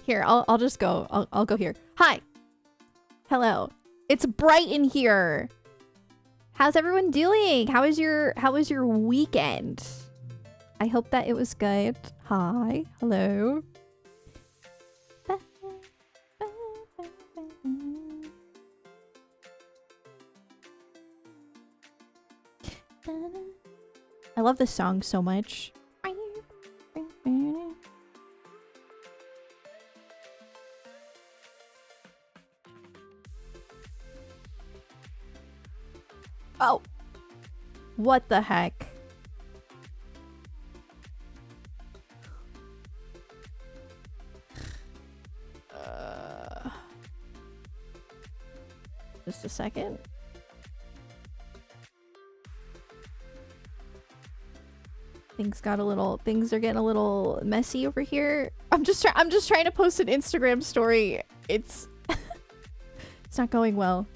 Here, I'll just go. I'll go here. Hi. Hello. It's bright in here. How's everyone doing? How was your weekend? I hope that it was good. Hi. Hello. I love this song so much. Oh. What the heck? Just a second. Things are getting a little messy over here. I'm just trying to post an Instagram story. It's it's not going well.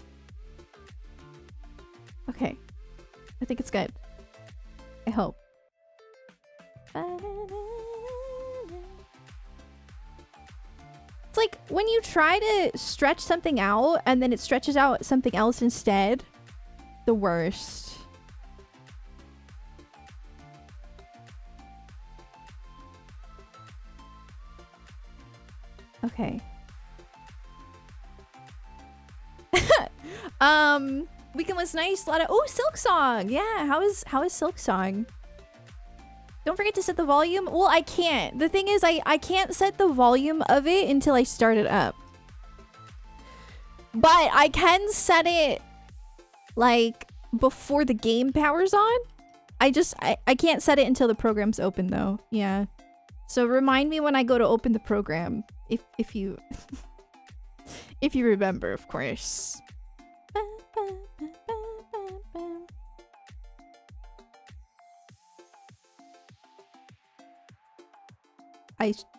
Okay. I think it's good. I hope. It's like when you try to stretch something out and then it stretches out something else instead. The worst. Okay. Weekend was nice. A lot of Silk Song. Yeah, how is Silk Song? Don't forget to set the volume. Well, I can't. The thing is, I can't set the volume of it until I start it up. But I can set it like before the game powers on. I can't set it until the program's open though. Yeah. So remind me when I go to open the program. If you if you remember, of course.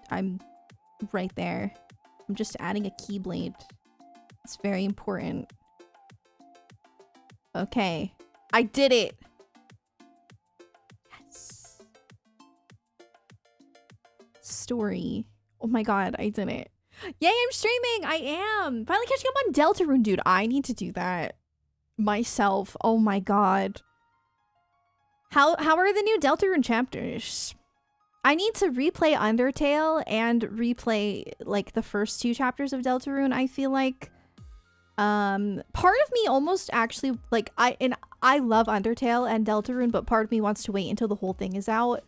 I'm right there. I'm just adding a keyblade. It's very important. Okay. I did it. Yes. Story. Oh my god, I did it. Yay, I'm streaming! I am! Finally catching up on Deltarune, dude. I need to do that myself. Oh my god. How are the new Deltarune chapters? I need to replay Undertale and replay like the first 2 chapters of Deltarune, I feel like. Part of me almost actually like I love Undertale and Deltarune, but part of me wants to wait until the whole thing is out.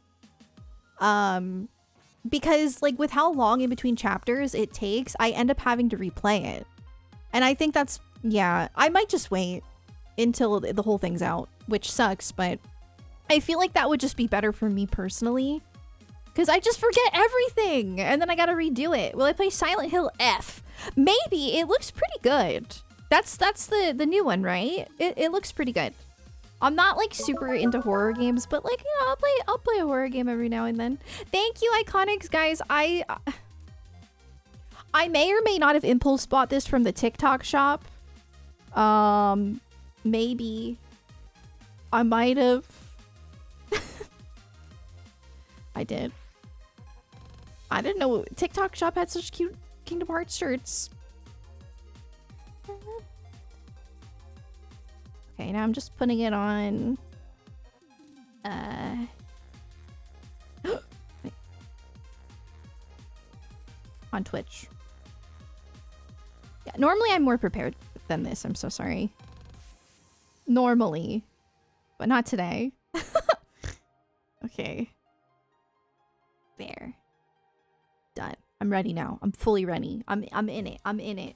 Because like with how long in between chapters it takes, I end up having to replay it. And I think that's, yeah, I might just wait until the whole thing's out, which sucks, but I feel like that would just be better for me personally. Because I just forget everything, and then I gotta redo it. Will I play Silent Hill F? Maybe. It looks pretty good. That's the new one, right? It looks pretty good. I'm not like super into horror games, but like, you know, I'll play a horror game every now and then. Thank you, Iconics, guys. I may or may not have impulse bought this from the TikTok shop. Maybe. I might have. I did. I didn't know TikTok shop had such cute Kingdom Hearts shirts. Okay, now I'm just putting it on on Twitch. Yeah, normally I'm more prepared than this. I'm so sorry. Normally, but not today. Okay. There. Done. I'm ready now. I'm fully ready. I'm in it. I'm in it.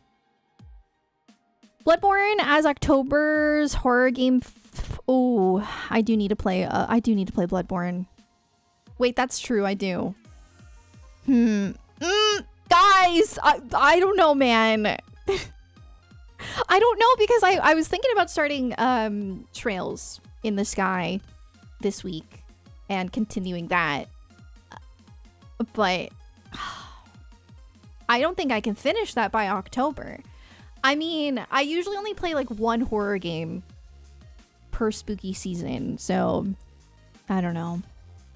Bloodborne as October's horror game. Oh, I do need to play Bloodborne. Wait, that's true. I do. Guys, I don't know, man. I don't know because I was thinking about starting Trails in the Sky this week and continuing that. But I don't think I can finish that by October. I mean, I usually only play like one horror game per spooky season, so I don't know.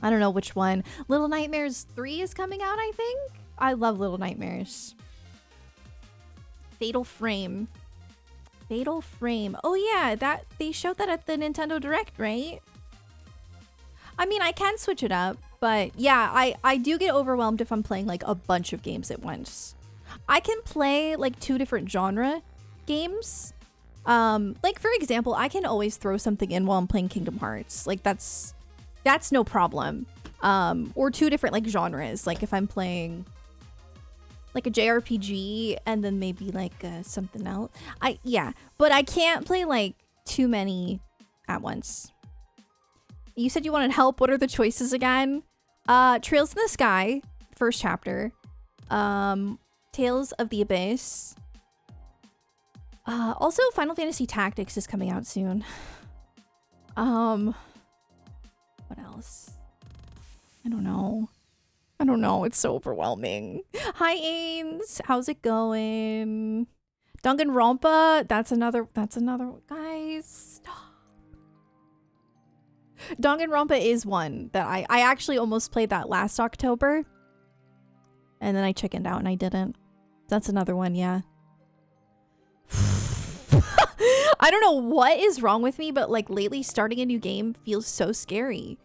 I don't know which one. Little Nightmares 3 is coming out, I think, I love Little Nightmares. Fatal Frame. Fatal Frame. Oh yeah, that they showed that at the Nintendo Direct, right? I mean, I can switch it up, but yeah, I do get overwhelmed if I'm playing like a bunch of games at once. I can play like 2 different genre games. Like for example, I can always throw something in while I'm playing Kingdom Hearts. Like that's no problem. Or 2 different like genres. Like if I'm playing like a JRPG and then maybe like something else. But I can't play like too many at once. You said you wanted help. What are the choices again? Trails in the Sky, first chapter. Tales of the Abyss. Also Final Fantasy Tactics is coming out soon. What else? I don't know. It's so overwhelming. Hi, Ains. How's it going? Danganronpa. That's another guys. Stop. Danganronpa is one that I actually almost played that last October. And then I chickened out and I didn't. That's another one, yeah. I don't know what is wrong with me, but like lately starting a new game feels so scary.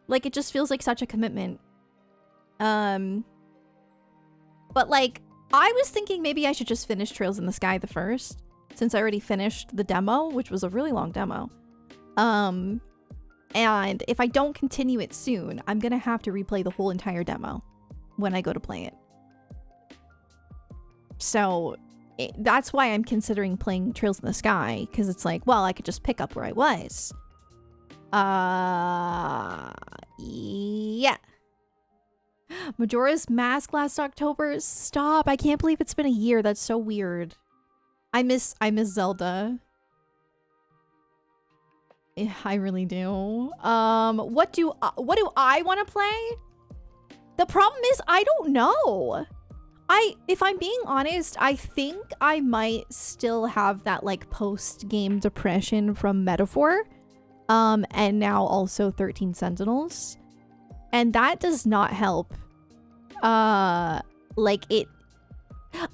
Like it just feels like such a commitment. But like I was thinking maybe I should just finish Trails in the Sky the first, since I already finished the demo, which was a really long demo. And if I don't continue it soon, I'm gonna have to replay the whole entire demo when I go to play it. So that's why I'm considering playing Trails in the Sky, because it's like, well, I could just pick up where I was. Yeah. Majora's Mask last October. Stop. I can't believe it's been a year. That's so weird. I miss Zelda. Yeah, I really do. What do I want to play? The problem is I don't know. If I'm being honest, I think I might still have that like post-game depression from Metaphor. And now also 13 Sentinels. And that does not help. Like it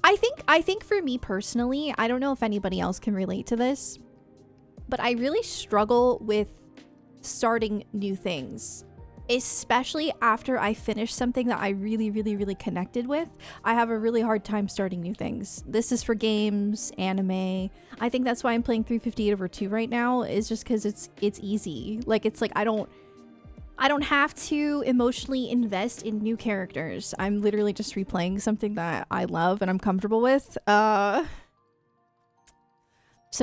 I think for me personally, I don't know if anybody else can relate to this, but I really struggle with starting new things. Especially after I finish something that I really, really, really connected with. I have a really hard time starting new things. This is for games, anime. I think that's why I'm playing 358/2 right now, is just because it's easy. Like it's like I don't have to emotionally invest in new characters. I'm literally just replaying something that I love and I'm comfortable with. So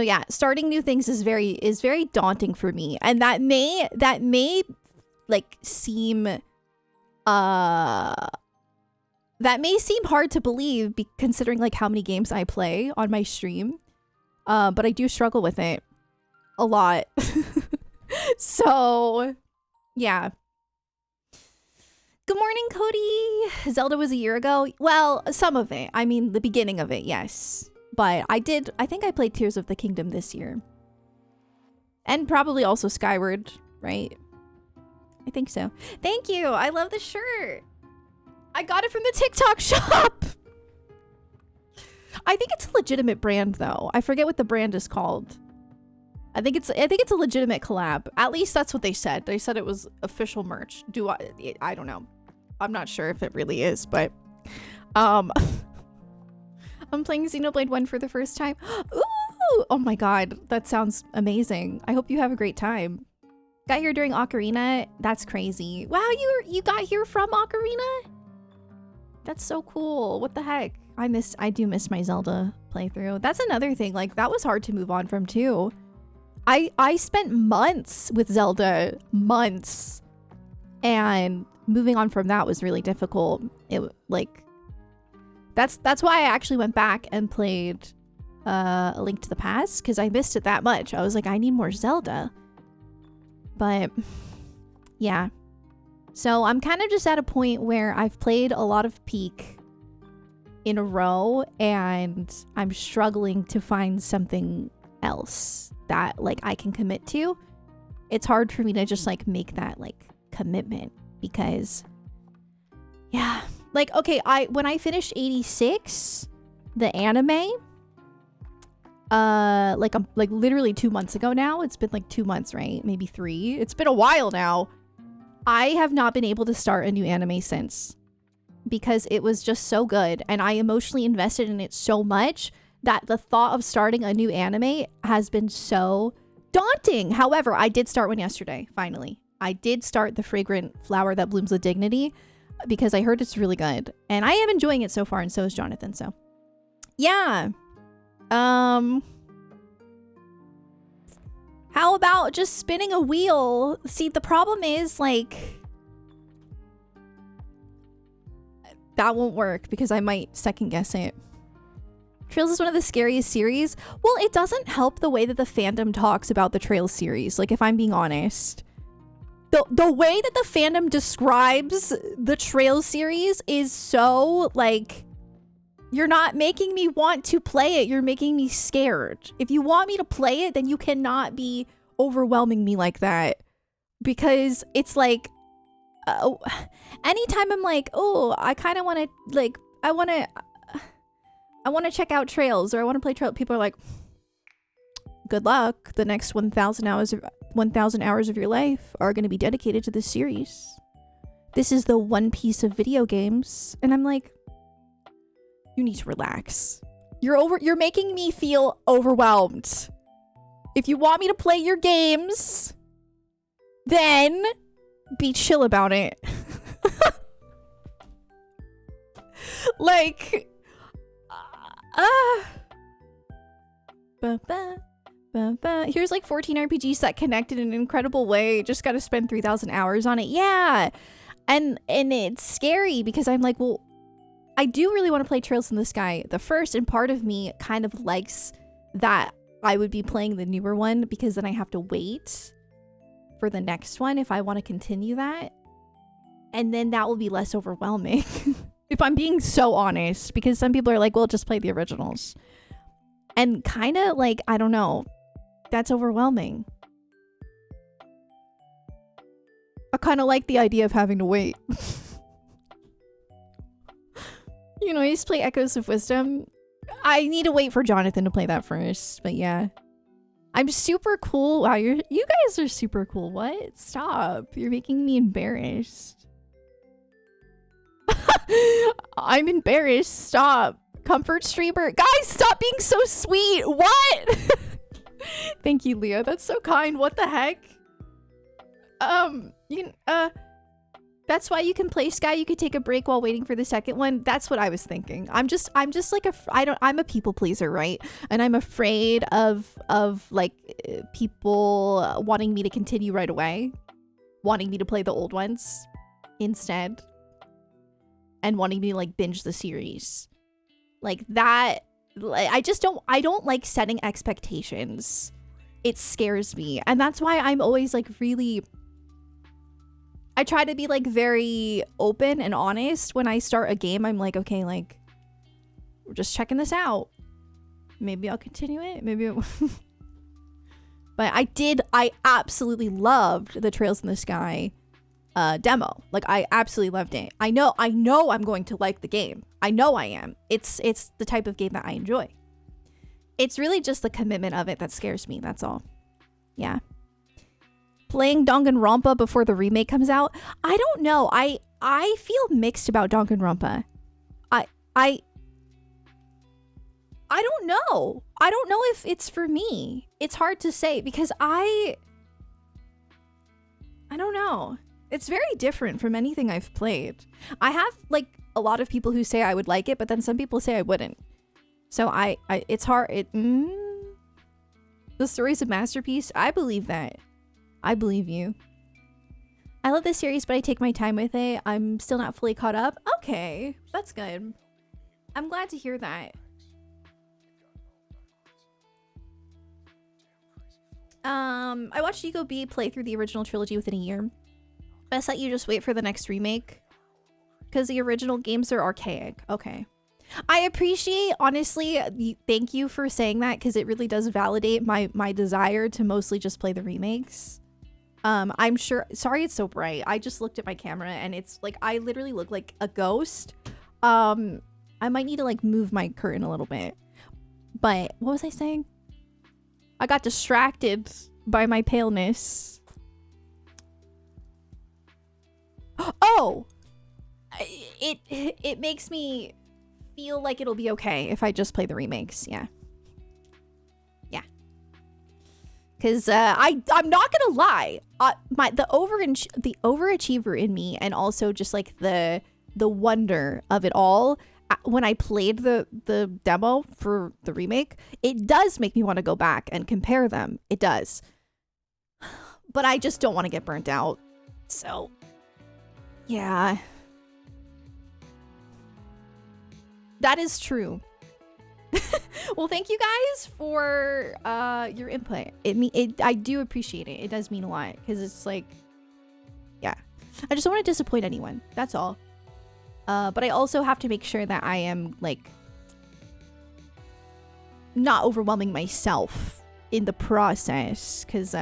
yeah, starting new things is very daunting for me. And that may like seem hard to believe, considering like how many games I play on my stream, but I do struggle with it a lot. So yeah. Good morning, Cody. Zelda was a year ago. Well, some of it, I mean the beginning of it, yes, but I think I played Tears of the Kingdom this year, and probably also Skyward, right? I think so. Thank you. I love the shirt. I got it from the TikTok shop. I think it's a legitimate brand though. I forget what the brand is called. I think it's a legitimate collab. At least that's what they said. They said it was official merch. I don't know. I'm not sure if it really is, but I'm playing Xenoblade 1 for the first time. Ooh! Oh my god, that sounds amazing. I hope you have a great time. Got here during Ocarina. That's crazy. Wow, you got here from Ocarina? That's so cool. What the heck? I do miss my Zelda playthrough. That's another thing. Like that was hard to move on from too. I spent months with Zelda, months, and moving on from that was really difficult. It like that's why I actually went back and played A Link to the Past, because I missed it that much. I was like, I need more Zelda. But yeah, so I'm kind of just at a point where I've played a lot of Peak in a row and I'm struggling to find something else that like I can commit to. It's hard for me to just like make that like commitment, because yeah, Like, okay, when I finished 86, the anime, like literally 2 months ago now. It's been like 2 months, right? Maybe 3. It's been a while now. I have not been able to start a new anime since, because it was just so good and I emotionally invested in it so much that the thought of starting a new anime has been so daunting. However, I did start one yesterday, finally. I did start The Fragrant Flower That Blooms with Dignity because I heard it's really good. And I am enjoying it so far, and so is Jonathan, so. Yeah. How about just spinning a wheel? See, the problem is, like, that won't work because I might second guess it. Trails is one of the scariest series. Well, it doesn't help the way that the fandom talks about the Trails series. Like, if I'm being honest, the way that the fandom describes the Trails series is so, like, you're not making me want to play it. You're making me scared. If you want me to play it, then you cannot be overwhelming me like that. Because it's like, anytime I'm like, oh, I kind of want to, like, I want to check out Trails, or I want to play Trails, people are like, good luck. The next 1,000 hours of your life are going to be dedicated to this series. This is the One Piece of video games. And I'm like, you need to relax. You're making me feel overwhelmed. If you want me to play your games, then be chill about it. Like, here's like 14 RPGs that connected in an incredible way. Just got to spend 3,000 hours on it. Yeah. And it's scary because I'm like, well, I do really want to play Trails in the Sky the first, and part of me kind of likes that I would be playing the newer one because then I have to wait for the next one if I want to continue that. And then that will be less overwhelming. If I'm being so honest, because some people are like, well, just play the originals. And kind of like, I don't know, that's overwhelming. I kind of like the idea of having to wait. You know, I used to play Echoes of Wisdom. I need to wait for Jonathan to play that first, but yeah. I'm super cool. Wow, you guys are super cool. What? Stop. You're making me embarrassed. I'm embarrassed. Stop. Comfort streamer. Guys, stop being so sweet. What? Thank you, Leah. That's so kind. What the heck? That's why you can play Sky. You could take a break while waiting for the second one. That's what I was thinking. I'm just like I'm a people pleaser, right? And I'm afraid of like people wanting me to continue right away, wanting me to play the old ones instead, and wanting me to like binge the series. Like that, I don't like setting expectations. It scares me. And that's why I'm always like really, I try to be like very open and honest when I start a game. I'm like, okay, like, we're just checking this out. Maybe I'll continue it. Maybe it But I absolutely loved the Trails in the Sky demo. Like, I absolutely loved it. I know I'm going to like the game. I know I am. It's the type of game that I enjoy. It's really just the commitment of it that scares me. That's all. Yeah. Playing Danganronpa before the remake comes out. I don't know. I feel mixed about Danganronpa. I don't know. I don't know if it's for me. It's hard to say because I don't know. It's very different from anything I've played. I have like a lot of people who say I would like it, but then some people say I wouldn't. So it's hard. The story's a masterpiece. I believe that. I believe you. I love this series, but I take my time with it. I'm still not fully caught up. Okay, that's good. I'm glad to hear that. I watched Ego B play through the original trilogy within a year. Best that you just wait for the next remake, because the original games are archaic. Okay. I appreciate, honestly, thank you for saying that, because it really does validate my desire to mostly just play the remakes. I'm sure, sorry it's so bright. I just looked at my camera and it's like, I literally look like a ghost. I might need to like move my curtain a little bit. But what was I saying? I got distracted by my paleness. Oh! It makes me feel like it'll be okay if I just play the remakes. Yeah. Yeah. Cause I'm not gonna lie. The overachiever in me, and also just like the wonder of it all. When I played the demo for the remake, it does make me want to go back and compare them. It does. But I just don't want to get burnt out. So, yeah. That is true. Well, thank you guys for your input. I do appreciate it. It does mean a lot because it's like, yeah. I just don't want to disappoint anyone. That's all. But I also have to make sure that I am like not overwhelming myself in the process, because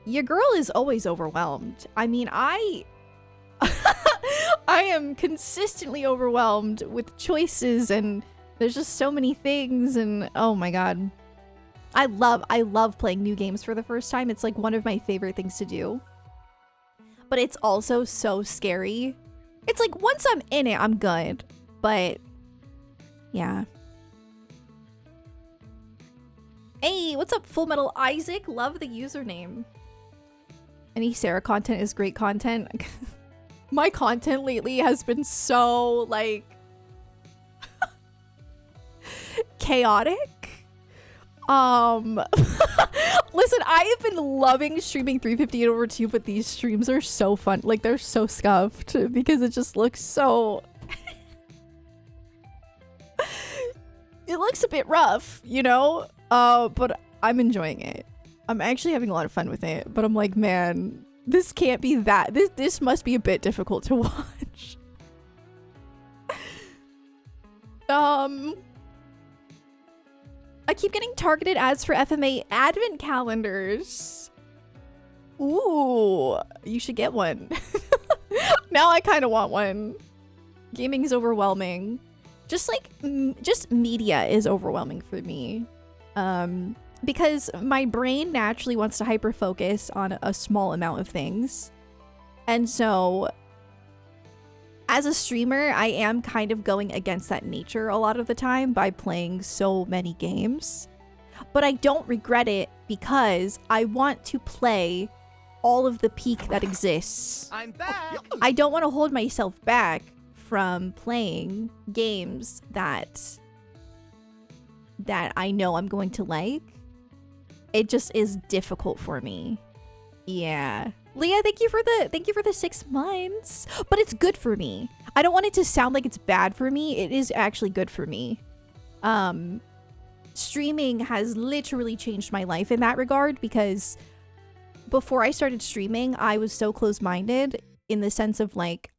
your girl is always overwhelmed. I mean, I am consistently overwhelmed with choices, and there's just so many things, and oh my god. I love playing new games for the first time. It's like one of my favorite things to do. But it's also so scary. It's like once I'm in it, I'm good. But yeah. Hey, what's up, Full Metal Isaac? Love the username. Any Sarah content is great content. My content lately has been so like chaotic. Listen, I have been loving streaming 358 over 2, but these streams are so fun. Like, they're so scuffed because it just looks so it looks a bit rough, you know? But I'm enjoying it. I'm actually having a lot of fun with it, but I'm like, man, this can't be that. This must be a bit difficult to watch. I keep getting targeted ads for FMA advent calendars. Ooh, you should get one. Now I kind of want one. Gaming is overwhelming. Just media is overwhelming for me. Because my brain naturally wants to hyper focus on a small amount of things. And so as a streamer, I am kind of going against that nature a lot of the time by playing so many games. But I don't regret it because I want to play all of the peak that exists. I'm back. I don't want to hold myself back from playing games that I know I'm going to like. It just is difficult for me. Yeah. Leah, thank you for the 6 months. But it's good for me. I don't want it to sound like it's bad for me. It is actually good for me. Streaming has literally changed my life in that regard, because before I started streaming, I was so close-minded in the sense of like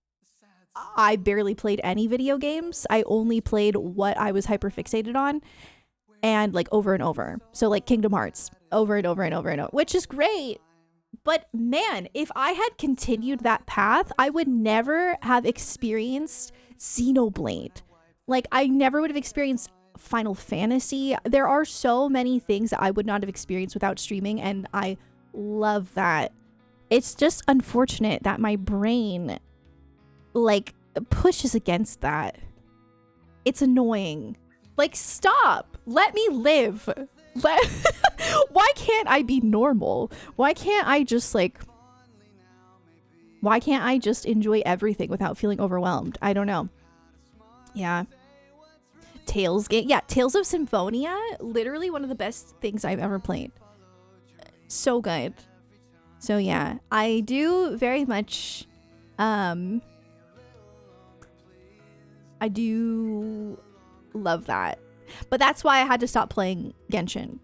I barely played any video games. I only played what I was hyper fixated on, and like over and over. So like Kingdom Hearts over and over and over and over, which is great. But man, if I had continued that path, I would never have experienced Xenoblade. Like, I never would have experienced Final Fantasy. There are so many things that I would not have experienced without streaming, and I love that. It's just unfortunate that my brain, like, pushes against that. It's annoying. Like, stop. Let me live. Why can't I be normal? Why can't I just enjoy everything without feeling overwhelmed? I don't know. Yeah. Tales of Symphonia, literally one of the best things I've ever played. So good. So yeah, I do very much I do love that. But that's why I had to stop playing Genshin.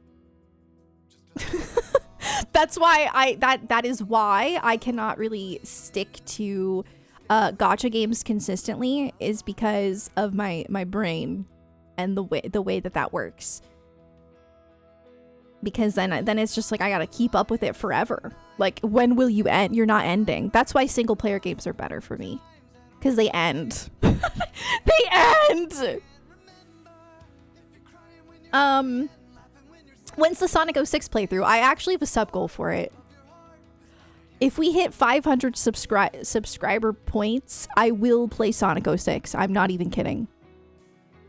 That's why that is why I cannot really stick to gacha games consistently, is because of my brain and the way that works. because then it's just like I gotta keep up with it forever. Like, when will you end? You're not ending. That's why single player games are better for me, because they end. They end. When's the Sonic 06 playthrough? I actually have a sub goal for it. If we hit 500 subscriber points, I will play Sonic 06. I'm not even kidding.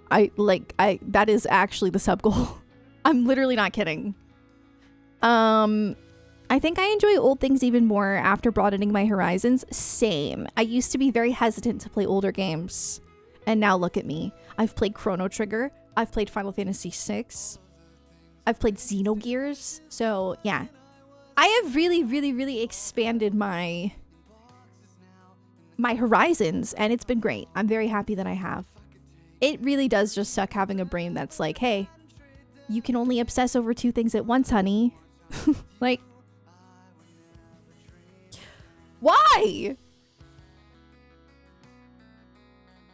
That is actually the sub goal. I'm literally not kidding. I think I enjoy old things even more after broadening my horizons. Same. I used to be very hesitant to play older games, and now look at me. I've played Chrono Trigger. I've played Final Fantasy VI. I've played Xenogears. So yeah, I have really, really, really expanded my horizons, and it's been great. I'm very happy that I have. It really does just suck having a brain that's like, hey, you can only obsess over 2 things at once, honey. Like, why?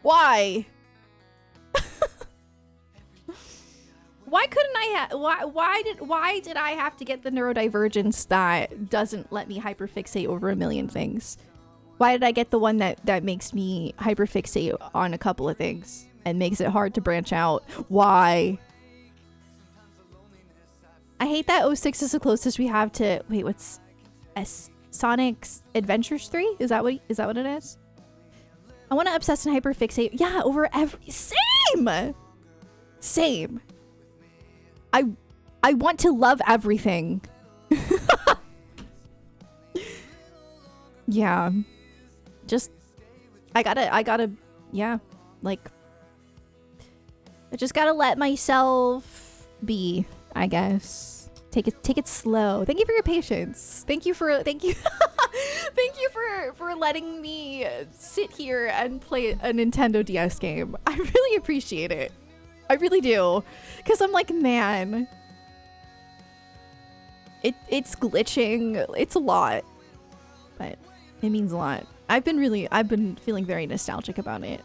Why? Why couldn't I why did I have to get the neurodivergence that doesn't let me hyperfixate over a million things? Why did I get the one that makes me hyperfixate on a couple of things and makes it hard to branch out? Why? I hate that 06 is the closest we have to, wait, what's Sonic's Adventures 3? Is that what it is? I want to obsess and hyperfixate. Yeah, over same. I want to love everything. Yeah. Just I gotta yeah, like I just gotta let myself be, I guess. Take it slow. Thank you for your patience. Thank you for thank you for letting me sit here and play a Nintendo DS game. I really appreciate it. I really do. Cause I'm like, man, it's glitching. It's a lot. But it means a lot. I've been feeling very nostalgic about it.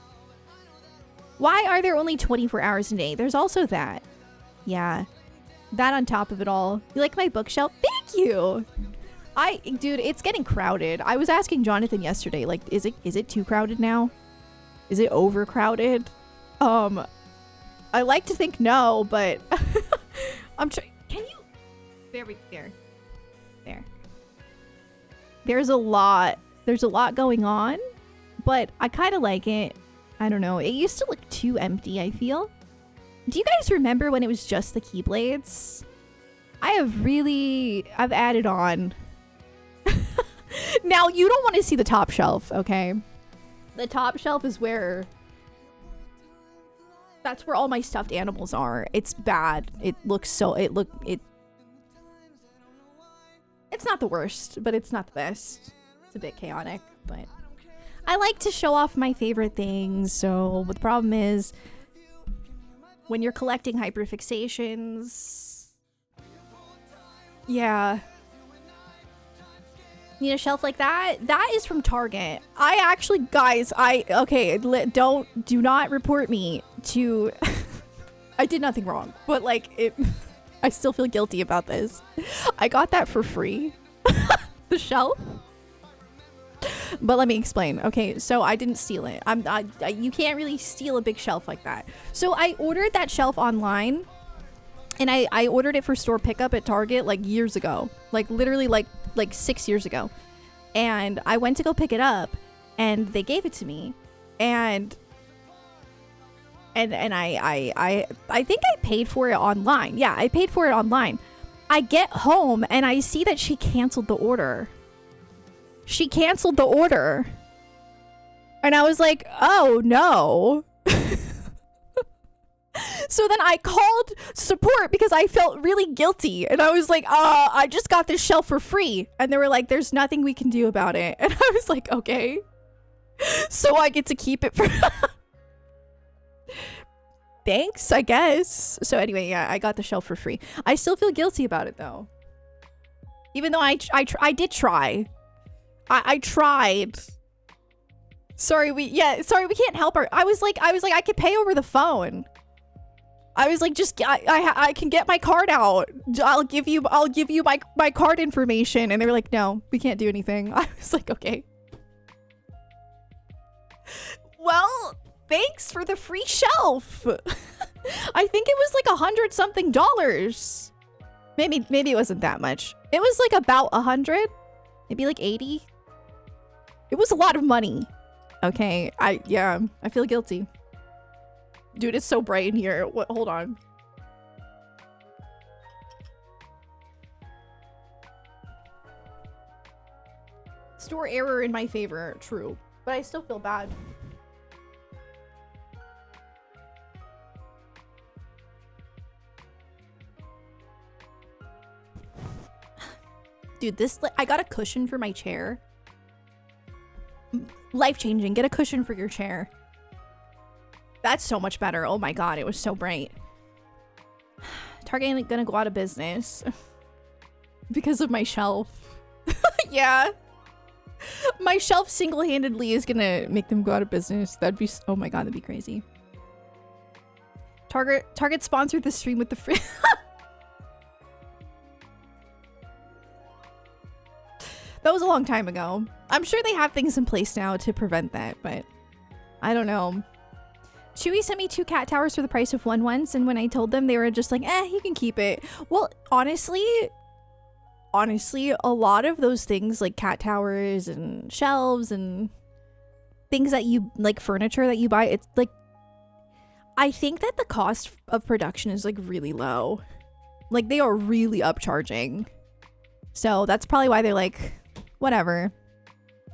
Why are there only 24 hours a day? There's also that. Yeah. That on top of it all. You like my bookshelf? Thank you. Dude, it's getting crowded. I was asking Jonathan yesterday, like, is it too crowded now? Is it overcrowded? I like to think no, but I'm trying. Can you? There. There's a lot going on, but I kind of like it. I don't know. It used to look too empty, I feel. Do you guys remember when it was just the Keyblades? I've added on. Now, you don't want to see the top shelf, okay? The top shelf is that's where all my stuffed animals are. It's bad. It's not the worst, but it's not the best. It's a bit chaotic, but I like to show off my favorite things. So the problem is, when you're collecting hyperfixations, yeah. Need a shelf like that? That is from Target. I actually, guys, do not report me to, I did nothing wrong, but like, I still feel guilty about this. I got that for free, the shelf. But let me explain. Okay, so I didn't steal it. You can't really steal a big shelf like that. So I ordered that shelf online, and I ordered it for store pickup at Target like years ago, like literally like 6 years ago. And I went to go pick it up, and they gave it to me, and I think I paid for it online. Yeah, I paid for it online. I get home and I see that she canceled the order. She canceled the order. And I was like, oh no. So then I called support because I felt really guilty. And I was like, I just got this shelf for free. And they were like, there's nothing we can do about it. And I was like, okay. So I get to keep it for... Thanks, I guess. So anyway, yeah, I got the shelf for free. I still feel guilty about it though. Even though I did try. I tried. Sorry, we can't help her. I was like, I could pay over the phone. I was like, just I can get my card out. I'll give you my card information. And they were like, no, we can't do anything. I was like, okay. Well, thanks for the free shelf. I think it was like $100-something. Maybe it wasn't that much. It was like about 100, maybe like 80. It was a lot of money. Okay, I feel guilty. Dude, it's so bright in here. What? Hold on. Store error in my favor, true. But I still feel bad. Dude, I got a cushion for my chair. Life-changing. Get a cushion for your chair. That's so much better. Oh my god, it was so bright. Target ain't gonna go out of business. Because of my shelf. Yeah. My shelf single-handedly is gonna make them go out of business. That'd be... Oh my god, that'd be crazy. Target sponsored the stream with the free... That was a long time ago. I'm sure they have things in place now to prevent that, but I don't know. Chewy sent me 2 cat towers for the price of one once, and when I told them, they were just like, you can keep it. Well, honestly, a lot of those things like cat towers and shelves and things that you like, furniture that you buy, it's like, I think that the cost of production is like really low. Like they are really upcharging. So that's probably why they're like, whatever.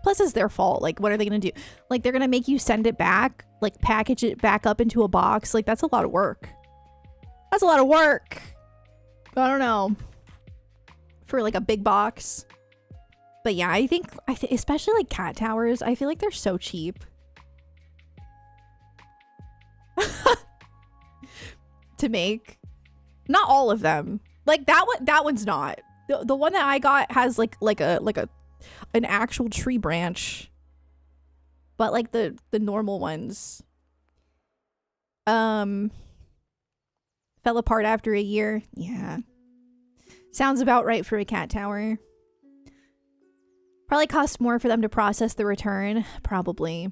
Plus it's their fault. Like, what are they gonna do? Like, they're gonna make you send it back, like package it back up into a box. Like, that's a lot of work. That's a lot of work. I don't know. For like a big box. But yeah, I think especially like cat towers, I feel like they're so cheap. To make. Not all of them. Like that one's not. The one that I got has like an actual tree branch. But like the normal ones fell apart after a year. Yeah. Sounds about right for a cat tower. Probably cost more for them to process the return. Probably.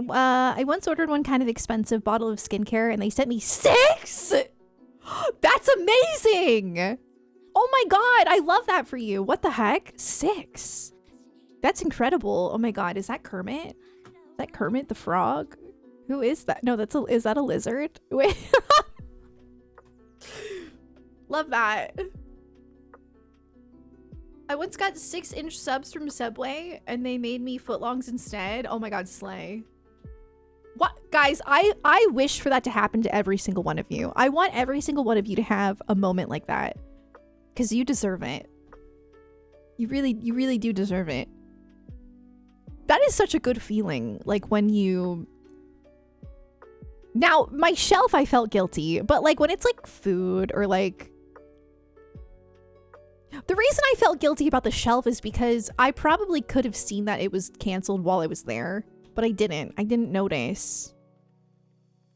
I once ordered one kind of expensive bottle of skincare and they sent me 6! That's amazing! Oh my god, I love that for you. What the heck? 6. That's incredible. Oh my god, is that Kermit? Is that Kermit the Frog? Who is that? No, is that a lizard? Wait. Love that. I once got 6-inch subs from Subway and they made me footlongs instead. Oh my god, slay. What? Guys, I wish for that to happen to every single one of you. I want every single one of you to have a moment like that. Because you deserve it. You really do deserve it. That is such a good feeling. Like when you... Now, my shelf, I felt guilty. But like when it's like food or like... The reason I felt guilty about the shelf is because I probably could have seen that it was canceled while I was there. But I didn't. I didn't notice.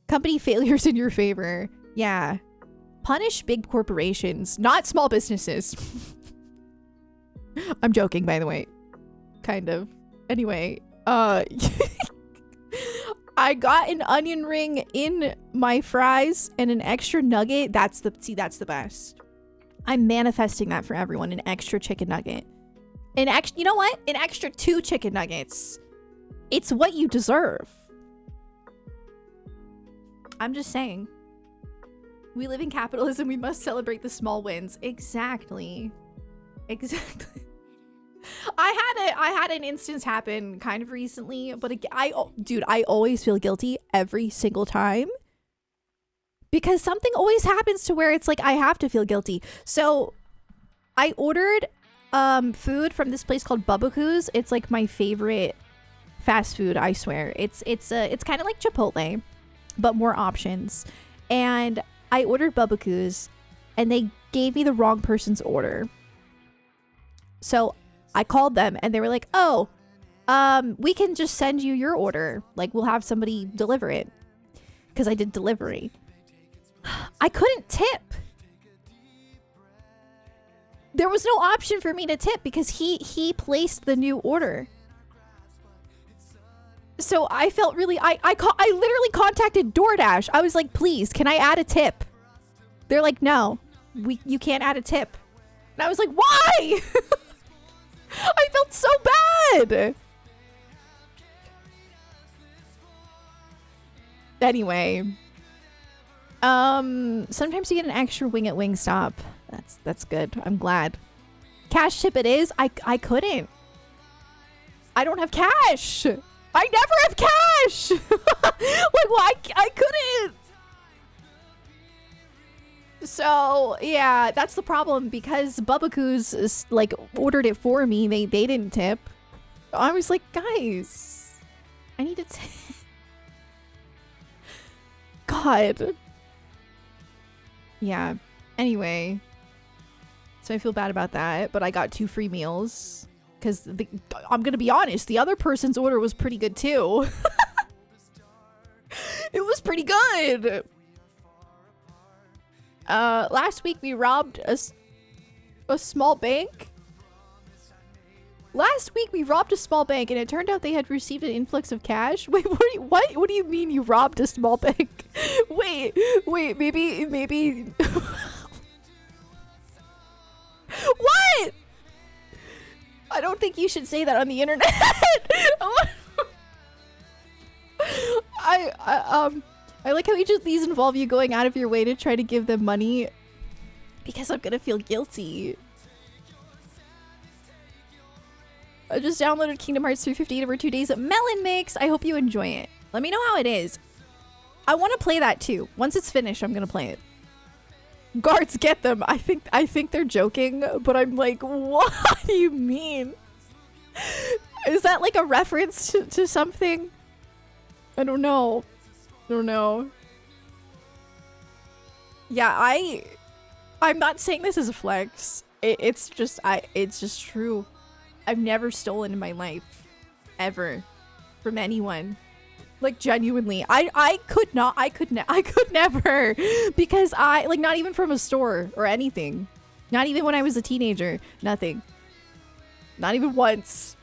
Company failures in your favor. Yeah. Punish big corporations, not small businesses. I'm joking, by the way. Kind of. Anyway, I got an onion ring in my fries and an extra nugget. That's the best. I'm manifesting that for everyone. An extra chicken nugget. You know what? An extra 2 chicken nuggets. It's what you deserve. I'm just saying. We live in capitalism. We must celebrate the small wins. Exactly. Exactly. I had an instance happen kind of recently, but dude, I always feel guilty every single time because something always happens to where it's like I have to feel guilty. So I ordered food from this place called Bubba It's like my favorite fast food, I swear. It's kind of like Chipotle, but more options. And I ordered Bubba and they gave me the wrong person's order. So I called them and they were like, oh, we can just send you your order. Like, we'll have somebody deliver it. Because I did delivery. I couldn't tip. There was no option for me to tip because he placed the new order. So I felt really, I literally contacted DoorDash. I was like, please, can I add a tip? They're like, no, you can't add a tip. And I was like, why? I felt so bad. Anyway, sometimes you get an extra wing at Wingstop. That's good. I'm glad. Cash tip it is. I couldn't. I don't have cash. I never have cash. Like, well, I couldn't. So yeah, that's the problem because Bubba like ordered it for me. They didn't tip. I was like, guys, I need to tip. God. Yeah. Anyway, so I feel bad about that, but I got 2 free meals because I'm gonna be honest, the other person's order was pretty good too. It was pretty good. Last week we robbed a small bank. Last week we robbed a small bank and it turned out they had received an influx of cash. Wait, what do you mean you robbed a small bank? Wait, maybe What? I don't think you should say that on the internet. I like how these involve you going out of your way to try to give them money because I'm gonna feel guilty. I just downloaded Kingdom Hearts 358 over 2 days at Melon Mix. I hope you enjoy it. Let me know how it is. I want to play that too. Once it's finished, I'm gonna play it. Guards, get them. I think they're joking, but I'm like, what do you mean? Is that like a reference to something? I don't know. Yeah, I'm not saying this as a flex. It's just true. I've never stolen in my life, ever, from anyone. Like, genuinely, I could never, because not even from a store or anything, not even when I was a teenager, nothing, not even once.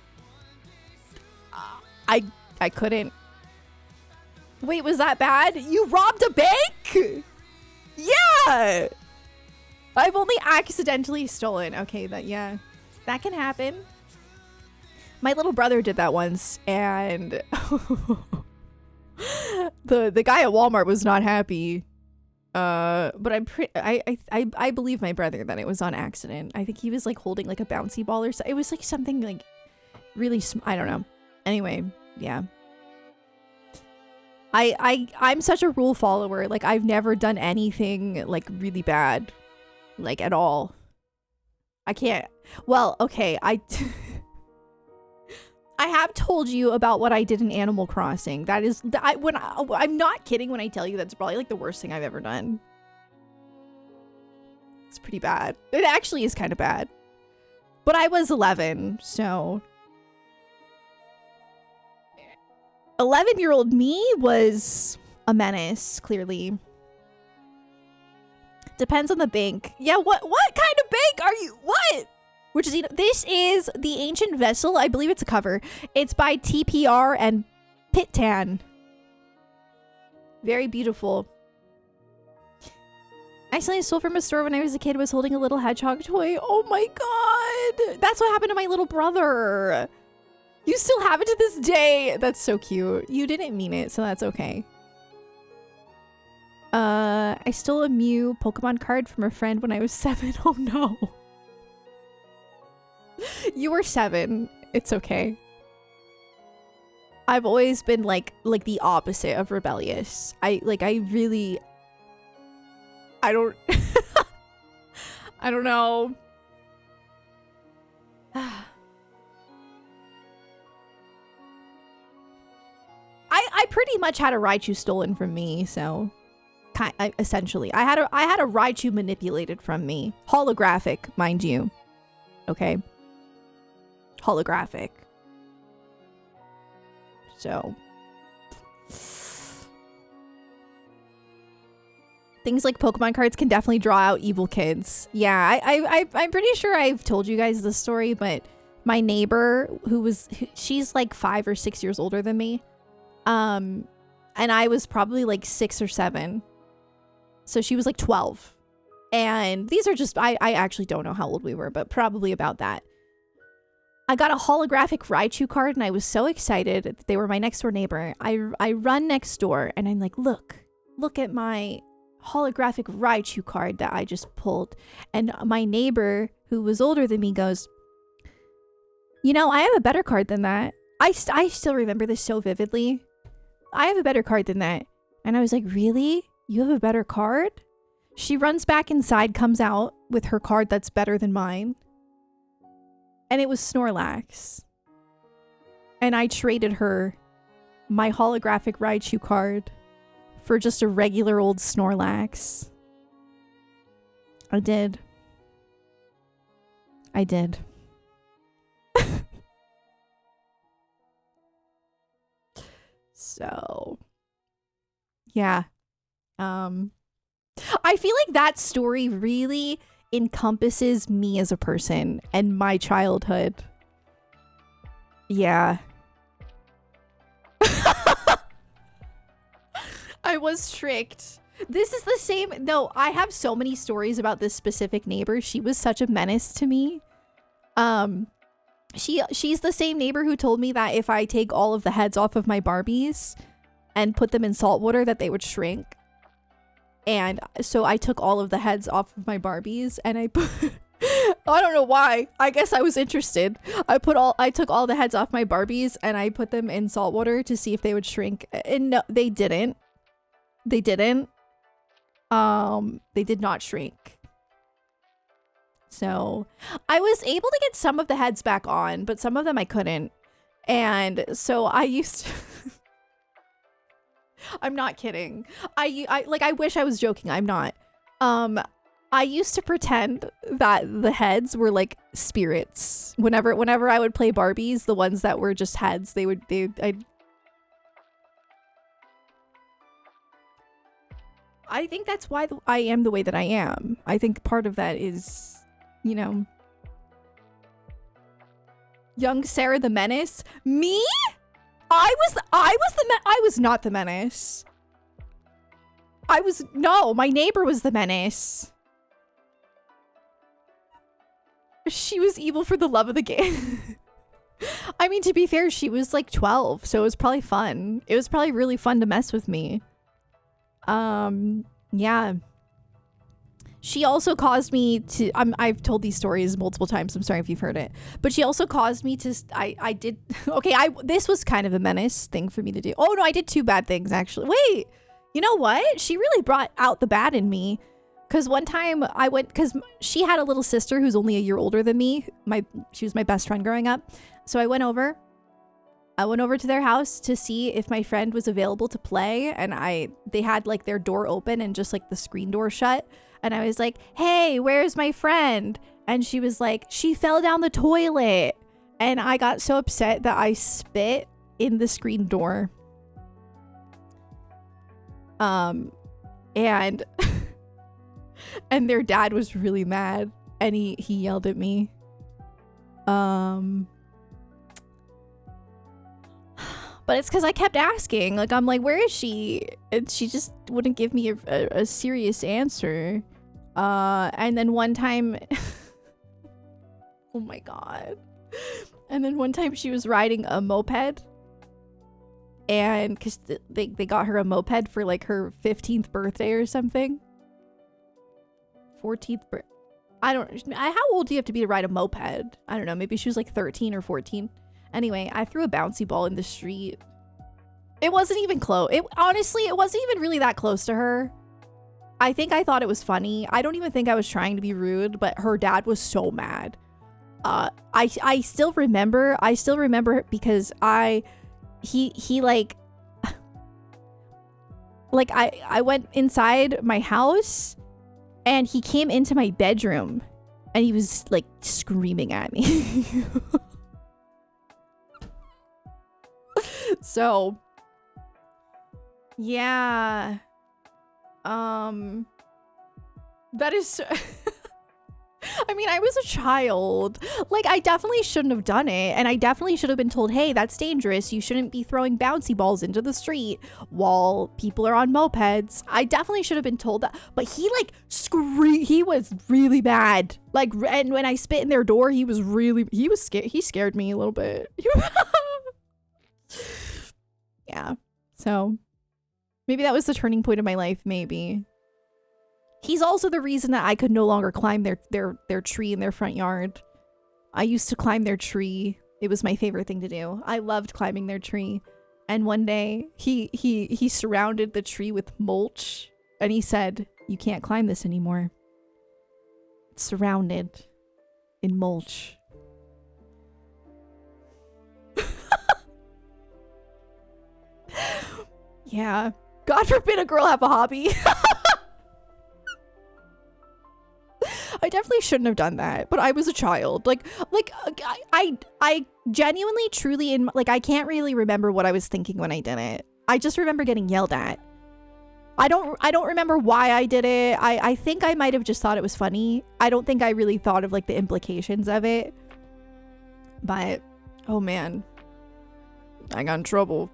I couldn't. Wait, was that bad? You robbed a bank? Yeah. I've only accidentally stolen. Okay, that can happen. My little brother did that once, and the guy at Walmart was not happy. But I believe my brother that it was on accident. I think he was like holding like a bouncy ball or something. It was like something like really I don't know. Anyway, yeah. I'm such a rule follower. Like, I've never done anything like really bad, like at all. I can't. Well, okay, I have told you about what I did in Animal Crossing. That is, I'm not kidding when I tell you that's probably like the worst thing I've ever done. It's pretty bad. It actually is kind of bad. But I was 11, so 11-year-old me was a menace, clearly. Depends on the bank. Yeah, what kind of bank are you? What? Which is, this is The Ancient Vessel. I believe it's a cover. It's by TPR and Pittan. Very beautiful. I accidentally stole from a store when I was a kid. Was holding a little hedgehog toy. Oh my god. That's what happened to my little brother. You still have it to this day. That's so cute. You didn't mean it, so that's okay. I stole a Mew Pokemon card from a friend when I was 7. Oh no. You were 7. It's okay. I've always been like the opposite of rebellious. I don't I don't know. I pretty much had a Raichu stolen from me, so essentially I had a Raichu manipulated from me. Holographic, mind you. Okay. Holographic. So Things like Pokemon cards can definitely draw out evil kids. Yeah, I'm pretty sure I've told you guys this story, but my neighbor she's like 5 or 6 years older than me. And I was probably like 6 or 7. So she was like 12. And these are just, I actually don't know how old we were, but probably about that. I got a holographic Raichu card and I was so excited that they were my next door neighbor. I run next door and I'm like, look at my holographic Raichu card that I just pulled. And my neighbor, who was older than me, goes, you know, I have a better card than that. I still remember this so vividly. I have a better card than that. And I was like, really? You have a better card? She runs back inside, comes out with her card that's better than mine. And it was Snorlax. And I traded her my holographic Raichu card for just a regular old Snorlax. I did. So, yeah. I feel like that story really encompasses me as a person and my childhood. Yeah. I was tricked. This is the same. No, I have so many stories about this specific neighbor. She was such a menace to me. She's the same neighbor who told me that if I take all of the heads off of my Barbies and put them in salt water that they would shrink. And so I took all of the heads off of my Barbies and I put I don't know why. I guess I was interested. I took all the heads off my Barbies and I put them in salt water to see if they would shrink. And no, they didn't. They didn't. They did not shrink. So I was able to get some of the heads back on, but some of them I couldn't. And so I used to I'm not kidding. I wish I was joking. I'm not. I used to pretend that the heads were like spirits. Whenever I would play Barbies, the ones that were just heads, I think that's why I am the way that I am. I think part of that is, you know, young Sarah the Menace. Me? I was not the menace. My neighbor was the menace. She was evil for the love of the game. I mean, to be fair, she was like 12, so it was probably fun. It was probably really fun to mess with me. Yeah. She also caused me to, I've told these stories multiple times. I'm sorry if you've heard it, but she also caused me to, this was kind of a menace thing for me to do. Oh no, I did 2 bad things actually. Wait, you know what? She really brought out the bad in me. Cause one time cause she had a little sister who's only a year older than me. She was my best friend growing up. So I went over to their house to see if my friend was available to play. And they had like their door open and just like the screen door shut. And I was like, hey, where's my friend? And she was like, she fell down the toilet. And I got so upset that I spit in the screen door. And and their dad was really mad and he yelled at me. But it's because I kept asking. Like, I'm like, where is she? And she just wouldn't give me a serious answer. And then one time... oh my god. And then one time she was riding a moped. And because they got her a moped for like her 15th birthday or something. 14th birthday. How old do you have to be to ride a moped? I don't know. Maybe she was like 13 or 14. Anyway, I threw a bouncy ball in the street. It wasn't even close. Honestly, it wasn't even really that close to her. I think I thought it was funny. I don't even think I was trying to be rude, but her dad was so mad. I still remember because he like I went inside my house and he came into my bedroom and he was like screaming at me. So, yeah. That is so I mean, I was a child. Like, I definitely shouldn't have done it. And I definitely should have been told, hey, that's dangerous. You shouldn't be throwing bouncy balls into the street while people are on mopeds. I definitely should have been told that. But he like he was really bad. Like, and when I spit in their door, he was scared. He scared me a little bit. Yeah. So maybe that was the turning point of my life, maybe. He's also the reason that I could no longer climb their tree in their front yard. I used to climb their tree. It was my favorite thing to do. I loved climbing their tree. And one day he surrounded the tree with mulch and he said, "You can't climb this anymore. It's surrounded in mulch." Yeah. God forbid a girl have a hobby. I definitely shouldn't have done that, but I was a child. Like I genuinely, truly, I can't really remember what I was thinking when I did it. I just remember getting yelled at. I don't remember why I did it. I think I might have just thought it was funny. I don't think I really thought of like the implications of it. But oh man, I got in trouble.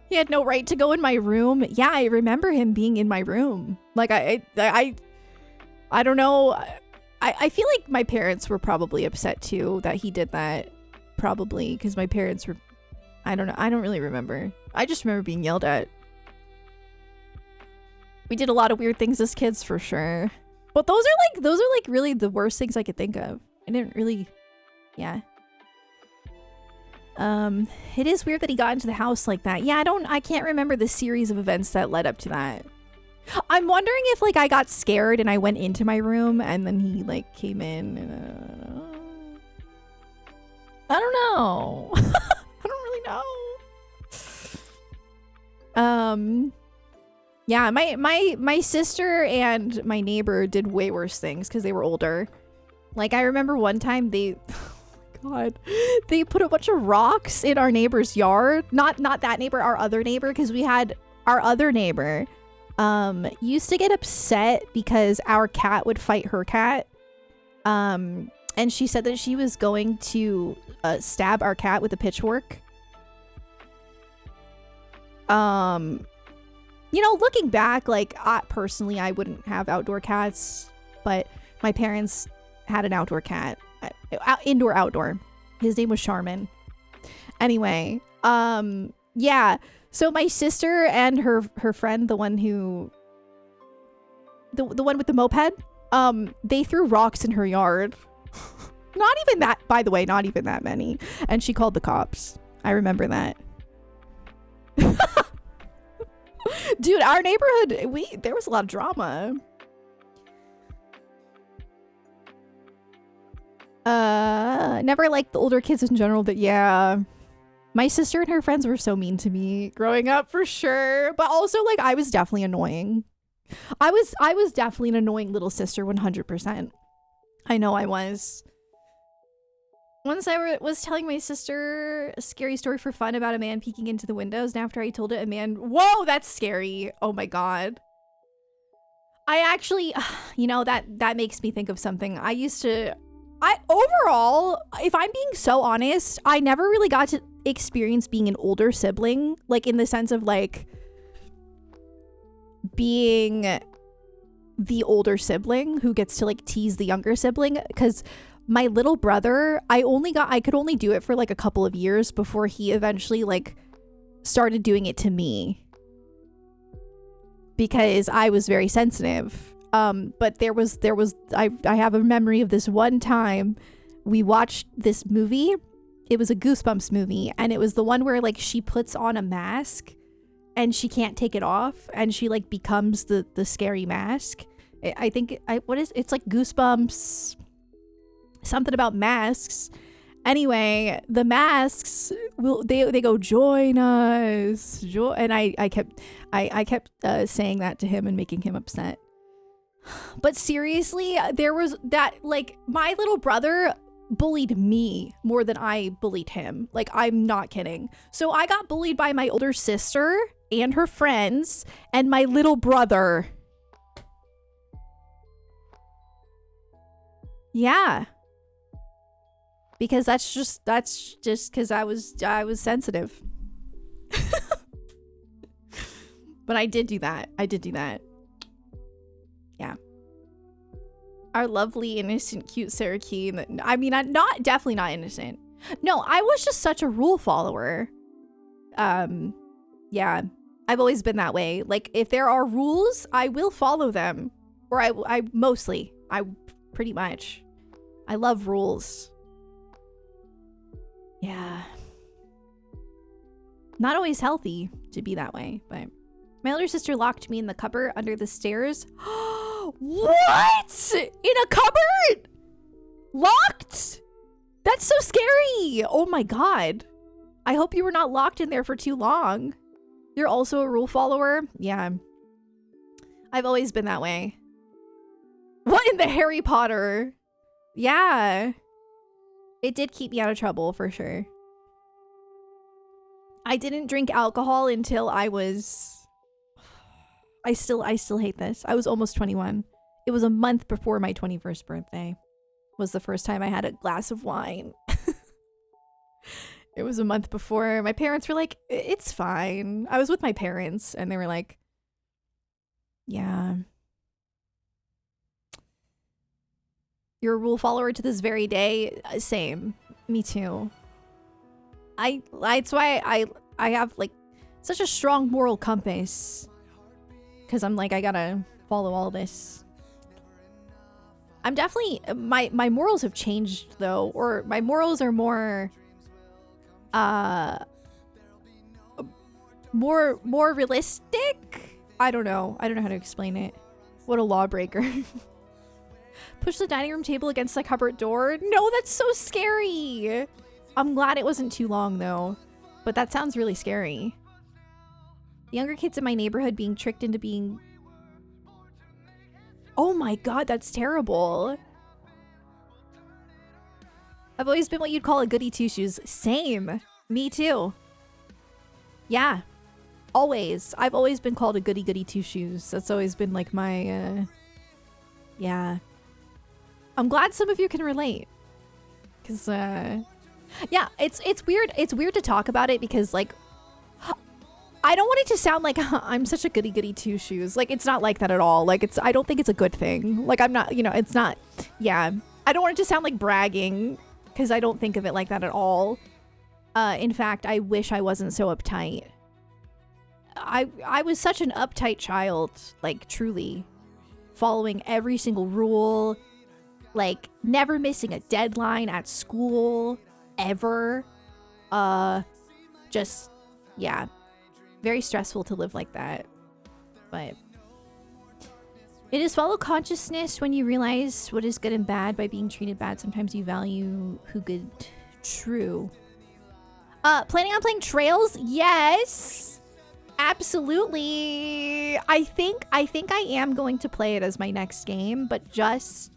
He had no right to go in my room. Yeah, I remember him being in my room. Like I don't know. I feel like my parents were probably upset too that he did that. Probably because my parents were, I don't know. I don't really remember. I just remember being yelled at. We did a lot of weird things as kids for sure. But those are like really the worst things I could think of. I didn't really, yeah. It is weird that he got into the house like that. Yeah, I can't remember the series of events that led up to that. I'm wondering if like I got scared and I went into my room and then he like came in and I don't know. I don't really know. Yeah, my sister and my neighbor did way worse things because they were older. Like I remember one time they God, they put a bunch of rocks in our neighbor's yard. Not that neighbor, our other neighbor, because we had our other neighbor used to get upset because our cat would fight her cat. And she said that she was going to stab our cat with a pitchfork. You know, looking back, like personally, I wouldn't have outdoor cats, but my parents had an outdoor cat. Indoor outdoor. His name was Charmin. Anyway, yeah, so my sister and her friend, the one with the moped, they threw rocks in her yard. Not even that, by the way, not even that many, and she called the cops. I remember that. Dude, our neighborhood, there was a lot of drama. Never liked the older kids in general, but yeah. My sister and her friends were so mean to me growing up for sure. But also like I was definitely annoying. I was definitely an annoying little sister 100%. I know I was. Once I was telling my sister a scary story for fun about a man peeking into the windows, and after I told it, whoa, that's scary. Oh my god. I actually, you know, that makes me think of something. Overall, if I'm being so honest, I never really got to experience being an older sibling, like in the sense of like being the older sibling who gets to like tease the younger sibling, because my little brother, I could only do it for like a couple of years before he eventually like started doing it to me because I was very sensitive. But I have a memory of this one time we watched this movie. It was a Goosebumps movie, and it was the one where like she puts on a mask and she can't take it off and she like becomes the scary mask. It's like Goosebumps, something about masks. Anyway, the masks they go, join us, and I kept saying that to him and making him upset. But seriously, there was that, like, my little brother bullied me more than I bullied him. Like, I'm not kidding. So I got bullied by my older sister and her friends and my little brother. Yeah. Because that's just because I was sensitive. But I did do that. Yeah. Our lovely, innocent, cute Sarah Keen. I mean, I'm definitely not innocent. No, I was just such a rule follower. Yeah. I've always been that way. Like, if there are rules, I will follow them. Or I pretty much. I love rules. Yeah. Not always healthy to be that way, but my older sister locked me in the cupboard under the stairs. What? In a cupboard? Locked? That's so scary. Oh my god. I hope you were not locked in there for too long. You're also a rule follower? Yeah. I've always been that way. What in the Harry Potter? Yeah. It did keep me out of trouble for sure. I didn't drink alcohol until I was... I still hate this. I was almost 21. It was a month before my 21st birthday. Was the first time I had a glass of wine. It was a month before. My parents were like, it's fine. I was with my parents and they were like, yeah. You're a rule follower to this very day? Same. Me too. That's why I have like such a strong moral compass. Because I'm like, I gotta follow all this. I'm definitely, my morals have changed though, or my morals are more realistic? I don't know how to explain it. What a lawbreaker. Push the dining room table against the cupboard door? No, that's so scary. I'm glad it wasn't too long though, but that sounds really scary. Younger kids in my neighborhood being tricked into being... Oh my god, that's terrible. I've always been what you'd call a goody two-shoes. Same. Me too. Yeah. Always. I've always been called a goody two-shoes. That's always been like my... Yeah. I'm glad some of you can relate. Because, yeah, it's weird. It's weird to talk about it because, like... I don't want it to sound like I'm such a goody two shoes. Like, it's not like that at all. Like, I don't think it's a good thing. Like, I'm not, it's not, yeah. I don't want it to sound like bragging because I don't think of it like that at all. In fact, I wish I wasn't so uptight. I was such an uptight child, like, truly. Following every single rule, like, never missing a deadline at school, ever. Just, yeah. Very stressful to live like that, but it is follow consciousness when you realize what is good and bad by being treated bad. Sometimes you value who good. True. Planning on playing Trails? Yes, absolutely. I think I am going to play it as my next game, but just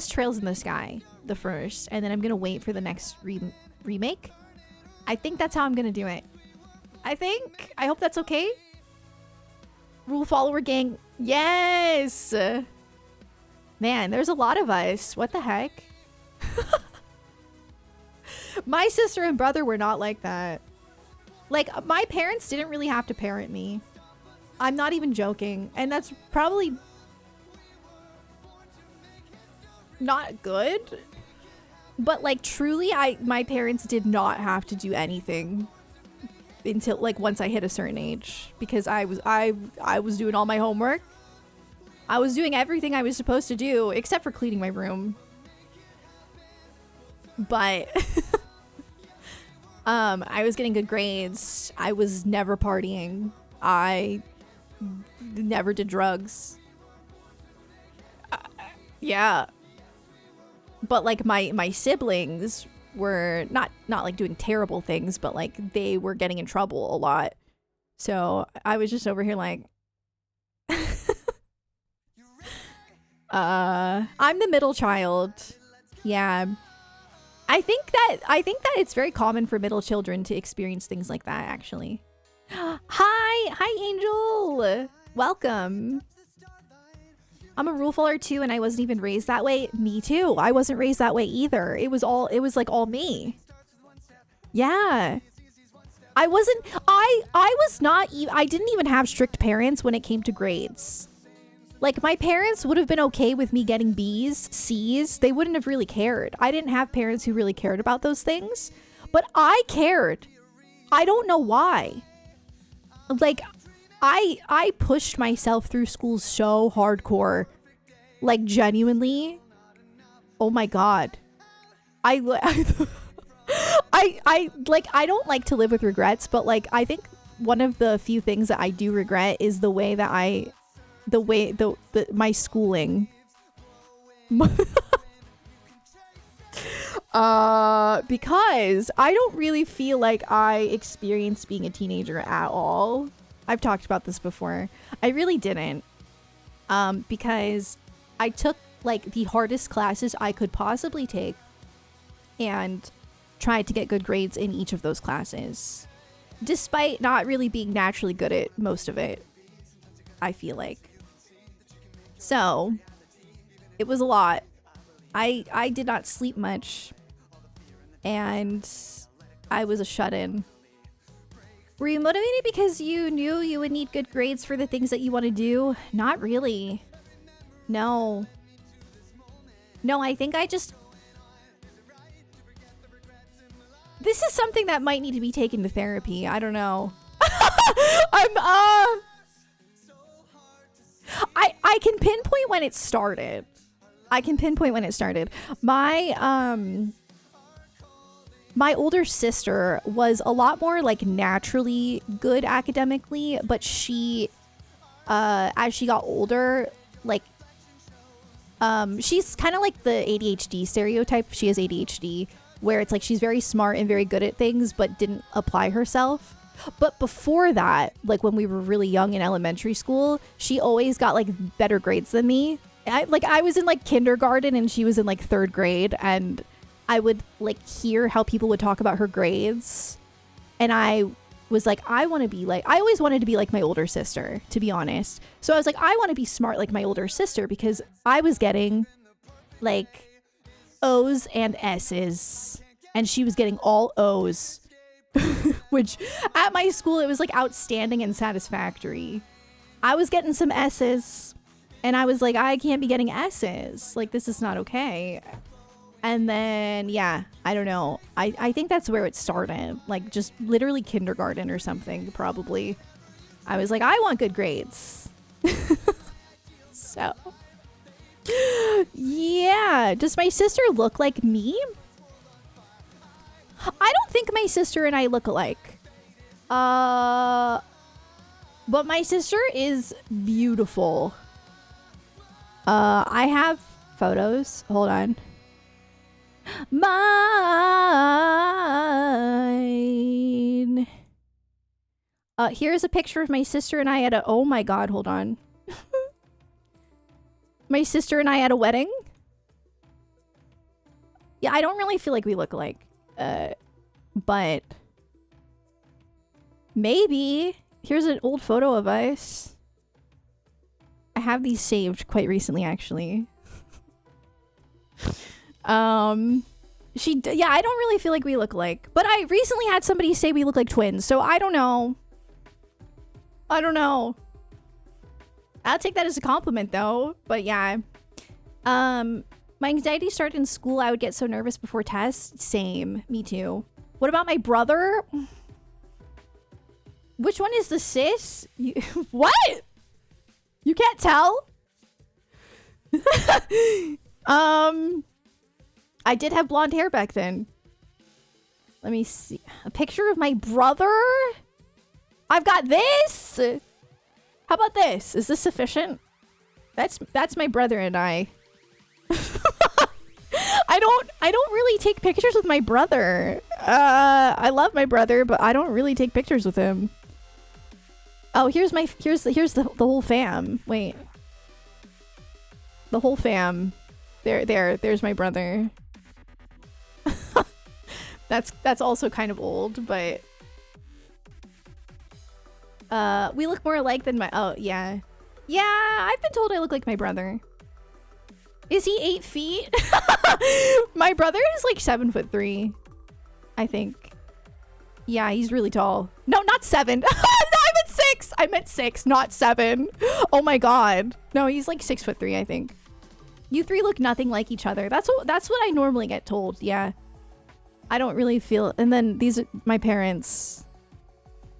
Trails in the Sky, the first, and then I'm gonna wait for the next remake. I think that's how I'm gonna do it. I hope that's okay. Rule follower gang. Yes. Man, there's a lot of us. What the heck? My sister and brother were not like that. Like, my parents didn't really have to parent me. I'm not even joking. And that's probably not good. But, like, truly, my parents did not have to do anything until, like, once I hit a certain age, because I was doing all my homework. I was doing everything I was supposed to do except for cleaning my room. But I was getting good grades. I was never partying. I never did drugs. Yeah. But, like, my siblings were not like doing terrible things, but, like, they were getting in trouble a lot. So I was just over here like I'm the middle child. Yeah. I think that it's very common for middle children to experience things like that, actually. Hi, Angel. Welcome. I'm a rule follower too, and I wasn't even raised that way. Me too. I wasn't raised that way either. It was like all me. Yeah. I wasn't, I was not, I didn't even have strict parents when it came to grades. Like, my parents would have been okay with me getting B's, C's. They wouldn't have really cared. I didn't have parents who really cared about those things, but I cared. I don't know why. Like, I pushed myself through school so hardcore. Like, genuinely. Oh my God. I don't like to live with regrets, but like, I think one of the few things that I do regret is the way that my schooling. Because I don't really feel like I experienced being a teenager at all. I've talked about this before. I really didn't. Because I took like the hardest classes I could possibly take and tried to get good grades in each of those classes, despite not really being naturally good at most of it, I feel like. So it was a lot. I did not sleep much, and I was a shut-in. Were you motivated because you knew you would need good grades for the things that you want to do? Not really. No, I think I just... This is something that might need to be taken to therapy. I don't know. I can pinpoint when it started. My older sister was a lot more like naturally good academically, but she, as she got older, like, she's kind of like the ADHD stereotype. She has ADHD, where it's like she's very smart and very good at things, but didn't apply herself. But before that, like when we were really young in elementary school, she always got like better grades than me. I was in like kindergarten and she was in like third grade, and I would like hear how people would talk about her grades. And I was like, I always wanted to be like my older sister, to be honest. So I was like, I want to be smart like my older sister, because I was getting like O's and S's, and she was getting all O's, which at my school, it was like outstanding and satisfactory. I was getting some S's, and I was like, I can't be getting S's. Like, this is not okay. And then, yeah, I don't know. I think that's where it started. Like, just literally kindergarten or something, probably. I was like, I want good grades. So, yeah. Does my sister look like me? I don't think my sister and I look alike. But my sister is beautiful. I have photos. Hold on. Mine. Here's a picture of my sister and I at a... Oh my God, hold on. My sister and I at a wedding. Yeah, I don't really feel like we look alike. But maybe. Here's an old photo of us. I have these saved quite recently, actually. Yeah, I don't really feel like we look alike. But I recently had somebody say we look like twins, so I don't know. I'll take that as a compliment, though. But yeah. My anxiety started in school. I would get so nervous before tests. Same. Me too. What about my brother? Which one is the sis? What? You can't tell? I did have blonde hair back then. Let me see. A picture of my brother? I've got this. How about this? Is this sufficient? That's my brother and I. I don't really take pictures with my brother. I love my brother, but I don't really take pictures with him. Oh, here's the whole fam. Wait. The whole fam. There's my brother. That's also kind of old, but We look more alike than my... Oh, yeah. Yeah, I've been told I look like my brother. Is he 8 feet? My brother is like 7'3", I think. Yeah, he's really tall. No, not 7. No, I meant 6. I meant 6, not 7. Oh my god. No, he's like 6'3", I think. You three look nothing like each other. That's what I normally get told. Yeah. I don't really feel... And then these are my parents.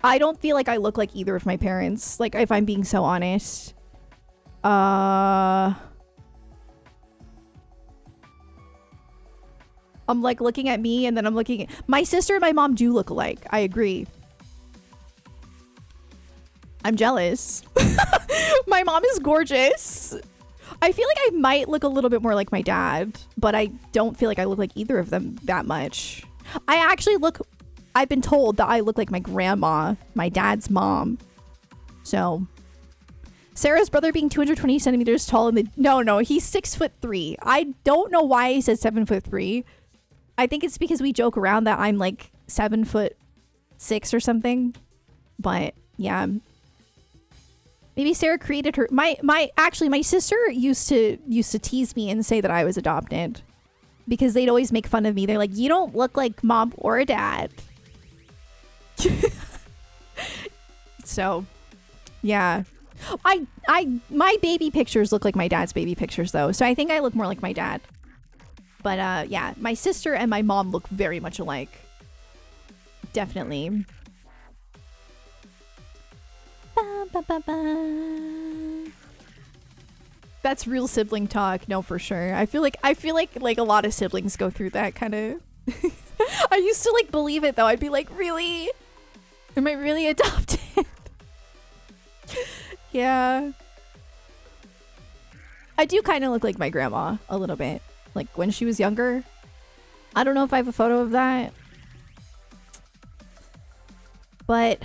I don't feel like I look like either of my parents. Like, if I'm being so honest. I'm like looking at me and then I'm looking at... My sister and my mom do look alike. I agree. I'm jealous. My mom is gorgeous. I feel like I might look a little bit more like my dad, but I don't feel like I look like either of them that much. I actually look... I've been told that I look like my grandma, my dad's mom. So... Sarah's brother being 220 centimeters tall in the... No, he's 6'3". I don't know why he said 7'3". I think it's because we joke around that I'm like 7'6" or something. But yeah. Maybe Sarah created her... Actually, my sister used to tease me and say that I was adopted. Because they'd always make fun of me. They're like, you don't look like mom or dad. So, yeah. My baby pictures look like my dad's baby pictures though, so I think I look more like my dad. But yeah, my sister and my mom look very much alike. Definitely. Ba, ba, ba, ba. That's real sibling talk. No, for sure. I feel like a lot of siblings go through that kind of... I used to like believe it though. I'd be like, really? Am I really adopted? Yeah. I do kind of look like my grandma a little bit. Like when she was younger. I don't know if I have a photo of that. But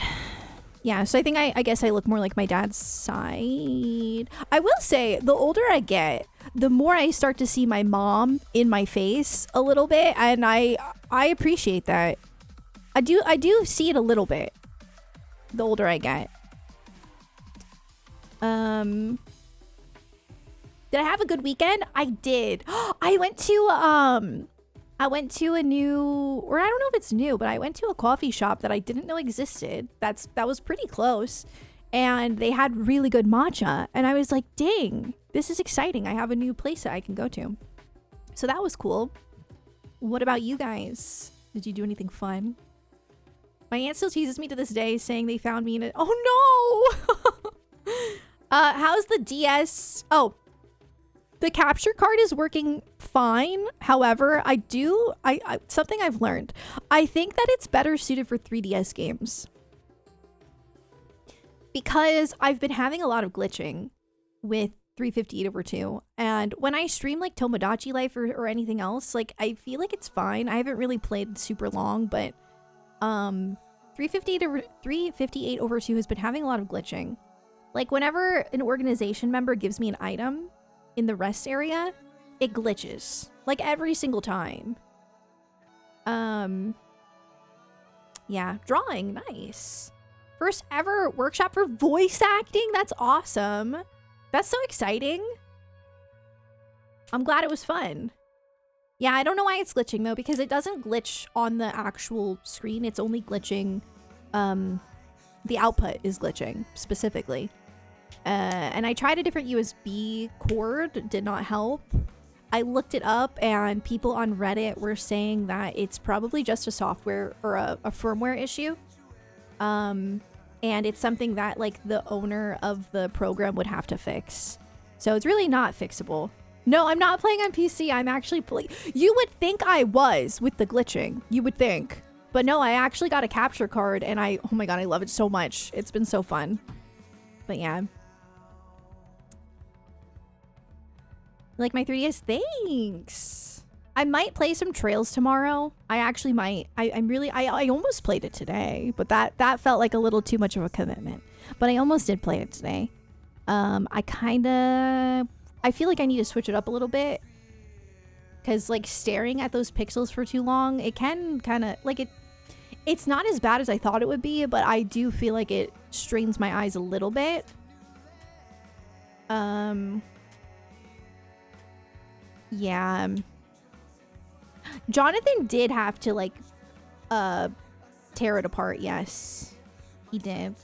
yeah, so I think I guess I look more like my dad's side. I will say, the older I get, the more I start to see my mom in my face a little bit, and I appreciate that. I do see it a little bit the older I get. Did I have a good weekend? I did. I went to a new, or I don't know if it's new, but I went to a coffee shop that I didn't know existed. That was pretty close. And they had really good matcha. And I was like, dang, this is exciting. I have a new place that I can go to. So that was cool. What about you guys? Did you do anything fun? My aunt still teases me to this day saying they found me in it. Oh no! How's the DS? Oh, the capture card is working fine. However, I something I've learned. I think that it's better suited for 3DS games. Because I've been having a lot of glitching with 358/2. And when I stream like Tomodachi Life or anything else, like I feel like it's fine. I haven't really played super long, but 358/2 has been having a lot of glitching. Like whenever an organization member gives me an item in the rest area, it glitches. Like every single time. Yeah, drawing, nice. First ever workshop for voice acting? That's awesome. That's so exciting. I'm glad it was fun. Yeah, I don't know why it's glitching though, because it doesn't glitch on the actual screen. It's only glitching, the output is glitching specifically. And I tried a different USB cord, did not help. I looked it up and people on Reddit were saying that it's probably just a software or a firmware issue. And it's something that like the owner of the program would have to fix. So it's really not fixable. No, I'm not playing on PC. I'm actually playing. You would think I was with the glitching. You would think. But no, I actually got a capture card and oh my god, I love it so much. It's been so fun. But yeah. Like my 3DS, thanks. I might play some Trails tomorrow. I actually might. I almost played it today, but that felt like a little too much of a commitment. But I almost did play it today. I feel like I need to switch it up a little bit. Because like staring at those pixels for too long, it can kind of like It's not as bad as I thought it would be, but I do feel like it strains my eyes a little bit. Yeah. Jonathan did have to like tear it apart, yes. He did.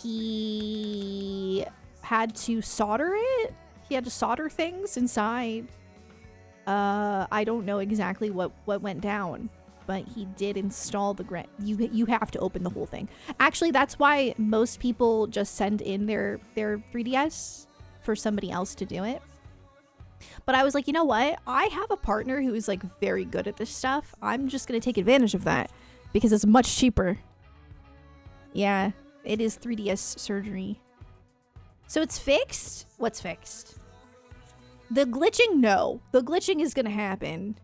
He had to solder it. He had to solder things inside. I don't know exactly what went down, but he did install the you have to open the whole thing. Actually, that's why most people just send in their 3DS for somebody else to do it. But I was like, you know what? I have a partner who is like very good at this stuff. I'm just going to take advantage of that because it's much cheaper. Yeah, it is 3DS surgery. So it's fixed? What's fixed? The glitching? No. The glitching is going to happen.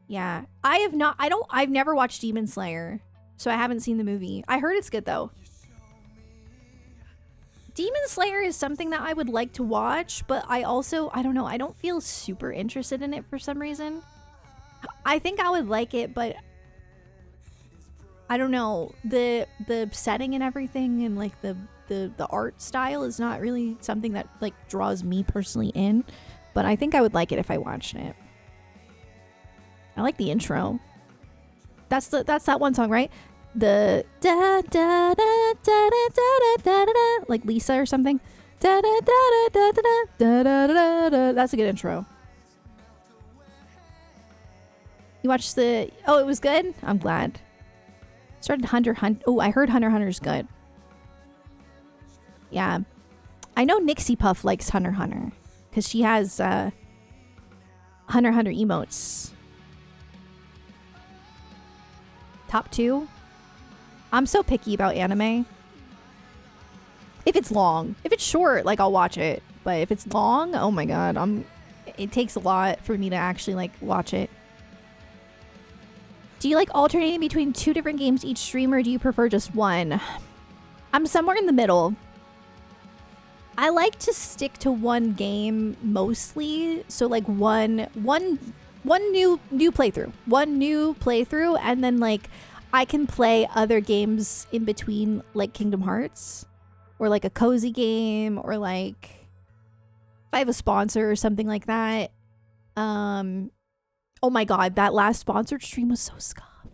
Yeah. I've never watched Demon Slayer, so I haven't seen the movie. I heard it's good though. Demon Slayer is something that I would like to watch, but I don't know, I don't feel super interested in it for some reason. I think I would like it, but I don't know, the setting and everything and like the art style is not really something that like draws me personally in, but I think I would like it if I watched it. I like the intro. That's that one song, right? The da da da da da da da da, like Lisa or something. Da da da da da da da da da. That's a good intro. You watched the? Oh, it was good. I'm glad. Started Hunter. Oh, I heard Hunter x Hunter's good. Yeah, I know Nixie Puff likes Hunter x Hunter because she has Hunter x Hunter emotes. Top 2. I'm so picky about anime. If it's long. If it's short, like I'll watch it. But if it's long, oh my god, it takes a lot for me to actually like watch it. Do you like alternating between 2 different games each stream, or do you prefer just one? I'm somewhere in the middle. I like to stick to one game mostly. So like one new playthrough. One new playthrough, and then like I can play other games in between, like Kingdom Hearts, or like a cozy game, or like if I have a sponsor or something like that. Oh my god, that last sponsored stream was so scuffed.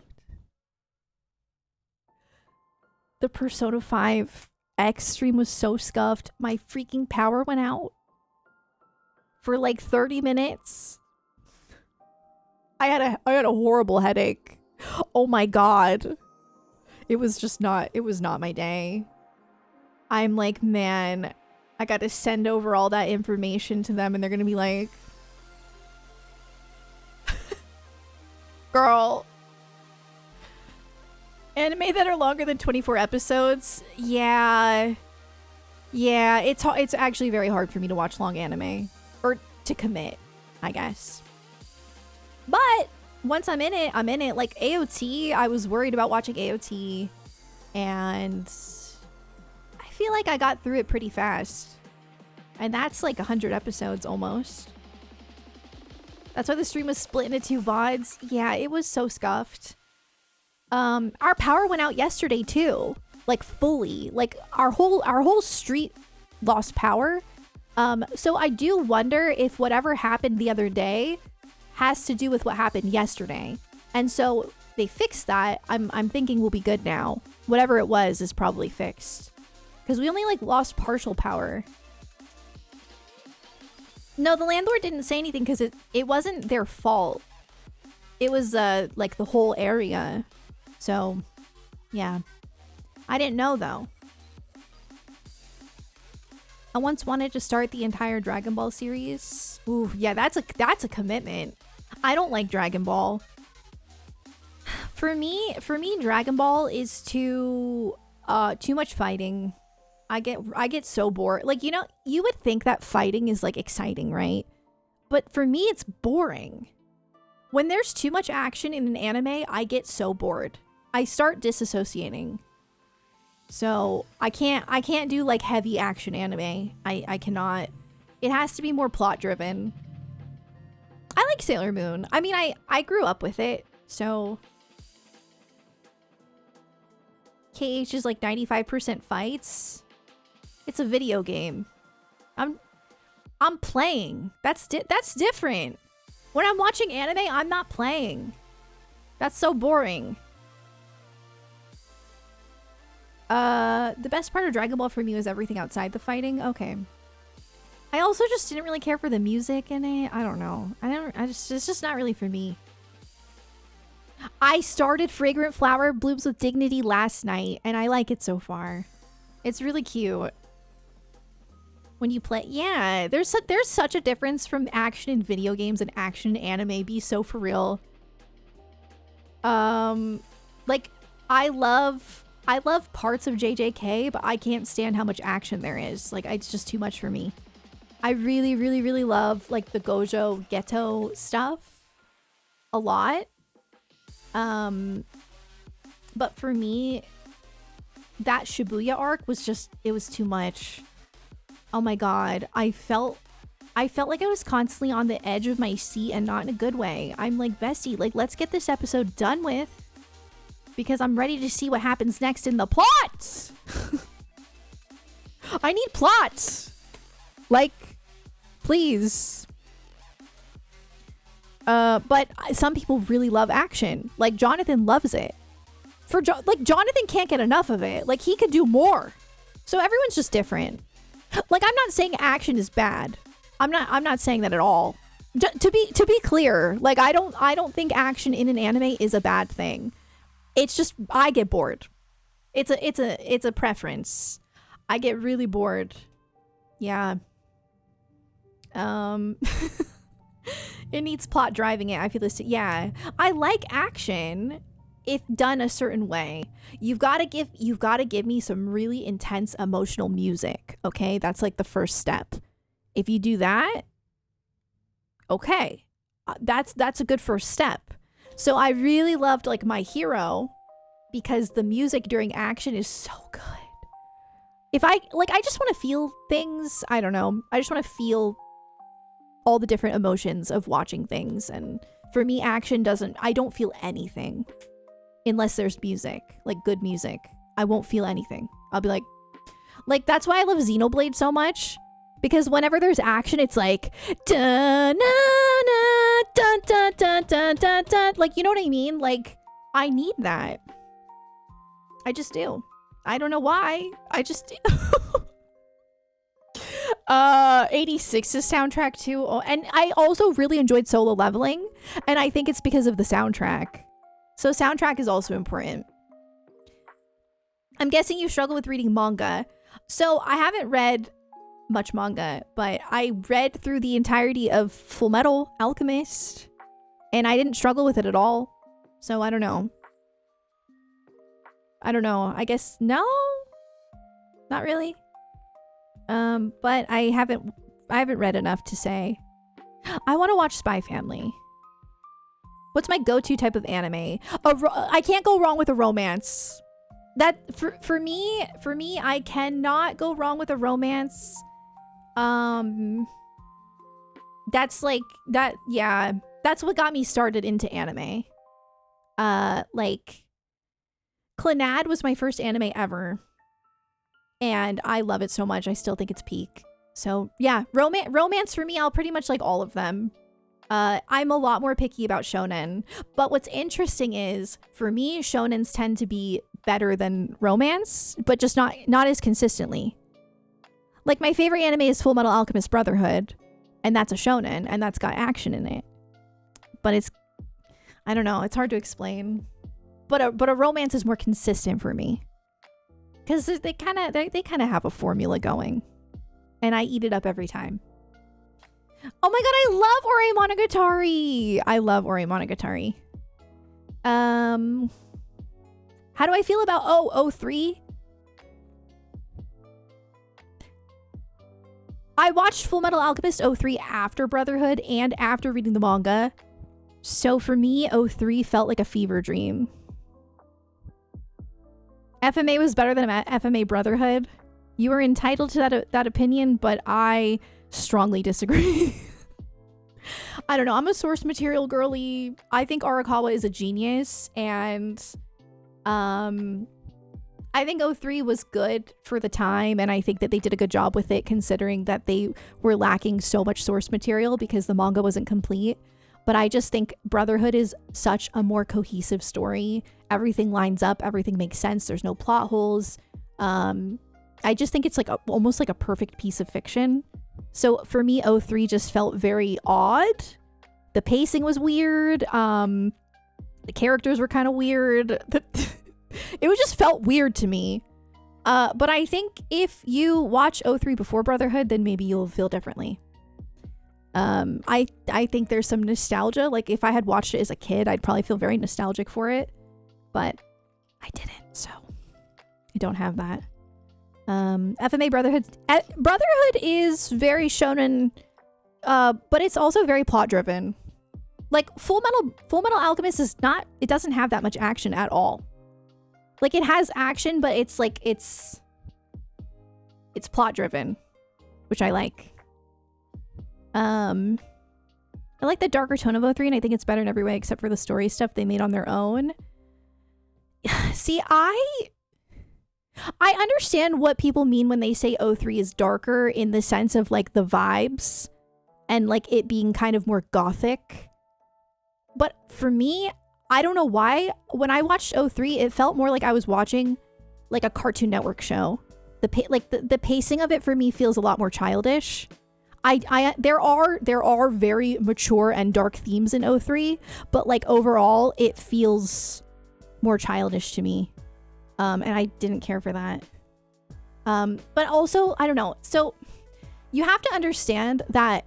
The Persona 5 X stream was so scuffed. My freaking power went out for like 30 minutes. I had a horrible headache. Oh my god. It was not my day. I'm like, man, I got to send over all that information to them and they're going to be like, girl, anime that are longer than 24 episodes. Yeah, it's actually very hard for me to watch long anime, or to commit, I guess. But once I'm in it. Like AOT, I was worried about watching AOT, and I feel like I got through it pretty fast. And that's like 100 episodes almost. That's why the stream was split into 2 VODs. Yeah, it was so scuffed. Our power went out yesterday too. Like fully. Like our whole street lost power. So I do wonder if whatever happened the other day has to do with what happened yesterday. And so they fixed that. I'm thinking we'll be good now. Whatever it was is probably fixed. Because we only like lost partial power. No, the landlord didn't say anything because it wasn't their fault. It was like the whole area. So yeah. I didn't know though. I once wanted to start the entire Dragon Ball series. Ooh, yeah, that's a commitment. I don't like Dragon Ball. For me, Dragon Ball is too much fighting. I get so bored. Like, you know, you would think that fighting is like exciting, right? But for me, it's boring. When there's too much action in an anime, I get so bored. I start disassociating. So I can't do like heavy action anime. I cannot. It has to be more plot driven. I like Sailor Moon. I mean, I grew up with it, so KH is like 95% fights. It's a video game. I'm playing. That's different. When I'm watching anime, I'm not playing. That's so boring. The best part of Dragon Ball for me was everything outside the fighting. Okay. I also just didn't really care for the music in it. I don't know. It's just not really for me. I started Fragrant Flower Blooms with Dignity last night, and I like it so far. It's really cute. When you play, yeah, there's such a difference from action in video games and action in anime. Be so for real. Like I love parts of JJK, but I can't stand how much action there is. Like it's just too much for me. I really, really, really love like the Gojo Geto stuff a lot. But for me, that Shibuya arc was just, it was too much. Oh my god, I felt like I was constantly on the edge of my seat, and not in a good way. I'm like, bestie, like let's get this episode done with, because I'm ready to see what happens next in the plot. I need plot. Like, please. But some people really love action. Like Jonathan loves it. Like Jonathan can't get enough of it. Like he could do more. So everyone's just different. Like I'm not saying action is bad. I'm not saying that at all. To be clear, like I don't think action in an anime is a bad thing. It's just I get bored. It's a preference. I get really bored. Yeah. It needs plot driving it. I feel this. Yeah, I like action if done a certain way. You've got to give me some really intense emotional music. Okay, that's like the first step. If you do that, okay, that's a good first step. So I really loved like My Hero because the music during action is so good. If I just want to feel things. I don't know. I just want to feel all the different emotions of watching things, and for me action I don't feel anything unless there's music, like good music. I won't feel anything. I'll be like that's why I love Xenoblade so much, because whenever there's action it's like dun dun dun dun dun dun dun dun, like you know what I mean. Like I need that. I just do. I don't know why. I just do. 86's soundtrack too. Oh, and I also really enjoyed Solo Leveling, and I think it's because of the soundtrack. So soundtrack is also important. I'm guessing you struggle with reading manga. So I haven't read much manga, but I read through the entirety of Full Metal Alchemist, and I didn't struggle with it at all. So I don't know. I guess no, not really. But I haven't read enough to say. I want to watch Spy Family. What's my go-to type of anime? I can't go wrong with a romance. That for me, I cannot go wrong with a romance. That's like that. Yeah, that's what got me started into anime. Like Clannad was my first anime ever. And I love it so much. I still think it's peak. So yeah, romance for me, I'll pretty much like all of them. I'm a lot more picky about shonen. But what's interesting is, for me, shonens tend to be better than romance, but just not as consistently. Like my favorite anime is Full Metal Alchemist Brotherhood, and that's a shonen, and that's got action in it. But it's, I don't know, it's hard to explain. But a romance is more consistent for me. Because they kind of have a formula going. And I eat it up every time. Oh my god, I love Ore Monogatari! I love Ore Monogatari. How do I feel about 003? I watched Full Metal Alchemist 03 after Brotherhood and after reading the manga. So for me, 03 felt like a fever dream. FMA was better than FMA Brotherhood. You are entitled to that opinion, but I strongly disagree. I don't know. I'm a source material girly. I think Arakawa is a genius, and I think O3 was good for the time, and I think that they did a good job with it considering that they were lacking so much source material because the manga wasn't complete. But I just think Brotherhood is such a more cohesive story. Everything lines up, everything makes sense, there's no plot holes. I just think it's like almost like a perfect piece of fiction. So for me, O3 just felt very odd. The pacing was weird. The characters were kind of weird. It just felt weird to me. But I think if you watch O3 before Brotherhood, then maybe you'll feel differently. I think there's some nostalgia. Like if I had watched it as a kid, I'd probably feel very nostalgic for it. But I didn't, so I don't have that. FMA Brotherhood is very shonen, but it's also very plot driven. Like Full Metal Alchemist is not, it doesn't have that much action at all. Like it has action, but it's like it's plot driven, which I like. I like the darker tone of O3, and I think it's better in every way except for the story stuff they made on their own. See, I understand what people mean when they say O3 is darker in the sense of like the vibes and like it being kind of more gothic. But for me, I don't know why. When I watched O3, it felt more like I was watching like a Cartoon Network show. The pacing of it for me feels a lot more childish. There are very mature and dark themes in O3, but like overall, it feels more childish to me. And I didn't care for that. But also, I don't know. So you have to understand that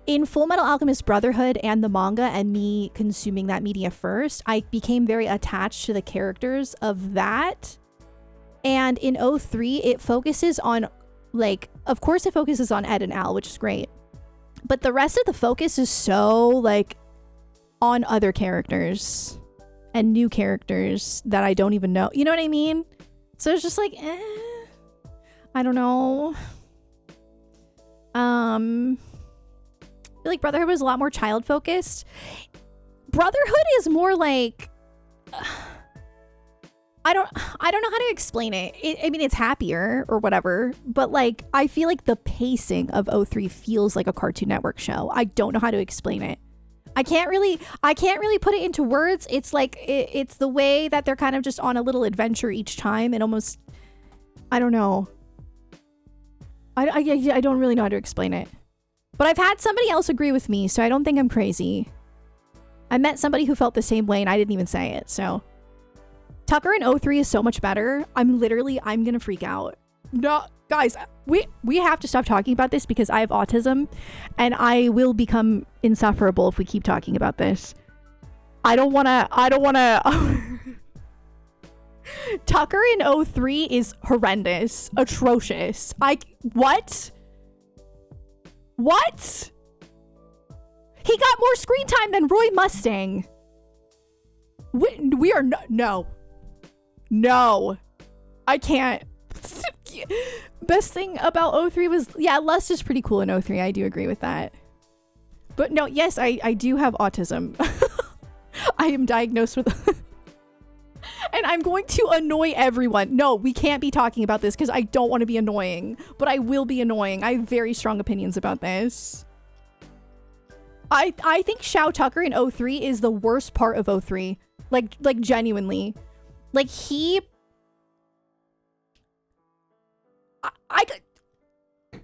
in Full Metal Alchemist Brotherhood and the manga and me consuming that media first, I became very attached to the characters of that. And in O3, it focuses on, like, of course it focuses on Ed and Al, which is great. But the rest of the focus is so, like, on other characters and new characters that I don't even know. You know what I mean? So it's just like, I don't know. I feel like Brotherhood was a lot more child focused. Brotherhood is more like, I don't know how to explain it. I mean, it's happier or whatever, but like, I feel like the pacing of O3 feels like a Cartoon Network show. I don't know how to explain it. I can't really put it into words. It's like, it's the way that they're kind of just on a little adventure each time. And almost, I don't know. I don't really know how to explain it. But I've had somebody else agree with me, so I don't think I'm crazy. I met somebody who felt the same way and I didn't even say it, so. Tucker in O3 is so much better. I'm gonna freak out. No, guys, we have to stop talking about this because I have autism and I will become insufferable if we keep talking about this. I don't wanna Tucker in O3 is horrendous, atrocious. What? He got more screen time than Roy Mustang. We are no. I can't. Best thing about O3 was, yeah, Lust is pretty cool in O3. I do agree with that. But no, yes, I do have autism. I am diagnosed with and I'm going to annoy everyone. No, we can't be talking about this because I don't want to be annoying, but I will be annoying. I have very strong opinions about this. I think Shao Tucker in O3 is the worst part of O3. Like genuinely. Like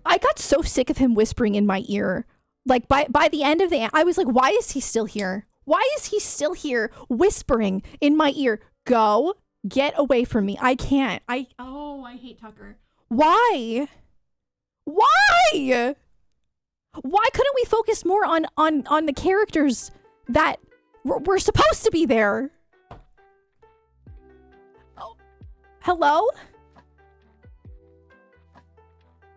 I got so sick of him whispering in my ear. Like by the end of I was like, why is he still here? Why is he still here whispering in my ear? Go, get away from me. I can't. I hate Tucker. Why? Why couldn't we focus more on the characters that were supposed to be there? Oh, hello?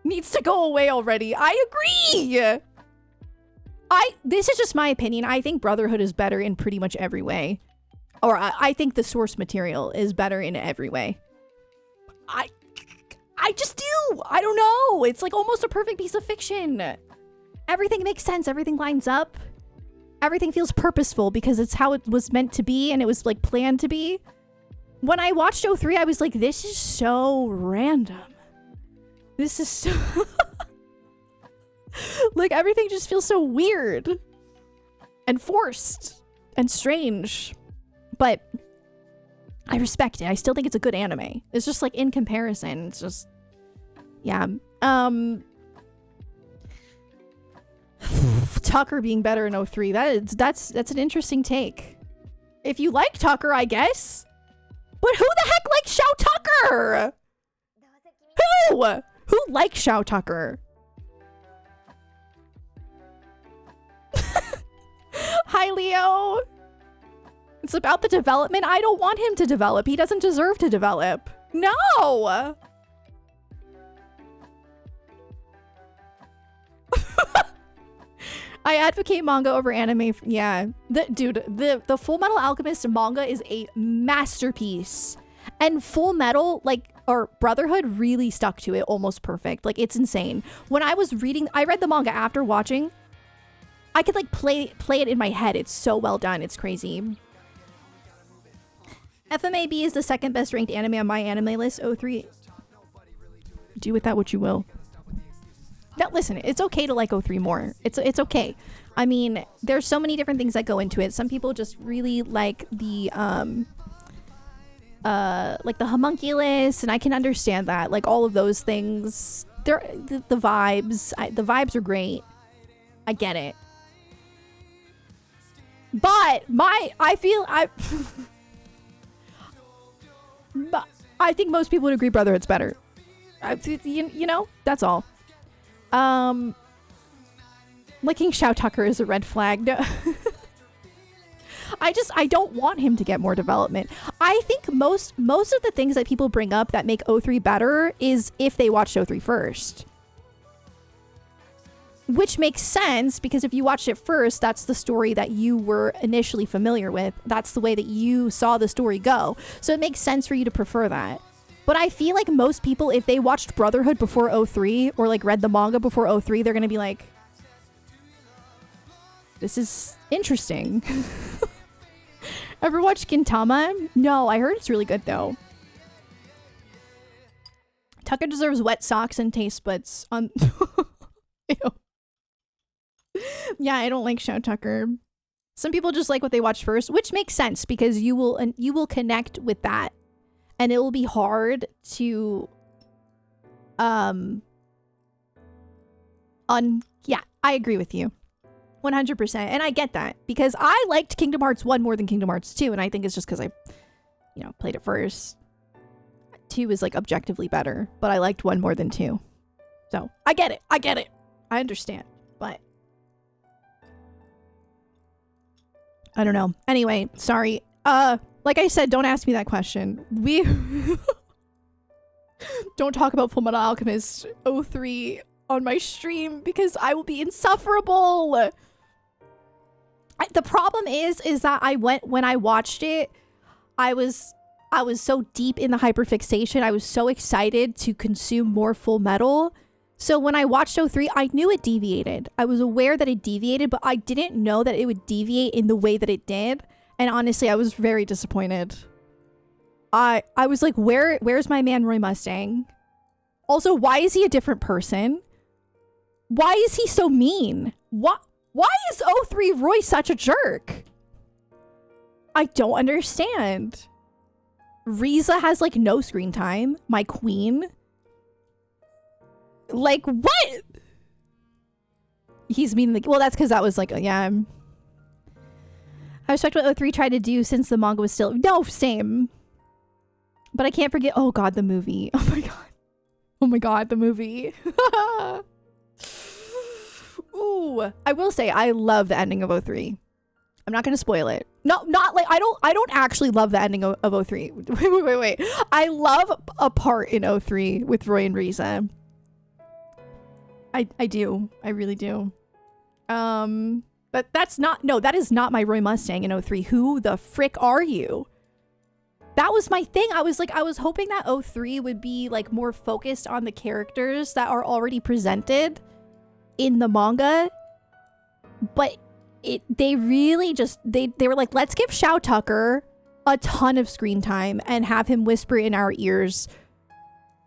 Needs to go away already. I agree. This is just my opinion. I think Brotherhood is better in pretty much every way. Or I think the source material is better in every way. I just do. I don't know. It's like almost a perfect piece of fiction. Everything makes sense. Everything lines up. Everything feels purposeful because it's how it was meant to be and it was like planned to be. When I watched 03, I was like, this is so random. This is so... like, everything just feels so weird. And forced. And strange. But I respect it. I still think it's a good anime. It's just like, in comparison, it's just... yeah. Tucker being better in 03. That's an interesting take. If you like Tucker, I guess. But who the heck likes Shao Tucker? Who? Who likes Shao Tucker? Hi, Leo. It's about the development. I don't want him to develop. He doesn't deserve to develop. No. I advocate manga over anime. Yeah, the Full Metal Alchemist manga is a masterpiece, and Full Metal, like, or Brotherhood, really stuck to it almost perfect. Like, it's insane. When I was reading, I read the manga after watching. I could like play it in my head. It's so well done. It's crazy. FMAB is the second best ranked anime on my anime list. 03. Do with that what you will. Now, listen, it's okay to like 03 more. It's okay. I mean, there's so many different things that go into it. Some people just really like the homunculus, and I can understand that. Like, all of those things. They're the vibes. The vibes are great. I get it. But I think most people would agree Brotherhood's better. You know, that's all. Liking Shao Tucker is a red flag. No. I don't want him to get more development. I think most of the things that people bring up that make 03 better is if they watched 03 first. Which makes sense, because if you watched it first, that's the story that you were initially familiar with. That's the way that you saw the story go. So it makes sense for you to prefer that. But I feel like most people, if they watched Brotherhood before 03 or like read the manga before 03, they're going to be like, this is interesting. Ever watched Gintama? No, I heard it's really good though. Tucker deserves wet socks and taste buds on... Ew. Yeah, I don't like Shao Tucker. Some people just like what they watched first, which makes sense because you will connect with that. And it will be hard to, yeah, I agree with you. 100%. And I get that because I liked Kingdom Hearts 1 more than Kingdom Hearts 2. And I think it's just because I, played it first. 2 is like objectively better, but I liked 1 more than 2. So I get it. I understand, but I don't know. Anyway, sorry. Like I said, don't ask me that question. We don't talk about Fullmetal Alchemist 03 on my stream because I will be insufferable. The problem is that when I watched it, I was so deep in the hyperfixation. I was so excited to consume more Full Metal. So when I watched 03, I knew it deviated. I was aware that it deviated, but I didn't know that it would deviate in the way that it did. And honestly, I was very disappointed. I was like, where's my man Roy Mustang? Also, why is he a different person? Why is he so mean? Why is 03 Roy such a jerk? I don't understand. Riza has like no screen time. My queen. Like, what? He's mean. Well, that's because that was like, yeah. I respect what 03 tried to do since the manga was still... No, same. But I can't forget... Oh, God, the movie. Oh, my God. Oh, my God, the movie. Ooh. I will say, I love the ending of 03. I'm not going to spoil it. No, not like... I don't actually love the ending of 03. Wait. I love a part in 03 with Roy and Riza. I do. I really do. But that's not, no, that is not my Roy Mustang in 03. Who the frick are you? That was my thing. I was hoping that 03 would be like more focused on the characters that are already presented in the manga. But they really just, they were like, let's give Shao Tucker a ton of screen time and have him whisper in our ears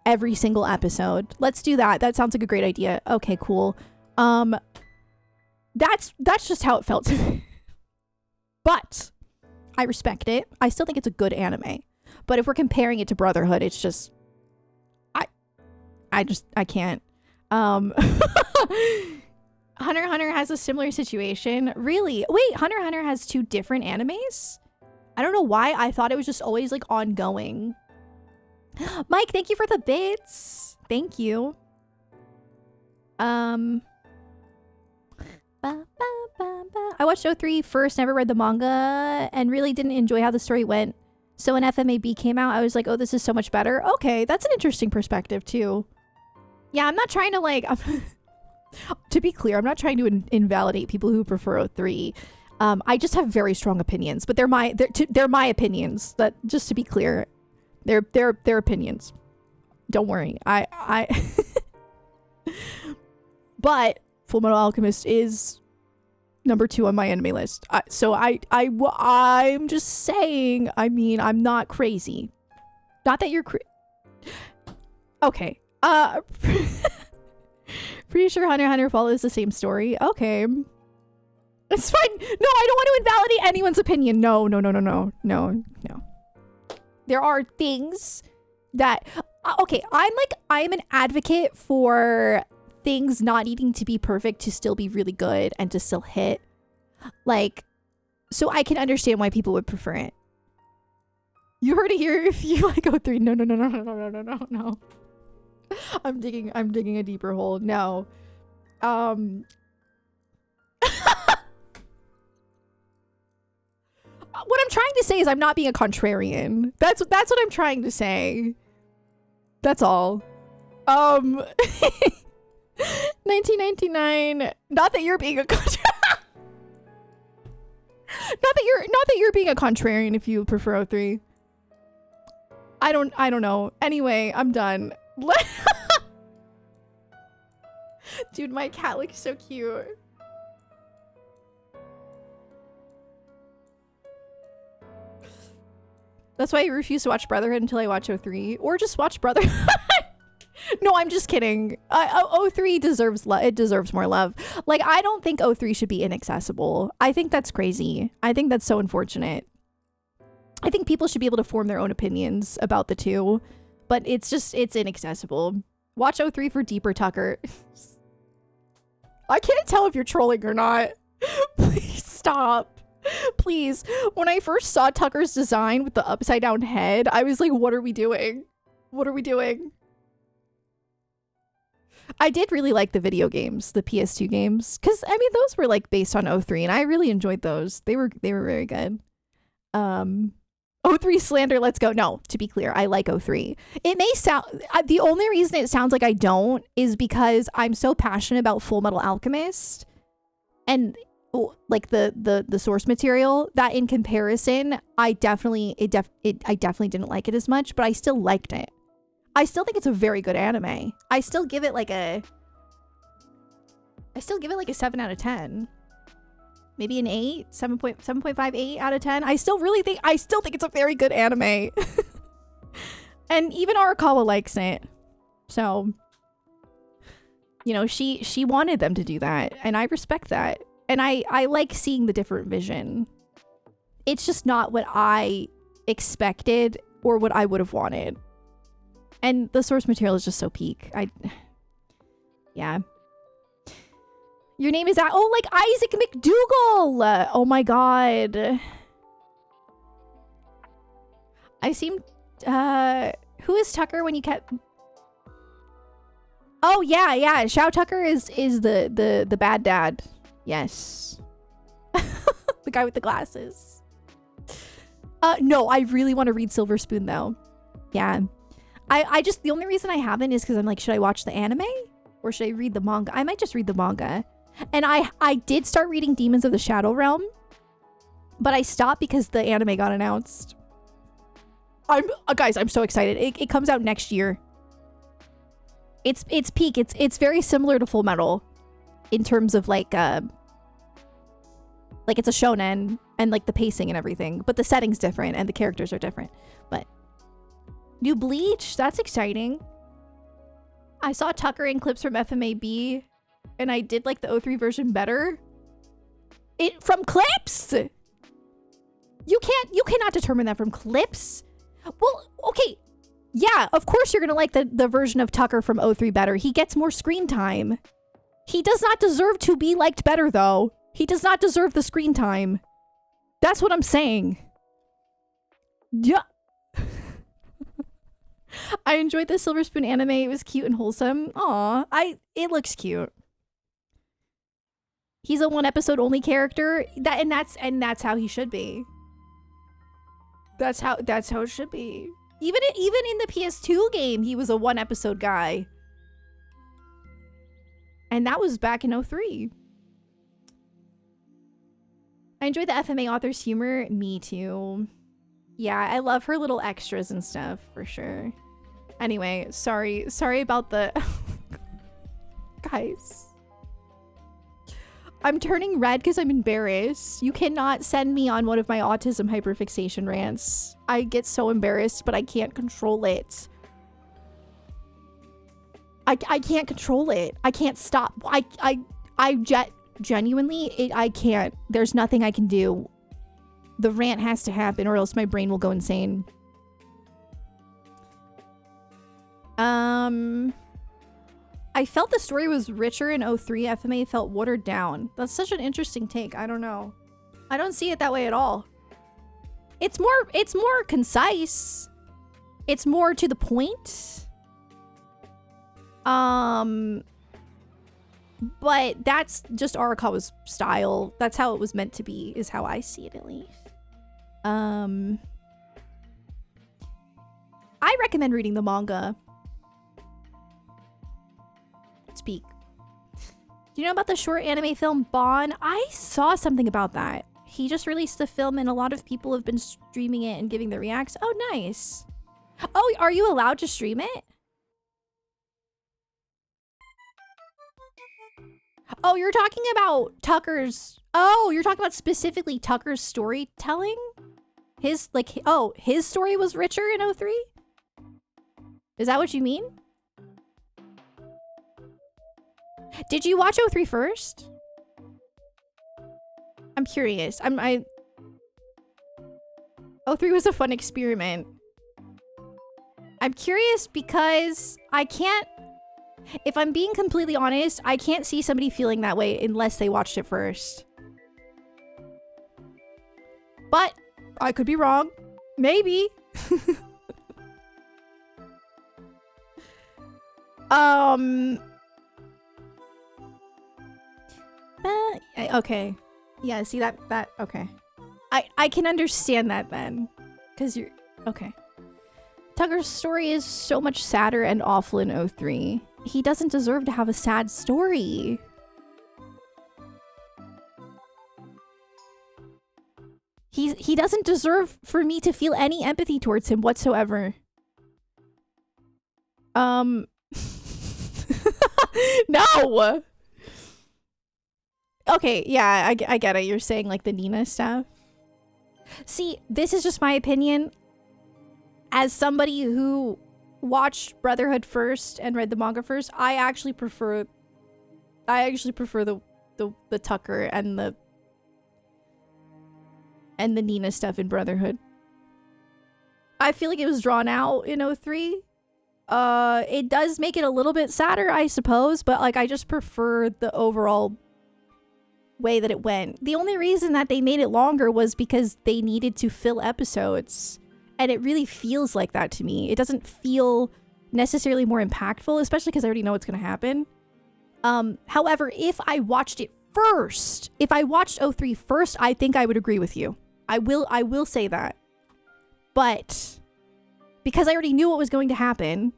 every single episode. Let's do that. That sounds like a great idea. Okay, cool. That's just how it felt to me. But I respect it. I still think it's a good anime. But if we're comparing it to Brotherhood, it's just I can't. Hunter x Hunter has a similar situation. Really? Wait, Hunter x Hunter has 2 different animes? I don't know why. I thought it was just always like ongoing. Mike, thank you for the bits. Thank you. I watched O3 first, never read the manga, and really didn't enjoy how the story went. So when FMAB came out, I was like, oh, this is so much better. Okay, that's an interesting perspective too. Yeah, I'm not trying to like... to be clear, I'm not trying to invalidate people who prefer O3. I just have very strong opinions, but they're my opinions. That, just to be clear, they're opinions. Don't worry. But Fullmetal Alchemist is number 2 on my anime list. So I'm just saying. I mean, I'm not crazy. Not that you're okay. Pretty sure Hunter x Hunter follows the same story. Okay. It's fine. No, I don't want to invalidate anyone's opinion. No. There are things that... okay, I'm an advocate for things not needing to be perfect to still be really good and to still hit. Like, so I can understand why people would prefer it. You heard it here. If you like O3, no. I'm digging a deeper hole. No. What I'm trying to say is I'm not being a contrarian. That's what I'm trying to say. That's all. 1999. Not that you're being a not that you're being a contrarian if you prefer O3. I don't know. Anyway, I'm done. Dude, my cat looks so cute. That's why I refuse to watch Brotherhood until I watch O3, or just watch Brotherhood. No, I'm just kidding. O3 deserves it deserves more love. Like, I don't think O3 should be inaccessible. I think that's crazy. I think that's so unfortunate. I think people should be able to form their own opinions about the two, but it's inaccessible. Watch O3 for deeper Tucker. I can't tell if you're trolling or not. Please stop. Please. When I first saw Tucker's design with the upside down head, I was like, what are we doing? What are we doing? I did really like the video games, the PS2 games, because I mean those were like based on O3 and I really enjoyed those. They were very good. O3 slander, let's go. No, to be clear, I like O3. It may sound, the only reason it sounds like I don't is because I'm so passionate about Fullmetal Alchemist and like the source material that in comparison, I definitely didn't like it as much, but I still liked it. I still think it's a very good anime. I still give it like a 7 out of 10. Maybe an 8, 7.58 out of 10. I still think it's a very good anime. And even Arakawa likes it. So, you know, she wanted them to do that, and I respect that. And I like seeing the different vision. It's just not what I expected or what I would have wanted. And the source material is just so peak. Yeah. Your name is like Isaac McDougall. Oh my god. I seem who is Tucker when you kept... Oh yeah. Shao Tucker is the bad dad. Yes. The guy with the glasses. No, I really want to read Silver Spoon though. Yeah. I just, the only reason I haven't is because I'm like, should I watch the anime or should I read the manga? I might just read the manga. And I did start reading Demons of the Shadow Realm, but I stopped because the anime got announced. Guys, I'm so excited. It comes out next year. It's peak. It's very similar to Full Metal in terms of like it's a shonen, And like the pacing and everything. But the setting's different and the characters are different. But new Bleach, that's exciting. I saw Tucker in clips from FMAB and I did like the O3 version better. It from clips? You cannot determine that from clips. Well, okay. Yeah, of course you're gonna like the version of Tucker from O3 better. He gets more screen time. He does not deserve to be liked better though. He does not deserve the screen time. That's what I'm saying. Yeah. I enjoyed the Silver Spoon anime. It was cute and wholesome. Aw, it looks cute. He's a one episode only character. That's how he should be. That's how it should be. Even in the PS2 game, he was a one episode guy. And that was back in 03. I enjoy the FMA author's humor. Me too. Yeah, I love her little extras and stuff, for sure. Anyway, sorry about the... Guys. I'm turning red because I'm embarrassed. You cannot send me on one of my autism hyperfixation rants. I get so embarrassed, but I can't control it. I can't control it. I can't stop. Genuinely, I can't. There's nothing I can do. The rant has to happen or else my brain will go insane. I felt the story was richer in 03. FMA felt watered down. That's such an interesting take. I don't know. I don't see it that way at all. It's more concise. It's more to the point. But that's just Arakawa's style. That's how it was meant to be, is how I see it at least. I recommend reading the manga. Speak. Do you know about the short anime film Bon? I saw something about that. He just released the film and a lot of people have been streaming it and giving their reacts. Oh, nice. Oh, are you allowed to stream it? Oh, you're talking about Tucker's... Oh, you're talking about specifically Tucker's storytelling? His story was richer in 03? Is that what you mean? Did you watch 03 first? I'm curious. 03 was a fun experiment. I'm curious because I can't... If I'm being completely honest, I can't see somebody feeling that way unless they watched it first. But I could be wrong. Maybe. Okay. Yeah, see that okay. I can understand that then. Cause you're okay. Tucker's story is so much sadder and awful in 03. He doesn't deserve to have a sad story. He doesn't deserve for me to feel any empathy towards him whatsoever. No! Okay, yeah, I get it. You're saying like the Nina stuff. See, this is just my opinion. As somebody who watched Brotherhood first and read the manga first, I actually prefer the Tucker and the Nina stuff in Brotherhood. I feel like it was drawn out in 03. It does make it a little bit sadder, I suppose, but like I just prefer the overall way that it went. The only reason that they made it longer was because they needed to fill episodes. And it really feels like that to me. It doesn't feel necessarily more impactful, especially because I already know what's going to happen. However, if I watched it first, if I watched 03 first, I think I would agree with you. I will say that. But because I already knew what was going to happen,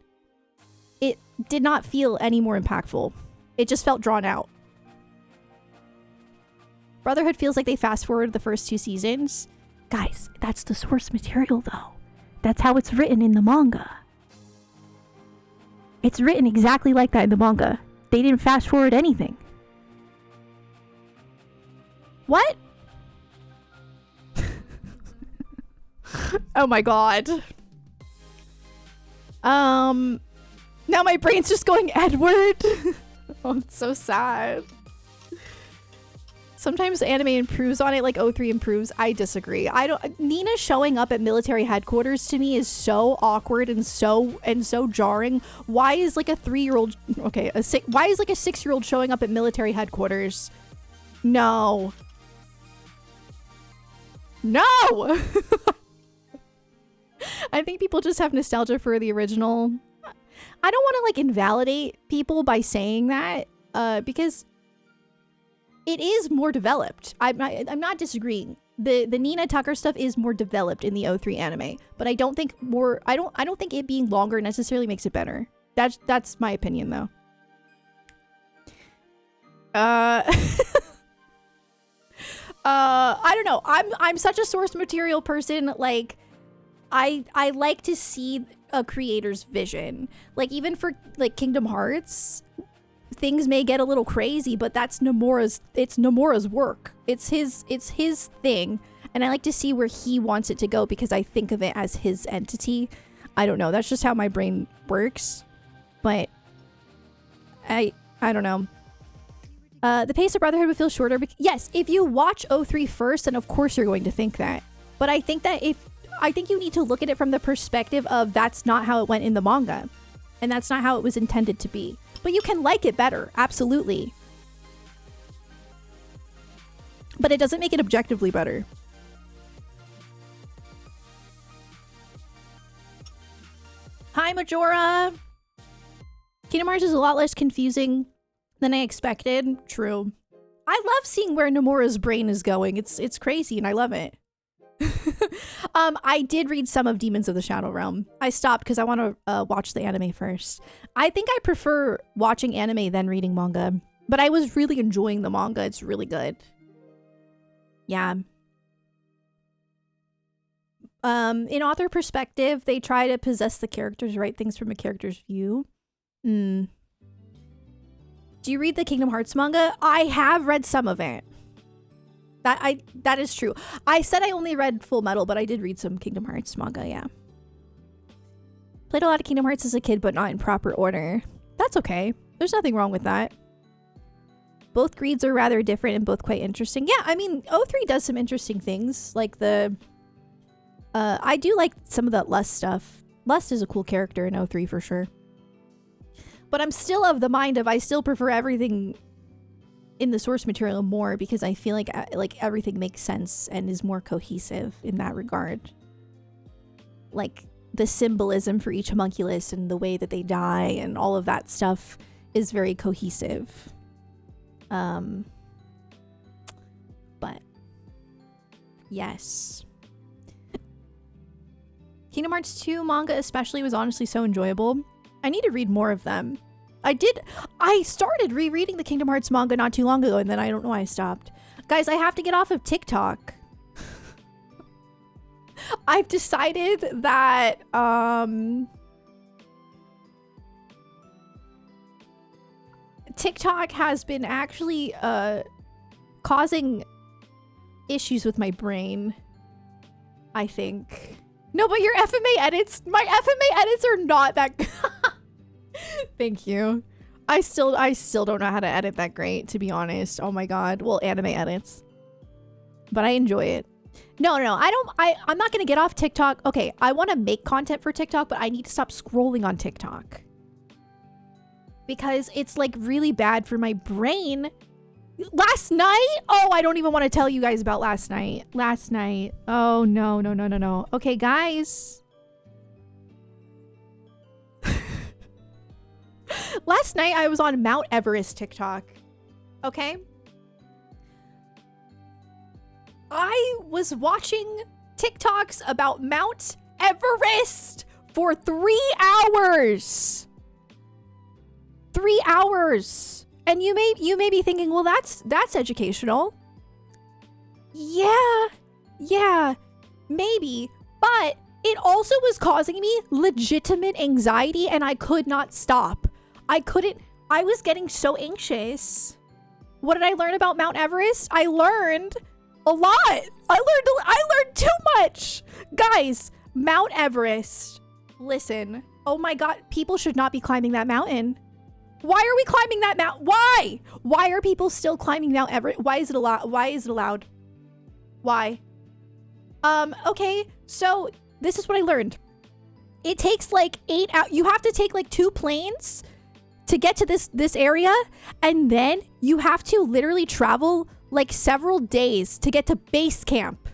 it did not feel any more impactful. It just felt drawn out. Brotherhood feels like they fast forwarded the first 2 seasons. Guys, that's the source material though. That's how it's written in the manga. It's written exactly like that in the manga. They didn't fast forward anything. What? Oh my god. Now my brain's just going Edward. Oh, it's so sad. Sometimes anime improves on it, like O3 improves. I disagree. Nina showing up at military headquarters to me is so awkward and so jarring. Why is like a 3-year-old, okay, why is like a 6-year-old showing up at military headquarters? No. No! I think people just have nostalgia for the original. I don't want to like invalidate people by saying that, because it is more developed. I'm not disagreeing. The Nina Tucker stuff is more developed in the O3 anime, but I don't think it being longer necessarily makes it better. That's my opinion though. I don't know. I'm such a source material person. Like, I like to see a creator's vision. Like, even for like Kingdom Hearts, things may get a little crazy, but that's Nomura's work. It's his thing, and I like to see where he wants it to go because I think of it as his entity. I don't know. That's just how my brain works. But I don't know. The pace of Brotherhood would feel shorter. Yes, if you watch O3 first, then of course you're going to think that. But I think you need to look at it from the perspective of that's not how it went in the manga. And that's not how it was intended to be. But you can like it better, absolutely. But it doesn't make it objectively better. Hi, Majora! Kingdom Hearts is a lot less confusing than I expected. True. I love seeing where Nomura's brain is going. It's crazy and I love it. I did read some of Demons of the Shadow Realm. I stopped because I want to watch the anime first. I think I prefer watching anime than reading manga, but I was really enjoying the manga. It's really good. Yeah. In author perspective, they try to possess the characters, write things from a character's view. Do you read the Kingdom Hearts manga? I have read some of it. That is true. I said I only read Full Metal, but I did read some Kingdom Hearts manga, yeah. Played a lot of Kingdom Hearts as a kid, but not in proper order. That's okay. There's nothing wrong with that. Both greeds are rather different and both quite interesting. Yeah, I mean, O3 does some interesting things. Like I do like some of that Lust stuff. Lust is a cool character in O3 for sure. But I'm still of the mind of I still prefer everything in the source material more because I feel like everything makes sense and is more cohesive in that regard. Like the symbolism for each homunculus and the way that they die and all of that stuff is very cohesive. But yes. Kingdom Hearts 2 manga especially was honestly so enjoyable. I need to read more of them. I started rereading the Kingdom Hearts manga not too long ago, and then I don't know why I stopped. Guys, I have to get off of TikTok. I've decided that, TikTok has been actually, causing issues with my brain, I think. No, but your FMA edits, my FMA edits are not that good. Thank you. I still don't know how to edit that great, to be honest. Oh my god. Well, anime edits. But I enjoy it. No, I'm not gonna get off TikTok. Okay, I want to make content for TikTok, but I need to stop scrolling on TikTok. Because it's like really bad for my brain. Last night? Oh, I don't even want to tell you guys about last night. Last night. Oh, no. Okay, guys. Last night I was on Mount Everest TikTok. Okay? I was watching TikToks about Mount Everest for 3 hours. 3 hours. And you may be thinking, well, that's educational. Yeah, maybe. But it also was causing me legitimate anxiety and I could not stop. I was getting so anxious. What did I learn about Mount Everest? I learned A lot. I learned too much. Guys, Mount Everest. Listen. Oh my god, people should not be climbing that mountain. Why are we climbing that mountain? Why? Why are people still climbing Mount Everest? Why is it allowed? Why is it allowed? Why? Okay, so this is what I learned. It takes like 8 hours. You have to take like 2 planes to get to this area, and then you have to literally travel like several days to get to base camp.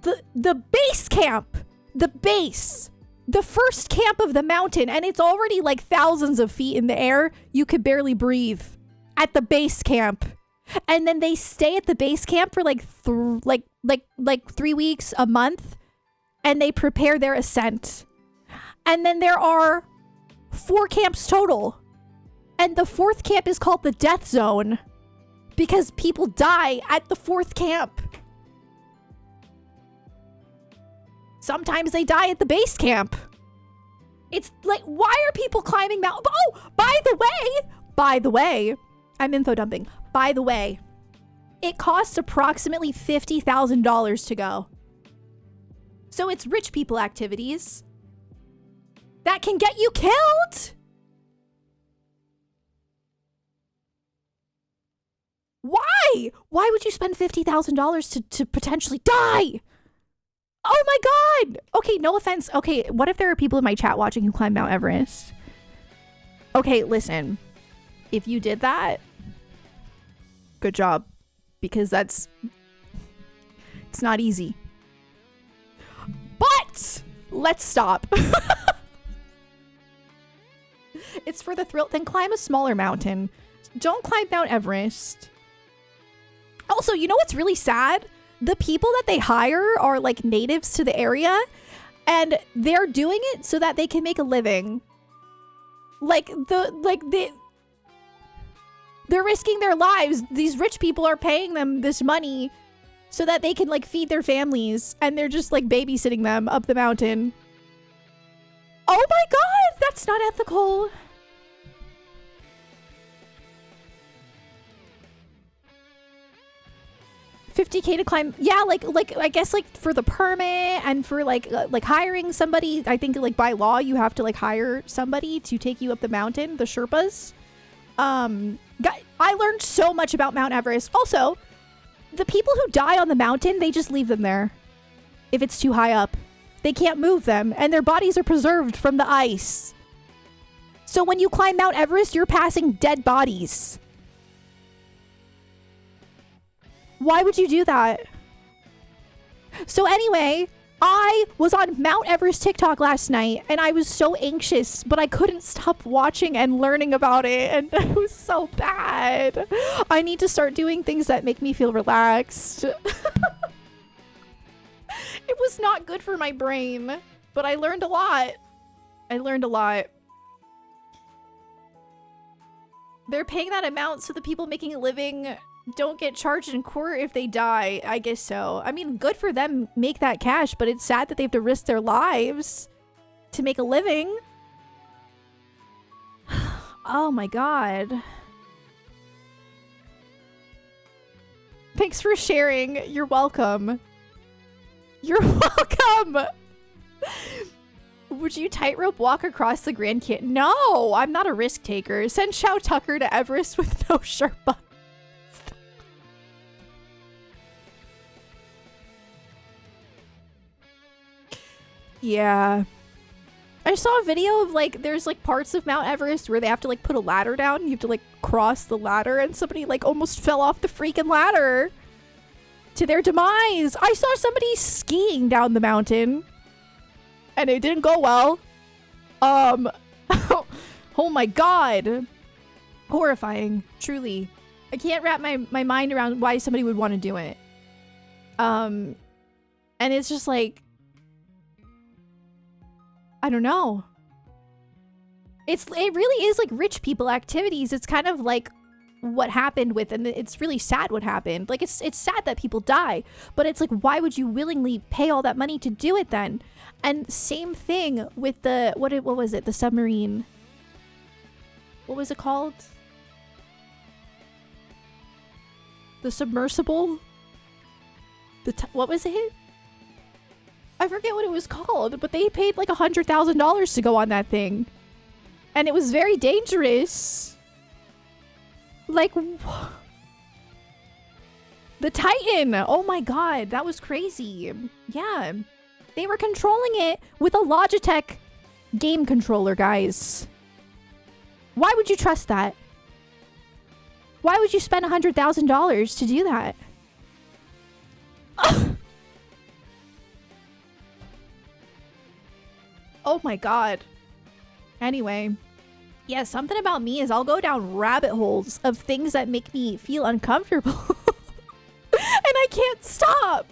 The base camp, the base, the first camp of the mountain, and it's already like thousands of feet in the air. You could barely breathe at the base camp, and then they stay at the base camp for like 3 weeks, a month, and they prepare their ascent. And then there are 4 camps total. And the 4th camp is called the death zone because people die at the 4th camp. Sometimes they die at the base camp. It's like, why are people climbing Mount? Oh, by the way, I'm info dumping. By the way, it costs approximately $50,000 to go. So it's rich people activities that can get you killed. Why? Why would you spend $50,000 to potentially die? Oh my god. Okay, no offense. Okay, what if there are people in my chat watching who climb Mount Everest? Okay, listen. If you did that, good job. Because it's not easy. But let's stop. It's for the thrill. Then climb a smaller mountain. Don't climb Mount Everest. Also, you know what's really sad? The people that they hire are like natives to the area, and they're doing it so that they can make a living. They're risking their lives. These rich people are paying them this money so that they can like feed their families, and they're just like babysitting them up the mountain. Oh my god, that's not ethical. $50K to climb. Yeah, like I guess like for the permit and for like hiring somebody. I think like by law you have to like hire somebody to take you up the mountain, the Sherpas. I learned so much about Mount Everest. Also, the people who die on the mountain, they just leave them there. If it's too high up, they can't move them, and their bodies are preserved from the ice. So when you climb Mount Everest, you're passing dead bodies. Why would you do that? So anyway, I was on Mount Everest TikTok last night, and I was so anxious, but I couldn't stop watching and learning about it, and it was so bad. I need to start doing things that make me feel relaxed. It was not good for my brain, but I learned a lot. They're paying that amount so the people making a living don't get charged in court if they die. I guess so. I mean, good for them, make that cash, but it's sad that they have to risk their lives to make a living. Oh my god. Thanks for sharing. You're welcome. You're welcome. Would you tightrope walk across the Grand Canyon? No, I'm not a risk taker. Send Shao Tucker to Everest with no Sherpa. Yeah. I saw a video of like there's like parts of Mount Everest where they have to like put a ladder down. You have to like cross the ladder, and somebody like almost fell off the freaking ladder to their demise. I saw somebody skiing down the mountain and it didn't go well. Oh my god. Horrifying, truly. I can't wrap my mind around why somebody would want to do it. And it's just like, I don't know. It really is like rich people activities. It's kind of like what happened with, and it's really sad what happened. Like it's sad that people die, but it's like, why would you willingly pay all that money to do it then? And same thing with the, what was it? The submarine. What was it called? The submersible? What was it? I forget what it was called, but they paid like $100,000 to go on that thing. And it was very dangerous. Like, the Titan. Oh my god, that was crazy. Yeah. They were controlling it with a Logitech game controller, guys. Why would you trust that? Why would you spend $100,000 to do that? Oh my god. Anyway. Yeah, something about me is I'll go down rabbit holes of things that make me feel uncomfortable. And I can't stop.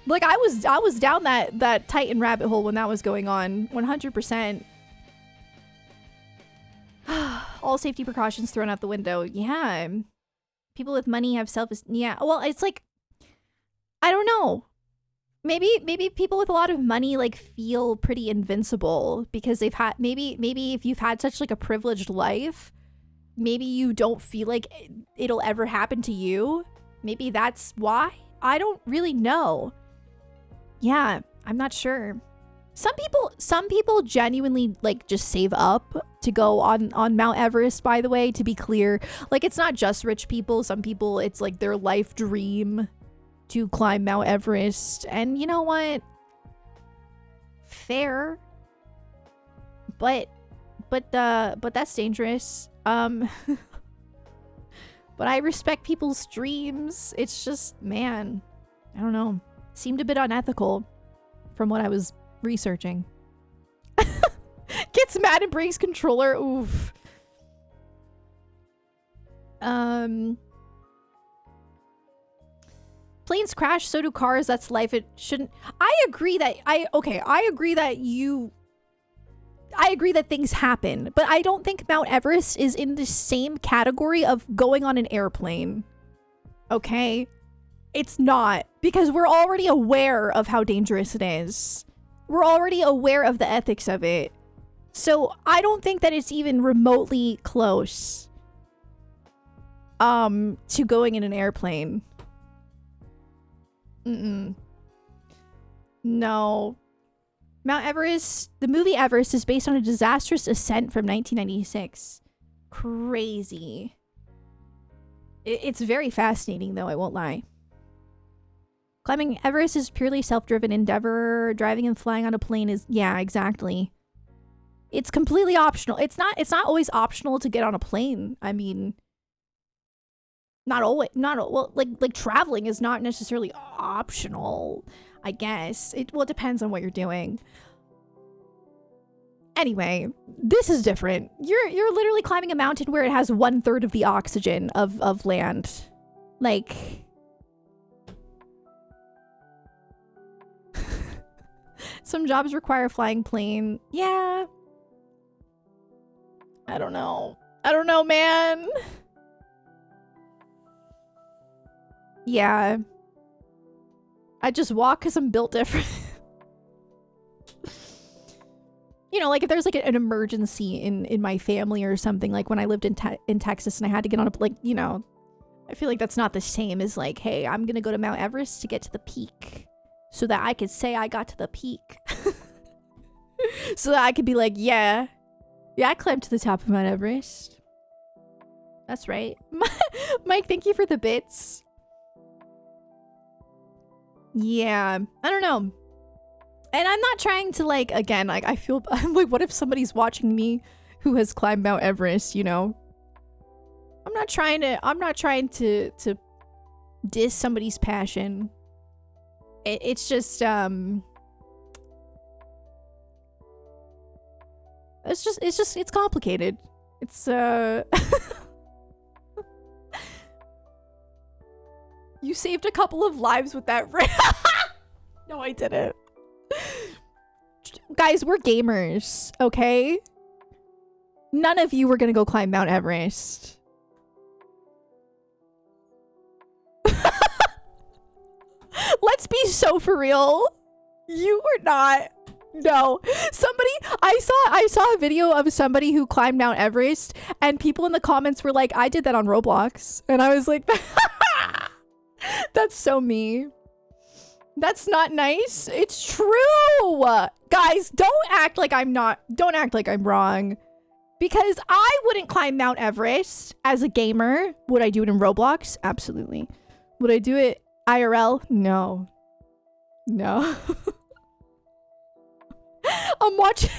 Like I was down that Titan rabbit hole when that was going on. 100%. All safety precautions thrown out the window. Yeah. People with money have yeah. Well, it's like, I don't know. Maybe people with a lot of money like feel pretty invincible because they've had maybe if you've had such like a privileged life, maybe you don't feel like it'll ever happen to you. Maybe that's why. I don't really know. Yeah, I'm not sure. Some people genuinely like just save up to go on Mount Everest, by the way, to be clear. Like it's not just rich people. Some people it's like their life dream to climb Mount Everest. And you know what? Fair. But that's dangerous. But I respect people's dreams. It's just, man, I don't know. Seemed a bit unethical from what I was researching. Gets mad and breaks controller. Oof. Planes crash, so do cars. That's life. It shouldn't. I agree that things happen, but I don't think Mount Everest is in the same category of going on an airplane. Okay? It's not, because we're already aware of how dangerous it is. We're already aware of the ethics of it. So I don't think that it's even remotely close to going in an airplane. No. Mount Everest, the movie Everest is based on a disastrous ascent from 1996. Crazy. It's very fascinating though, I won't lie. Climbing Everest is purely self-driven endeavor. Driving and flying on a plane is, yeah, exactly. It's completely optional. It's not always optional to get on a plane. I mean, well, like traveling is not necessarily optional, I guess. It depends on what you're doing. Anyway, this is different. You're literally climbing a mountain where it has 1/3 of the oxygen of land. Like, some jobs require flying plane. Yeah. I don't know, man. Yeah. I just walk because I'm built different. You know, like if there's like an emergency in my family or something, like when I lived in Texas and I had to get on a, like, you know, I feel like that's not the same as like, hey, I'm gonna go to Mount Everest to get to the peak so that I could say I got to the peak. So that I could be like, yeah, I climbed to the top of Mount Everest. That's right. Mike, thank you for the bits. Yeah, I don't know. And I'm not trying to like, again, like I'm like, what if somebody's watching me who has climbed Mount Everest, you know? I'm not trying to diss somebody's passion. It's just it's complicated. It's You saved a couple of lives with that. No, I didn't. Guys, we're gamers, okay? None of you were gonna go climb Mount Everest. Let's be so for real. You were not. No. Somebody, I saw a video of somebody who climbed Mount Everest and people in the comments were like, I did that on Roblox. And I was like, That's so me. That's not nice. It's true. Guys, don't act like I'm wrong. Because I wouldn't climb Mount Everest as a gamer. Would I do it in Roblox? Absolutely. Would I do it IRL? No. No. I'm watching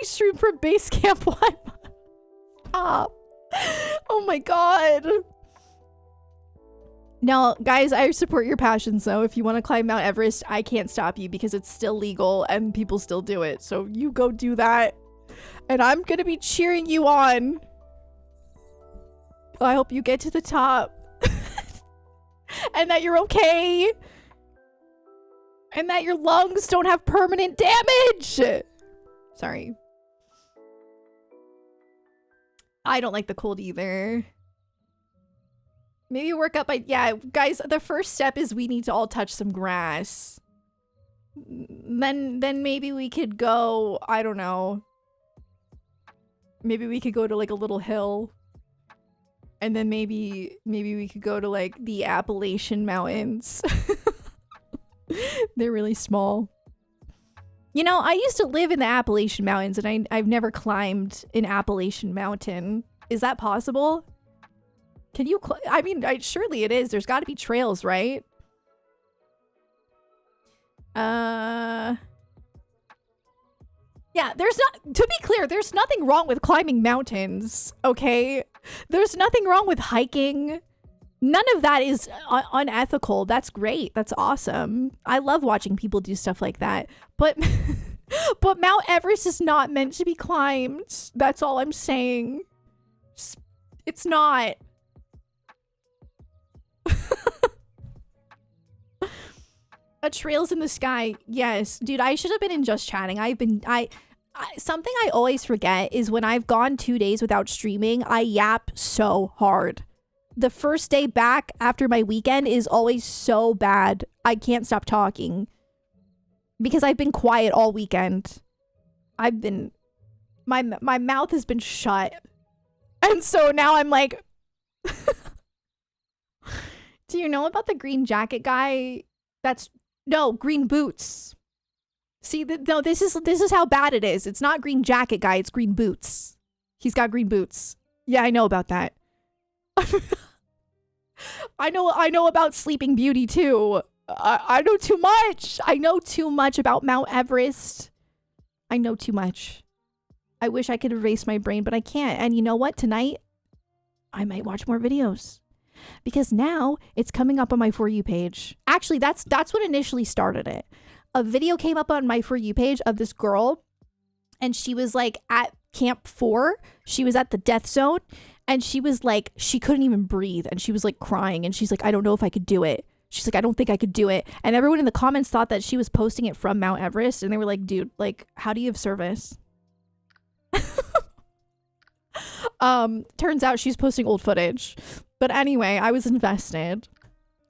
stream from base camp 1. Stop. Oh my god. No, guys, I support your passions though. If you want to climb Mount Everest, I can't stop you because it's still legal and people still do it. So you go do that. And I'm gonna be cheering you on. I hope you get to the top. And that you're okay. And that your lungs don't have permanent damage. Sorry. I don't like the cold either. Maybe work up by... Yeah, guys, the first step is we need to all touch some grass. Then maybe we could go... I don't know. Maybe we could go to like a little hill. And then maybe we could go to like the Appalachian Mountains. They're really small. You know, I used to live in the Appalachian Mountains and I've never climbed an Appalachian mountain. Is that possible? Can you I mean, surely it is. There's got to be trails, right? Yeah, there's not, to be clear, there's nothing wrong with climbing mountains, okay? There's nothing wrong with hiking. None of that is unethical. That's great. That's awesome. I love watching people do stuff like that. But but Mount Everest is not meant to be climbed. That's all I'm saying. It's not. A trails in the sky. Yes, dude, I should have been in Just Chatting. Something I always forget is when I've gone 2 days without streaming, I yap so hard. The first day back after my weekend is always so bad. I can't stop talking because I've been quiet all weekend. My mouth has been shut. And so now I'm like, do you know about the green jacket guy? No, green boots. See, no, this is how bad it is. It's not green jacket guy, it's green boots. He's got green boots. Yeah, I know about that. I know about Sleeping Beauty too. I know too much. I know too much about Mount Everest. I know too much. I wish I could erase my brain, but I can't. And you know what? Tonight, I might watch more videos. Because now it's coming up on my For You page. Actually, that's what initially started it. A video came up on my For You page of this girl, and she was like at Camp 4. She was at the death zone, and she was like, she couldn't even breathe, and she was like crying, and she's like, I don't know if I could do it. She's like, I don't think I could do it. And everyone in the comments thought that she was posting it from Mount Everest, and they were like, dude, like, how do you have service? Turns out she's posting old footage. But anyway, I was invested.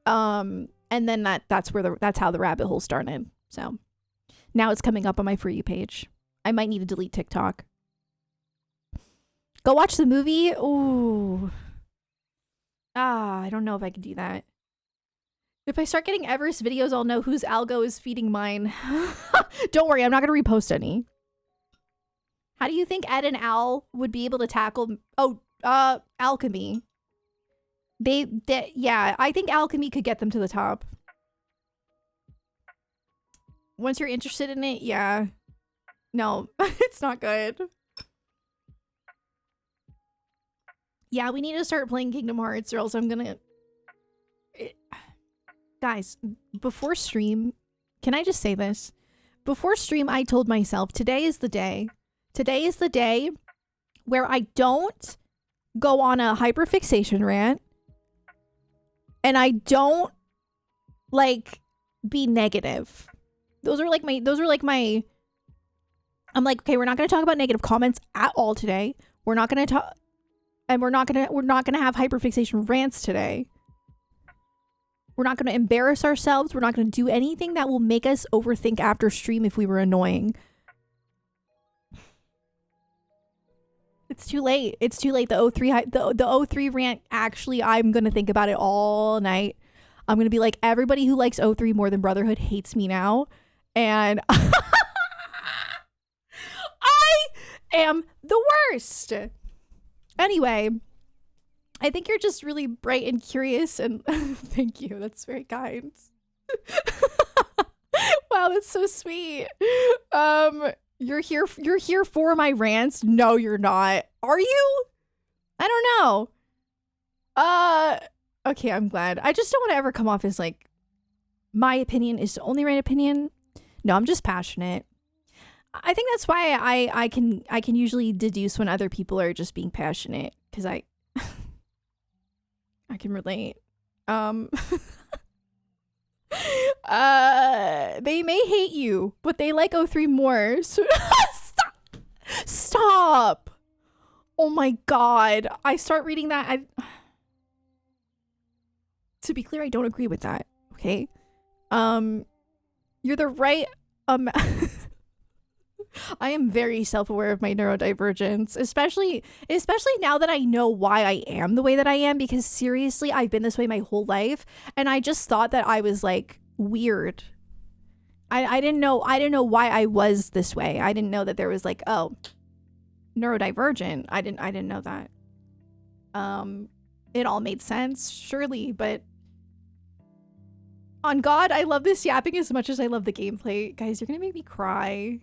And then that's how the rabbit hole started. So now it's coming up on my For You page. I might need to delete TikTok. Go watch the movie. Ooh. I don't know if I can do that. If I start getting Everest videos, I'll know whose algo is feeding mine. Don't worry, I'm not going to repost any. How do you think Ed and Al would be able to tackle... alchemy. Yeah, I think alchemy could get them to the top. Once you're interested in it, yeah. No, it's not good. Yeah, we need to start playing Kingdom Hearts or else I'm gonna... Guys, before stream, can I just say this? Before stream, I told myself, today is the day. Today is the day where I don't go on a hyperfixation rant and I don't like be negative. Those are like my I'm like, okay, we're not going to talk about negative comments at all today. We're not going to talk, and we're not going to have hyperfixation rants today. We're not going to embarrass ourselves. We're not going to do anything that will make us overthink after stream if we were annoying. It's too late. It's too late. The O3 rant, actually, I'm going to think about it all night. I'm gonna be like, everybody who likes O3 more than Brotherhood hates me now. And I am the worst. Anyway, I think you're just really bright and curious, and thank you. That's very kind. Wow, that's so sweet. You're here for my rants. No, you're not. Are you? I don't know. Okay, I'm glad. I just don't want to ever come off as like my opinion is the only right opinion. No, I'm just passionate. I think that's why I can usually deduce when other people are just being passionate, because I can relate. They may hate you, but they like O3 more. So Stop. Oh my god. I start reading that. To be clear, I don't agree with that. Okay. You're the right I am very self-aware of my neurodivergence, especially now that I know why I am the way that I am, because seriously, I've been this way my whole life, and I just thought that I was like weird. I didn't know why I was this way. I didn't know that there was like, oh, neurodivergent. I didn't know that. It all made sense, surely, but on God, I love this yapping as much as I love the gameplay. Guys, you're gonna make me cry.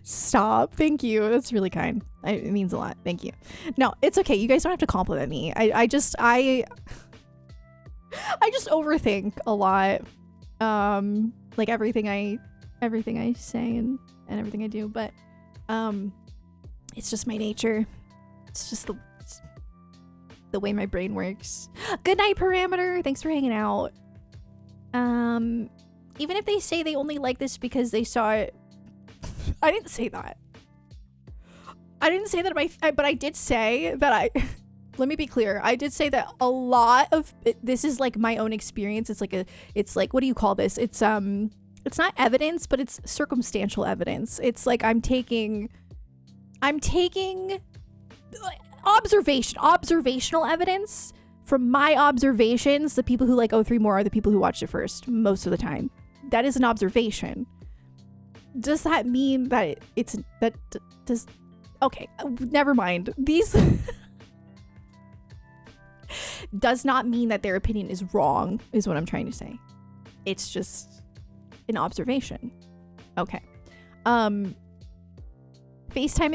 Stop. Thank you. That's really kind. It means a lot. Thank you. No, it's okay. You guys don't have to compliment me. I just overthink a lot. Like everything I say and everything I do, but it's just my nature. It's just the way my brain works. Good night, Parameter. Thanks for hanging out. Even if they say they only like this because they saw it, I didn't say that. I didn't say that, but I did say that let me be clear. I did say that a lot of this is like my own experience. It's like, what do you call this? It's not evidence, but it's circumstantial evidence. It's like I'm taking observational evidence from my observations. The people who like O3 more are the people who watched it first most of the time. That is an observation. Does that mean that okay, never mind. These does not mean that their opinion is wrong, is what I'm trying to say. It's just an observation. Okay. FaceTiming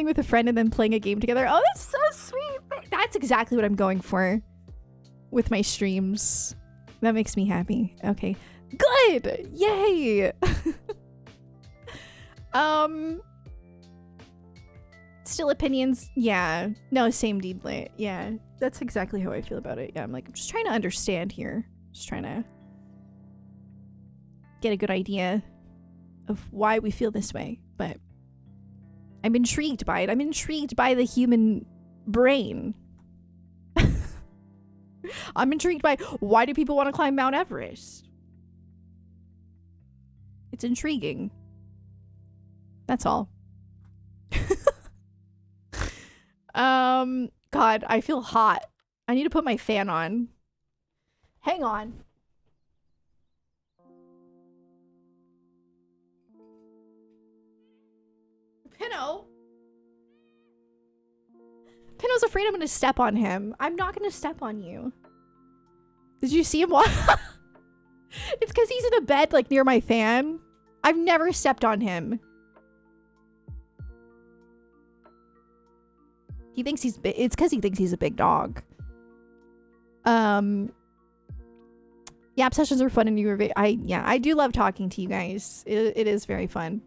with a friend and then playing a game together. Oh, that's so sweet. That's exactly what I'm going for with my streams. That makes me happy. Okay. Good. Yay. Still opinions. Yeah. No, same Deedlit. Yeah. That's exactly how I feel about it. Yeah, I'm just trying to understand here. Just trying to get a good idea of why we feel this way. But I'm intrigued by it. I'm intrigued by the human brain. I'm intrigued by why do people want to climb Mount Everest? It's intriguing. That's all. God, I feel hot. I need to put my fan on. Hang on. Pinno's afraid I'm gonna step on him. I'm not gonna step on you. Did you see him walk? It's because he's in a bed like near my fan. I've never stepped on him. He thinks he's big. It's because he thinks he's a big dog. Yap sessions are fun and you were I do love talking to you guys. It is very fun.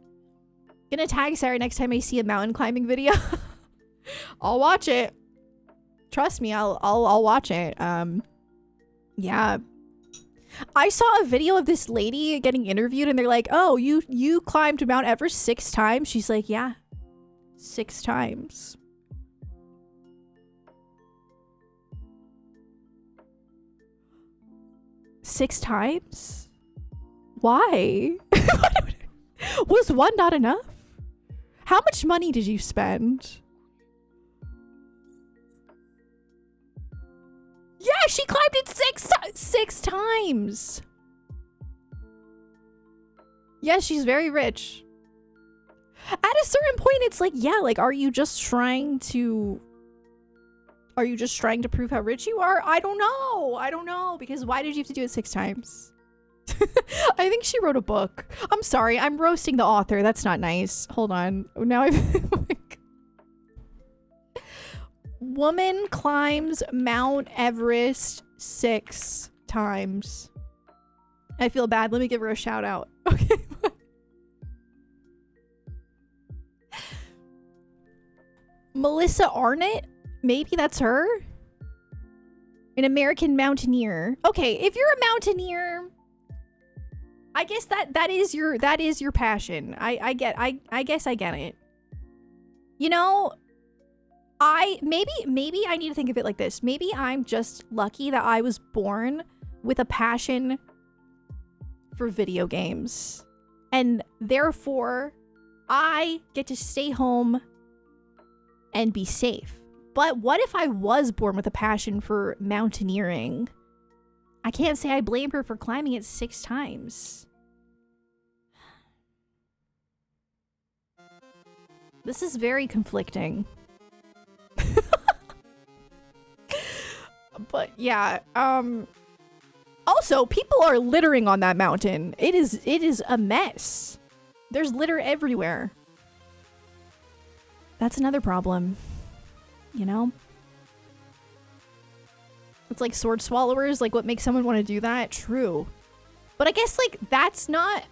Gonna tag Sarah next time I see a mountain climbing video. I'll watch it. Trust me, I'll watch it. Yeah. I saw a video of this lady getting interviewed and they're like, "Oh, you climbed Mount Everest 6 times?" She's like, "Yeah. 6 times." Six times? Why? Was 1 not enough? How much money did you spend? she climbed it six times. Yes, she's very rich. At a certain point, it's like, yeah, like, are you just trying to prove how rich you are? I don't know. Because why did you have to do it 6 times? I think she wrote a book. I'm sorry, I'm roasting the author. That's not nice. Hold on. Now I've... Woman climbs Mount Everest 6 times. I feel bad. Let me give her a shout out. Okay. Melissa Arnott? Maybe that's her? An American mountaineer. Okay, if you're a mountaineer, I guess that is your passion. I guess I get it. You know, maybe I need to think of it like this. Maybe I'm just lucky that I was born with a passion for video games. And therefore, I get to stay home and be safe. But what if I was born with a passion for mountaineering? I can't say I blame her for climbing it 6 times. This is very conflicting. But yeah, also, people are littering on that mountain. It is a mess. There's litter everywhere. That's another problem. You know? It's like sword swallowers, like what makes someone want to do that? True. But I guess like that's not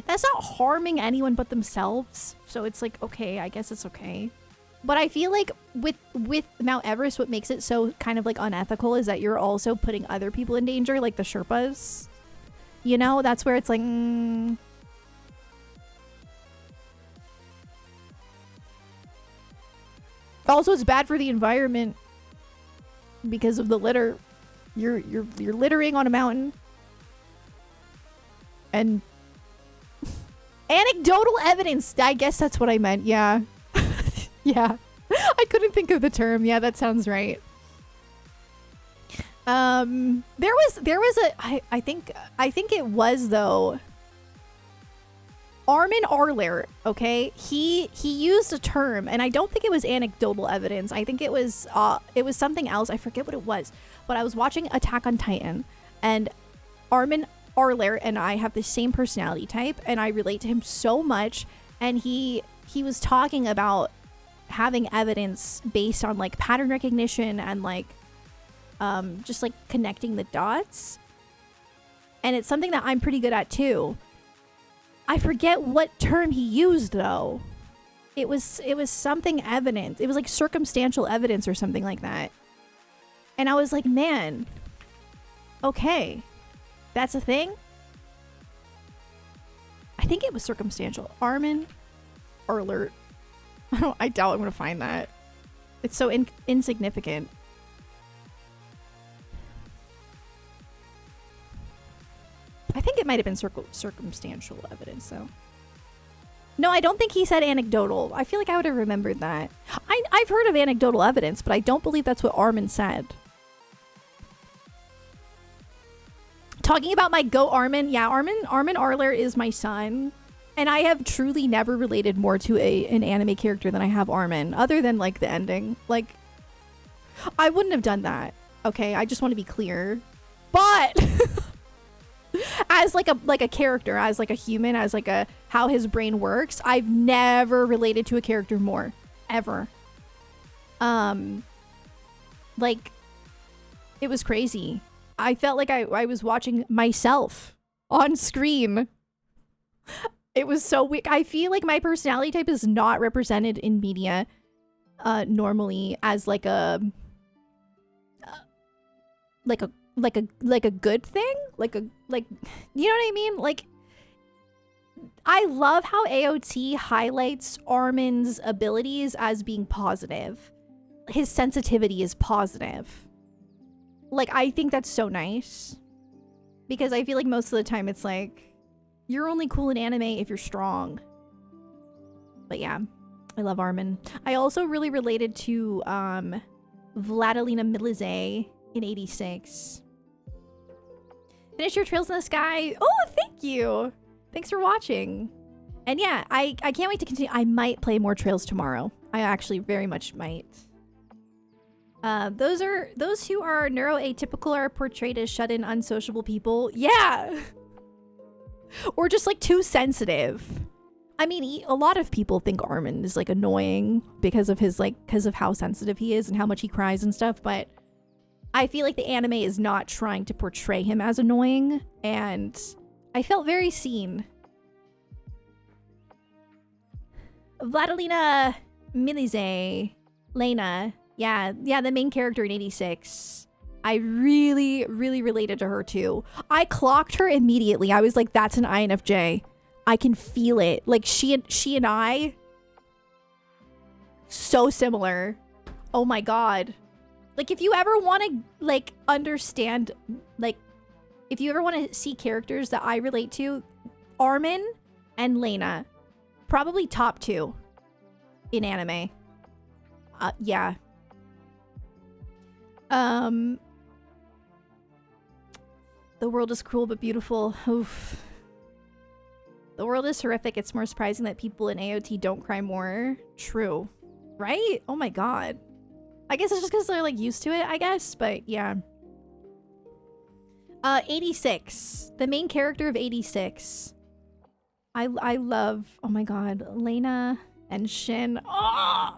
harming anyone but themselves. So it's like, okay, I guess it's okay. But I feel like with Mount Everest, what makes it so kind of like unethical is that you're also putting other people in danger, like the Sherpas. You know, that's where it's like, Also, it's bad for the environment because of the litter. You're littering on a mountain. And anecdotal evidence. I guess that's what I meant. Yeah. Yeah. I couldn't think of the term. Yeah, that sounds right. There was I think it was though Armin Arler, okay? He used a term, and I don't think it was anecdotal evidence. I think it was something else. I forget what it was. But I was watching Attack on Titan, and Armin Arler and I have the same personality type, and I relate to him so much. And he was talking about having evidence based on like pattern recognition and like just like connecting the dots. And it's something that I'm pretty good at too. I forget what term he used though. It was something evident. It was like circumstantial evidence or something like that. And I was like, man, okay, that's a thing. I think it was circumstantial. Armin Arler. I doubt I'm gonna find that. It's so insignificant. I think it might have been circumstantial evidence, though. No, I don't think he said anecdotal. I feel like I would have remembered that. I've heard of anecdotal evidence, but I don't believe that's what Armin said. Talking about my Go Armin. Yeah, Armin Arler is my son. And I have truly never related more to an anime character than I have Armin, other than like the ending. Like, I wouldn't have done that. Okay, I just want to be clear. But as like a character, as like a human, as like a how his brain works, I've never related to a character more. Ever. Like, it was crazy. I felt like I was watching myself on screen. It was so weird. I feel like my personality type is not represented in media normally as like a good thing, like you know what I mean? Like, I love how AOT highlights Armin's abilities as being positive. His sensitivity is positive. Like, I think that's so nice, because I feel like most of the time it's like, you're only cool in anime if you're strong. But yeah, I love Armin. I also really related to Vladilena Milize in 86. Finish your Trails in the Sky. Oh, thank you. Thanks for watching. And yeah, I can't wait to continue. I might play more Trails tomorrow. I actually very much might. Those who are neuroatypical are portrayed as shut-in, unsociable people. Yeah. Or just like too sensitive. I mean, a lot of people think Armin is like annoying because of how sensitive he is and how much he cries and stuff, but I feel like the anime is not trying to portray him as annoying, and I felt very seen. Vladilena Milize, Lena, yeah, the main character in 86. I really, really related to her too. I clocked her immediately. I was like, that's an INFJ. I can feel it. Like she and I, so similar. Oh my God. Like if you ever want to like understand, like if you ever want to see characters that I relate to, Armin and Lena, probably top 2 in anime. Yeah. The world is cruel but beautiful. Oof. The world is horrific. It's more surprising that people in AOT don't cry more. True. Right? Oh my God. I guess it's just because they're like used to it, I guess. But yeah. 86. The main character of 86. I love, oh my God, Lena and Shin. Oh,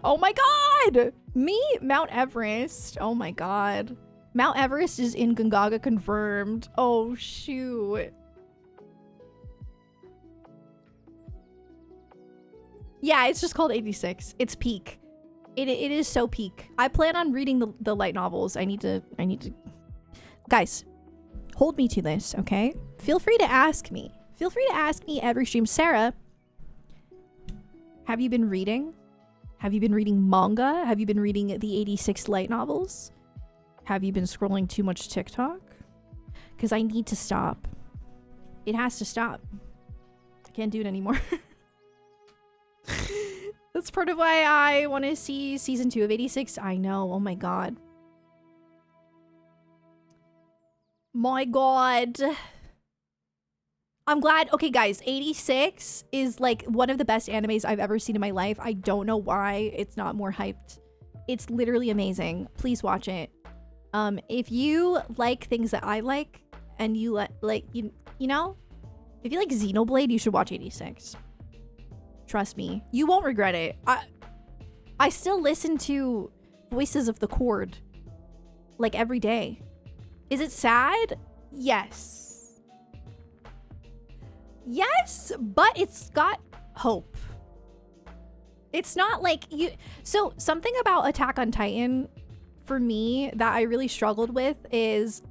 oh my God. Me, Mount Everest. Oh my God. Mount Everest is in Gongaga confirmed. Oh, shoot. Yeah, it's just called 86. It's peak. It is so peak. I plan on reading the light novels. I need to. Guys, hold me to this, okay? Feel free to ask me. Feel free to ask me every stream. Sarah, have you been reading? Have you been reading manga? Have you been reading the 86 light novels? Have you been scrolling too much TikTok? Because I need to stop. It has to stop. I can't do it anymore. That's part of why I want to see season 2 of 86. I know. Oh my God. My God. I'm glad. Okay, guys. 86 is like one of the best animes I've ever seen in my life. I don't know why it's not more hyped. It's literally amazing. Please watch it. If you like things that I like, and you you know, if you like Xenoblade, you should watch 86. Trust me, you won't regret it. I still listen to Voices of the Chord like every day. Is it sad? Yes. Yes, but it's got hope. It's not like you. So something about Attack on Titan for me that I really struggled with is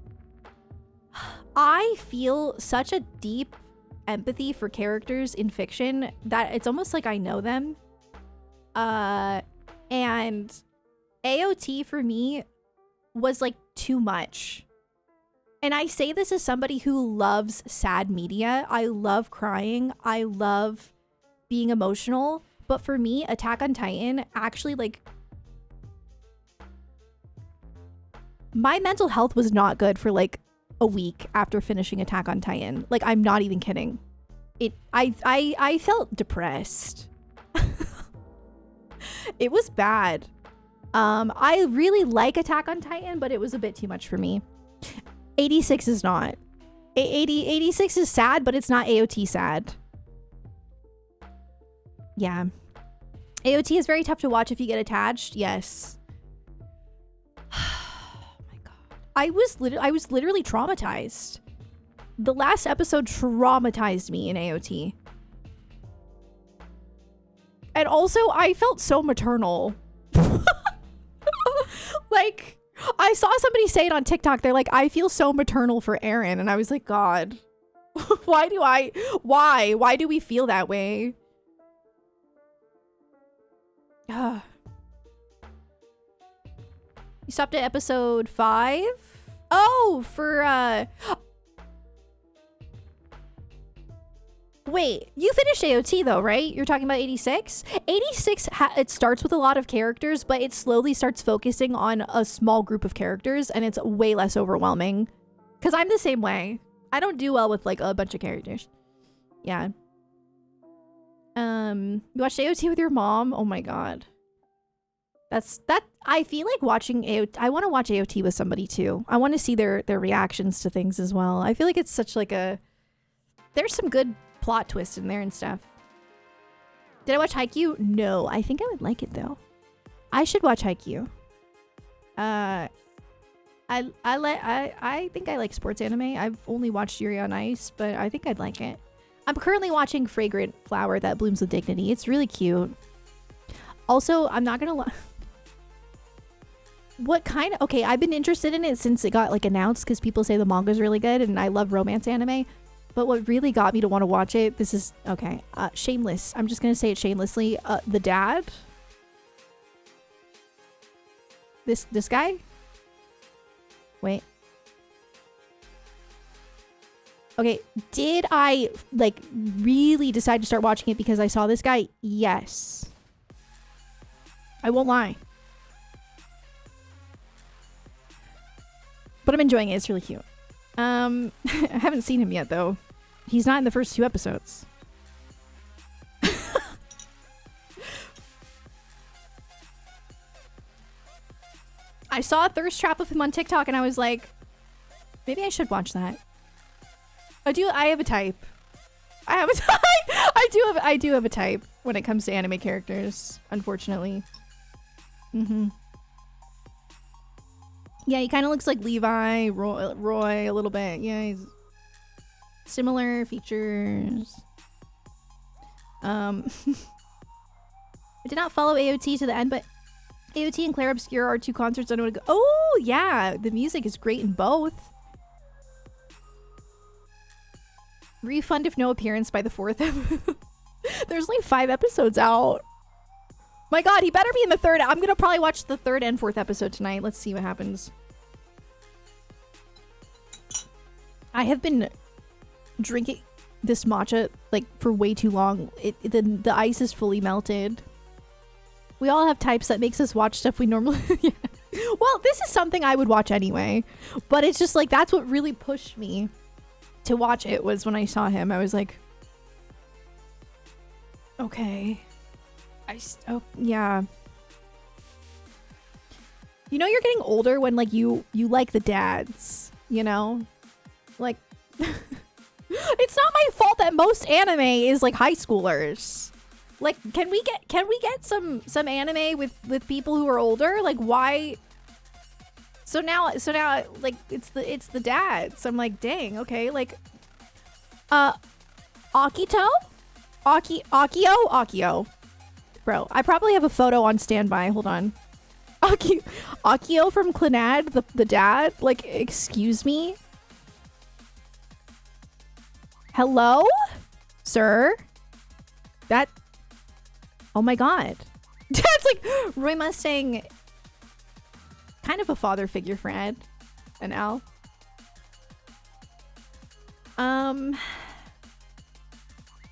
I feel such a deep empathy for characters in fiction that it's almost like I know them. And AOT for me was like too much. And I say this as somebody who loves sad media. I love crying. I love being emotional. But for me, Attack on Titan actually like my mental health was not good for like a week after finishing Attack on Titan. Like, I'm not even kidding. I felt depressed. It was bad. I really like Attack on Titan, but it was a bit too much for me. 86 is not. 86 is sad, but it's not AOT sad. Yeah. AOT is very tough to watch if you get attached. Yes. I was literally traumatized. The last episode traumatized me in AOT. And also, I felt so maternal. Like, I saw somebody say it on TikTok. They're like, I feel so maternal for Eren. And I was like, God, why do we feel that way? You stopped at episode 5? Oh, for Wait, you finished AOT though, right? You're talking about 86? 86, it starts with a lot of characters, but it slowly starts focusing on a small group of characters, and it's way less overwhelming. Because I'm the same way. I don't do well with like a bunch of characters. Yeah. You watched AOT with your mom? Oh my god. I feel like watching AOT. I want to watch AOT with somebody too. I want to see their reactions to things as well. I feel like it's such like a... There's some good plot twists in there and stuff. Did I watch Haikyuu? No. I think I would like it though. I should watch Haikyuu. I think I like sports anime. I've only watched Yuri on Ice, but I think I'd like it. I'm currently watching Fragrant Flower That Blooms with Dignity. It's really cute. Also, I'm not gonna lie. What kind of... Okay, I've been interested in it since it got like announced because people say the manga's really good and I love romance anime. But what really got me to want to watch it, this is... Okay, Shameless. I'm just gonna say it shamelessly. The dad? This guy? Wait. Okay, did I like really decide to start watching it because I saw this guy? Yes. I won't lie. But I'm enjoying it. It's really cute. I haven't seen him yet though. He's not in the first 2 episodes. I saw a thirst trap of him on TikTok and I was like, maybe I should watch that. I have a type. I have a type. I do have a type when it comes to anime characters, unfortunately. Yeah, he kind of looks like Levi, Roy a little bit. Yeah, he's similar features. I did not follow AOT to the end, but AOT and Claire Obscure are 2 concerts I want to go. Oh, yeah. The music is great in both. Refund if no appearance by the 4th. There's only 5 episodes out. My god, he better be in the 3rd. I'm going to probably watch the 3rd and 4th episode tonight. Let's see what happens. I have been drinking this matcha like for way too long. The ice is fully melted. We all have types that makes us watch stuff we normally... Yeah. Well, this is something I would watch anyway. But it's just like, that's what really pushed me to watch it, was when I saw him. I was like, okay. Oh, yeah. You know you're getting older when like you like the dads, you know? Like... It's not my fault that most anime is like high schoolers. Like, can we get some anime with people who are older? Like, why? So now, like, it's the dads. I'm like, dang, okay, like, Akito, Akio. Bro, I probably have a photo on standby. Hold on, Akio from Clannad, the dad. Like, excuse me. Hello, sir. That. Oh my god. That's like Roy Mustang. Kind of a father figure for Ed and Al.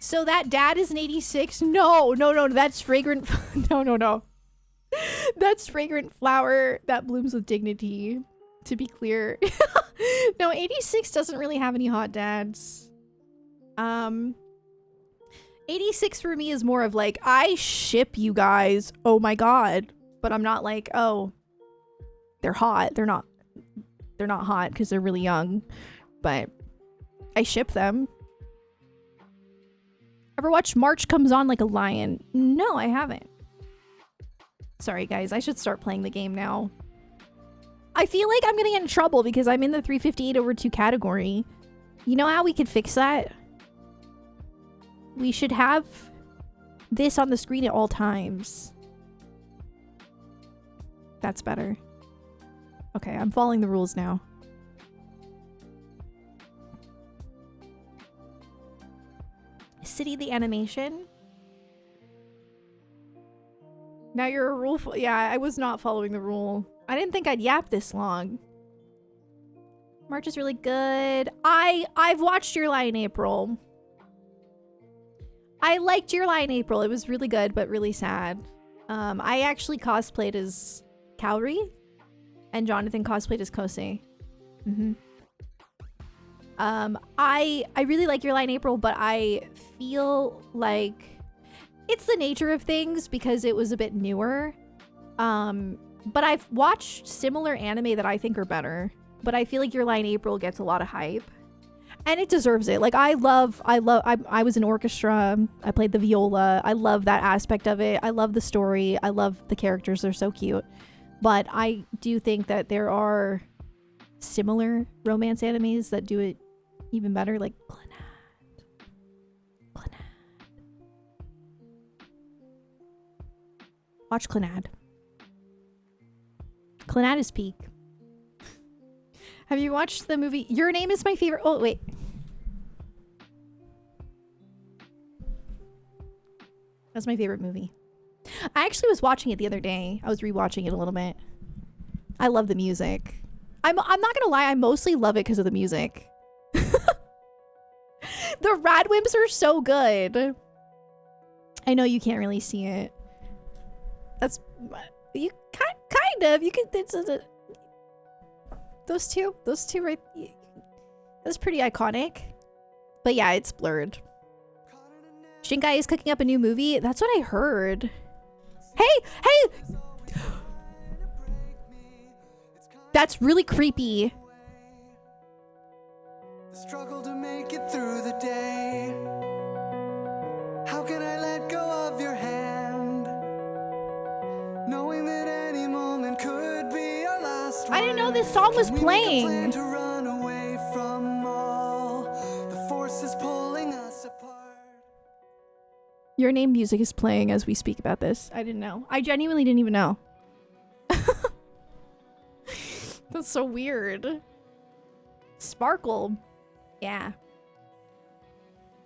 So that dad is an 86? No. That's Fragrant. No. That's Fragrant Flower That Blooms with Dignity. To be clear. No, 86 doesn't really have any hot dads. 86 for me is more of like, I ship you guys. Oh my god. But I'm not like, oh, they're hot. They're not hot because they're really young. But I ship them. Ever watched March Comes On Like a Lion? No, I haven't. Sorry guys, I should start playing the game now. I feel like I'm gonna get in trouble because I'm in the 358/2 category. You know how we could fix that? We should have this on the screen at all times. That's better. Okay, I'm following the rules now. City the animation. Now you're a rule. Yeah, I was not following the rule. I didn't think I'd yap this long. March is really good. I've watched Your Lie in April. I liked Your Lie in April. It was really good, but really sad. I actually cosplayed as Kaori, and Jonathan cosplayed as Kosei. I really like Your Lie in April, but I feel like it's the nature of things because it was a bit newer. But I've watched similar anime that I think are better. But I feel like Your Lie in April gets a lot of hype. And it deserves it. Like, I was in orchestra. I played the viola. I love that aspect of it. I love the story. I love the characters. They're so cute. But I do think that there are similar romance animes that do it even better. Like, Clannad. Watch Clannad. Clannad is peak. Have you watched the movie Your Name is My Favorite? Oh, wait. That's my favorite movie. I actually was watching it the other day. I was rewatching it a little bit. I love the music. I'm not gonna lie, I mostly love it because of the music. The Radwimps are so good. I know you can't really see it. That's you kind of. You can. Those two right. That's pretty iconic. But yeah, it's blurred. Shinkai is cooking up a new movie. That's what I heard. Hey! That's really creepy. The struggle to make it through the day. How can I let go of your hand? Knowing that any moment could be our last one. I didn't know this song was playing. To run away from all the forces pulling us apart. Your Name music is playing as we speak about this. I didn't know. I genuinely didn't even know. That's so weird. Sparkle. Yeah.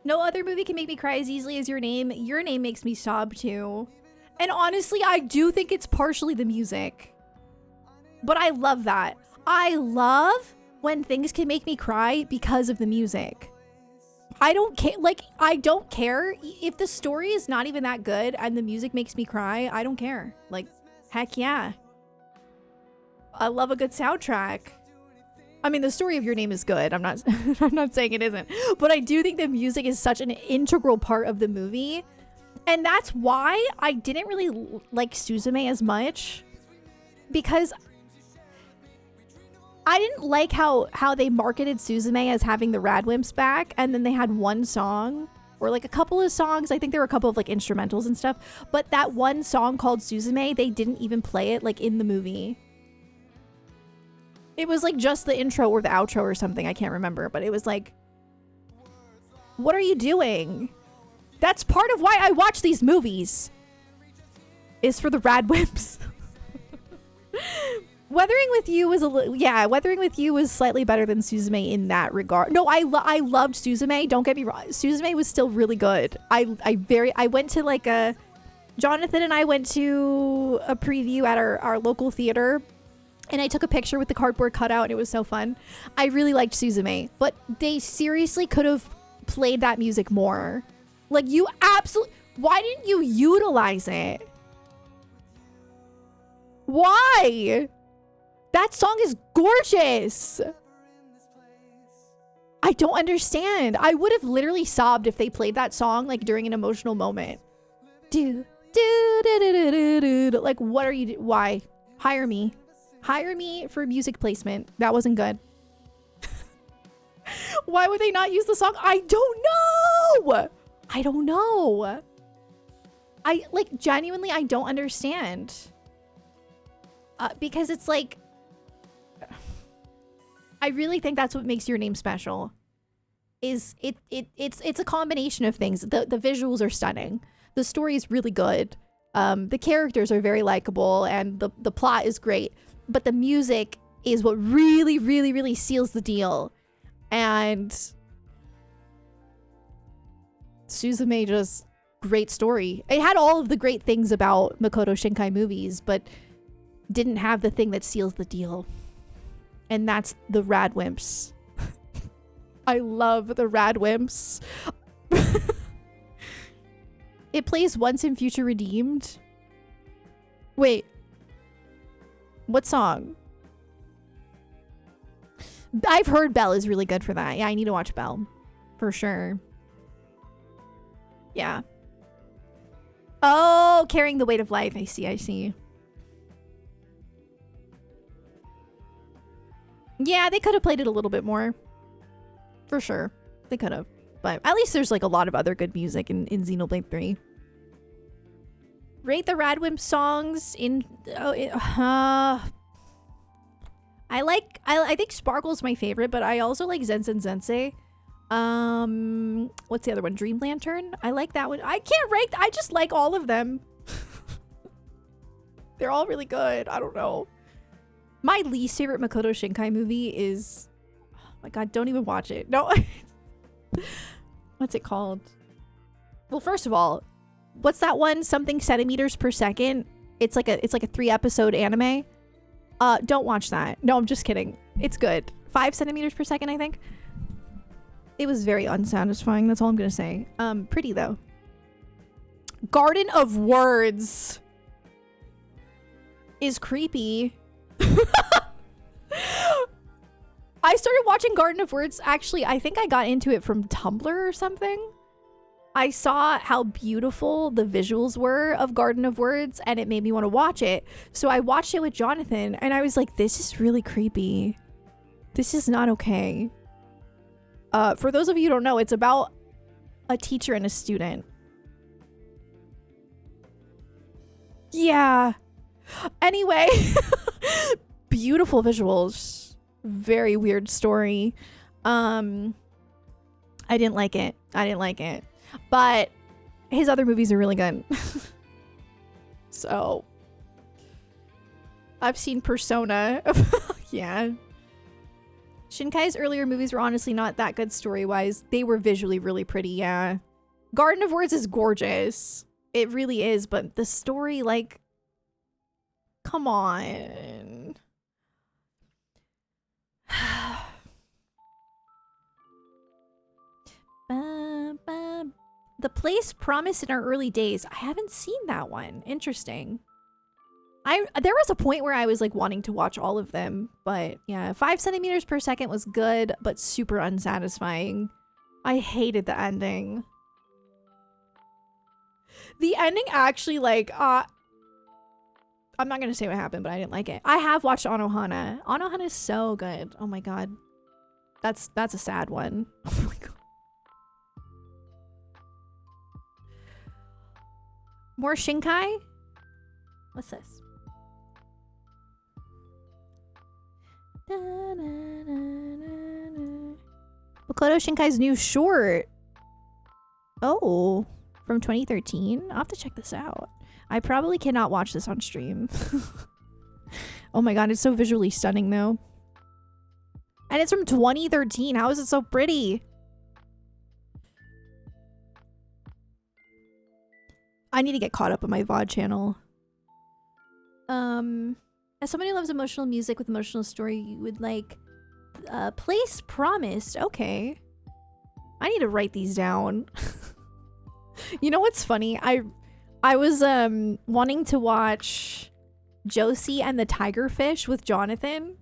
No other movie can make me cry as easily as Your Name. Your Name makes me sob too. And honestly, I do think it's partially the music. But I love that. I love when things can make me cry because of the music. I don't care. Like, I don't care if the story is not even that good and the music makes me cry. I don't care. Like, heck yeah. I love a good soundtrack. I mean, the story of Your Name is good. I'm not saying it isn't. But I do think the music is such an integral part of the movie. And that's why I didn't really like Suzume as much. Because I didn't like how they marketed Suzume as having the Radwimps back, and then they had one song or like a couple of songs. I think there were a couple of like instrumentals and stuff, but that one song called Suzume, they didn't even play it like in the movie. It was like just the intro or the outro or something. I can't remember, but it was like, what are you doing? That's part of why I watch these movies, is for the Radwimps. Weathering with You was Weathering with You was slightly better than Suzume in that regard. No, I loved Suzume. Don't get me wrong. Suzume was still really good. I went to like Jonathan and I went to a preview at our local theater, and I took a picture with the cardboard cutout, and it was so fun. I really liked Suzume, but they seriously could have played that music more. Like, why didn't you utilize it? Why? That song is gorgeous. I don't understand. I would have literally sobbed if they played that song like during an emotional moment. Like, what are you why? Hire me for music placement. That wasn't good. Why would they not use the song? I don't know. I like, genuinely, I don't understand. Because it's like, I really think that's what makes Your Name special. It's a combination of things. The visuals are stunning. The story is really good. The characters are very likable, and the plot is great. But the music is what really, really, really seals the deal. And Suzume, just great story. It had all of the great things about Makoto Shinkai movies, but didn't have the thing that seals the deal. And that's the Radwimps. I love the Radwimps. It plays Once and Future Redeemed. Wait. What song? I've heard Belle is really good for that. Yeah, I need to watch Belle. For sure. Yeah. Oh, Carrying the Weight of Life. I see. Yeah, they could have played it a little bit more. For sure. They could have. But at least there's like a lot of other good music in Xenoblade 3. Rate the Radwimp songs in... I think Sparkle's my favorite, but I also like Zensen Zensei. What's the other one? Dream Lantern? I like that one. I can't rate... I just like all of them. They're all really good. I don't know. My least favorite Makoto Shinkai movie is... Oh my god, don't even watch it. No. What's it called? Well, first of all, what's that one? Something centimeters per second. It's like a 3-episode anime. Don't watch that. No, I'm just kidding. It's good. 5 centimeters per second, I think. It was very unsatisfying. That's all I'm gonna say. Pretty though. Garden of Words is creepy. I started watching Garden of Words. Actually, I think I got into it from Tumblr or something. I saw how beautiful the visuals were of Garden of Words, and it made me want to watch it. So I watched it with Jonathan, and I was like, this is really creepy. This is not okay. For those of you who don't know, it's about a teacher and a student. Yeah. Anyway, beautiful visuals. Very weird story. I didn't like it. But his other movies are really good. So I've seen Persona. Yeah. Shinkai's earlier movies were honestly not that good story-wise. They were visually really pretty, yeah. Garden of Words is gorgeous. It really is, but the story, like, come on. The Place Promised in Our Early Days. I haven't seen that one. Interesting. There was a point where I was like wanting to watch all of them, but yeah, 5 centimeters per second was good, but super unsatisfying. I hated the ending. The ending actually, like, I'm not gonna say what happened, but I didn't like it. I have watched Anohana. Anohana is so good. Oh my god. That's a sad one. Oh my god. More Shinkai? What's this? Makoto Shinkai's new short. Oh, from 2013? I'll have to check this out. I probably cannot watch this on stream. Oh my god, it's so visually stunning though. And it's from 2013. How is it so pretty? I need to get caught up on my VOD channel. As somebody who loves emotional music with emotional story, you would like Place Promised. Okay. I need to write these down. You know what's funny? I was wanting to watch Josie and the Tigerfish with Jonathan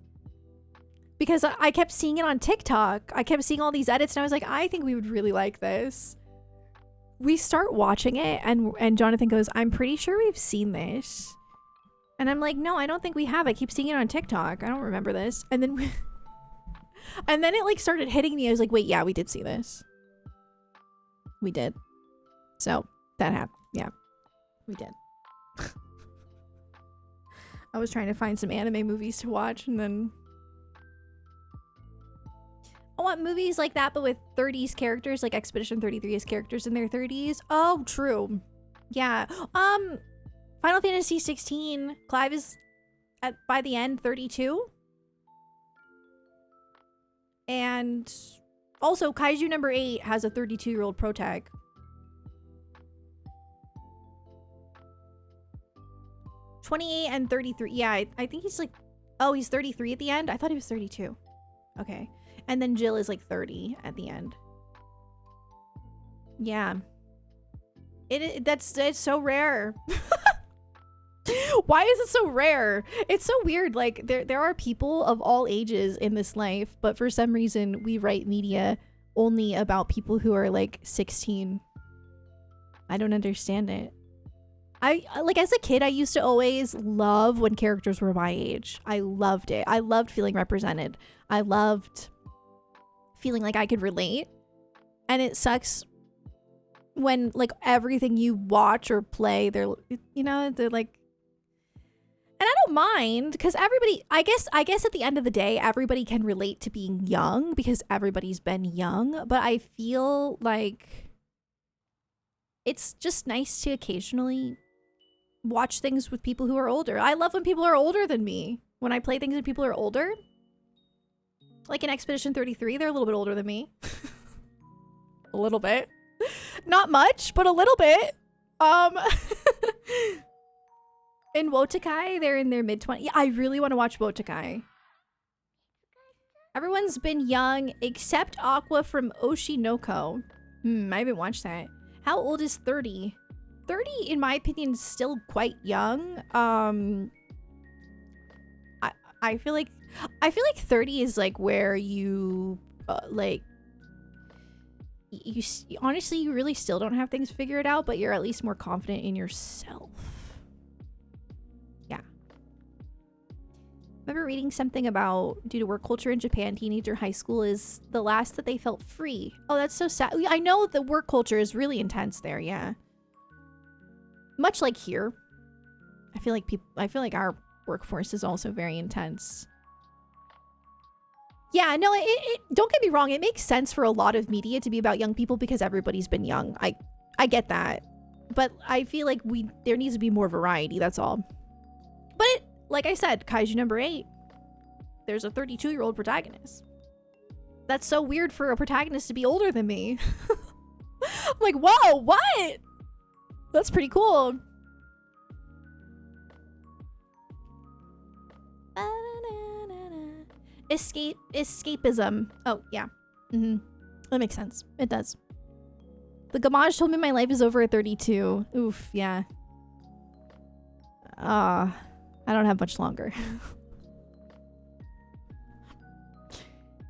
because I kept seeing it on TikTok. I kept seeing all these edits and I was like, I think we would really like this. We start watching it and Jonathan goes, I'm pretty sure we've seen this. And I'm like, no, I don't think we have. I keep seeing it on TikTok. I don't remember this. And then it like started hitting me. I was like, wait, yeah, we did see this. We did. So that happened. Yeah, we did. I was trying to find some anime movies to watch and then I want movies like that, but with 30s characters, like Expedition 33 has characters in their 30s. Oh, true. Yeah. Final Fantasy 16, Clive is by the end 32. And also Kaiju number 8 has a 32-year-old protag. (28) and 33. Yeah, I think he's like, oh, he's 33 at the end. I thought he was 32. Okay. And then Jill is like 30 at the end. Yeah. It's so rare. Why is it so rare? It's so weird. Like there are people of all ages in this life, but for some reason we write media only about people who are like 16. I don't understand it. I like, as a kid, I used to always love when characters were my age. I loved it. I loved feeling represented. I loved feeling like I could relate. And it sucks when like everything you watch or play, they're like, and I don't mind, because everybody, I guess at the end of the day, everybody can relate to being young because everybody's been young. But I feel like it's just nice to occasionally watch things with people who are older. I love when people are older than me. When I play things with people who are older, like in Expedition 33, they're a little bit older than me. A little bit. Not much, but a little bit. In Wotakai, they're in their mid-20s. Yeah, I really want to watch Wotakai. Everyone's been young except Aqua from Oshinoko. I haven't watched that. How old is 30? 30, in my opinion, is still quite young. I feel like 30 is like where you like you honestly, you really still don't have things figured out, but you're at least more confident in yourself. Yeah. Remember reading something about, due to work culture in Japan, teenager high school is the last that they felt free. Oh, that's so sad. I know the work culture is really intense there, yeah. Much like here. I feel like our workforce is also very intense. Yeah, no, it don't get me wrong, it makes sense for a lot of media to be about young people because everybody's been young. I get that. But I feel like there needs to be more variety, that's all. But like I said, Kaiju number 8, there's a 32-year-old protagonist. That's so weird for a protagonist to be older than me. I'm like, whoa, what? That's pretty cool. Escapism. Oh, yeah. That makes sense. It does. The Gamage told me my life is over at 32. Oof, yeah. I don't have much longer.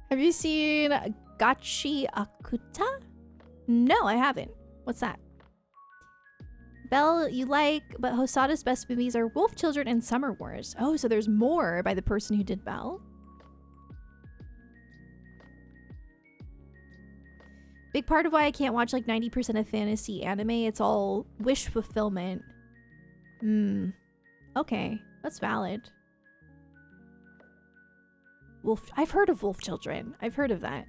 Have you seen Gachi Akuta? No, I haven't. What's that? Belle, you like, but Hosada's best movies are Wolf Children and Summer Wars. Oh, so there's more by the person who did Belle. Big part of why I can't watch like 90% of fantasy anime, it's all wish fulfillment. Okay, that's valid. I've heard of Wolf Children. I've heard of that.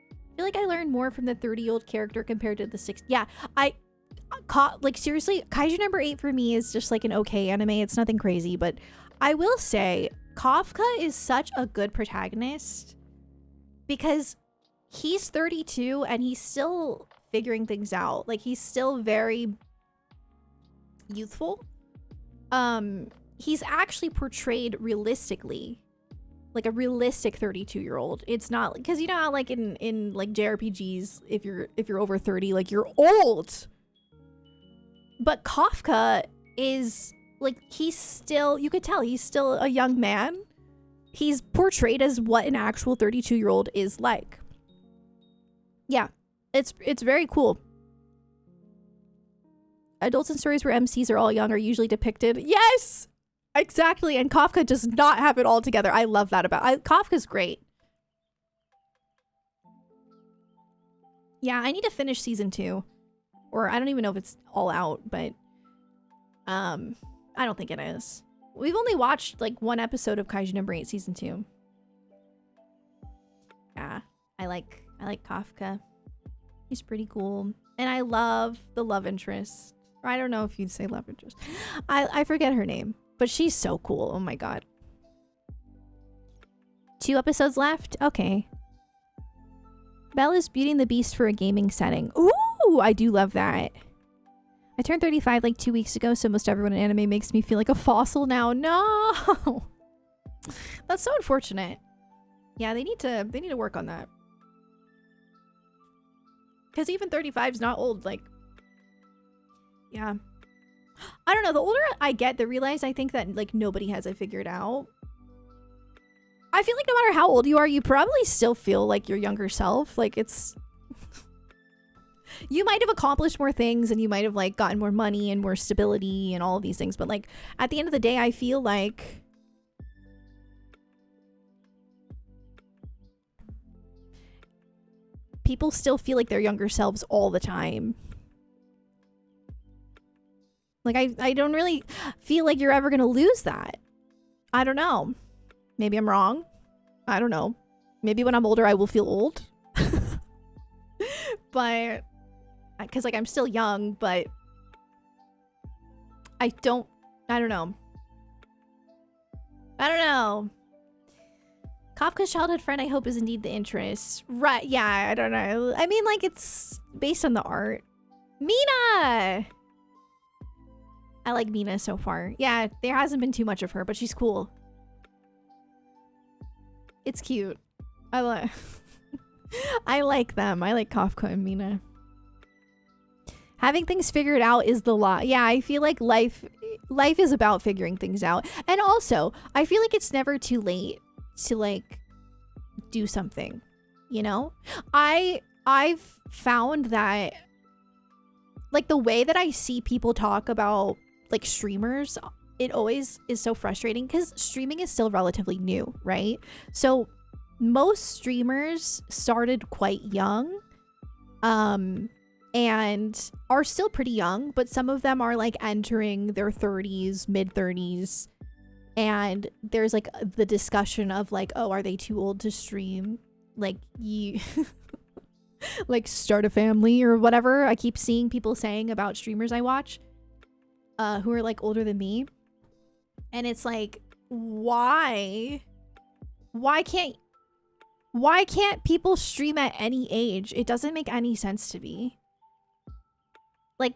I feel like I learned more from the 30-year-old character compared to the 6. Yeah, like seriously, Kaiju number 8 for me is just like an okay anime. It's nothing crazy, but I will say Kafka is such a good protagonist because he's 32 and he's still figuring things out. Like, he's still very youthful. He's actually portrayed realistically, like a realistic 32-year-old. It's not because, you know how like in like JRPGs, if you're over 30, like you're old. But Kafka is like, he's still, you could tell he's still a young man. He's portrayed as what an actual 32-year-old is like. Yeah, it's very cool. Adults in stories where MCs are all young are usually depicted. Yes, exactly. And Kafka does not have it all together. I love that about Kafka's great. Yeah, I need to finish season 2. Or I don't even know if it's all out, but I don't think it is. We've only watched like one episode of Kaiju number 8 season 2. Yeah, I like Kafka. He's pretty cool. And I love the love interest. Or I don't know if you'd say love interest. I forget her name, but she's so cool. Oh my god. 2 episodes left? Okay. Belle is Beauty and the Beast for a gaming setting. Ooh, I do love that. I turned 35 like 2 weeks ago, so most everyone in anime makes me feel like a fossil now. No! That's so unfortunate. Yeah, they need to work on that. Because even 35 is not old. Like, Yeah. I don't know. The older I get, the realize I think that like nobody has it figured out. I feel like no matter how old you are, you probably still feel like your younger self. Like it's you might have accomplished more things and you might have like gotten more money and more stability and all of these things, but like at the end of the day, I feel like people still feel like their younger selves all the time. Like I don't really feel like you're ever gonna lose that. I don't know. Maybe I'm wrong. I don't know. Maybe when I'm older I will feel old. But because like I'm still young, but I don't know. Kafka's childhood friend, I hope, is indeed the interest. Right, yeah, I don't know. I mean, like, it's based on the art. Mina! I like Mina so far. Yeah, there hasn't been too much of her, but she's cool. It's cute. I like them. I like Kafka and Mina. Having things figured out is the lot. Yeah, I feel like life is about figuring things out. And also, I feel like it's never too late to like do something, you know? I've found that like the way that I see people talk about like streamers, it always is so frustrating because streaming is still relatively new, right? So most streamers started quite young and are still pretty young, but some of them are like entering their 30s, mid 30s. And there's like the discussion of like, oh, are they too old to stream? Like you like start a family or whatever. I keep seeing people saying about streamers I watch who are like older than me. And it's like, why can't people stream at any age? It doesn't make any sense to me. Like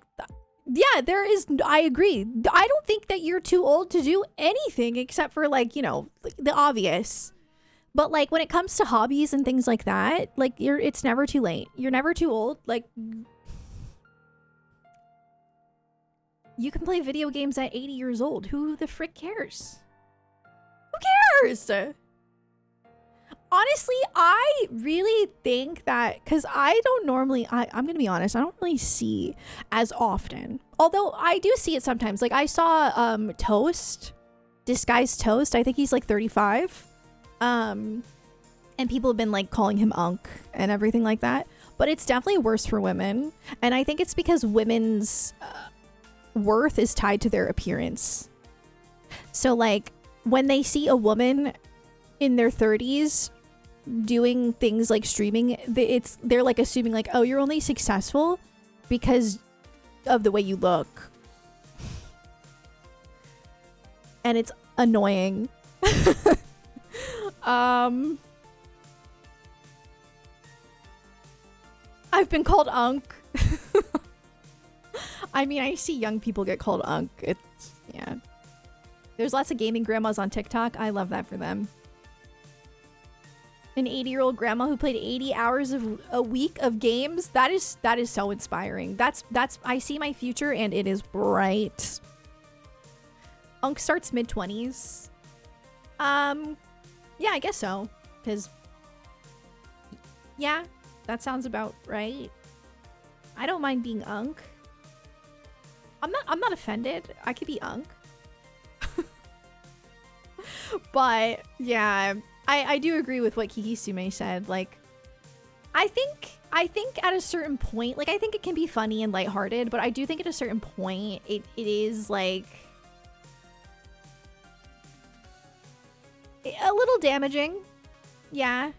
yeah, there is. I agree. I don't think that you're too old to do anything except for like, you know, the obvious. But like when it comes to hobbies and things like that, like it's never too late. You're never too old. Like you can play video games at 80 years old. Who the frick cares? Who cares? Honestly, I really think that because I don't normally, I'm going to be honest, I don't really see as often. Although I do see it sometimes. Like I saw Toast, Disguised Toast. I think he's like 35. And people have been like calling him Unk and everything like that. But it's definitely worse for women. And I think it's because women's worth is tied to their appearance. So like when they see a woman in their 30s doing things like streaming, they're like assuming like, oh, you're only successful because of the way you look. And it's annoying. I've been called Unk. I mean, I see young people get called Unk. It's, yeah. There's lots of gaming grandmas on TikTok. I love that for them. An 80-year-old grandma who played 80 hours of a week of games. That is so inspiring. That's I see my future and it is bright. Unk starts mid-20s. Yeah, I guess so. Cause yeah, that sounds about right. I don't mind being Unk. I'm not offended. I could be Unk. But yeah, I do agree with what Kikisume said. Like, I think at a certain point, like I think it can be funny and lighthearted, but I do think at a certain point it is like a little damaging. Yeah.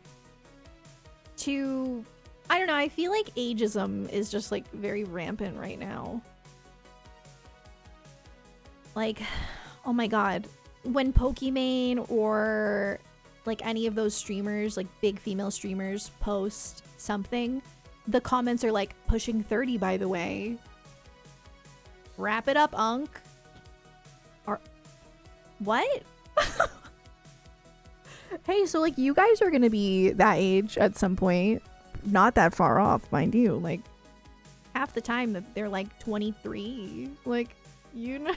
To, I don't know, I feel like ageism is just like very rampant right now. Like, oh my god. When Pokimane or like any of those streamers, like big female streamers, post something, the comments are like pushing 30, by the way. Wrap it up, Unk. Or what? Hey, so like you guys are gonna be that age at some point. Not that far off, mind you. Like, half the time that they're like 23. Like, you know.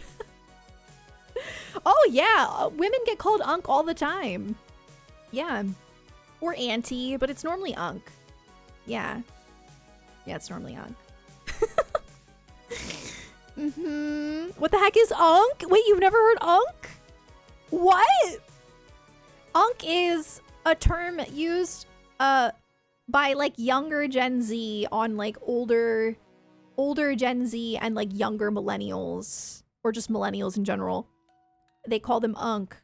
Oh yeah, women get called unk all the time. Yeah. Or auntie, but it's normally unk. Yeah. Yeah, it's normally unk. What the heck is unk? Wait, you've never heard unk? What? Unk is a term used by like younger Gen Z on like older Gen Z and like younger millennials, or just millennials in general. They call them unk.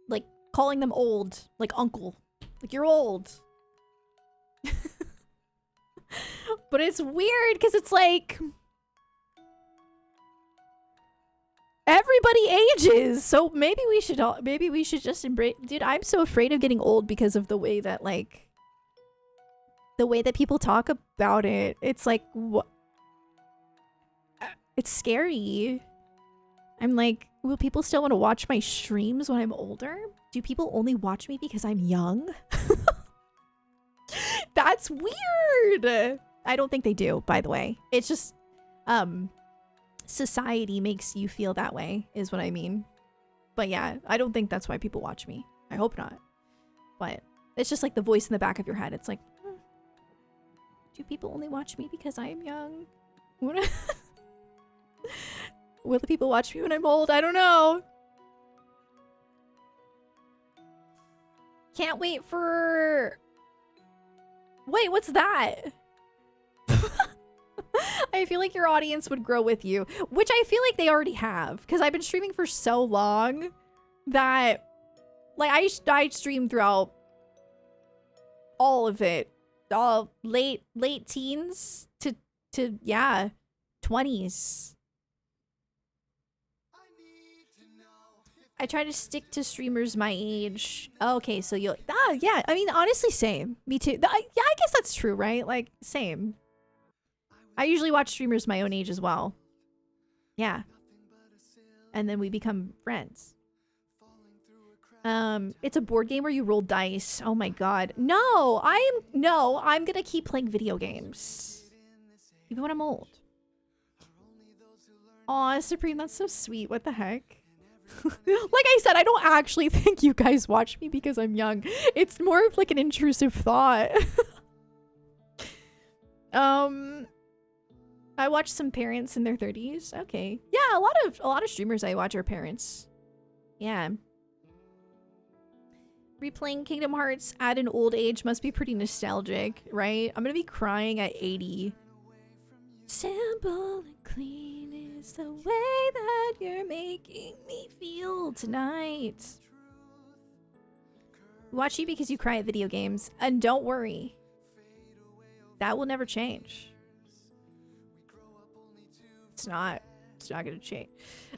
Like calling them old, like uncle. Like you're old. But it's weird because it's like everybody ages, so maybe we should just embrace. Dude, I'm so afraid of getting old because of the way that people talk about it. It's like what? It's scary. I'm like, will people still want to watch my streams when I'm older? Do people only watch me because I'm young? That's weird. I don't think they do, by the way. It's just society makes you feel that way, is what I mean. But yeah, I don't think that's why people watch me. I hope not. But it's just like the voice in the back of your head. It's like, do people only watch me because I am young? Will the people watch me when I'm old? I don't know. Can't wait for... Wait, what's that? I feel like your audience would grow with you, which I feel like they already have, because I've been streaming for so long that like I streamed throughout all of it, all late teens to yeah, 20s. I try to stick to streamers my age. Okay, so you'll yeah, I mean honestly same. Me too. Yeah, I guess that's true, right? Like same. I usually watch streamers my own age as well. Yeah. And then we become friends. It's a board game where you roll dice. Oh my god. No, I'm gonna keep playing video games. Even when I'm old. Aw, Supreme, that's so sweet. What the heck? Like I said, I don't actually think you guys watch me because I'm young. It's more of like an intrusive thought. I watch some parents in their 30s. Okay. Yeah, a lot of streamers I watch are parents. Yeah. Replaying Kingdom Hearts at an old age must be pretty nostalgic, right? I'm gonna be crying at 80. Simple and clean is the way that you're making me feel tonight. Watch you because you cry at video games. And don't worry. That will never change. It's not gonna change.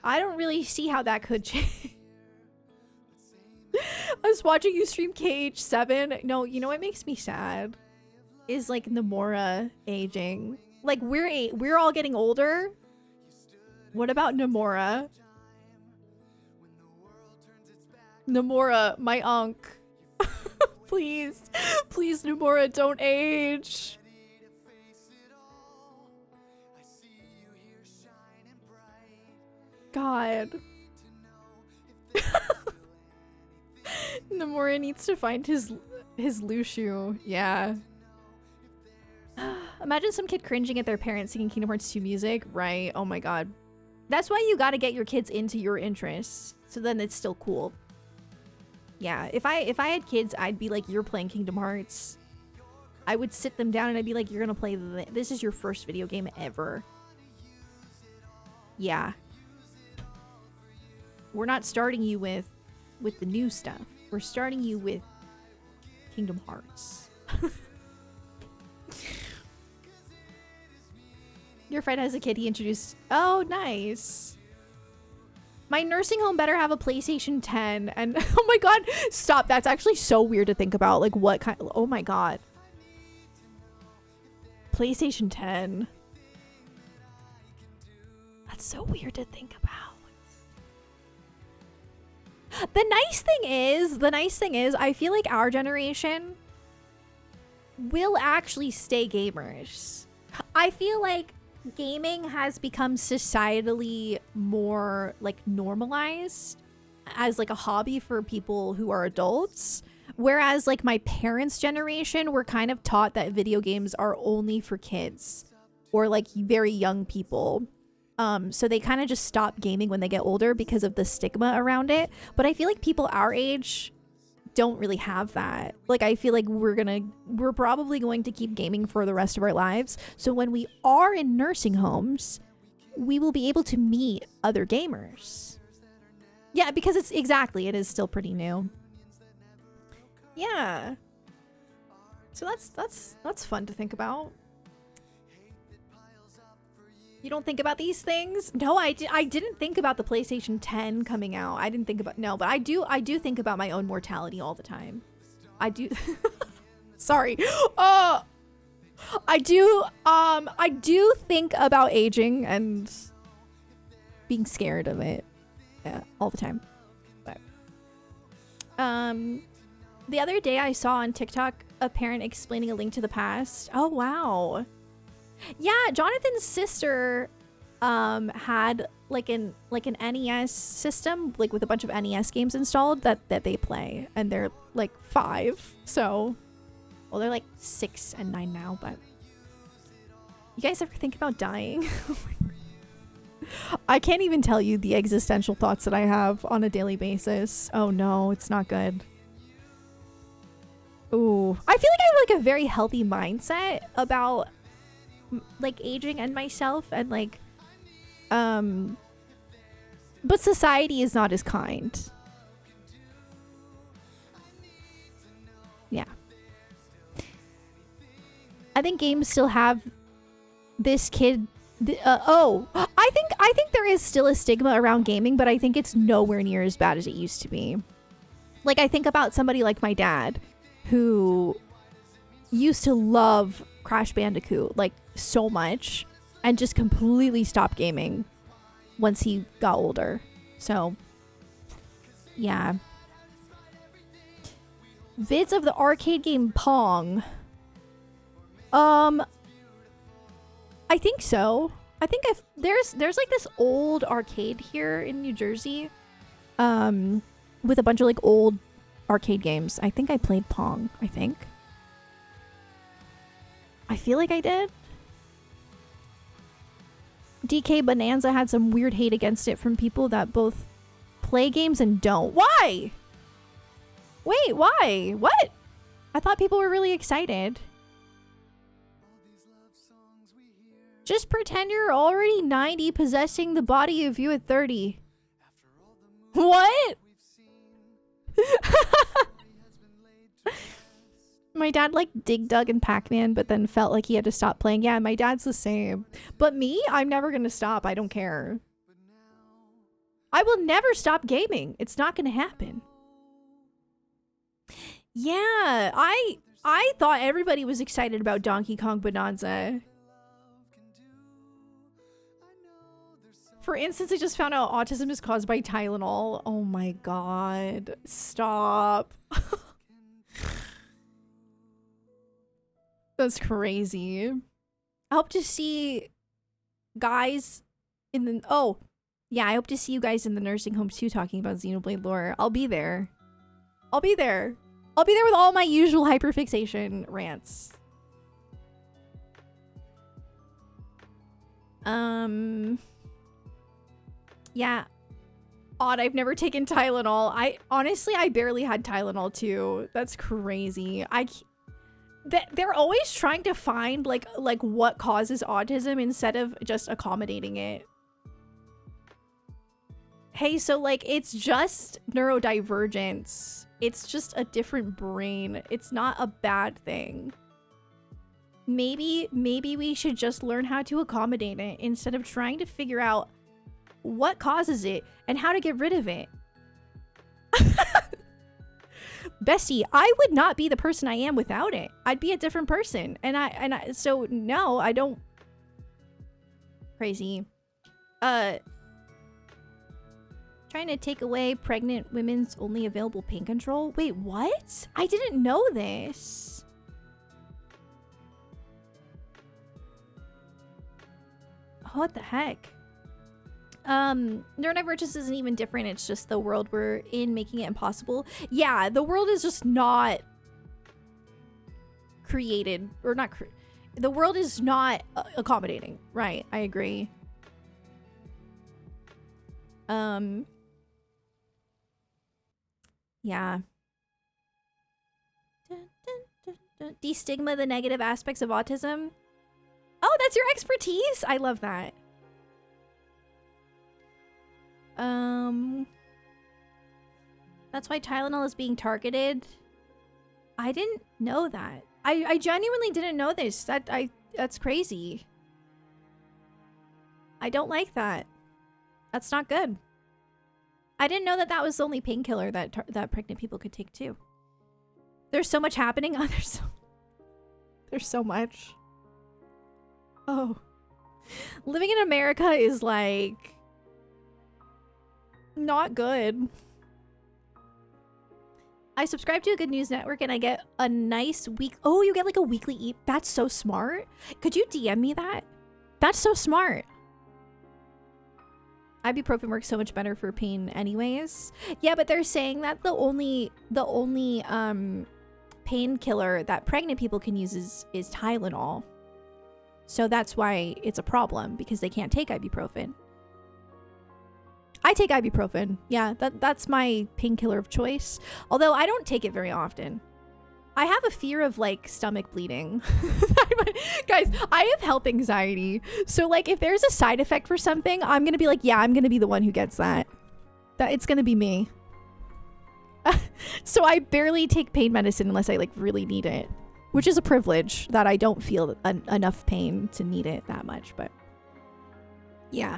I don't really see how that could change. I was watching you stream KH7. No, you know what makes me sad? Is like Nomura aging. Like we're all getting older. What about Nomura? Nomura, my unk. Please. Please, Nomura, don't age. God. Nomura needs to find his Lushu. Yeah. Imagine some kid cringing at their parents singing Kingdom Hearts 2 music. Right. Oh my god. That's why you gotta get your kids into your interests. So then it's still cool. Yeah. If I had kids, I'd be like, you're playing Kingdom Hearts. I would sit them down and I'd be like, you're gonna play this is your first video game ever. Yeah. We're not starting you with the new stuff. We're starting you with Kingdom Hearts. Your friend has a kid he introduced. Oh, nice. My nursing home better have a PlayStation 10. And oh my god, stop. That's actually so weird to think about. Like what kind? Oh my god. PlayStation 10. That's so weird to think about. The nice thing is, I feel like our generation will actually stay gamers. I feel like gaming has become societally more like normalized as like a hobby for people who are adults, whereas like my parents' generation were kind of taught that video games are only for kids or like very young people. So they kind of just stop gaming when they get older because of the stigma around it. But I feel like people our age don't really have that. Like, I feel like we're probably going to keep gaming for the rest of our lives. So when we are in nursing homes, we will be able to meet other gamers. Yeah, because it is still pretty new. Yeah. So that's fun to think about. You don't think about these things? No, I didn't think about the PlayStation 10 coming out. I didn't think about, no, but I do think about my own mortality all the time. I do. Sorry. I do think about aging and being scared of it. Yeah, all the time. But the other day I saw on TikTok a parent explaining A Link to the Past. Oh wow. Yeah, Jonathan's sister had like an NES system, like with a bunch of NES games installed that they play, and they're like 5. So, well, they're like 6 and 9 now. But you guys ever think about dying? I can't even tell you the existential thoughts that I have on a daily basis. Oh no, it's not good. Ooh, I feel like I have like a very healthy mindset about like aging and myself, and like but society is not as kind. Yeah, I think games still have this kid I think there is still a stigma around gaming, but I think it's nowhere near as bad as it used to be. Like, I think about somebody like my dad who used to love Crash Bandicoot like so much and just completely stopped gaming once he got older. So yeah, vids of the arcade game Pong. I think so. I think there's like this old arcade here in New Jersey with a bunch of like old arcade games. I think I played Pong. I feel like I did. DK Bonanza had some weird hate against it from people that both play games and don't. Why? Wait, why? What? I thought people were really excited. Just pretend you're already 90 possessing the body of you at 30. What? My dad like Dig Dug and Pac-Man, but then felt like he had to stop playing. Yeah, my dad's the same. But me, I'm never gonna stop. I don't care. I will never stop gaming. It's not gonna happen. Yeah, I thought everybody was excited about Donkey Kong Bonanza. For instance, I just found out autism is caused by Tylenol. Oh my god. Stop. That's crazy. I hope to see guys in the... Oh, yeah, I hope to see you guys in the nursing homes too talking about Xenoblade lore. I'll be there. I'll be there. I'll be there with all my usual hyperfixation rants. Yeah. Odd, I've never taken Tylenol. I barely had Tylenol too. That's crazy. They're always trying to find like what causes autism instead of just accommodating it. Hey, so like it's just neurodivergence. It's just a different brain. It's not a bad thing. Maybe we should just learn how to accommodate it instead of trying to figure out what causes it and how to get rid of it. Bestie, I would not be the person I am without it. I'd be a different person. And so no, I don't. Crazy. Trying to take away pregnant women's only available pain control. Wait, what? I didn't know this. What the heck? Neurodivergence isn't even different. It's just the world we're in making it impossible. Yeah, the world is just not created, or not the world is not accommodating. Right, I agree. Yeah. Destigma the negative aspects of autism. Oh, that's your expertise? I love that. That's why Tylenol is being targeted. I didn't know that. I genuinely didn't know this. That's crazy. I don't like that. That's not good. I didn't know that that was the only painkiller that pregnant people could take too. There's so much happening. Oh, there's so much. Oh. Living in America is like not good. I subscribe to a good news network and I get a nice week. Oh, you get like a weekly That's so smart. Could you DM me that? That's so smart. Ibuprofen works so much better for pain anyways. Yeah, but they're saying that the only painkiller that pregnant people can use is Tylenol. So that's why it's a problem, because they can't take ibuprofen. I take ibuprofen. Yeah, that's my painkiller of choice. Although I don't take it very often. I have a fear of like stomach bleeding. Guys, I have health anxiety. So like if there's a side effect for something, I'm going to be like, yeah, I'm going to be the one who gets that. It's going to be me. So I barely take pain medicine unless I like really need it, which is a privilege that I don't feel enough pain to need it that much, but yeah.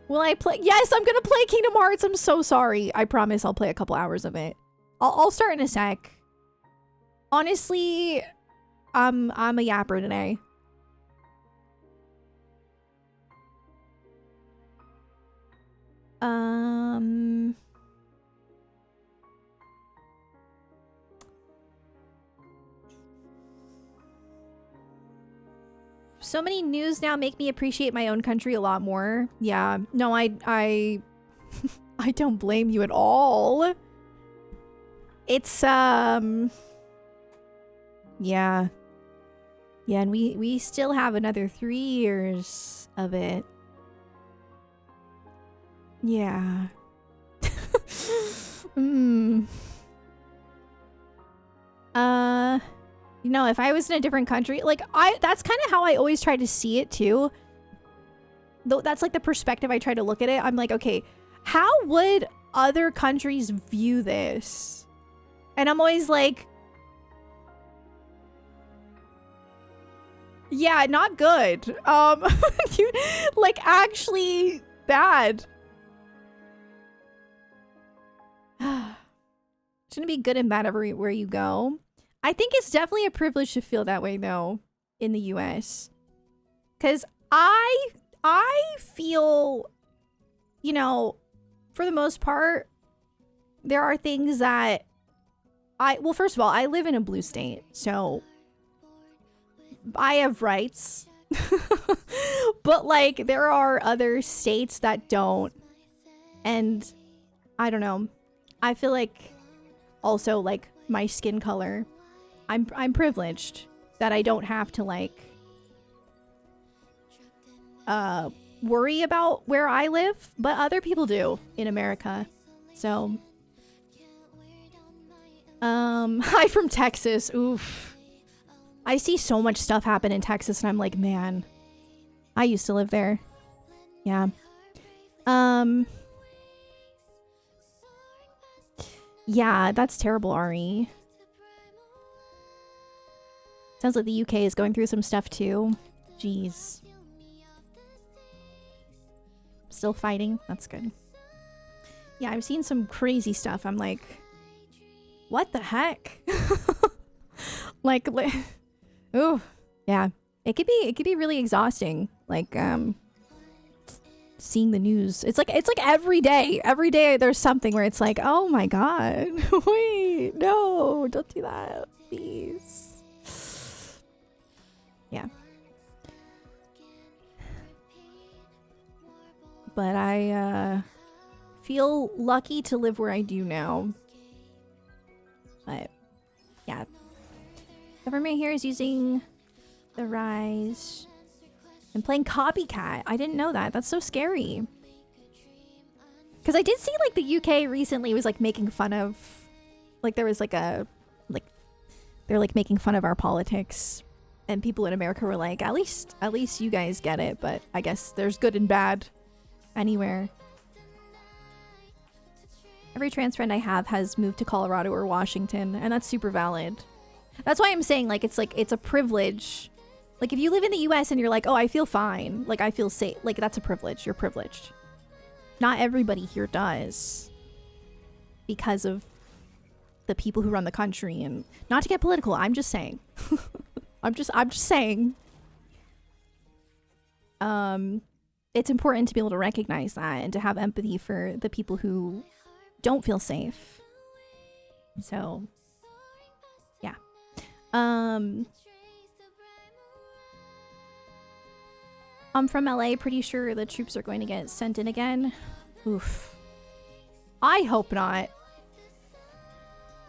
Will I play? Yes, I'm going to play Kingdom Hearts. I'm so sorry. I promise I'll play a couple hours of it. I'll start in a sec. Honestly, I'm a yapper today. So many news now make me appreciate my own country a lot more. Yeah. No, I I don't blame you at all. It's yeah. Yeah, and we still have another 3 years of it. Yeah. You know, if I was in a different country, like that's kind of how I always try to see it too. Though that's like the perspective I try to look at it. I'm like, okay, how would other countries view this? And I'm always like, yeah, not good. Like actually bad. Shouldn't be good and bad everywhere you go. I think it's definitely a privilege to feel that way though in the US. 'Cause I feel, you know, for the most part, there are things that well, first of all, I live in a blue state, so I have rights. But like there are other states that don't. And I don't know. I feel like also like my skin color, I'm privileged that I don't have to like worry about where I live, but other people do in America. So hi from Texas. Oof. I see so much stuff happen in Texas and I'm like, man, I used to live there. Yeah. Yeah, that's terrible, Ari. Sounds like the UK is going through some stuff too. Jeez. Still fighting? That's good. Yeah, I've seen some crazy stuff. I'm like, what the heck? like oh, yeah. It could be really exhausting. Like seeing the news. It's like every day there's something where it's like, oh my god. Wait, no, don't do that, please. Yeah. but I feel lucky to live where I do now. But yeah, government here is using the rise and playing copycat. I didn't know that. That's so scary. Because I did see like the UK recently was like making fun of, like there was like a, like they're like making fun of our politics, and people in America were like, at least you guys get it, but I guess there's good and bad anywhere. Every trans friend I have has moved to Colorado or Washington, and that's super valid. That's why I'm saying like it's a privilege. Like if you live in the US and you're like, oh, I feel fine, like I feel safe, like that's a privilege. You're privileged. Not everybody here does, because of the people who run the country. And not to get political, I'm just saying. I'm just saying. It's important to be able to recognize that and to have empathy for the people who don't feel safe. So, yeah. I'm from LA, pretty sure the troops are going to get sent in again. Oof. I hope not.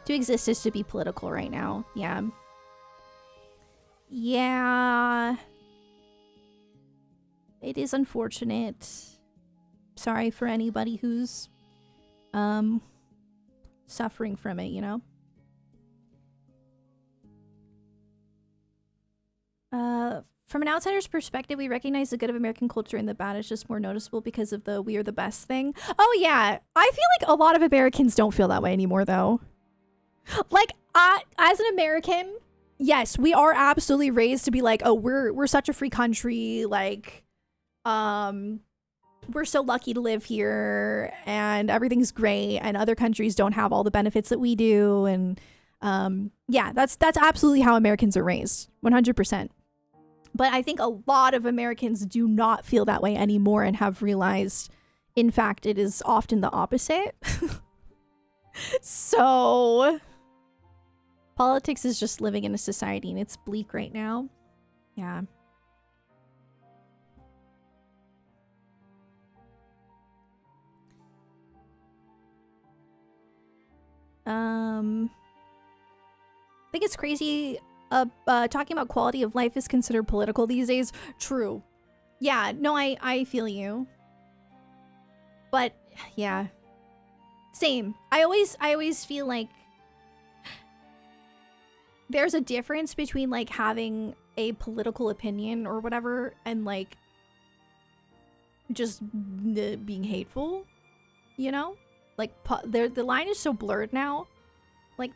To exist is to be political right now. Yeah. Yeah. It is unfortunate. Sorry for anybody who's suffering from it, you know? From an outsider's perspective, we recognize the good of American culture and the bad is just more noticeable because of the we are the best thing. Oh yeah, I feel like a lot of Americans don't feel that way anymore though. Like, as an American, yes, we are absolutely raised to be like, oh, we're such a free country, like, we're so lucky to live here and everything's great and other countries don't have all the benefits that we do. And yeah, that's absolutely how Americans are raised, 100%. But I think a lot of Americans do not feel that way anymore and have realized, in fact, it is often the opposite. So, politics is just living in a society and it's bleak right now. Yeah. I think it's crazy. Talking about quality of life is considered political these days. True. Yeah, no, I feel you. But yeah. Same. I always feel like there's a difference between like having a political opinion or whatever and like just being hateful, you know? Like the line is so blurred now. Like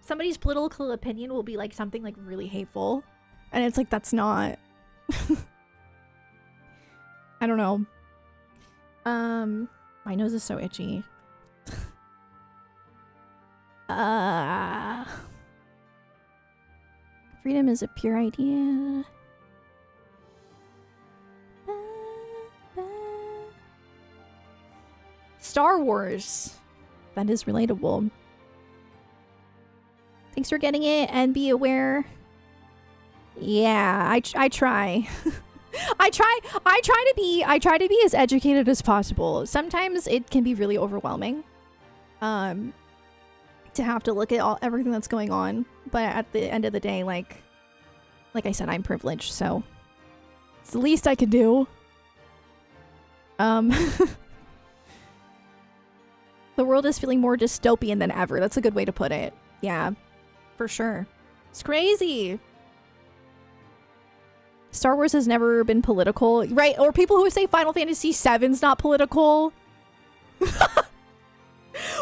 somebody's political opinion will be like something like really hateful, and it's like that's not. I don't know. My nose is so itchy. Freedom is a pure idea. Star Wars. That is relatable. Thanks for getting it, and be aware. Yeah, I try. I try to be as educated as possible. Sometimes it can be really overwhelming. To have to look at everything that's going on, but at the end of the day, like I said, I'm privileged, so it's the least I could do. The world is feeling more dystopian than ever. That's a good way to put it. Yeah, for sure. It's crazy. Star Wars has never been political, right? Or people who say Final Fantasy VII's not political.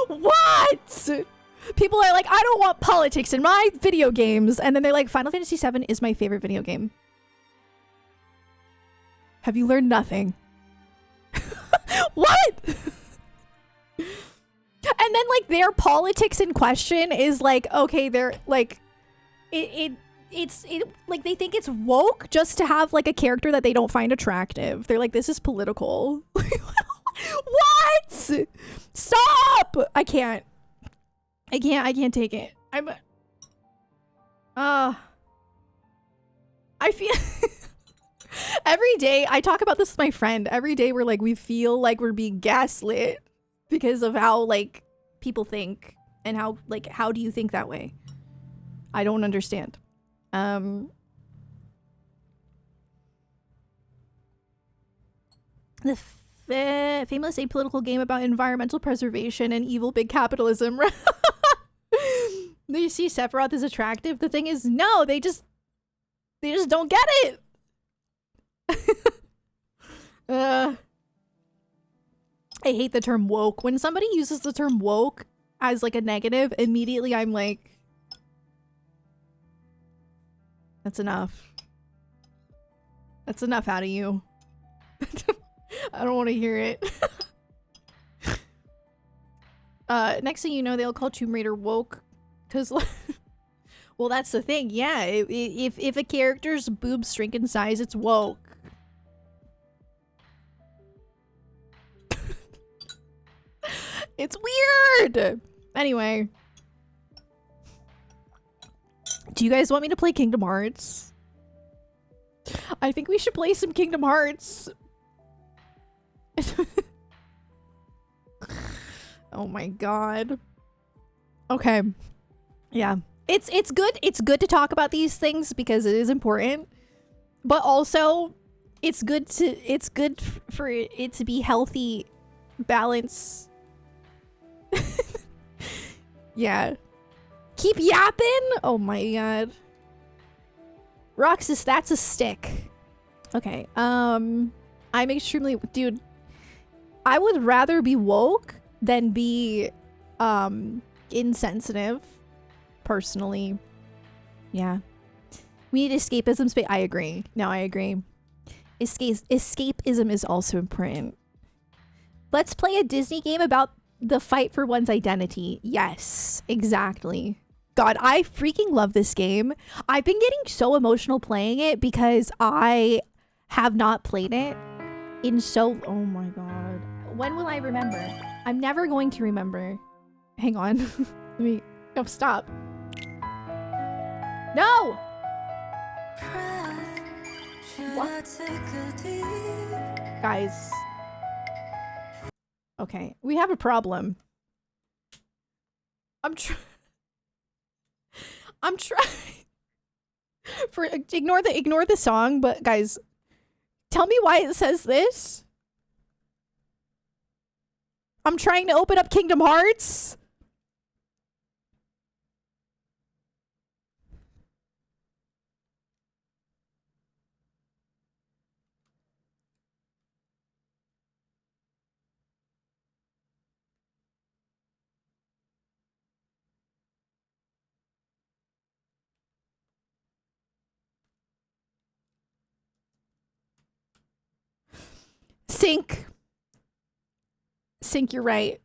What? People are like, I don't want politics in my video games. And then they're like, Final Fantasy VII is my favorite video game. Have you learned nothing? What? And then like their politics in question is like, okay, they're like, it's like they think it's woke just to have like a character that they don't find attractive. They're like, this is political. What? Stop! I can't take it. I feel Every day, I talk about this with my friend. Every day we're like, we feel like we're being gaslit because of how, like, people think and how, like, how do you think that way? I don't understand. The famous apolitical game about environmental preservation and evil big capitalism. You see Sephiroth is attractive. The thing is, no, they just don't get it. I hate the term woke. When somebody uses the term woke as like a negative, immediately I'm like, that's enough. That's enough out of you. I don't want to hear it. Next thing you know, they'll call Tomb Raider woke. Because, well, that's the thing. Yeah, if a character's boobs shrink in size, it's woke. It's weird. Anyway. Do you guys want me to play Kingdom Hearts? I think we should play some Kingdom Hearts. Oh my god. Okay. Yeah. It's good to talk about these things because it is important. But also it's good for it to be healthy balance. Yeah. Keep yapping? Oh my god. Roxas, that's a stick. Okay. I'm extremely, dude, I would rather be woke than be insensitive, personally. Yeah. We need escapism space. I agree. No, I agree. Escapism is also important. Let's play a Disney game about the fight for one's identity. Yes, exactly. God, I freaking love this game. I've been getting so emotional playing it because I have not played it in so... Oh my god. When will I remember? I'm never going to remember. Hang on. Let me... Oh, stop. No! What? Guys. Okay, we have a problem. I'm trying for ignore the song, but guys, tell me why it says this. I'm trying to open up Kingdom Hearts. Sync, you're right.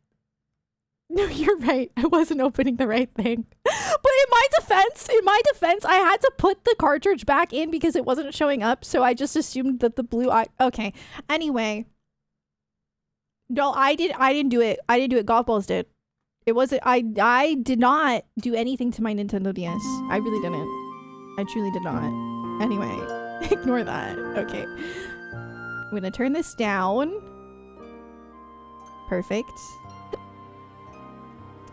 No, you're right. I wasn't opening the right thing. But in my defense, I had to put the cartridge back in because it wasn't showing up, so I just assumed that the blue eye... Okay. Anyway. No, I didn't do it. I didn't do it. Golf Balls did. It wasn't... I did not do anything to my Nintendo DS. I really didn't. I truly did not. Anyway. Ignore that. Okay. I'm gonna turn this down. Perfect.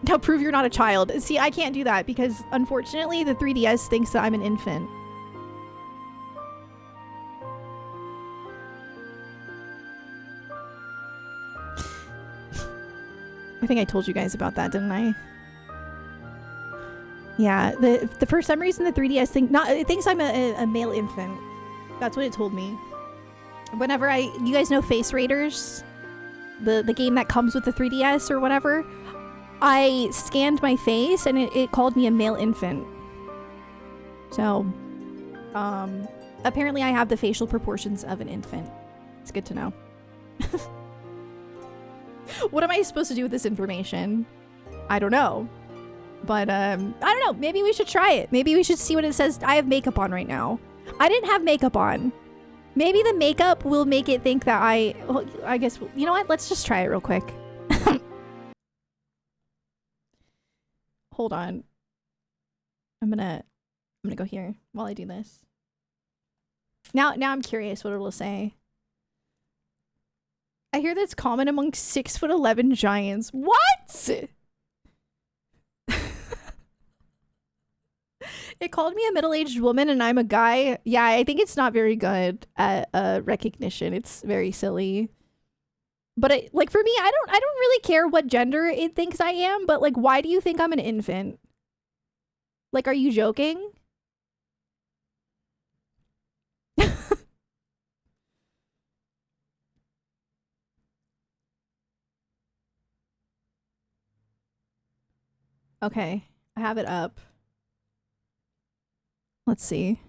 Now prove you're not a child. See, I can't do that because unfortunately the 3DS thinks that I'm an infant. I think I told you guys about that, didn't I? Yeah, for some reason the 3DS it thinks I'm a male infant. That's what it told me. Whenever you guys know Face Raiders? The game that comes with the 3DS or whatever? I scanned my face and it called me a male infant. So, apparently I have the facial proportions of an infant. It's good to know. What am I supposed to do with this information? I don't know. But, I don't know. Maybe we should try it. Maybe we should see what it says. I have makeup on right now. I didn't have makeup on. Maybe the makeup will make it think that I guess, you know what? Let's just try it real quick. Hold on. I'm gonna go here while I do this. Now I'm curious what it'll say. I hear that's common among 6'11" giants. What? It called me a middle-aged woman and I'm a guy. Yeah, I think it's not very good at recognition. It's very silly. But like for me, I don't really care what gender it thinks I am, but like why do you think I'm an infant? Like, are you joking? Okay, I have it up. Let's see.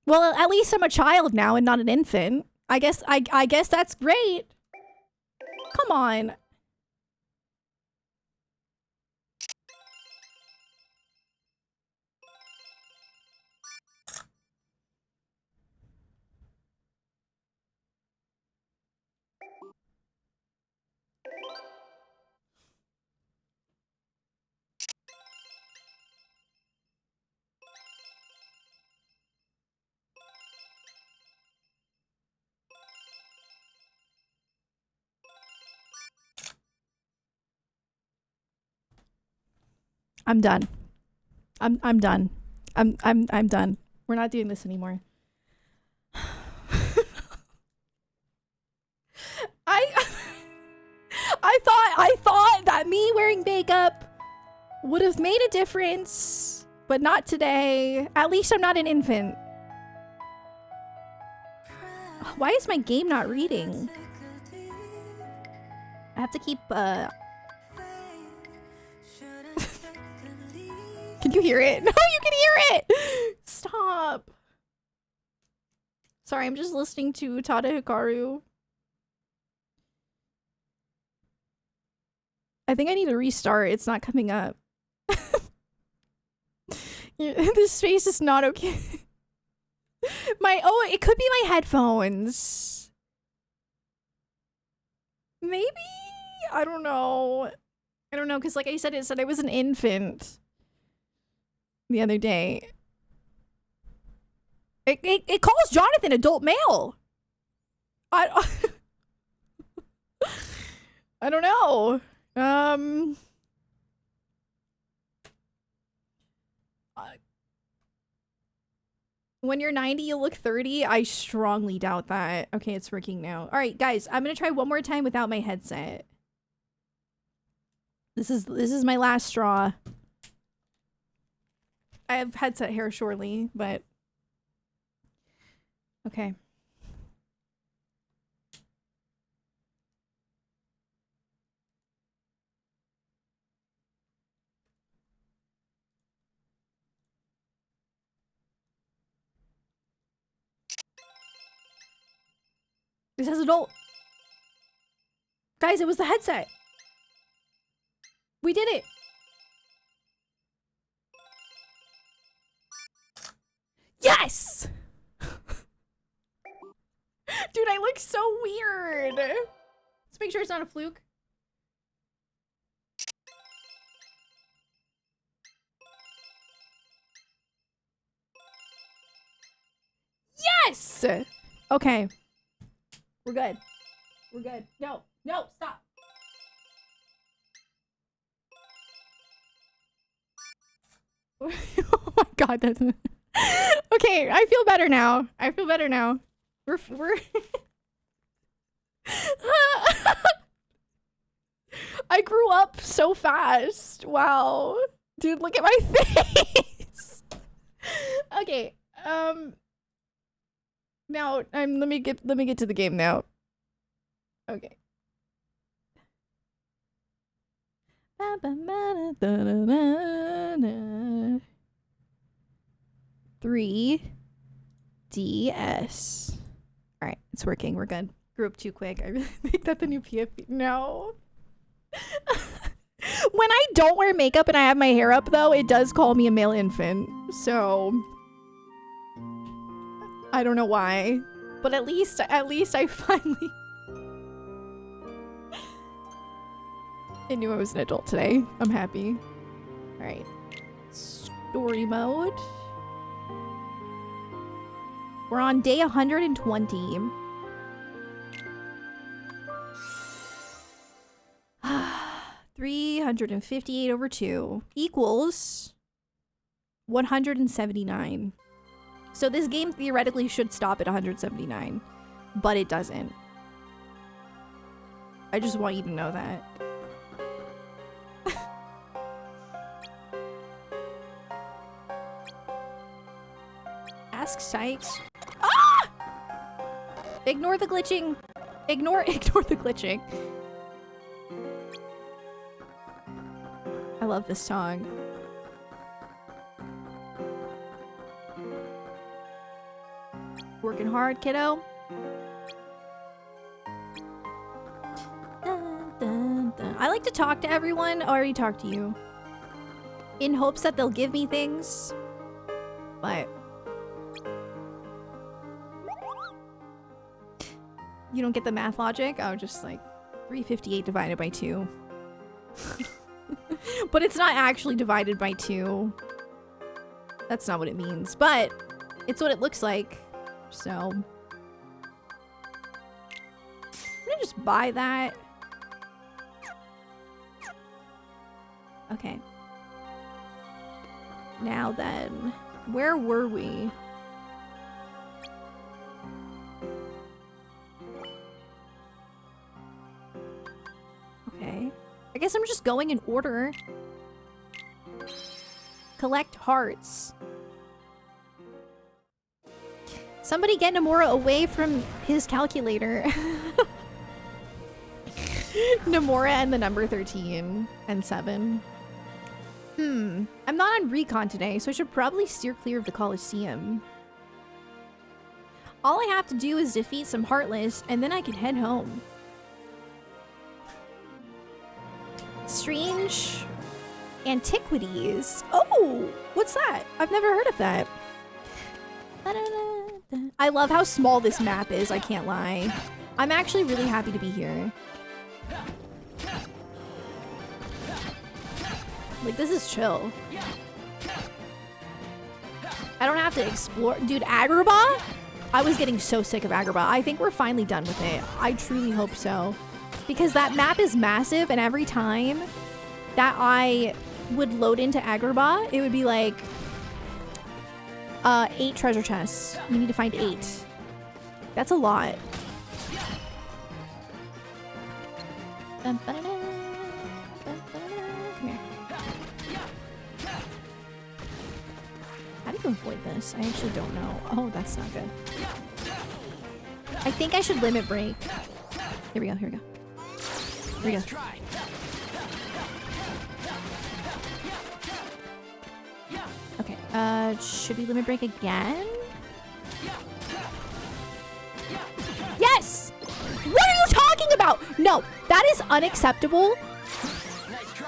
Well, at least I'm a child now and not an infant. I guess that's great. Come on. I'm done. I'm done. I'm done. We're not doing this anymore. I thought that me wearing makeup would have made a difference, but not today. At least I'm not an infant. Why is my game not reading? I have to keep Can you hear it? No, you can hear it! Stop. Sorry, I'm just listening to Utada Hikaru. I think I need to restart. It's not coming up. This space is not okay. It could be my headphones. Maybe? I don't know. I don't know, because like I said, it said I was an infant the other day. It calls Jonathan adult male. I don't know. When you're 90, you look 30. I strongly doubt that. Okay, it's working now. All right, guys, I'm gonna try one more time without my headset. This is my last straw. I have headset hair, surely, but okay. This has adult. Guys, it was the headset. We did it. Yes! Dude, I look so weird. Let's make sure it's not a fluke. Yes! Okay. We're good. We're good. No, stop. Oh my god, that's okay, I feel better now. We're I grew up so fast. Wow. Dude, look at my face. Okay. Now, let me get to the game now. Okay. 3DS. All right, it's working. We're good. Grew up too quick. I really think that the new PFP. No. When I don't wear makeup and I have my hair up, though, it does call me a male infant. So I don't know why, but at least I finally I knew I was an adult today. I'm happy. All right, story mode. We're on day 120. 358 over 2 equals 179. So this game theoretically should stop at 179, but it doesn't. I just want you to know that. Ask Sykes. Ah! Ignore the glitching. Ignore the glitching. I love this song. Working hard, kiddo. Dun, dun, dun. I like to talk to everyone. I already talked to you. In hopes that they'll give me things. But you don't get the math logic? Oh, just like 358 divided by 2. But it's not actually divided by 2. That's not what it means, but it's what it looks like. So I'm gonna just buy that. Okay. Now then, where were we? Okay. I guess I'm just going in order. Collect hearts. Somebody get Nomura away from his calculator. Nomura and the number 13 and 7. I'm not on recon today, so I should probably steer clear of the Coliseum. All I have to do is defeat some Heartless, and then I can head home. Strange Antiquities. Oh, what's that? I've never heard of that. I love how small this map is, I can't lie. I'm actually really happy to be here. Like, this is chill. I don't have to explore. Dude, Agrabah? I was getting so sick of Agrabah. I think we're finally done with it. I truly hope so. Because that map is massive, and every time that I would load into Agrabah, it would be like 8 treasure chests. You need to find 8. That's a lot. Come here. How do you avoid this? I actually don't know. Oh, that's not good. I think I should limit break. Here we go, here we go. Here we go. Okay, should we limit break again? Yes! What are you talking about? No, that is unacceptable. Nice try.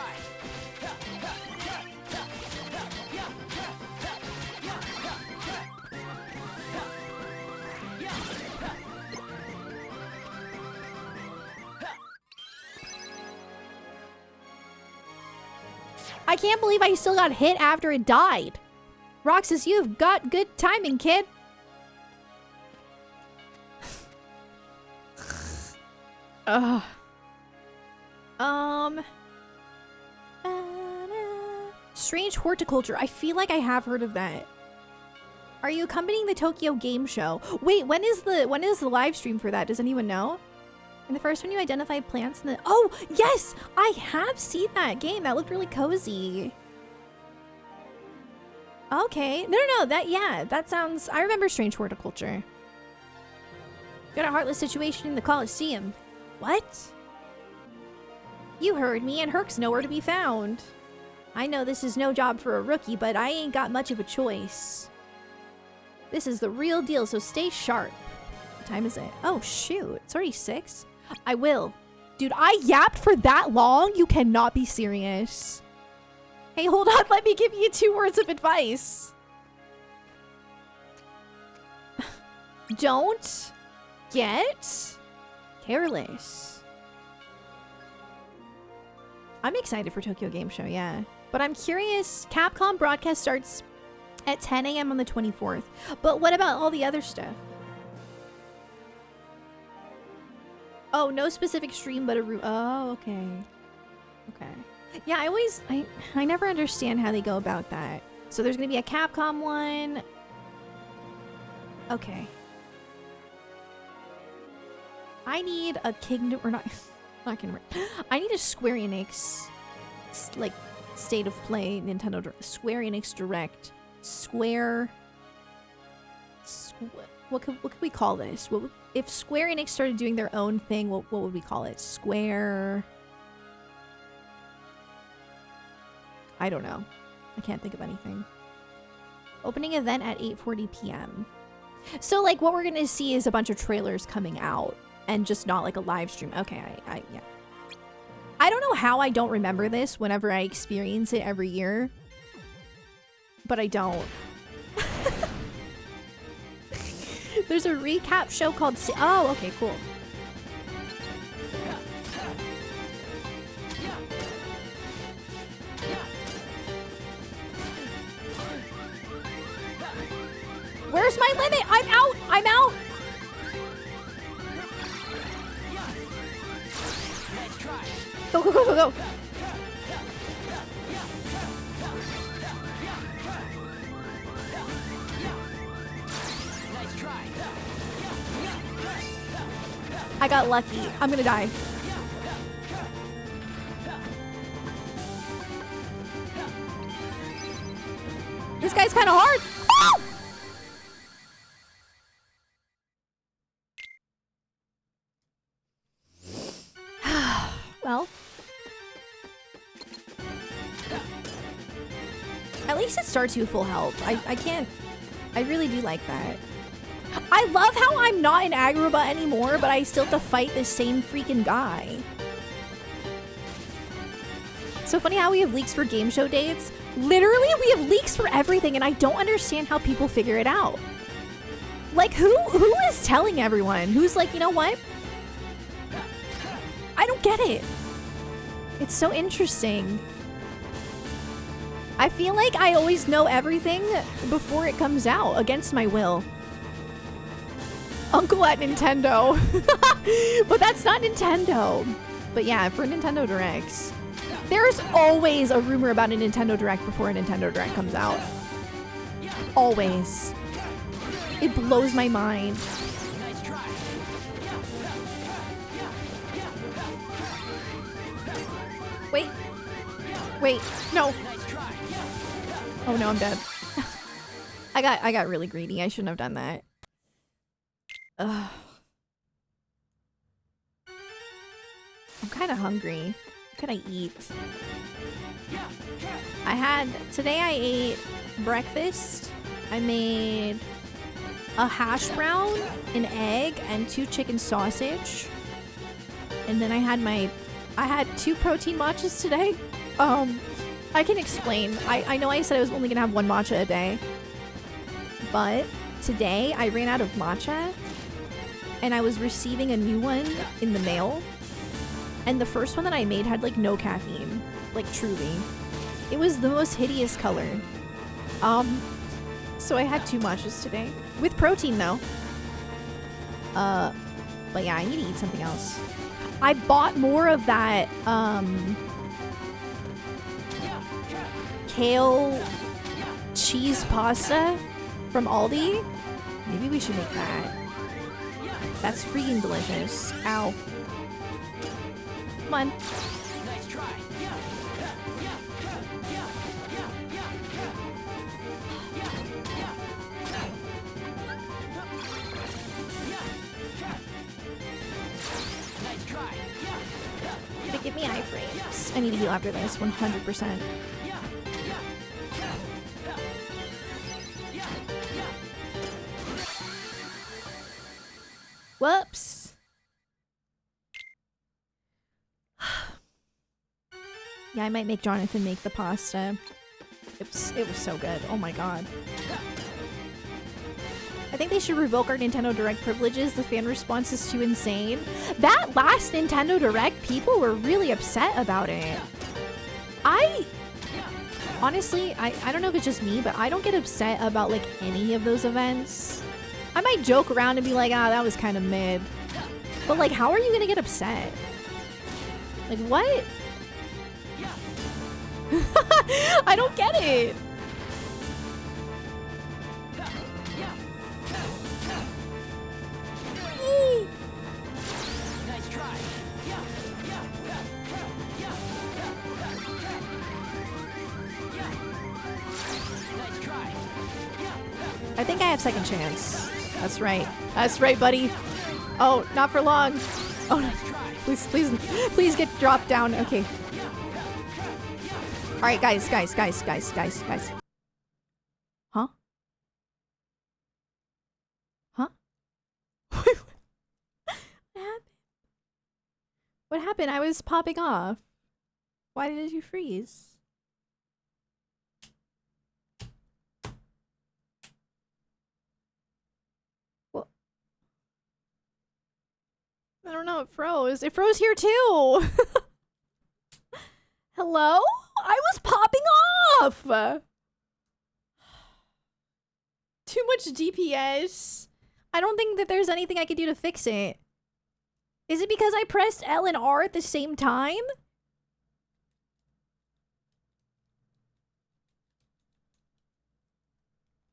I can't believe I still got hit after it died. Roxas, you've got good timing, kid. Strange Horticulture. I feel like I have heard of that. Are you accompanying the Tokyo Game Show? Wait, when is the live stream for that? Does anyone know? In the first one, you identified plants in the... Oh, yes! I have seen that game. That looked really cozy. Okay. No. That sounds... I remember Strange Horticulture. Got a heartless situation in the Coliseum. What? You heard me, and Herc's nowhere to be found. I know this is no job for a rookie, but I ain't got much of a choice. This is the real deal, so stay sharp. What time is it? Oh, shoot. It's already 6. I will. Dude, I yapped for that long? You cannot be serious. Hey, hold on. Let me give you 2 words of advice. Don't get careless. I'm excited for Tokyo Game Show, yeah. But I'm curious, Capcom broadcast starts at 10 a.m. on the 24th. But what about all the other stuff? Oh, no specific stream, but a oh, okay. Okay. Yeah, I never understand how they go about that. So there's gonna be a Capcom one. Okay. I need a Kingdom, or not Kingdom. I need a Square Enix, like, State of Play Nintendo Square Enix Direct. What could we call this? If Square Enix started doing their own thing, what would we call it? Square... I don't know. I can't think of anything. Opening event at 8:40 p.m. So, like, what we're gonna see is a bunch of trailers coming out and just not like a live stream. Okay, yeah. I don't know how I don't remember this whenever I experience it every year, but I don't. There's a recap show called... Oh, okay, cool. Where's my limit? I'm out! I'm out! Go, go, go, go, go! I got lucky. I'm gonna die. This guy's kind of hard. Oh! Well, at least it starts you full health. I really do like that. I love how I'm not in Agrabah anymore, but I still have to fight the same freaking guy. So funny how we have leaks for game show dates. Literally, we have leaks for everything, and I don't understand how people figure it out. Like, who is telling everyone? Who's like, you know what? I don't get it. It's so interesting. I feel like I always know everything before it comes out, against my will. Uncle at Nintendo. But that's not Nintendo. But yeah, for Nintendo Directs, there's always a rumor about a Nintendo Direct before a Nintendo Direct comes out. Always. It blows my mind. Wait, no. Oh no, I'm dead. I got really greedy. I shouldn't have done that. Ugh. I'm kind of hungry. What can I eat? Today I ate breakfast. I made a hash brown, an egg, and 2 chicken sausage. And then I had 2 protein matchas today. I can explain. I know I said I was only gonna have 1 matcha a day, but today I ran out of matcha and I was receiving a new one in the mail, and the first one that I made had like no caffeine, like truly. It was the most hideous color. So I had 2 matchas today with protein though. But yeah, I need to eat something else. I bought more of that kale cheese pasta from Aldi. Maybe we should make that. That's freaking delicious. Ow. Come on. But give me iframes. I need to heal after this, 100%. Whoops. Yeah, I might make Jonathan make the pasta. It was so good. Oh my god. I think they should revoke our Nintendo Direct privileges. The fan response is too insane. That last Nintendo Direct, people were really upset about it. Honestly, I don't know if it's just me, but I don't get upset about like any of those events. I might joke around and be like, ah, that was kind of mid. But like, how are you gonna get upset? Like, what? I don't get it. Nice try. Nice try. I think I have second chance. That's right. That's right, buddy. Oh, not for long. Oh, no. Please get dropped down. Okay. All right, guys. Huh? Huh? What happened? What happened? I was popping off. Why did you freeze? Well, I don't know. It froze. It froze here too. Hello? I was popping off! Too much DPS. I don't think that there's anything I could do to fix it. Is it because I pressed L and R at the same time?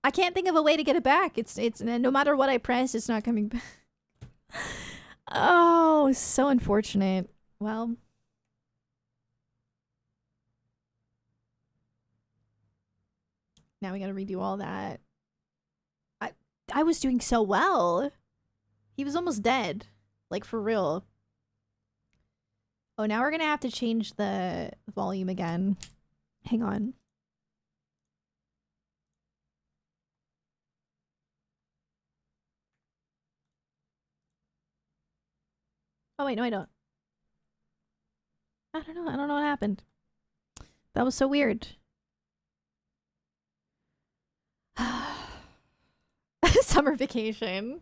I can't think of a way to get it back. It's no matter what I press, it's not coming back. Oh, so unfortunate. Well... Now we gotta redo all that. I was doing so well. He was almost dead. Like, for real. Oh, now we're gonna have to change the volume again. Hang on. Oh, wait, no, I don't. I don't know. I don't know what happened. That was so weird. Summer Vacation.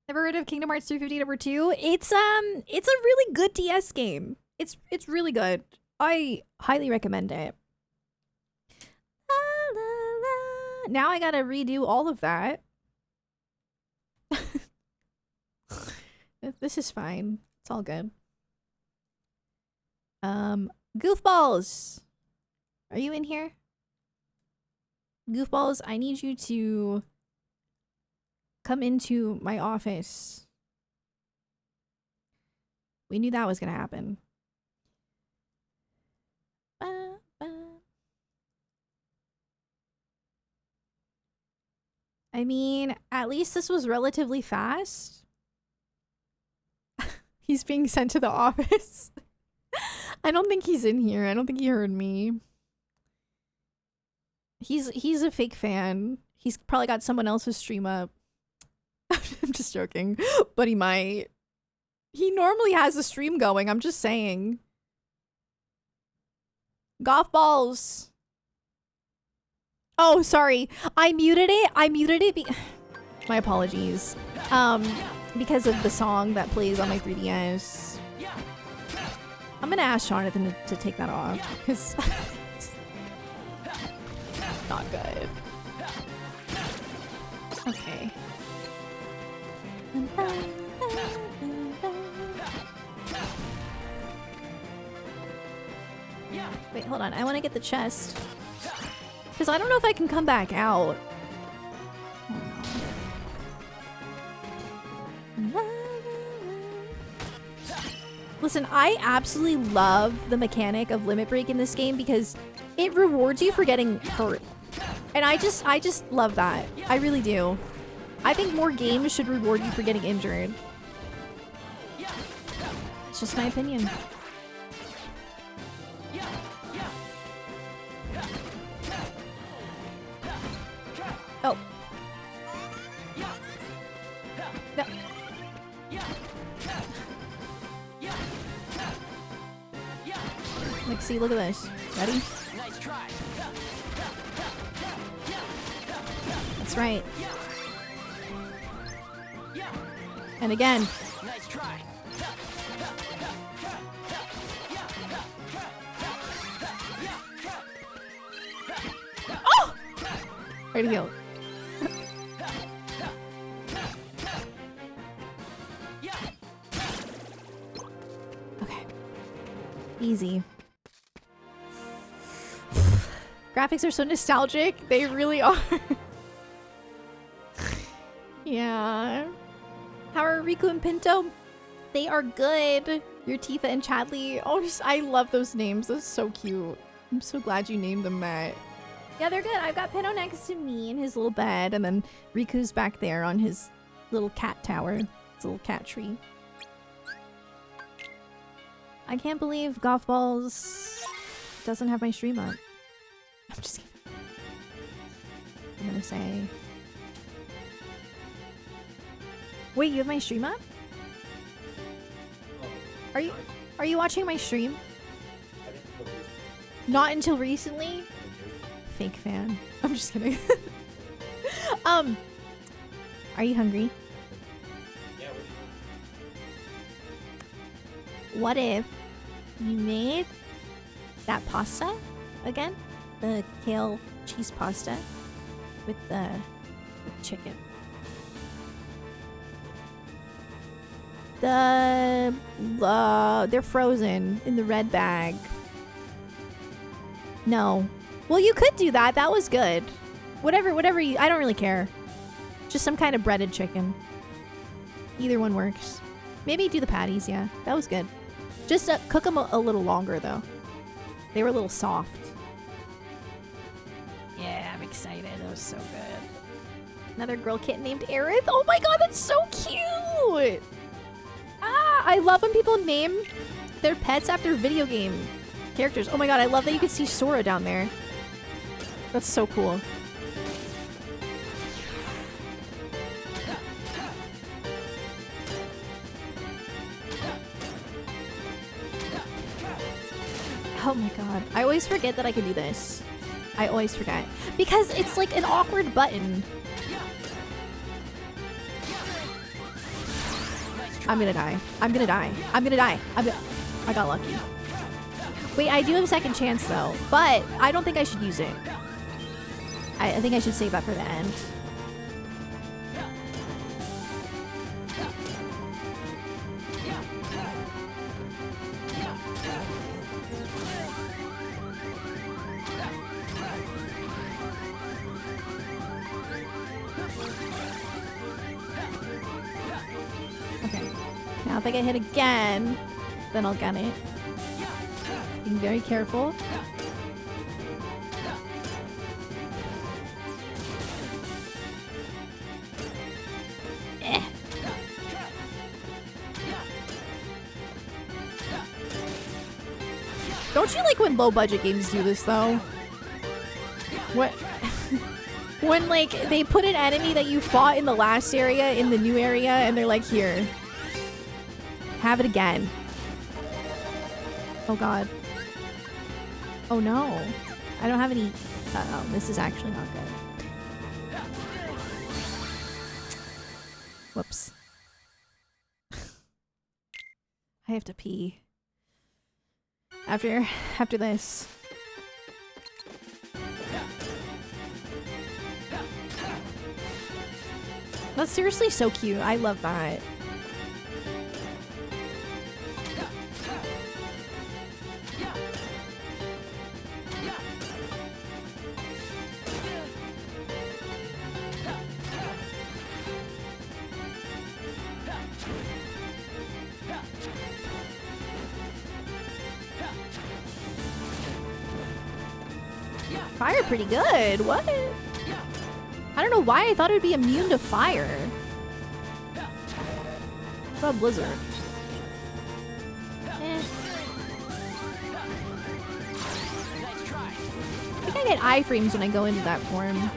Never heard of Kingdom Hearts 350 number 2? It's a really good DS game. It's really good. I highly recommend it. La, la, la. Now I gotta redo all of that. This is fine. It's all good. Goofballs. Are you in here? Goofballs, I need you to come into my office. We knew that was gonna happen. I mean, at least this was relatively fast. He's being sent to the office. I don't think he's in here. I don't think he heard me. He's a fake fan. He's probably got someone else's stream up. I'm just joking, but he might. He normally has a stream going. I'm just saying. Golf balls. Oh, sorry. I muted it. My apologies. Because of the song that plays on my 3DS. I'm gonna ask Jonathan to take that off because not good. Okay. Wait, hold on. I want to get the chest. Because I don't know if I can come back out. Listen, I absolutely love the mechanic of Limit Break in this game because it rewards you for getting hurt. And I just love that. I really do. I think more games should reward you for getting injured. It's just my opinion. Oh. No. Like, See, look at this. Ready? That's right. And again. Oh! Right to go. Okay. Easy. Graphics are so nostalgic. They really are. Yeah. How are Riku and Pinto? They are good. Your Tifa and Chadley. Oh, I love those names. That's so cute. I'm so glad you named them that. Yeah, they're good. I've got Pinto next to me in his little bed, and then Riku's back there on his little cat tower. His little cat tree. I can't believe Golf Balls doesn't have my stream up. I'm just kidding. I'm gonna say... Wait, you have my stream up? Are you watching my stream? Not until recently? Fake fan. I'm just kidding. Are you hungry? Yeah, what if you made that pasta again? The kale cheese pasta with the chicken. They're frozen in the red bag. No. Well, you could do that. That was good. Whatever you... I don't really care. Just some kind of breaded chicken. Either one works. Maybe do the patties, yeah. That was good. Just cook them a little longer, though. They were a little soft. Yeah, I'm excited. That was so good. Another girl kitten named Aerith. Oh my god, that's so cute! Ah, I love when people name their pets after video game characters. Oh my god, I love that you can see Sora down there. That's so cool. Oh my god. I always forget that I can do this. I always forget. Because it's like an awkward button. I'm gonna die. I'm gonna die. I'm gonna die. I got lucky. Wait, I do have a second chance though, but I don't think I should use it. I think I should save that for the end. Okay. Now if I get hit again, then I'll get it. Being very careful. Don't you like when low budget games do this though? What? When like they put an enemy that you fought in the last area in the new area and they're like, here. Have it again. Oh god. Oh no. I don't have any... Uh-oh, this is actually not good. Whoops. I have to pee. After this. That's seriously so cute. I love that. Fire pretty good. What? I don't know why I thought it would be immune to fire. What about Blizzard? Eh. I think I get iframes when I go into that form.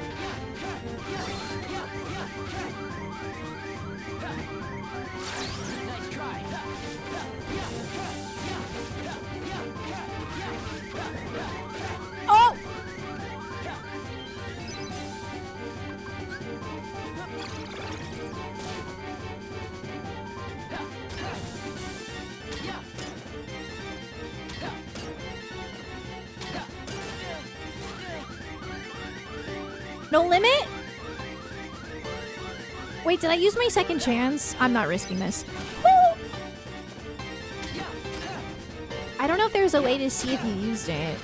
No limit? Wait, did I use my second chance? I'm not risking this. Woo! I don't know if there's a way to see if you used it.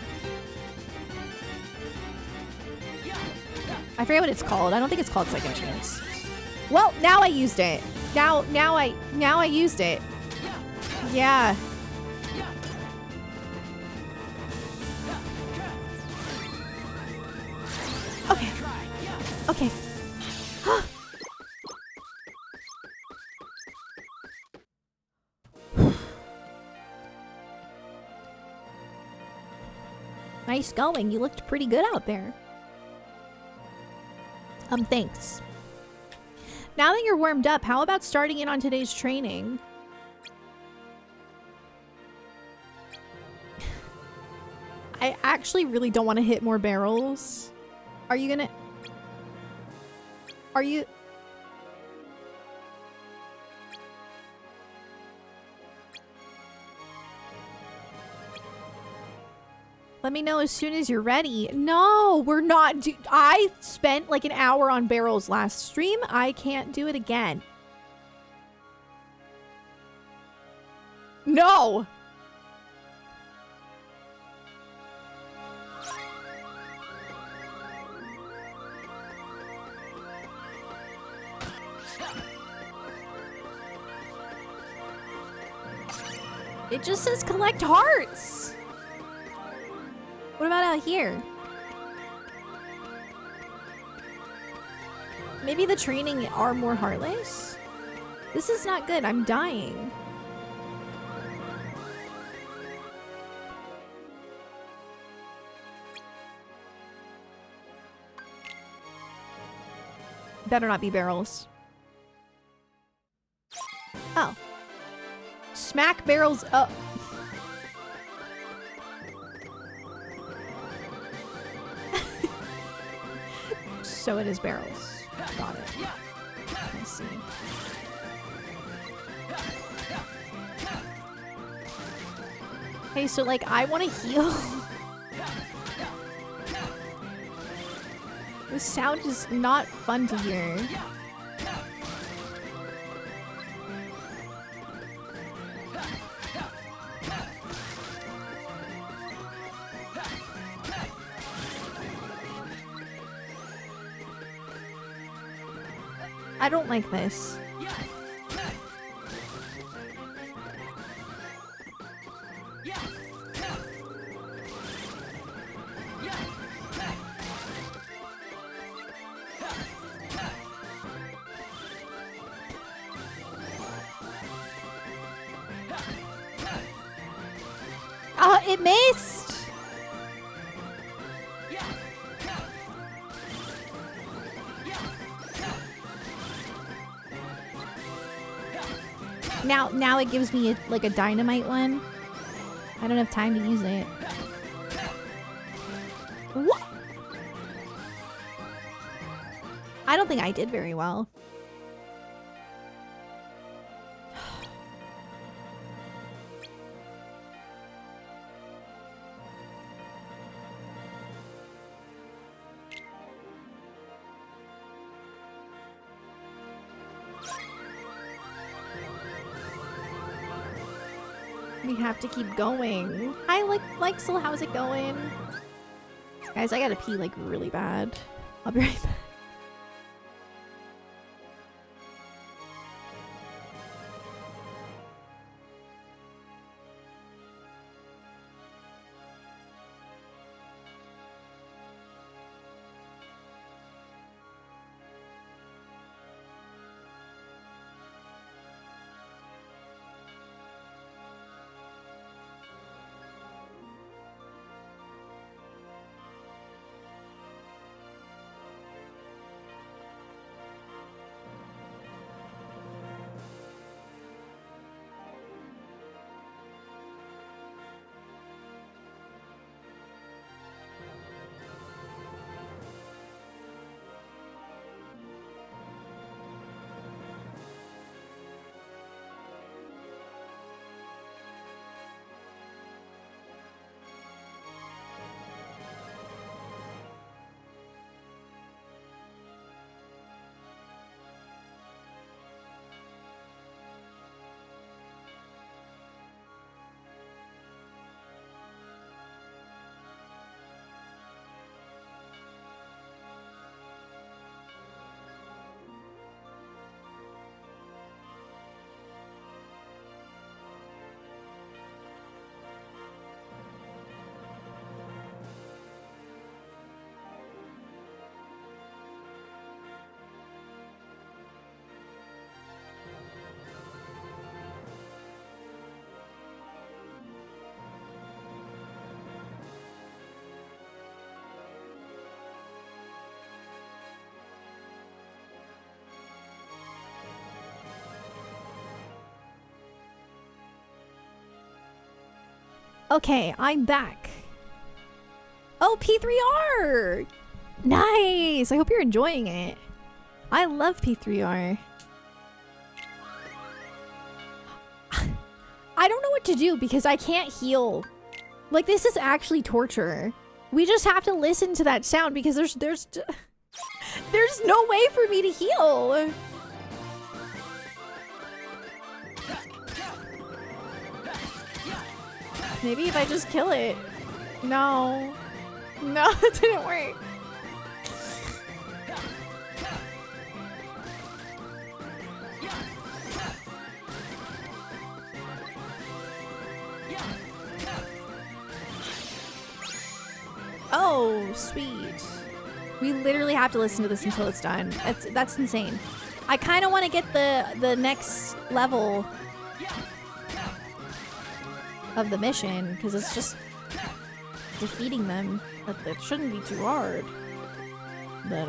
I forget what it's called. I don't think it's called second chance. Well, now I used it. Now I used it. Yeah. Okay. Okay. Nice going. You looked pretty good out there. Thanks. Now that you're warmed up, how about starting in on today's training? I actually really don't want to hit more barrels. Are you gonna... Are you... Let me know as soon as you're ready. No, we're not. I spent like an hour on barrels last stream. I can't do it again. No. It just says collect hearts. What about out here? Maybe the training are more heartless? This is not good. I'm dying. Better not be barrels. Oh. Smack barrels up. So it is barrels. Got it. I see. Hey, so like I want to heal. This sound is not fun to hear. I don't like this. Oh, it missed! Now it gives me like a dynamite one. I don't have time to use it. What? I don't think I did very well. We have to keep going. Hi, Lexel, how's it going? Guys, I gotta pee like really bad. I'll be right back. Okay, I'm back. Oh, P3R! Nice! I hope you're enjoying it. I love P3R. I don't know what to do because I can't heal. Like, this is actually torture. We just have to listen to that sound because there's no way for me to heal. Maybe if I just kill it. No. No, it didn't work. Oh, sweet. We literally have to listen to this until it's done. That's insane. I kind of want to get the next level of the mission because it's just defeating them. That shouldn't be too hard. But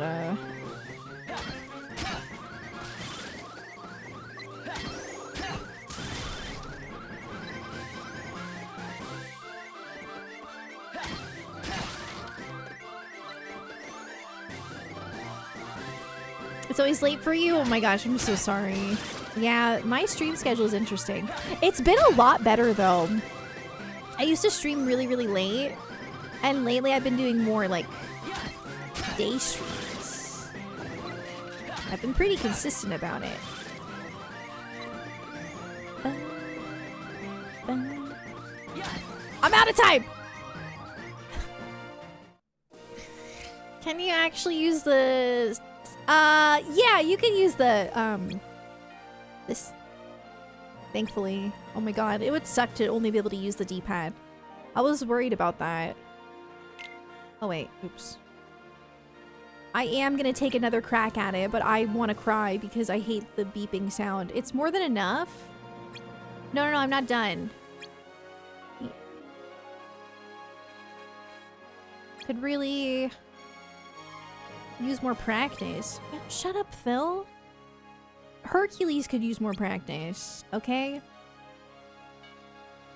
it's always late for you? Oh my gosh, I'm so sorry. Yeah, my stream schedule is interesting. It's been a lot better though. I used to stream really, really late. And lately I've been doing more like day streams. I've been pretty consistent about it. I'm out of time! Can you actually use the... yeah, you can use the, this... Thankfully. Oh my god, it would suck to only be able to use the D-pad. I was worried about that. Oh wait, oops. I am gonna take another crack at it, but I want to cry because I hate the beeping sound. It's more than enough. No, I'm not done. Could really use more practice. Shut up, Phil. Hercules could use more practice, okay?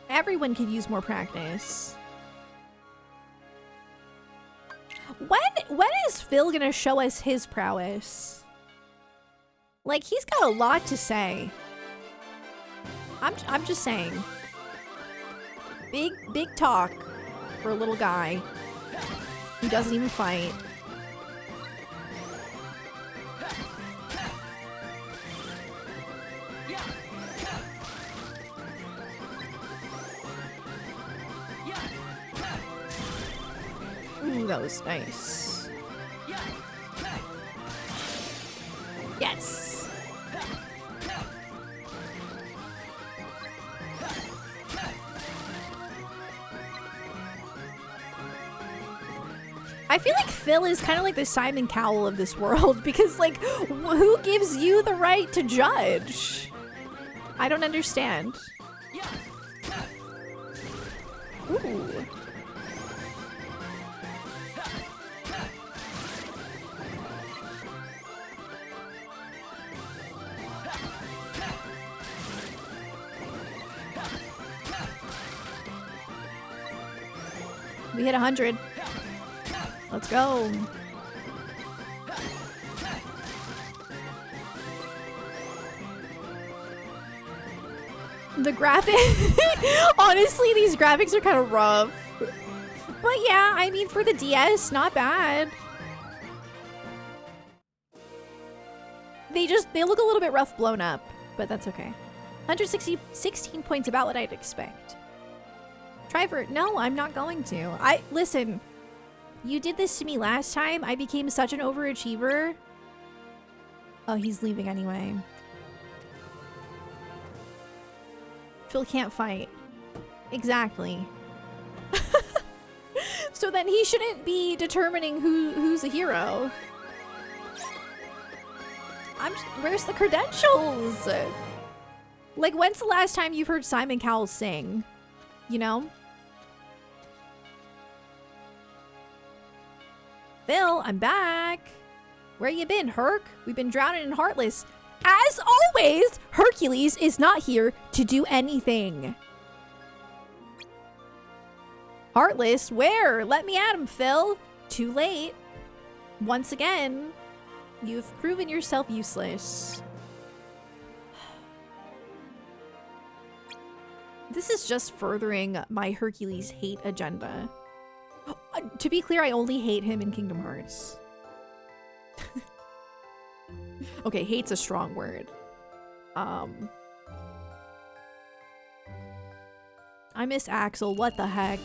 Everyone could use more practice. When is Phil gonna show us his prowess? Like, he's got a lot to say. I'm just saying. Big talk for a little guy who doesn't even fight. Ooh, that was nice. Yes. I feel like Phil is kind of like the Simon Cowell of this world because, like, who gives you the right to judge? I don't understand. Ooh. We hit 100. Let's go. The graphic. Honestly, these graphics are kind of rough. But yeah, I mean, for the DS, not bad. They look a little bit rough blown up, but that's okay. 16 points, about what I'd expect. Try for it. No, I'm not going to. Listen, you did this to me last time. I became such an overachiever. Oh, he's leaving anyway. Phil can't fight. Exactly. So then he shouldn't be determining who's a hero. Where's the credentials? Like, when's the last time you've heard Simon Cowell sing? You know? Phil, I'm back. Where you been, Herc? We've been drowning in Heartless. As always, Hercules is not here to do anything. Heartless? Where? Let me at him, Phil. Too late. Once again, you've proven yourself useless. This is just furthering my Hercules hate agenda. To be clear, I only hate him in Kingdom Hearts. Okay, hate's a strong word. I miss Axel, what the heck?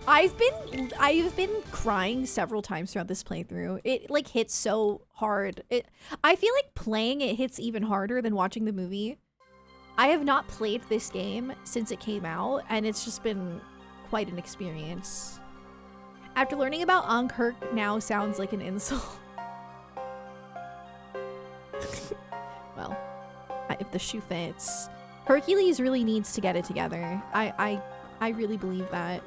I've been crying several times throughout this playthrough. It like hits so hard. I feel like playing it hits even harder than watching the movie. I have not played this game since it came out, and it's just been quite an experience. After learning about Ankh, Herc now sounds like an insult. Well, if the shoe fits. Hercules really needs to get it together. I really believe that.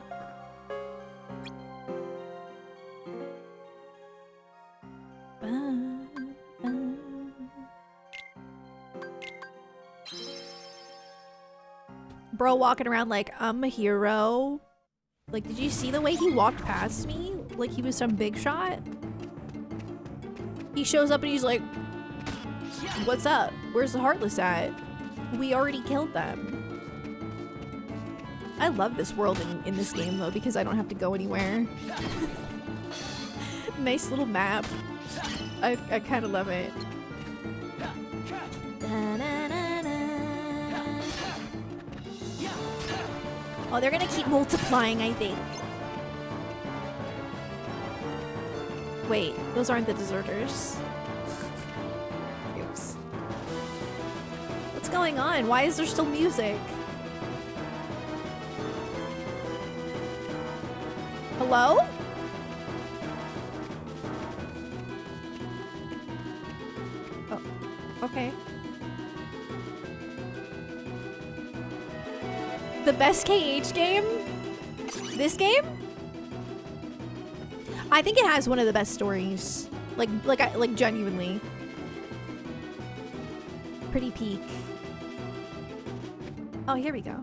Bro walking around like, I'm a hero. Like, did you see the way he walked past me? Like he was some big shot? He shows up and he's like, what's up? Where's the Heartless at? We already killed them. I love this world in this game though, because I don't have to go anywhere. Nice little map. I kind of love it. Oh, they're gonna keep multiplying, I think. Wait, those aren't the deserters. Oops. What's going on? Why is there still music? Hello? Oh, okay. The best KH game? This game? I think it has one of the best stories. Like genuinely. Pretty peak. Oh, here we go.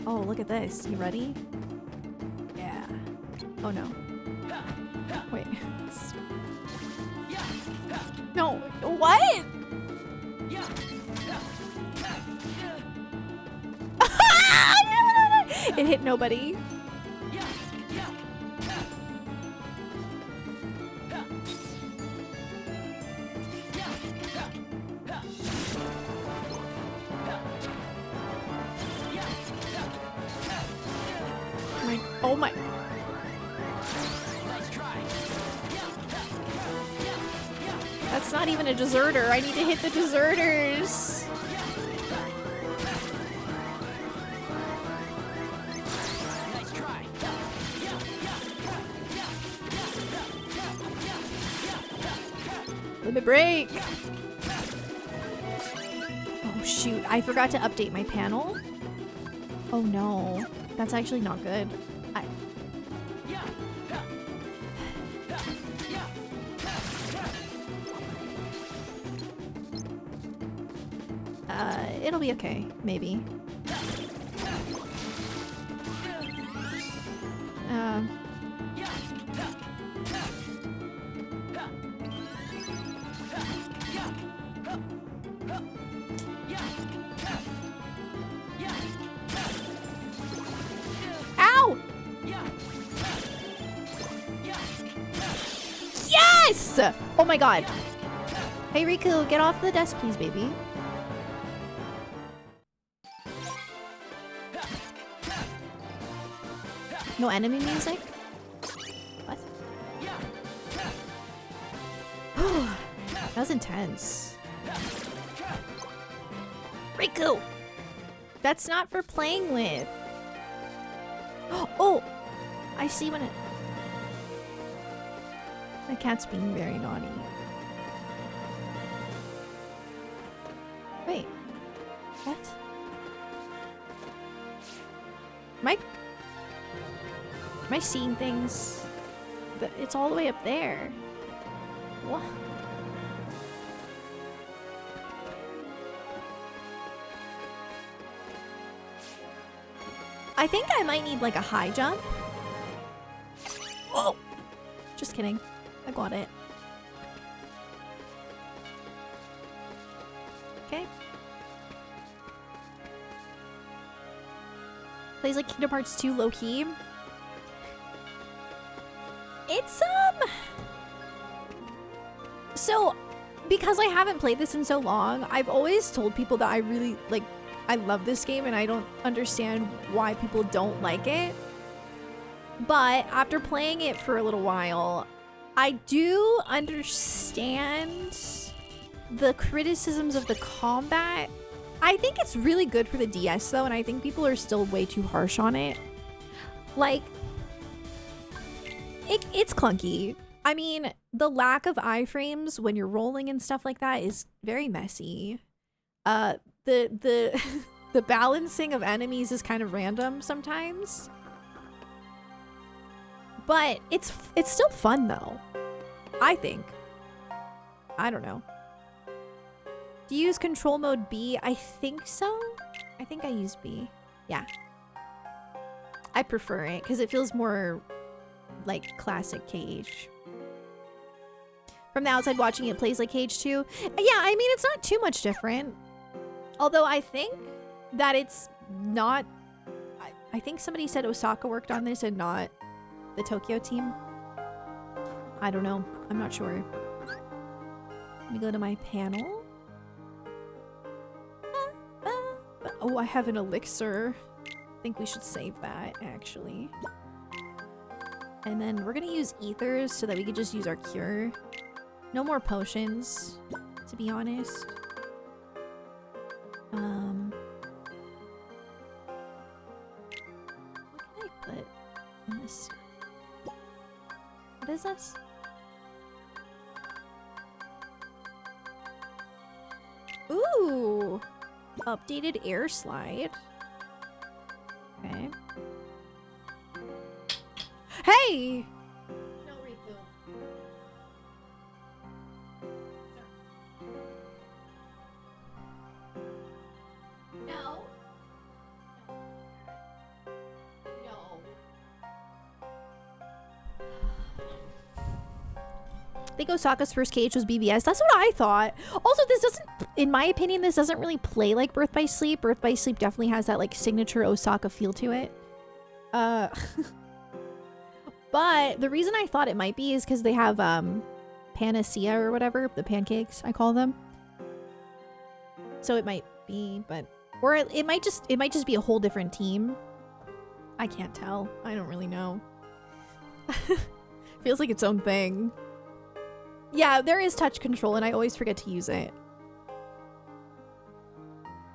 Oh, look at this. You ready? Yeah. Oh no. Wait. No. What? It hit nobody. Oh my. That's not even a deserter. I need to hit the deserters. Limit break. Oh shoot, I forgot to update my panel. Oh no, that's actually not good. It'll be okay, maybe. Ow! Yes! Oh my god. Hey Riku, get off the desk please, baby. No enemy music? What? That was intense. Riku! That's not for playing with. Oh! I see when it... My cat's being very naughty. Wait. What? Am I seeing things? It's all the way up there. What? I think I might need like a high jump. Whoa. Just kidding. I got it. Okay. Plays like Kingdom Hearts 2 low key. It's so because I haven't played this in so long, I've always told people that I really like I love this game and I don't understand why people don't like it. But after playing it for a little while, I do understand the criticisms of the combat. I think it's really good for the DS though, and I think people are still way too harsh on it. Like, it's clunky. I mean, the lack of iframes when you're rolling and stuff like that is very messy. The the balancing of enemies is kind of random sometimes. But it's still fun though. I think. I don't know. Do you use control mode B? I think so. I think I use B. Yeah. I prefer it because it feels more like classic KH. From the outside watching it plays like KH too. Yeah, I mean, it's not too much different. Although I think that it's not... I think somebody said Osaka worked on this and not the Tokyo team. I don't know. I'm not sure. Let me go to my panel. Oh, I have an elixir. I think we should save that, actually. And then we're gonna use ethers so that we can just use our cure. No more potions, to be honest. What can I put in this? What is this? Ooh! Updated air slide. Okay. Hey! No refill. No. No. I think Osaka's first KH was BBS. That's what I thought. Also, this doesn't, in my opinion, this doesn't really play like Birth by Sleep. Birth by Sleep definitely has that like signature Osaka feel to it. But the reason I thought it might be is because they have Panacea or whatever, the pancakes I call them. So it might be, but or it might just be a whole different team. I can't tell. I don't really know. Feels like its own thing. Yeah, there is touch control and I always forget to use it.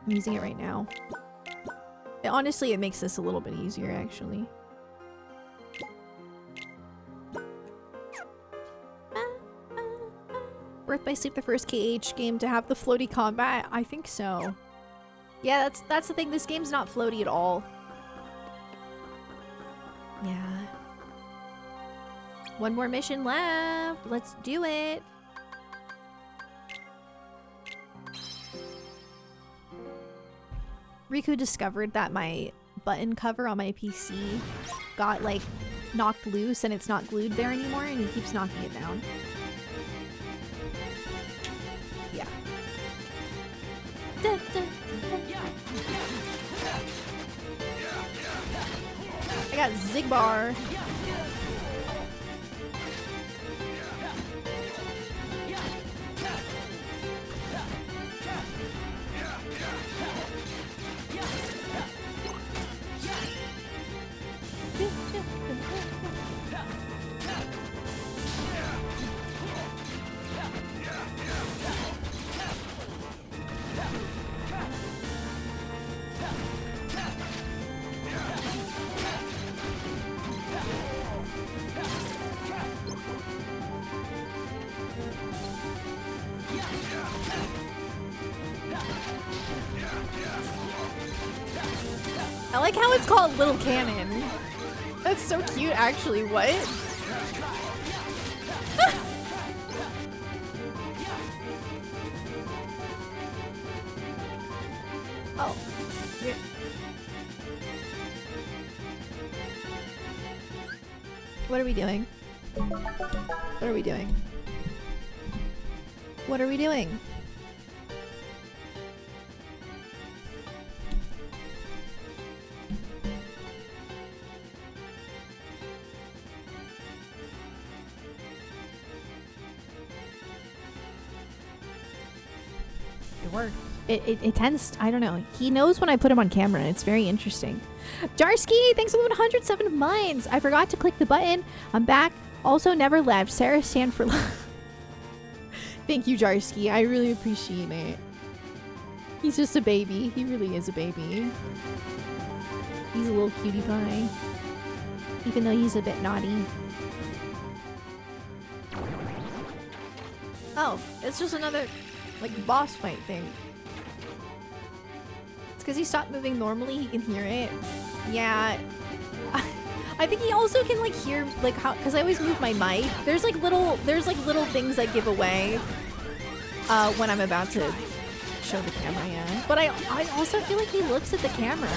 I'm using it right now. Honestly, it makes this a little bit easier actually. Birth by Sleep, the first KH game to have the floaty combat? I think so. Yeah, that's the thing. This game's not floaty at all. Yeah. One more mission left. Let's do it. Riku discovered that my button cover on my PC got like knocked loose and it's not glued there anymore and he keeps knocking it down. Yeah. I got Zigbar. I like how it's called Little Cannon. That's so cute, actually. What? Oh. Yeah. What are we doing? What are we doing? What are we doing? It worked. It tends, I don't know. He knows when I put him on camera. It's very interesting. Jarsky, thanks for 107 months. I forgot to click the button. I'm back. Also never left. Sarah stand for love. Thank you, Jarsky. I really appreciate it. He's just a baby. He really is a baby. He's a little cutie pie. Even though he's a bit naughty. Oh, it's just another, like, boss fight thing. It's because he stopped moving normally, he can hear it. Yeah. I think he also can, like, hear, like, how, because I always move my mic. There's little things that give away when I'm about to show the camera, yeah. But I also feel like he looks at the camera.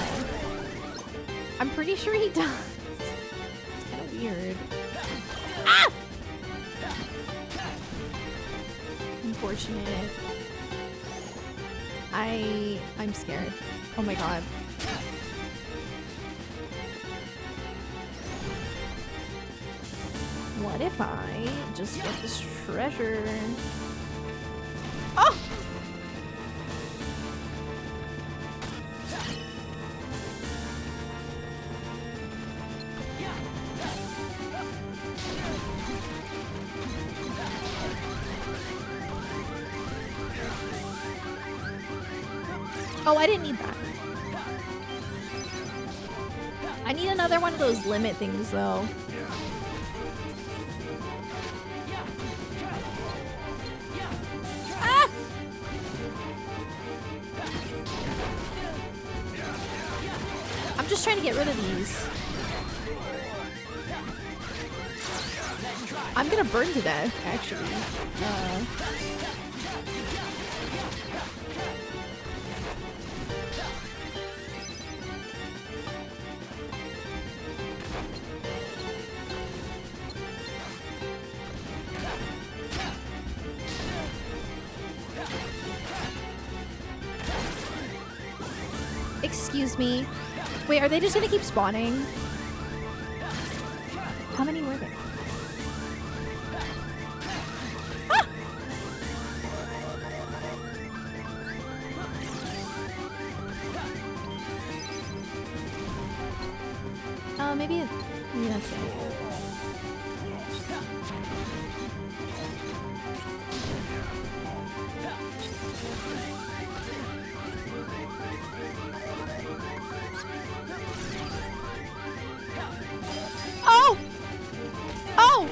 I'm pretty sure he does. It's kind of weird. Ah! Unfortunate. I'm scared. Oh my god. What if I just get this treasure? Oh! Oh, I didn't need that. I need another one of those limit things, though. Ah! I'm just trying to get rid of these. I'm gonna burn to death, actually. Excuse me. Wait, are they just gonna keep spawning? How many were there? Ah! Oh, maybe that's it. Oh! Oh!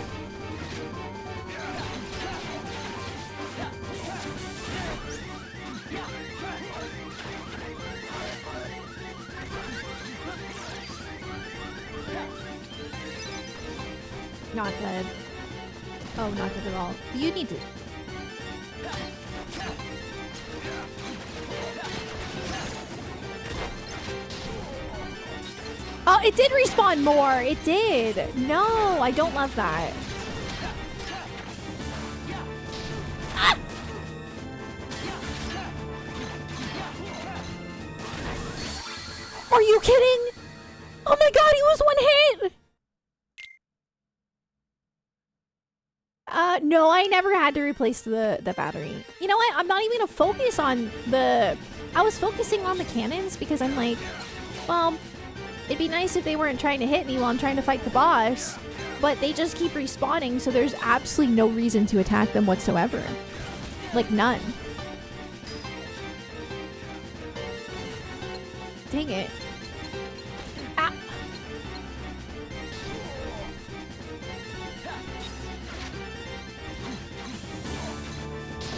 Not good. Oh, not good at all. You need to... Oh, it did respawn more. It did. No, I don't love that. Ah! Are you kidding? Oh my god, he was one hit. No, I never had to replace the battery. You know what? I'm not even gonna focus on the... I was focusing on the cannons because I'm like, well... It'd be nice if they weren't trying to hit me while I'm trying to fight the boss, but they just keep respawning, so there's absolutely no reason to attack them whatsoever. Like, none. Dang it. Ah.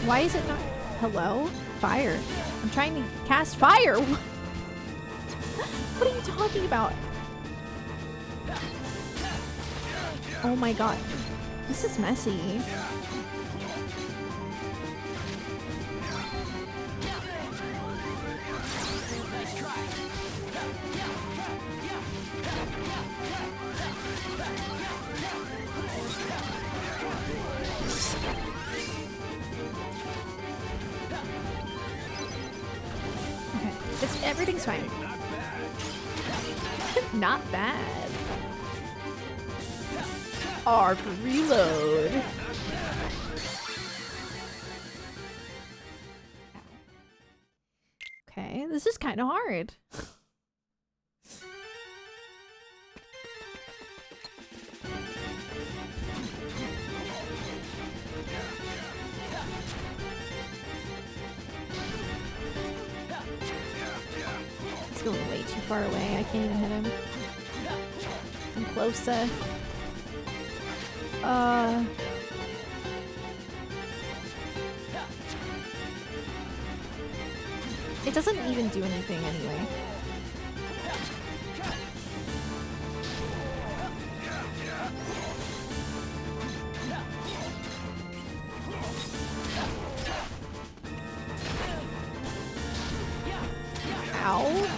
Why is it not... Hello? Fire. I'm trying to cast fire. What are you talking about? Oh my god. This is messy. Everything's fine. Not bad. R for reload. Okay, this is kind of hard. He's going way too far away. I can't even hit him. I'm closer. It doesn't even do anything anyway. Ow.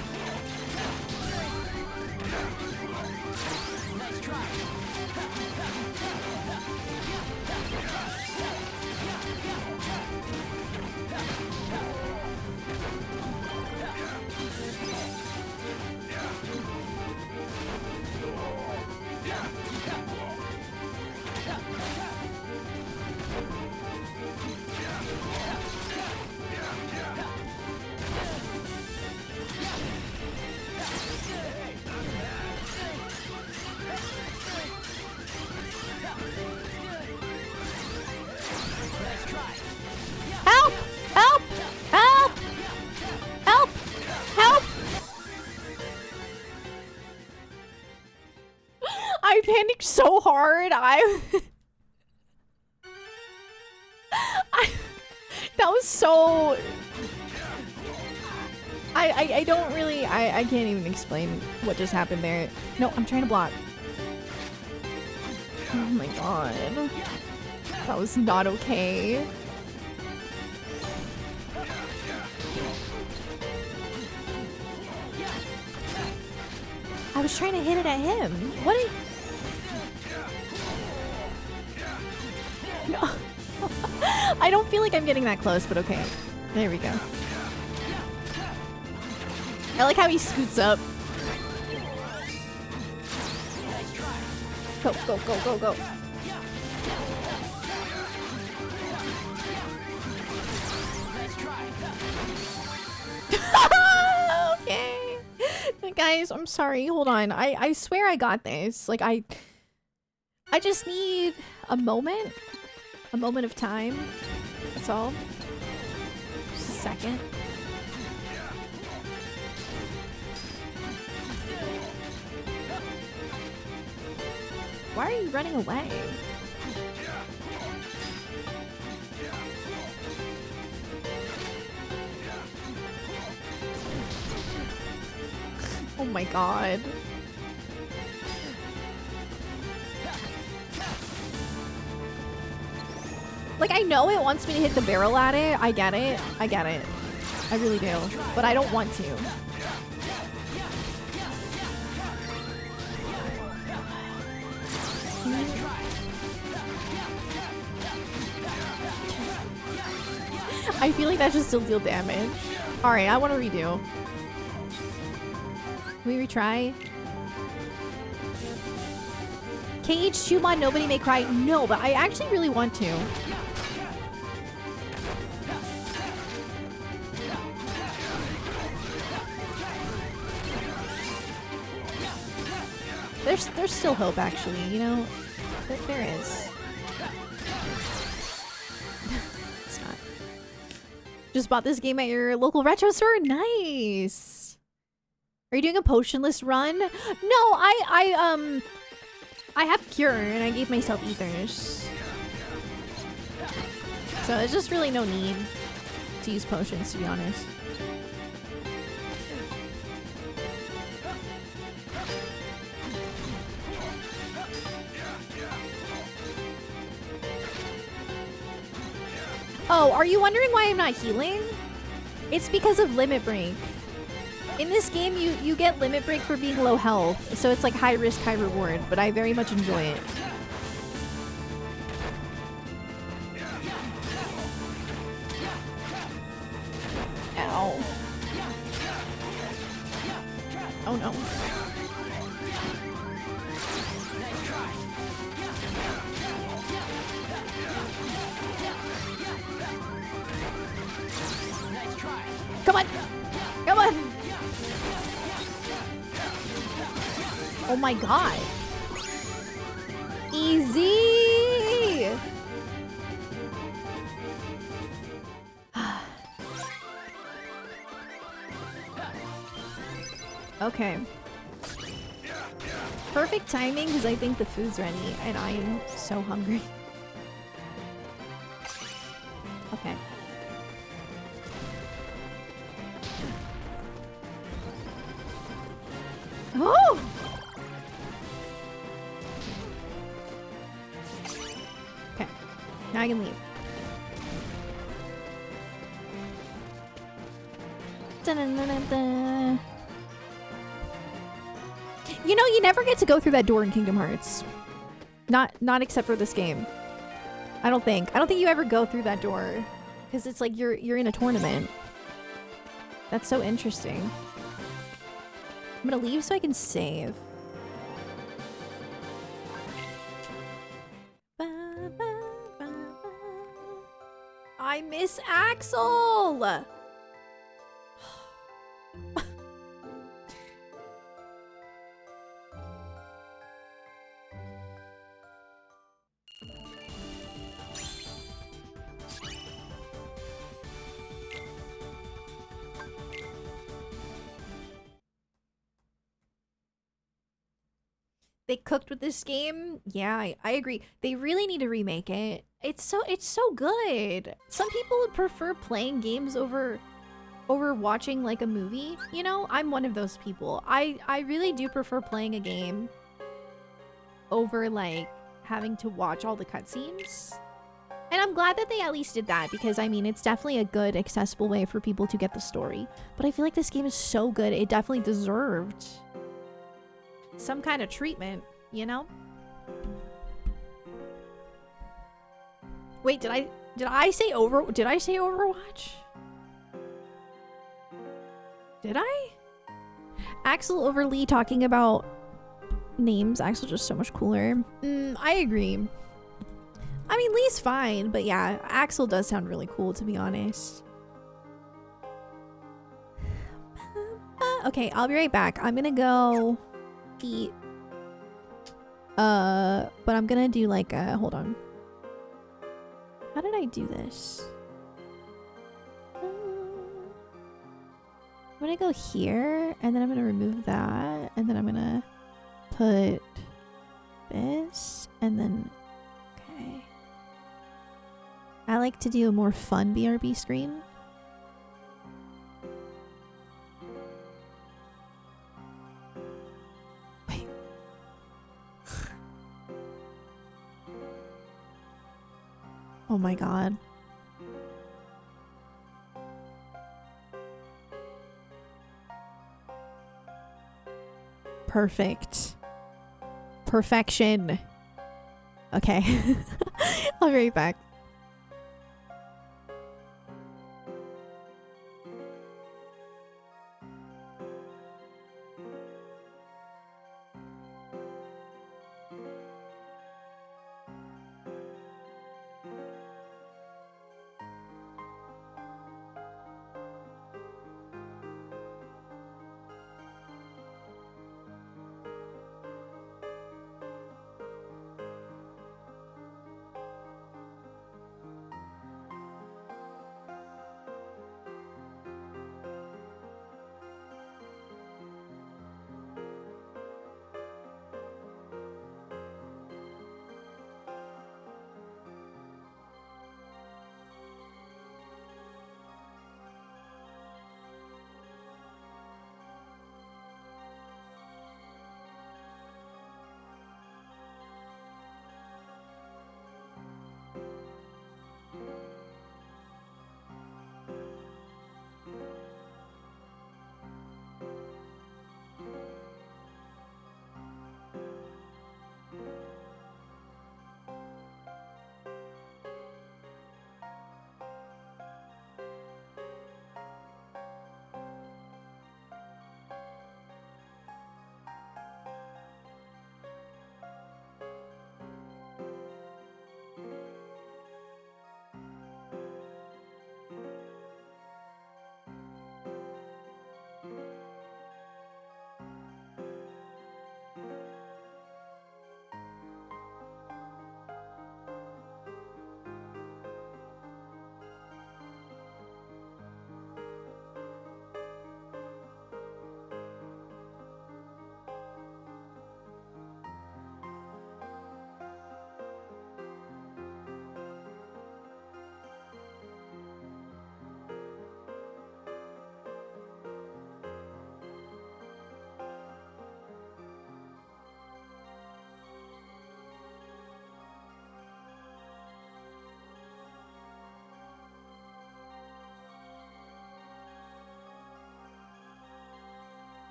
Help! Help! Help! Help! Help! I panicked so hard. That was so... I don't really... I can't even explain what just happened there. No, I'm trying to block. Oh my god. That was not okay. I was trying to hit it at him. What a... No. I don't feel like I'm getting that close, but okay. There we go. I like how he scoots up. Go, go, go, go, go. Okay. Guys, I'm sorry. Hold on. I swear I got this. Like, I just need a moment. A moment of time. That's all. Just a second. Why are you running away? Oh my god. Like, I know it wants me to hit the barrel at it. I get it. I get it. I really do. But I don't want to. I feel like that should still deal damage. Alright, I want to redo. Can we retry? KH2 mod, nobody may cry. No, but I actually really want to. There's still hope, actually, you know? There is. It's not. Just bought this game at your local retro store? Nice! Are you doing a potionless run? No, I have Cure, and I gave myself Ethers. So there's just really no need to use potions, to be honest. Oh, are you wondering why I'm not healing? It's because of Limit Break. In this game, you get Limit Break for being low health, so it's like high risk, high reward, but I very much enjoy it. Ow. Come on! Come on! Oh my god. Easy! Okay. Perfect timing because I think the food's ready and I am so hungry. Okay. Oh! Okay. Now I can leave. Dun-dun-dun-dun-dun. You know, you never get to go through that door in Kingdom Hearts. Not except for this game. I don't think you ever go through that door because it's like you're in a tournament. That's so interesting. I'm gonna leave so I can save. I miss Axel! They cooked with this game. Yeah, I agree. They really need to remake it. It's so good. Some people would prefer playing games over watching like a movie, you know? I'm one of those people. I really do prefer playing a game over like having to watch all the cutscenes. And I'm glad that they at least did that because I mean, it's definitely a good accessible way for people to get the story. But I feel like this game is so good. It definitely deserved some kind of treatment, you know? Wait, did I say Overwatch? Did I? Axel over Lee talking about names. Axel's just so much cooler. I agree. I mean, Lee's fine, but yeah, Axel does sound really cool, to be honest. Okay, I'll be right back. I'm gonna go eat. But I'm gonna do like a, hold on. How did I do this? I'm gonna go here, and then I'm gonna remove that, and then I'm gonna put this, and then, okay. I like to do a more fun BRB screen. Wait. Oh my god. Perfect. Perfection. Okay. I'll be right back.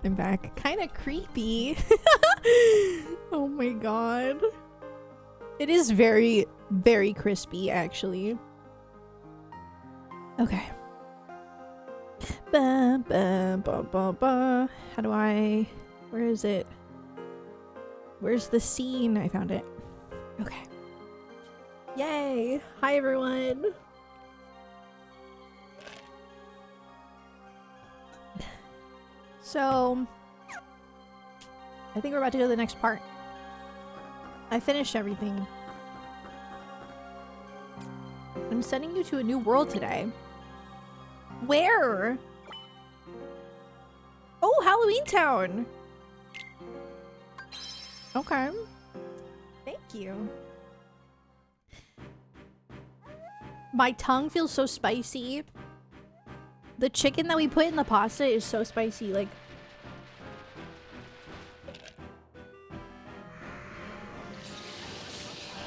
I'm back. Kind of creepy. Oh my god. It is very, very crispy, actually. Okay. Ba, ba, ba, ba, ba. How do I... Where is it? Where's the scene? I found it. Okay. Yay! Hi, everyone! So... I think we're about to go to the next part. I finished everything. I'm sending you to a new world today. Where? Oh, Halloween Town! Okay. Thank you. My tongue feels so spicy. The chicken that we put in the pasta is so spicy, like...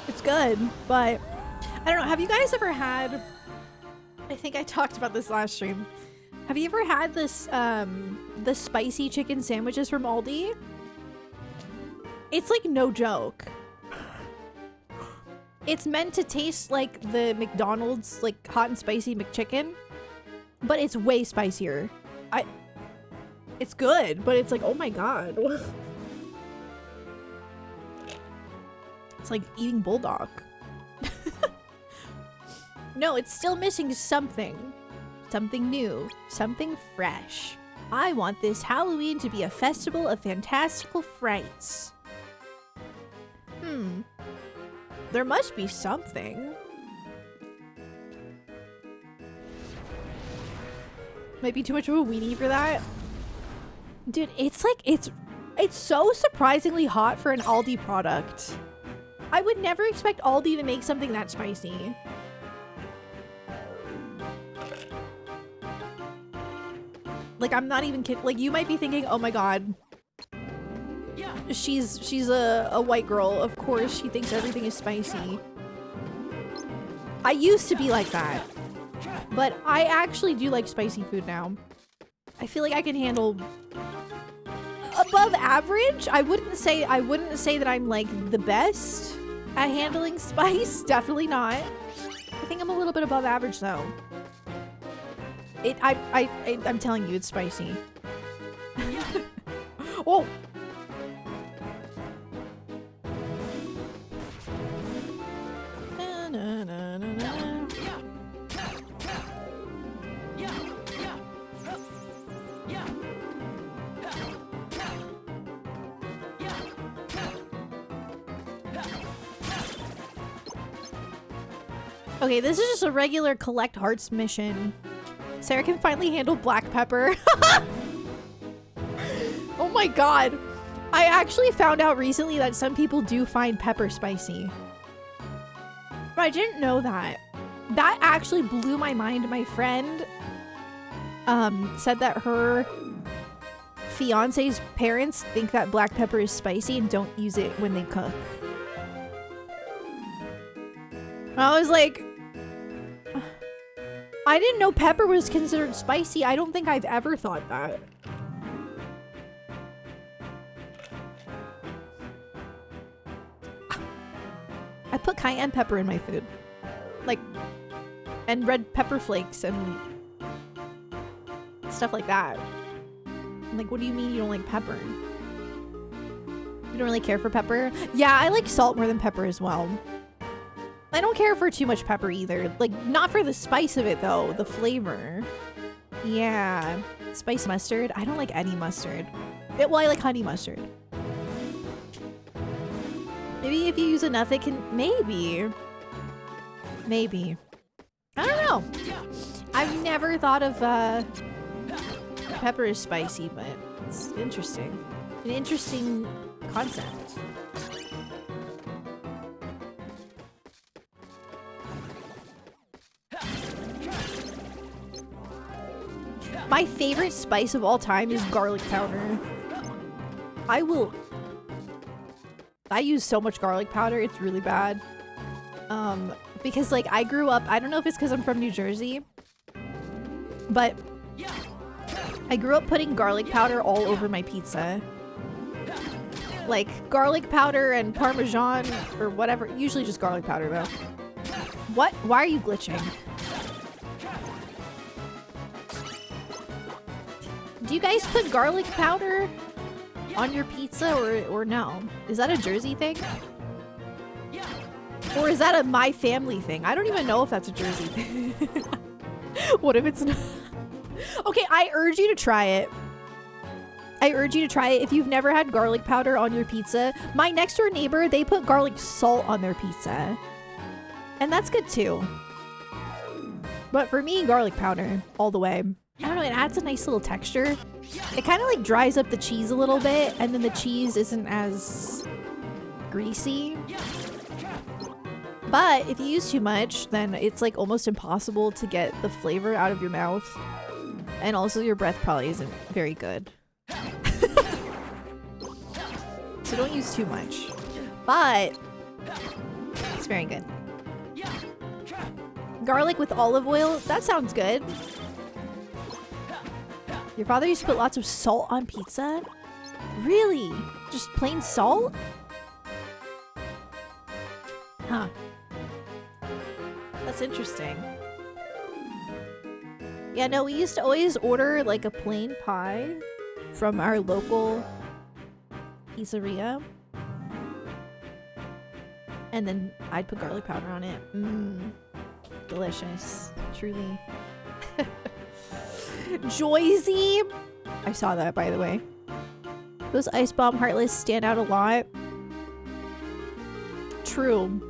It's good, but... I don't know, have you guys ever had... I think I talked about this last stream. Have you ever had this, the spicy chicken sandwiches from Aldi? It's like no joke. It's meant to taste like the McDonald's like hot and spicy McChicken, but it's way spicier. It's good, but it's like, oh my god. It's like eating bulldog. No, it's still missing something. Something new, something fresh. I want this Halloween to be a festival of fantastical frights. There must be something. Might be too much of a weenie for that. Dude, it's like, it's so surprisingly hot for an Aldi product. I would never expect Aldi to make something that spicy. Like, I'm not even kidding. Like, you might be thinking, oh my god. She's a white girl. Of course, she thinks everything is spicy. I used to be like that. But I actually do like spicy food now. I feel like I can handle above average. I wouldn't say that I'm like the best at handling spice. Definitely not. I think I'm a little bit above average though. I'm telling you, it's spicy. Oh! Na, na, na, na, na. Okay, this is just a regular collect hearts mission. Sarah can finally handle black pepper. Oh my god. I actually found out recently that some people do find pepper spicy. But I didn't know that. That actually blew my mind. My friend said that her fiance's parents think that black pepper is spicy and don't use it when they cook. I was like, I didn't know pepper was considered spicy. I don't think I've ever thought that. I put cayenne pepper in my food. Like, and red pepper flakes and stuff like that. I'm like, what do you mean you don't like pepper? You don't really care for pepper? Yeah, I like salt more than pepper as well. I don't care for too much pepper either. Like, not for the spice of it though, the flavor. Yeah. Spice mustard? I don't like any mustard. Well, I like honey mustard. Maybe if you use enough, it can... Maybe. Maybe. I don't know. I've never thought of pepper as spicy, but it's interesting. An interesting concept. My favorite spice of all time is garlic powder. I use so much garlic powder, it's really bad. Because like I grew up, I don't know if it's because I'm from New Jersey, but I grew up putting garlic powder all over my pizza. Like garlic powder and Parmesan or whatever. Usually just garlic powder though. What? Why are you glitching? Do you guys put garlic powder on your pizza or no? Is that a Jersey thing? Or is that a my family thing? I don't even know if that's a Jersey thing. What if it's not? Okay, I urge you to try it. I urge you to try it if you've never had garlic powder on your pizza. My next door neighbor, they put garlic salt on their pizza. And that's good too. But for me, garlic powder all the way. I don't know, it adds a nice little texture. It kind of like dries up the cheese a little bit, and then the cheese isn't as greasy. But if you use too much, then it's like almost impossible to get the flavor out of your mouth. And also your breath probably isn't very good. So don't use too much. But it's very good. Garlic with olive oil, that sounds good. Your father used to put lots of salt on pizza? Really? Just plain salt? Huh. That's interesting. Yeah, no, we used to always order like a plain pie from our local pizzeria. And then I'd put garlic powder on it. Mmm. Delicious. Truly. Joyzy! I saw that, by the way. Those Ice Bomb Heartless stand out a lot. True.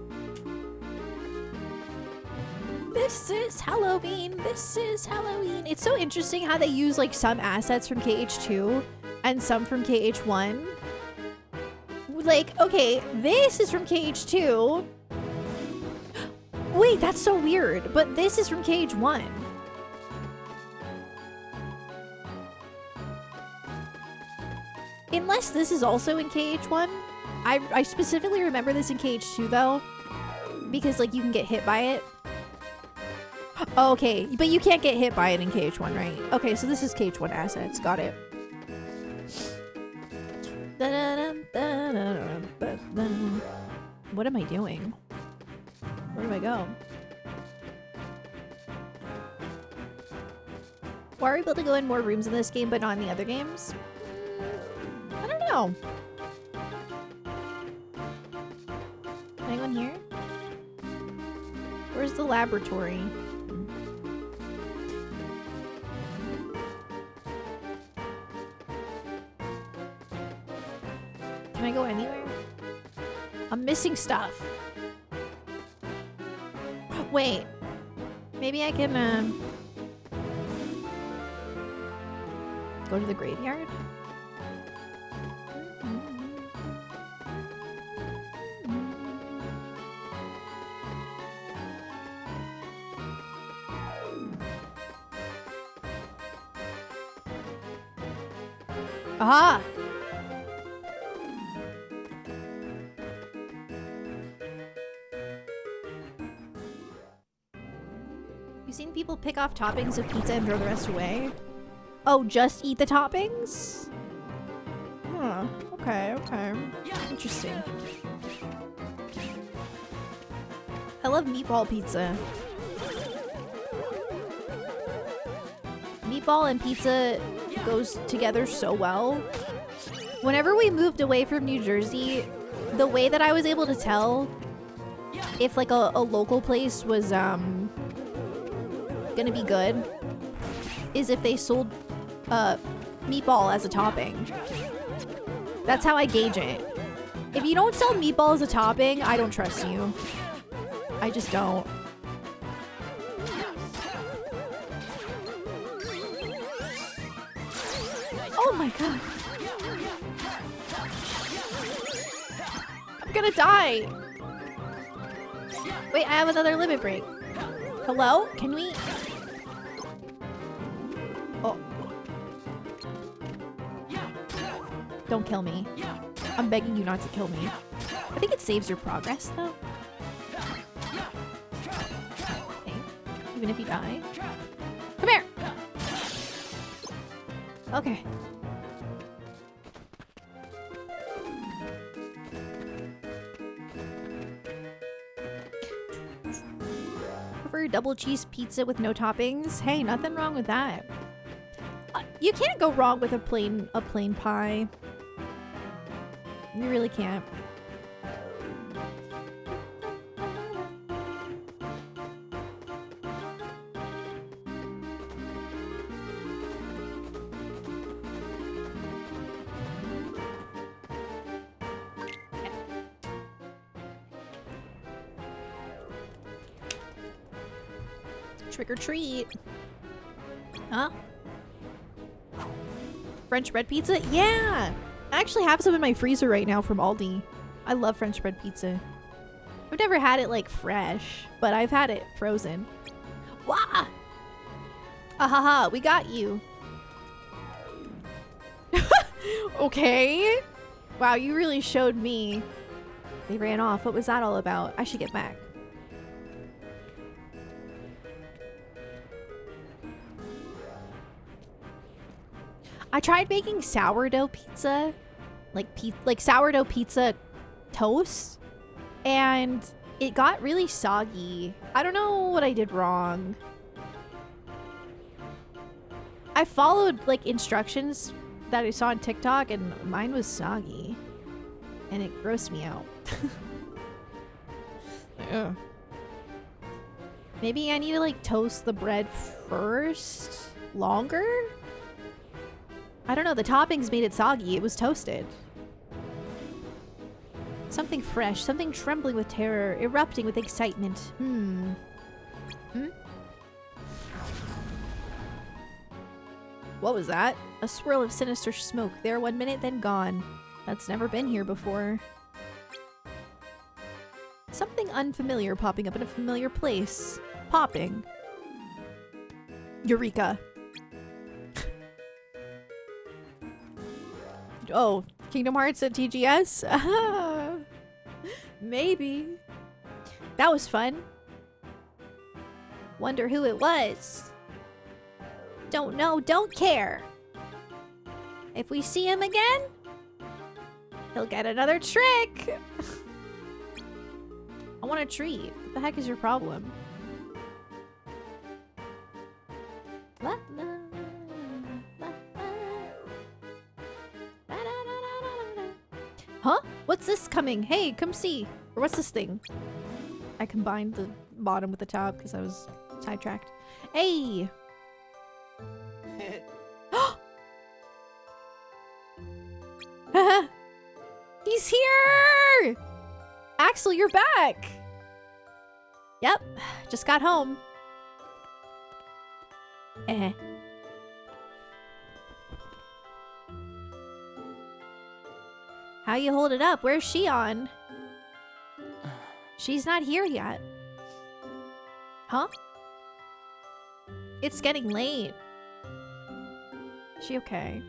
This is Halloween. This is Halloween. It's so interesting how they use like some assets from KH2 and some from KH1. Like, okay, this is from KH2. Wait, that's so weird. But this is from KH1. Unless this is also in KH1. I specifically remember this in KH2 though. Because like you can get hit by it. Oh, okay, but you can't get hit by it in KH1, right? Okay, so this is KH1 assets. Got it. What am I doing? Where do I go? Why are we able to go in more rooms in this game but not in the other games? I don't know. Can I go in here? Where's the laboratory? Can I go anywhere? I'm missing stuff. Wait. Maybe I can go to the graveyard? Aha! You've seen people pick off toppings of pizza and throw the rest away? Oh, just eat the toppings? Huh. Okay, okay. Interesting. I love meatball pizza. Meatball and pizza goes together so well. Whenever we moved away from New Jersey, the way that I was able to tell if like a local place was gonna be good is if they sold meatball as a topping. That's how I gauge it. If you don't sell meatball as a topping, I don't trust you. I just don't. Oh my god. I'm gonna die. Wait, I have another limit break. Hello? Can we? Oh. Don't kill me. I'm begging you not to kill me. I think it saves your progress though. Okay. Even if you die. Come here! Okay. Prefer double cheese pizza with no toppings? Hey, nothing wrong with that. You can't go wrong with a plain pie. You really can't. Trick or treat. Huh? French bread pizza? Yeah! I actually have some in my freezer right now from Aldi. I love French bread pizza. I've never had it like fresh, but I've had it frozen. Wah! Ahaha, we got you. Okay. Wow, you really showed me. They ran off. What was that all about? I should get back. I tried making sourdough pizza, like sourdough pizza toast, and it got really soggy. I don't know what I did wrong. I followed like instructions that I saw on TikTok, and mine was soggy, and it grossed me out. Ugh. Maybe I need to like toast the bread first, longer? I don't know, the toppings made it soggy. It was toasted. Something fresh, something trembling with terror, erupting with excitement. Hmm? What was that? A swirl of sinister smoke. There 1 minute, then gone. That's never been here before. Something unfamiliar popping up in a familiar place. Popping. Eureka. Oh, Kingdom Hearts at TGS? Maybe. That was fun. Wonder who it was. Don't know, don't care. If we see him again, he'll get another trick. I want a treat. What the heck is your problem? La, la, la, la, la, la, la. Huh? What's this coming? Hey, come see. Or what's this thing? I combined the bottom with the top because I was sidetracked. Hey! He's here! Axel, you're back! Yep, just got home. How you hold it up? Where's she on? She's not here yet. Huh? It's getting late. Is she okay?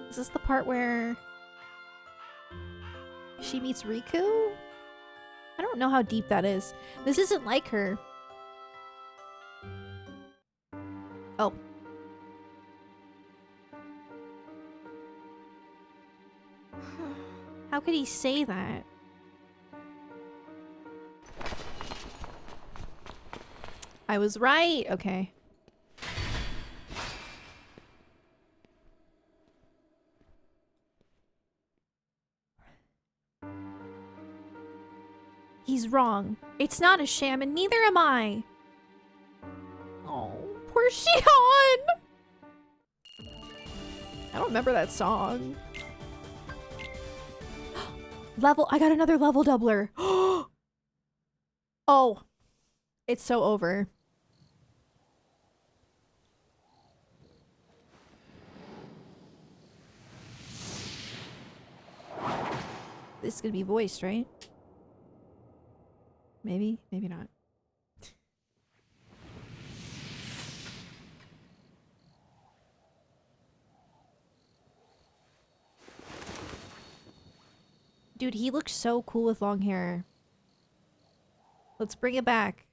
Is this the part where she meets Riku? I don't know how deep that is. This isn't like her. Oh. How could he say that? I was right. Okay. He's wrong. It's not a sham, and neither am I. Oh, poor Shion! I don't remember that song. Level. I got another level doubler. Oh, it's so over. This is gonna be voiced, right? Maybe, maybe not. Dude, he looks so cool with long hair. Let's bring it back.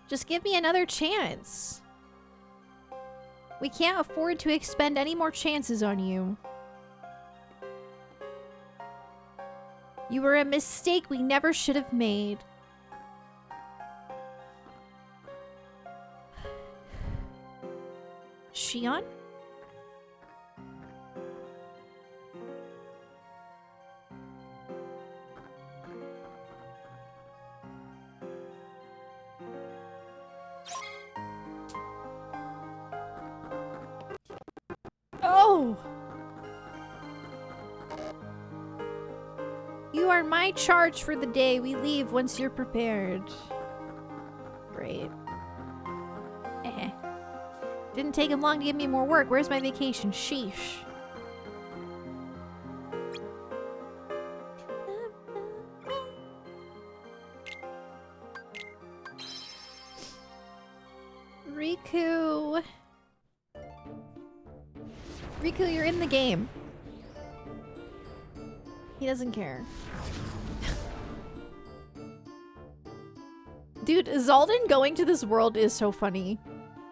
Just give me another chance. We can't afford to expend any more chances on you. You were a mistake we never should have made. Shion? Oh! You are my charge for the day. We leave once you're prepared. Great. Eh. Didn't take him long to give me more work. Where's my vacation? Sheesh. Riku. Riku, you're in the game. He doesn't care. Dude, Zaldin going to this world is so funny.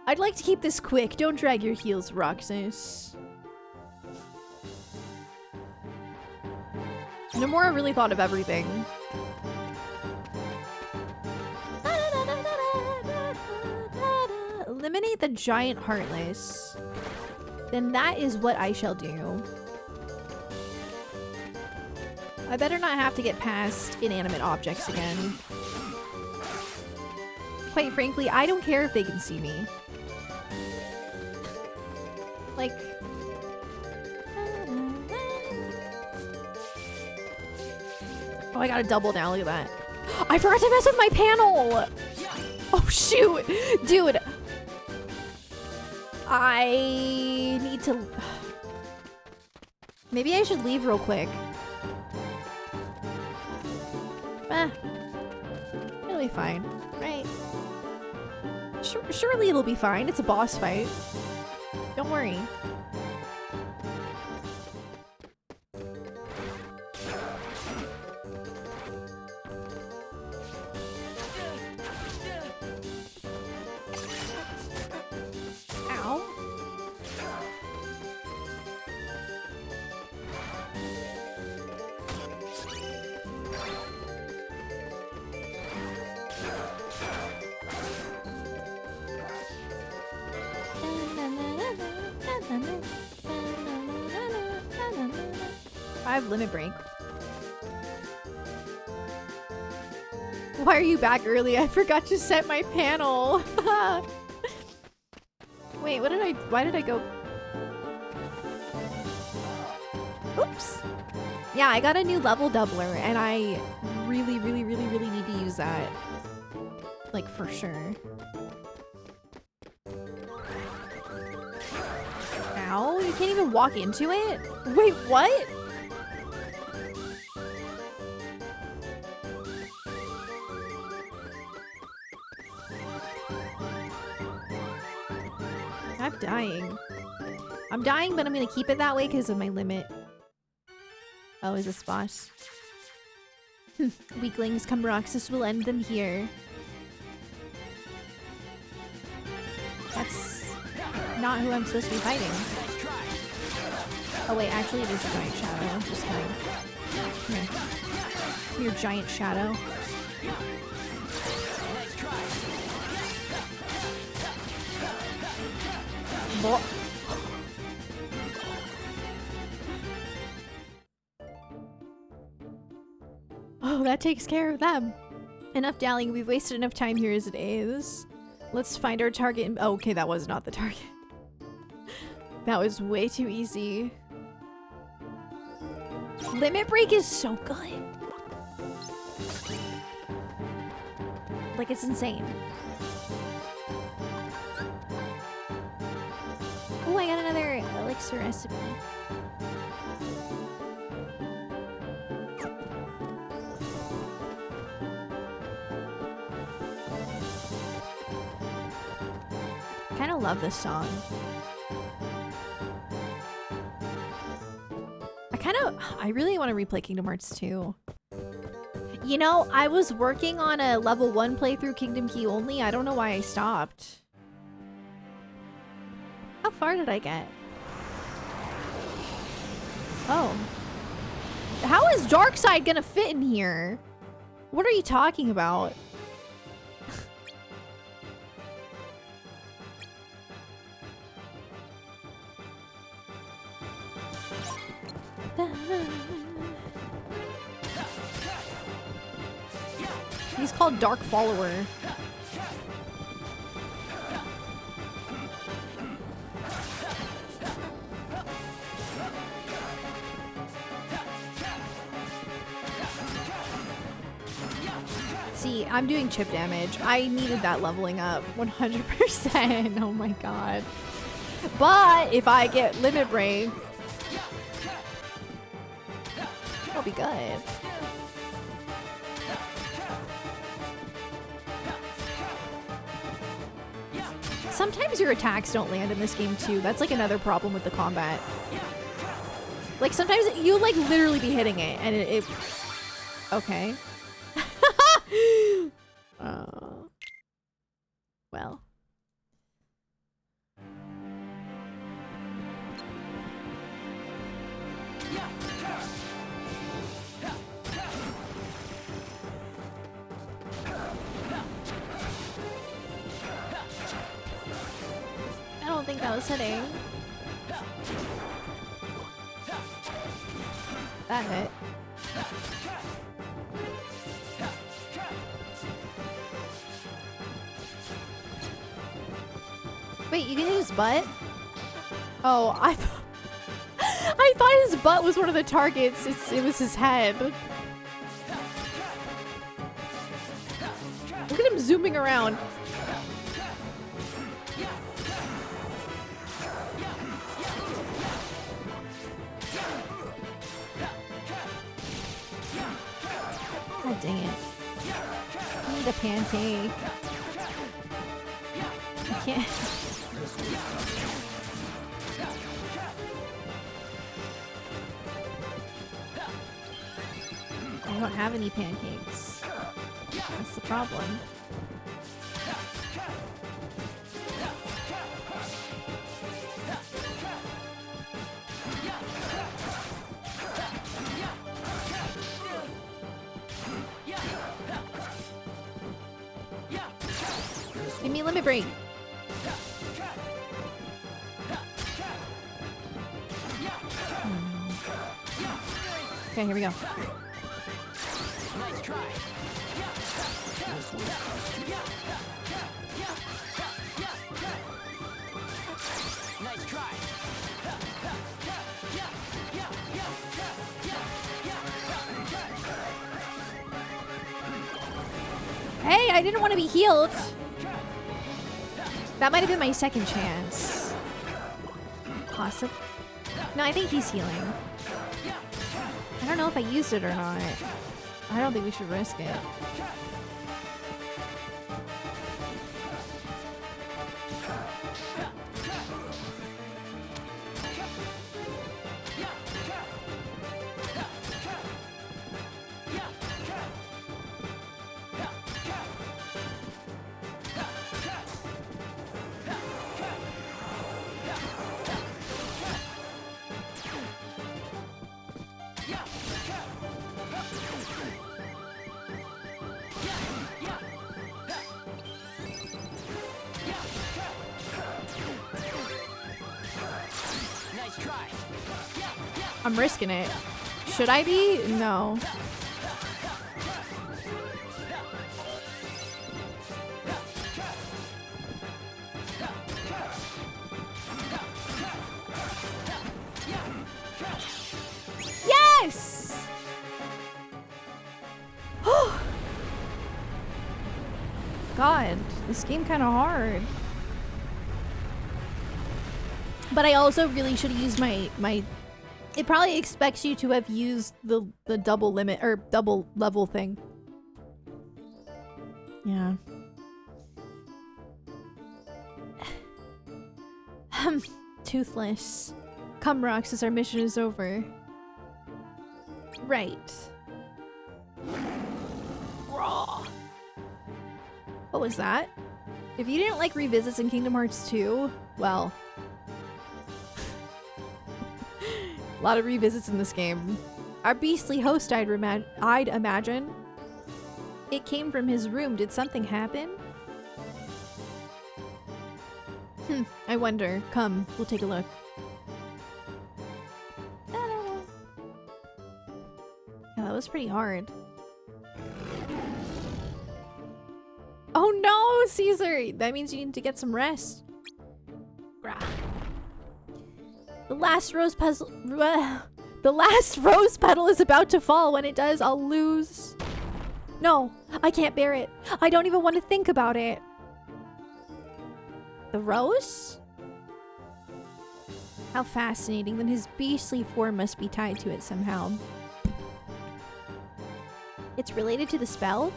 I'd like to keep this quick. Don't drag your heels, Roxas. Nomura really thought of everything. Eliminate the giant heartless. Then that is what I shall do. I better not have to get past inanimate objects again. Quite frankly, I don't care if they can see me. Like... Oh, I gotta double down. Look at that. I forgot to mess with my panel! Oh, shoot! Dude! I need to... Maybe I should leave real quick. It'll be fine, right? Surely it'll be fine. It's a boss fight. Don't worry. Ow. I have limit break. Why are you back early? I forgot to set my panel. Wait, why did I go? Oops. Yeah, I got a new level doubler and I really need to use that. Like, for sure. Ow, you can't even walk into it? Wait, what? I'm dying. I'm dying, but I'm gonna keep it that way because of my limit. Oh, is this boss? Weaklings, come Roxas will end them here. That's not who I'm supposed to be fighting. Oh wait, actually it is a giant shadow. I'm just kidding. Come here. Come here, giant shadow. Bo Oh, that takes care of them. Enough dallying. We've wasted enough time here as it is. Let's find our target. Oh, okay, that was not the target. That was way too easy. Limit break is so good. Like, it's insane. Oh, I got another elixir recipe. I kind of love this song. I really want to replay Kingdom Hearts 2. You know, I was working on a level 1 playthrough Kingdom Key only. I don't know why I stopped. How far did I get? Oh. How is Darkside gonna fit in here? What are you talking about? He's called Dark Follower. See, I'm doing chip damage. I needed that leveling up 100%. Oh my god. But if I get Limit Break, I'll be good. Sometimes your attacks don't land in this game too. That's like another problem with the combat. Like sometimes you like literally be hitting it and it okay. Well. I don't think that was hitting. That hit. Wait, you can hit his butt? Oh, I thought his butt was one of the targets. It was his head. Look at him zooming around. God dang it. I need a pancake. I can't. I don't have any pancakes. That's the problem. Give me a limit break. Okay, here we go. Nice try. Nice try. Hey, I didn't want to be healed. That might have been my second chance. Possible. No, I think he's healing. I don't know if I used it or not. I don't think we should risk it. I'm risking it. Should I be? No. Yes! God, this game kind of hard. But I also really should have used my it probably expects you to have used the double limit or double level thing. Yeah. Toothless. Come, Roxas, our mission is over. Right. What was that? If you didn't like revisits in Kingdom Hearts 2, well... a lot of revisits in this game. Our beastly host, I'd imagine. It came from his room. Did something happen? I wonder. Come, we'll take a look. Yeah, that was pretty hard. Oh no, Caesar! That means you need to get some rest. Rah. The last rose petal is about to fall. When it does, I'll lose. No, I can't bear it. I don't even want to think about it. The rose? How fascinating. Then his beastly form must be tied to it somehow. It's related to the spell?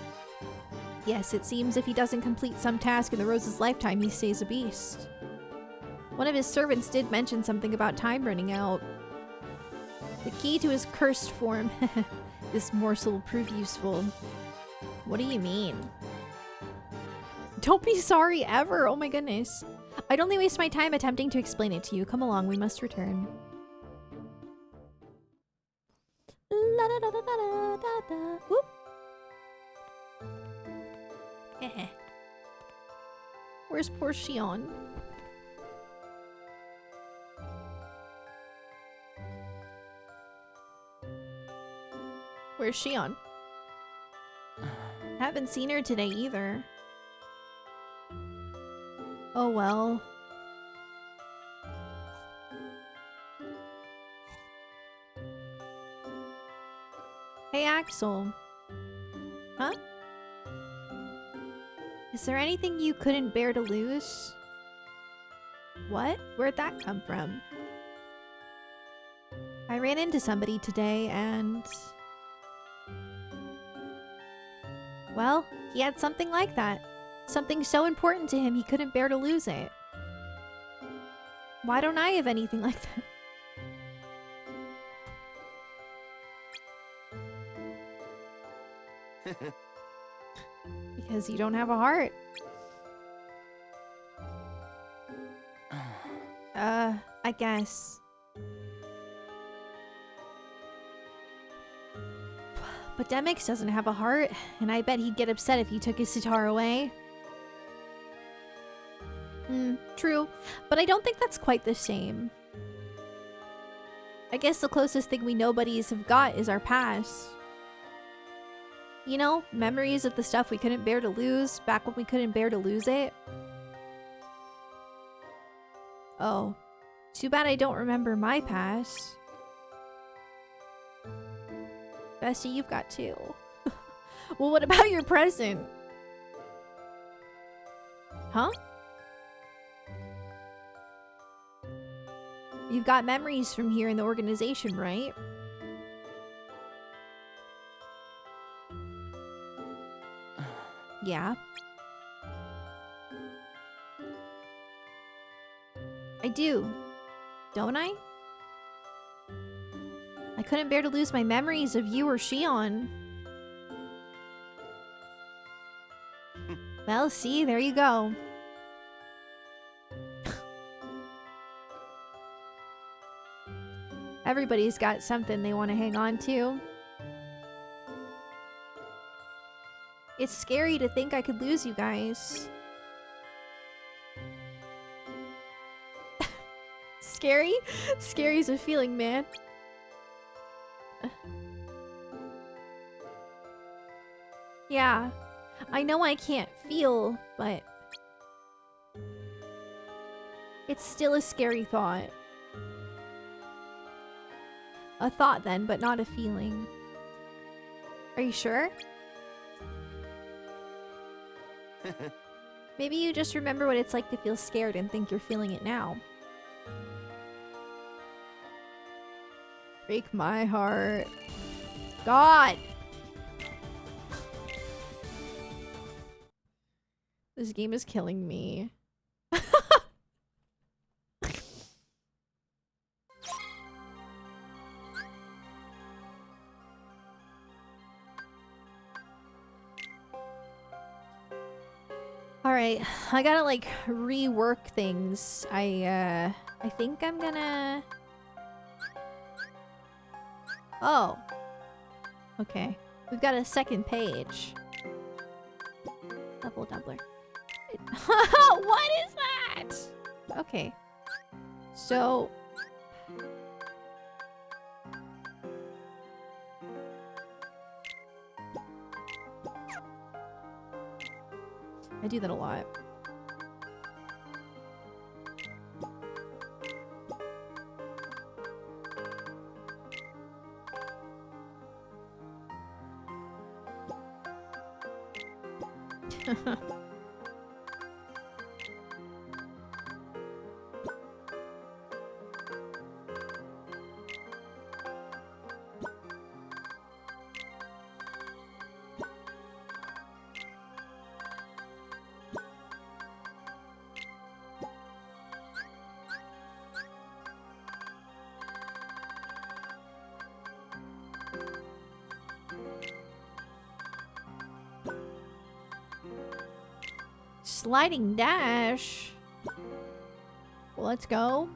Yes, it seems if he doesn't complete some task in the rose's lifetime, he stays a beast. One of his servants did mention something about time running out. The key to his cursed form. This morsel will prove useful. What do you mean? Don't be sorry ever. Oh my goodness. I'd only waste my time attempting to explain it to you. Come along, we must return. La da da da da da da. Whoop. Where's poor Xion? Where's Xion? Haven't seen her today either. Oh well. Hey Axel. Huh? Is there anything you couldn't bear to lose? What? Where'd that come from? I ran into somebody today and... well, he had something like that. Something so important to him he couldn't bear to lose it. Why don't I have anything like that? Because you don't have a heart. I guess. But Demyx doesn't have a heart, and I bet he'd get upset if you took his sitar away. True, but I don't think that's quite the same. I guess the closest thing we nobodies have got is our past. You know, memories of the stuff we couldn't bear to lose, back when we couldn't bear to lose it. Oh, too bad I don't remember my past. Bestie, you've got two. Well, what about your present? Huh? You've got memories from here in the organization, right? Yeah. I do. Don't I? I couldn't bear to lose my memories of you or Xion. Well, see, there you go. Everybody's got something they want to hang on to. It's scary to think I could lose you guys. Scary? Scary's a feeling, man. Yeah, I know I can't feel, but it's still a scary thought. A thought then, but not a feeling. Are you sure? Maybe you just remember what it's like to feel scared and think you're feeling it now. Break my heart. God! This game is killing me. Alright, I gotta like rework things. I think I'm gonna... Oh. Okay. We've got a second page. Double doubler. What is that? Okay. So... I do that a lot. Sliding dash. Well, let's go.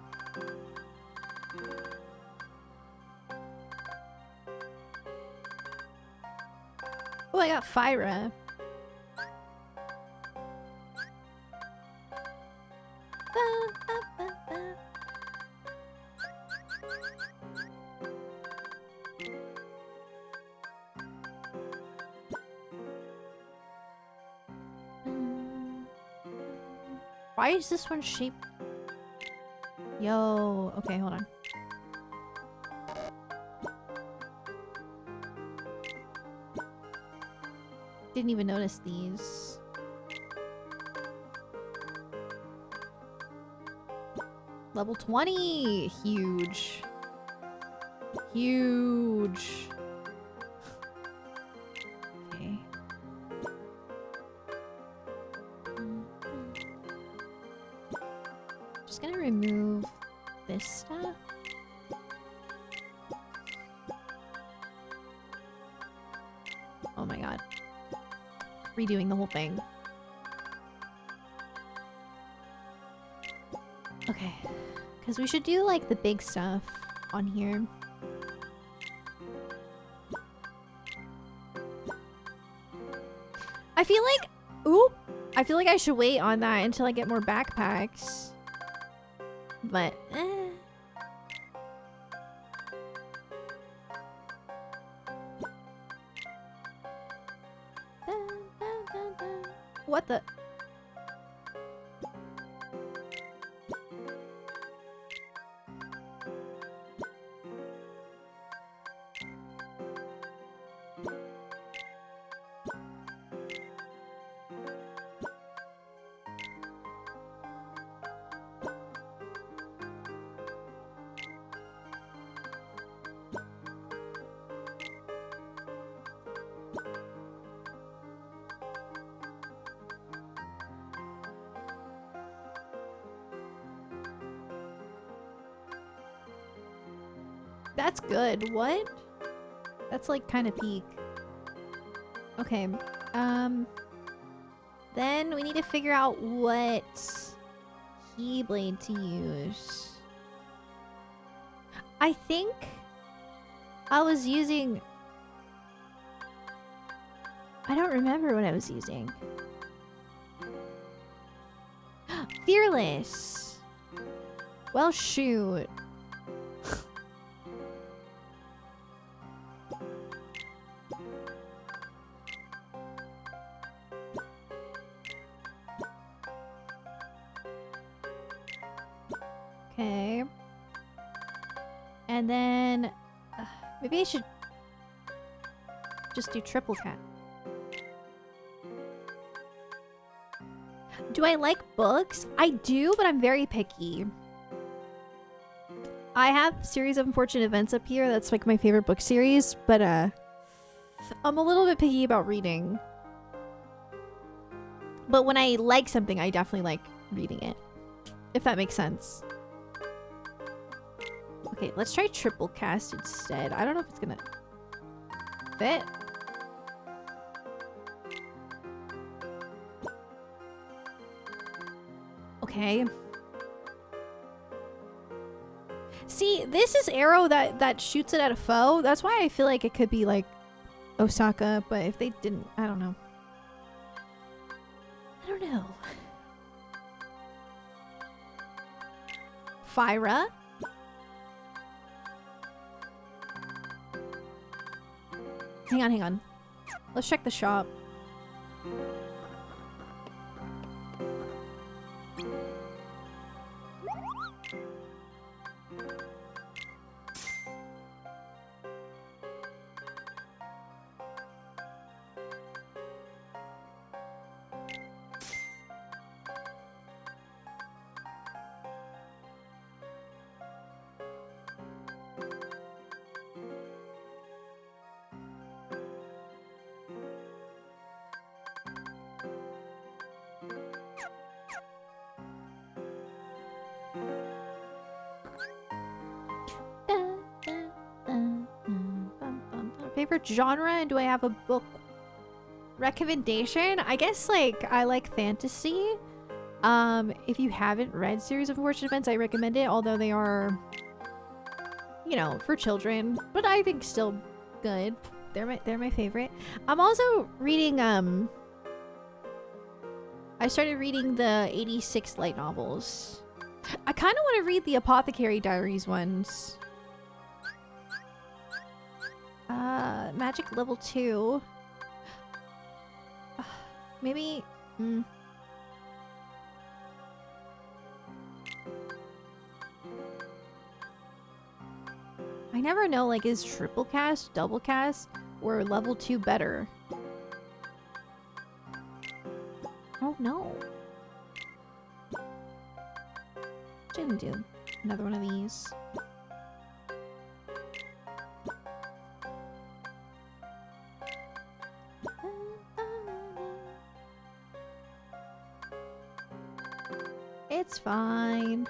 Oh, I got Fyra. Why is this one shaped? Yo, okay, hold on. Didn't even notice these. Level 20! Huge. Huge. Okay. Just gonna remove this stuff. Oh my god. Redoing the whole thing. Okay. Because we should do like the big stuff on here. I feel like... Oop! I feel like I should wait on that until I get more backpacks. But, What the? That's good. What? That's like kind of peak. Okay. Then we need to figure out what Keyblade to use. I think I was using... I don't remember what I was using. Fearless! Well, shoot. Okay. And then... maybe I should just do triple cat. Do I like books? I do, but I'm very picky. I have Series of Unfortunate Events up here. That's like my favorite book series, but I'm a little bit picky about reading. But when I like something, I definitely like reading it. If that makes sense. Okay, let's try triple cast instead. I don't know if it's gonna fit. Okay. See, this is arrow that shoots it at a foe. That's why I feel like it could be like Osaka, but if they didn't, I don't know. I don't know. Fyra. Hang on. Let's check the shop. Favorite genre, and do I have a book recommendation? I guess like I like fantasy. If you haven't read Series of Unfortunate Events, I recommend it, although they are, you know, for children, but I think still good. They're my favorite. I'm also reading I started reading the 86 light novels. I kind of want to read the Apothecary Diaries ones. Magic level 2. Maybe. I never know, like, is triple cast, double cast, or level 2 better? Oh no. Didn't do another one of these. It's fine.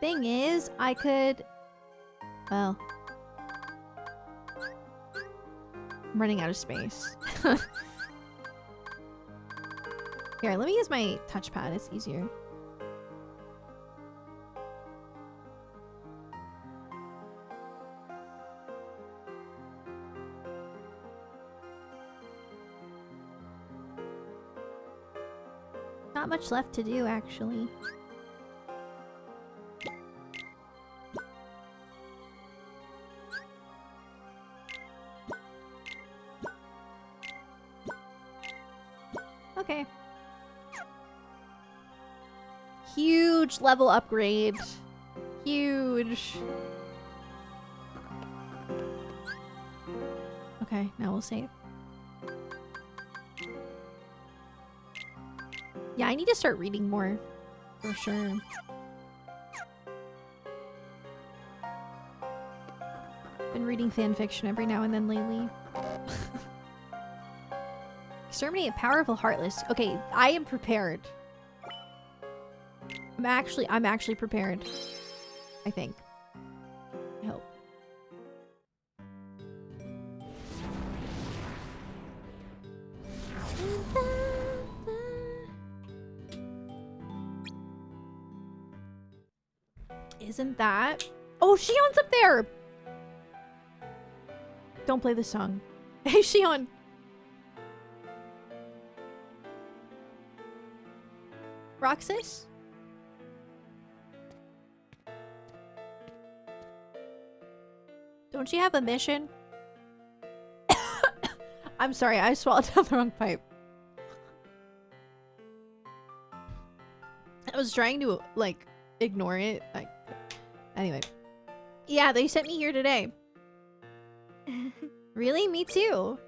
Thing is, I could... Well... I'm running out of space. Here, let me use my touchpad. It's easier. Not much left to do, actually. Okay. Huge level upgrade. Huge. Okay, now we'll save. Yeah, I need to start reading more. For sure. Been reading fan fiction every now and then lately. Exterminate powerful heartless. Okay, I am prepared. I'm actually prepared. I think. I hope. Isn't that? Oh, Shion's up there! Don't play this song. Hey, Shion! Roxas? Don't you have a mission? I'm sorry, I swallowed down the wrong pipe. I was trying to, like, ignore it. Like, anyway. Yeah, they sent me here today. Really? Me too.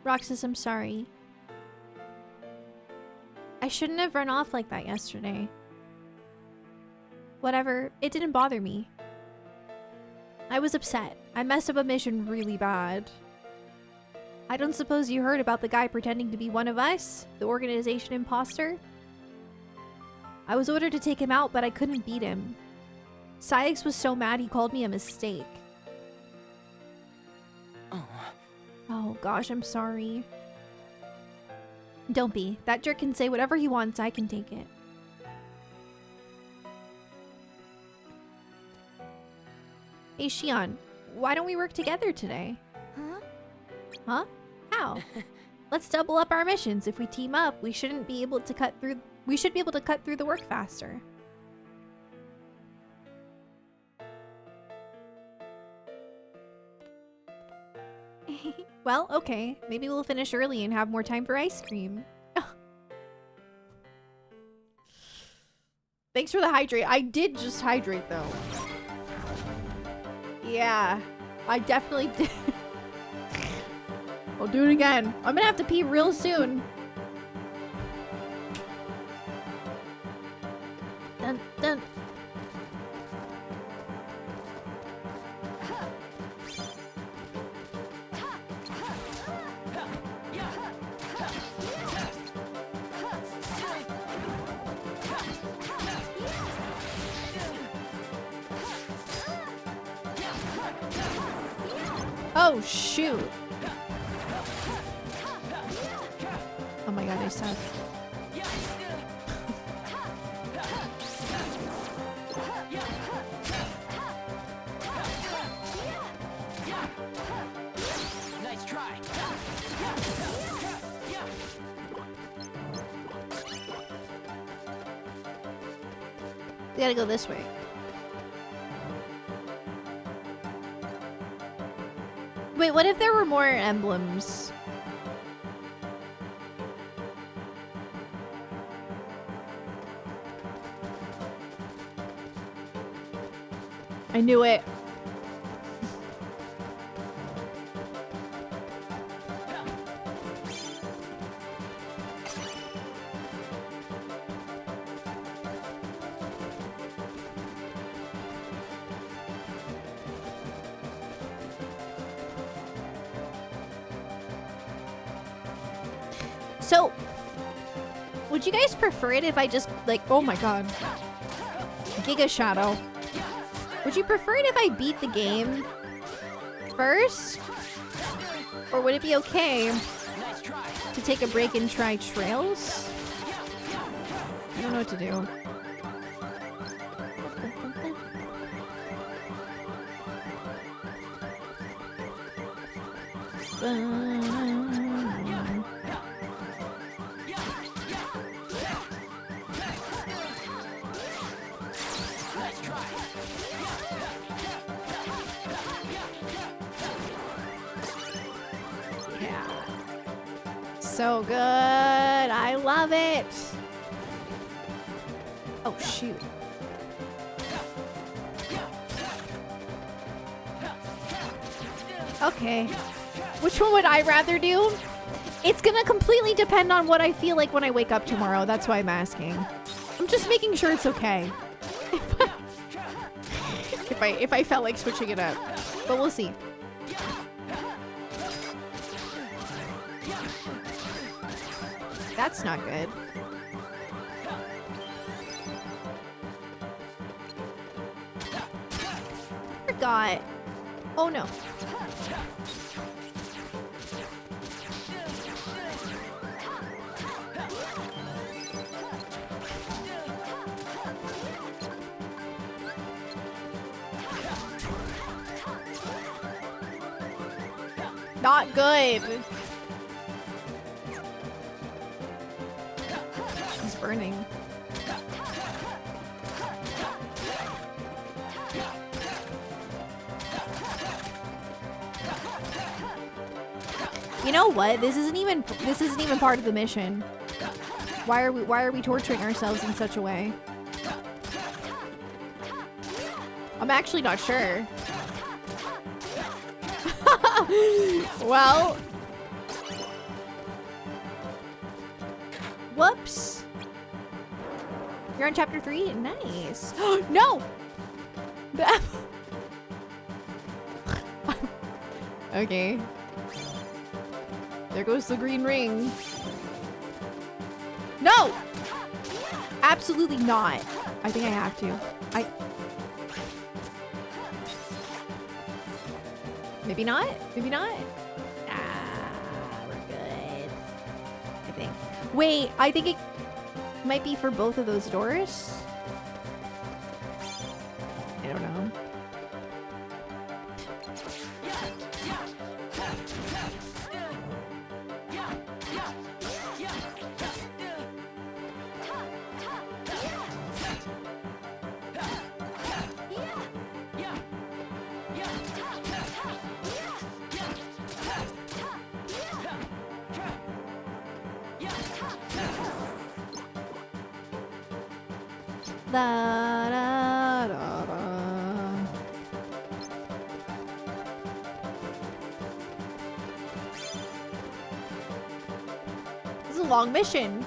Roxas, I'm sorry. I shouldn't have run off like that yesterday. Whatever, it didn't bother me. I was upset. I messed up a mission really bad. I don't suppose you heard about the guy pretending to be one of us? The organization imposter? I was ordered to take him out, but I couldn't beat him. Syx was so mad he called me a mistake. Oh gosh, I'm sorry. Don't be. That jerk can say whatever he wants, I can take it. Hey Shion, why don't we work together today? Huh? Huh? How? Let's double up our missions. If we team up, we should be able to cut through the work faster. Well, okay. Maybe we'll finish early and have more time for ice cream. Thanks for the hydrate. I did just hydrate though. Yeah, I definitely did. I'll do it again. I'm gonna have to pee real soon. Dun, dun. Oh, shoot. Oh my god, I suck. Nice try. We gotta go this way. Wait, what if there were more emblems? I knew it. So, would you guys prefer it if I just, like, oh my god. Giga Shadow. Would you prefer it if I beat the game first? Or would it be okay to take a break and try Trails? I don't know what to do. So good. I love it. Oh, shoot. Okay. Which one would I rather do? It's gonna completely depend on what I feel like when I wake up tomorrow. That's why I'm asking. I'm just making sure it's okay. if I felt like switching it up. But we'll see. That's not good. Forgot. Oh no. Not good. He's burning. You know what? This isn't even part of the mission. Why are we torturing ourselves in such a way? I'm actually not sure. Well, whoops. You're on chapter 3? Nice. No! Okay. There goes the green ring. No! Absolutely not. I think I have to. Maybe not? Maybe not? We're good. I think. Wait, I think it might be for both of those doors. I don't know. Da, da, da, da. This is a long mission.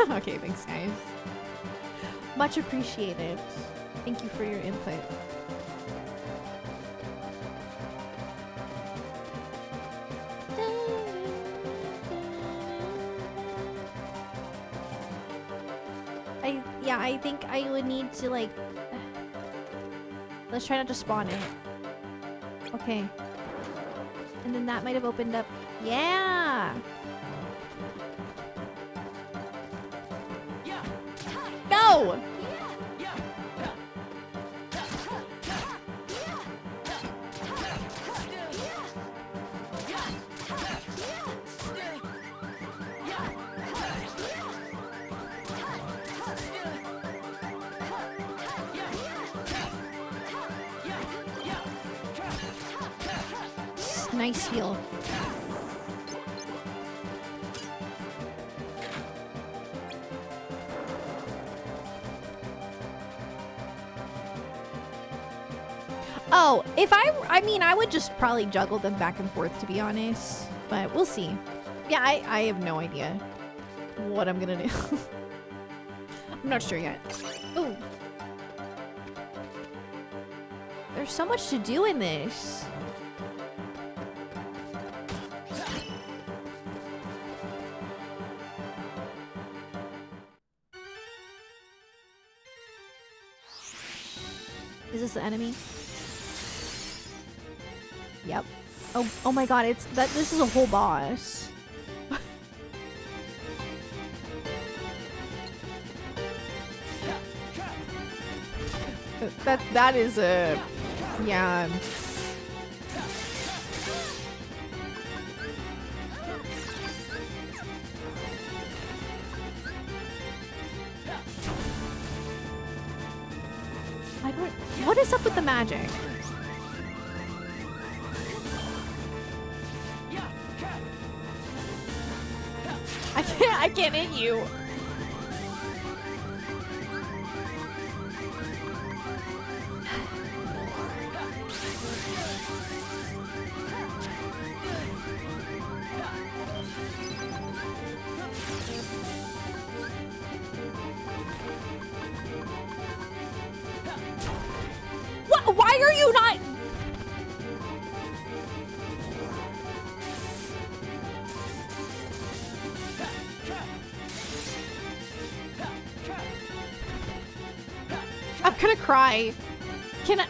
Okay, thanks guys. Much appreciated. Thank you for your input. I think I would need to like... Let's try not to spawn it. Okay. And then that might have opened up... Yeah! No! Nice heal. Oh, if I mean, I would just probably juggle them back and forth, to be honest. But we'll see. Yeah, I have no idea what I'm gonna do. I'm not sure yet. Oh. There's so much to do in this. Is this the enemy? Yep. Oh my god, it's that this is a whole boss. that is a yeah. What is up with the magic? I can't hit you. What? Why are you not? I'm gonna cry. Can I?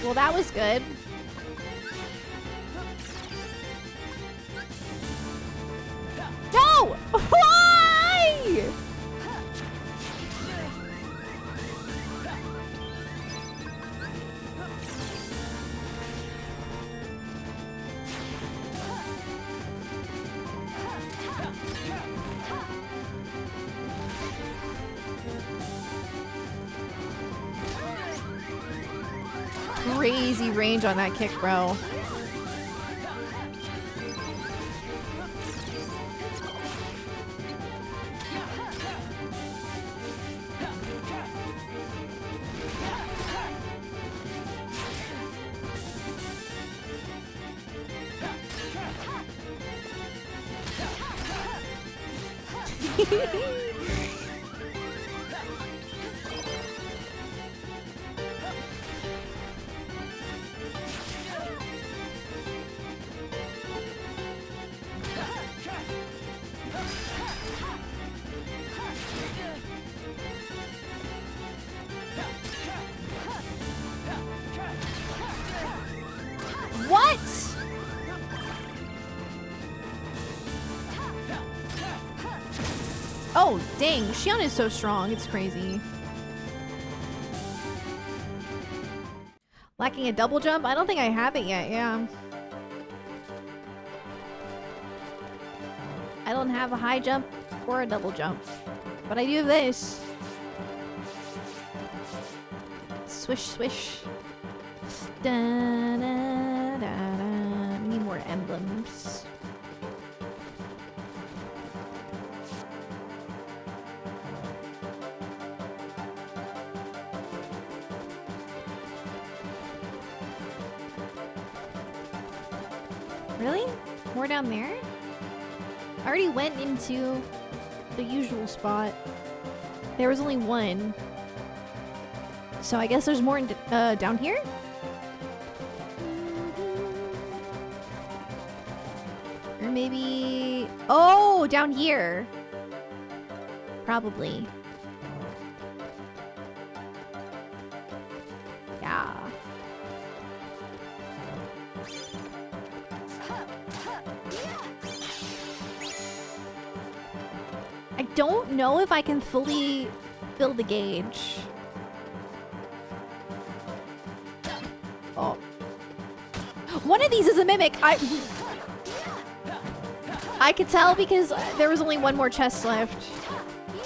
Well, that was good. No! Why? Crazy range on that kick, bro. What? Oh, dang. Xion is so strong. It's crazy. Lacking a double jump? I don't think I have it yet, yeah. I don't have a high jump or a double jump. But I do have this. Swish, swish. Da, da, da, da. Need more emblems. Really? More down there? I already went into the usual spot. There was only one. So I guess there's more in down here? Or maybe... Oh, down here. Probably. Yeah. I don't know if I can fully fill the gauge. Oh. One of these is a mimic. I could tell because there was only one more chest left.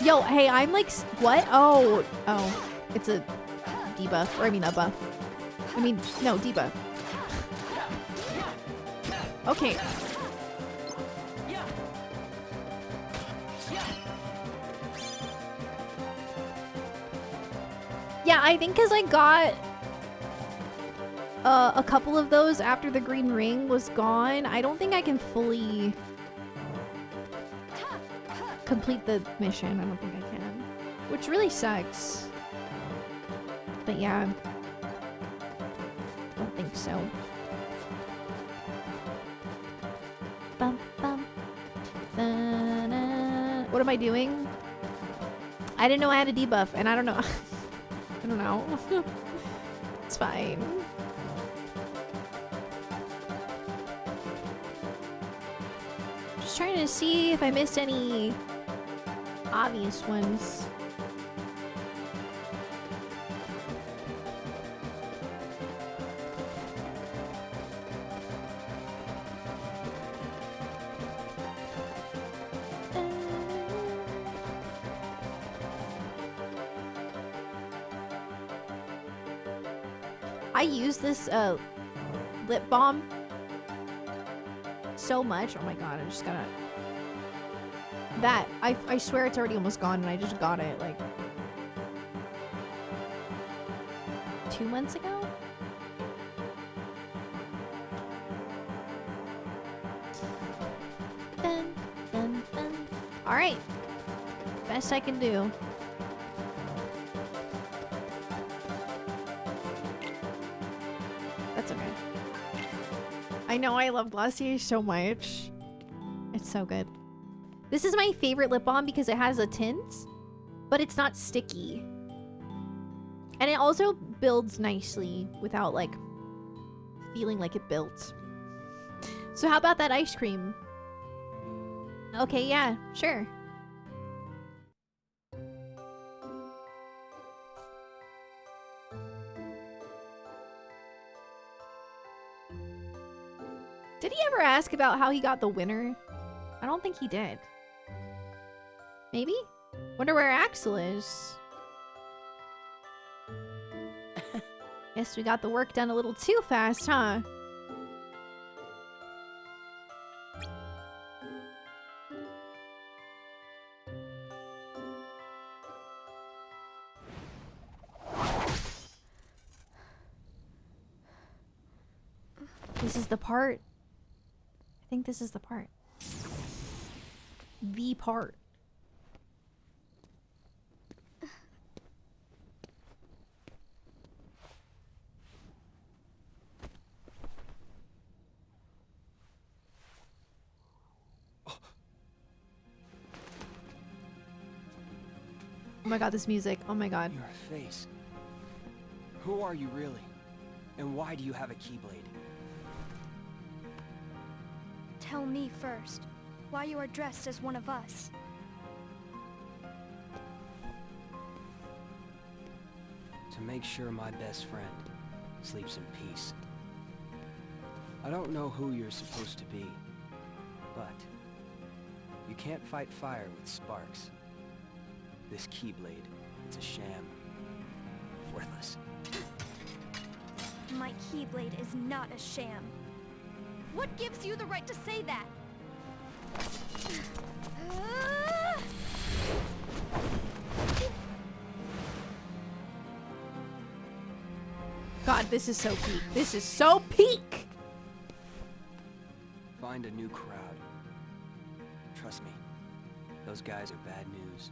Yo, hey, I'm like, what? Oh, it's a debuff, or I mean a buff. I mean, no, debuff. Okay. Yeah, I think because I got a couple of those after the green ring was gone, I don't think I can fully complete the mission. I don't think I can. Which really sucks. But yeah. I don't think so. Bum, bum. Da-na. What am I doing? I didn't know I had a debuff, and I don't know. I don't know. It's fine. Just trying to see if I missed any obvious ones. I use this lip balm so much. Oh my god, I just gotta... That, I swear it's already almost gone and I just got it like 2 months ago? Dun, dun, dun. Alright. Best I can do. That's okay. I know I love Glossier so much. It's so good. This is my favorite lip balm because it has a tint, but it's not sticky. And it also builds nicely without like feeling like it built. So how about that ice cream? Okay, yeah, sure. Did he ever ask about how he got the winner? I don't think he did. Maybe? Wonder where Axel is. Guess we got the work done a little too fast, huh? This is the part. I think this is the part. The part. my god, this music. Oh my god. Your face. Who are you really? And why do you have a Keyblade? Tell me first, why you are dressed as one of us. To make sure my best friend sleeps in peace. I don't know who you're supposed to be, but you can't fight fire with sparks. This Keyblade, it's a sham. Worthless. My Keyblade is not a sham. What gives you the right to say that? God, this is so peak. This is so peak! Find a new crowd. Trust me, those guys are bad news.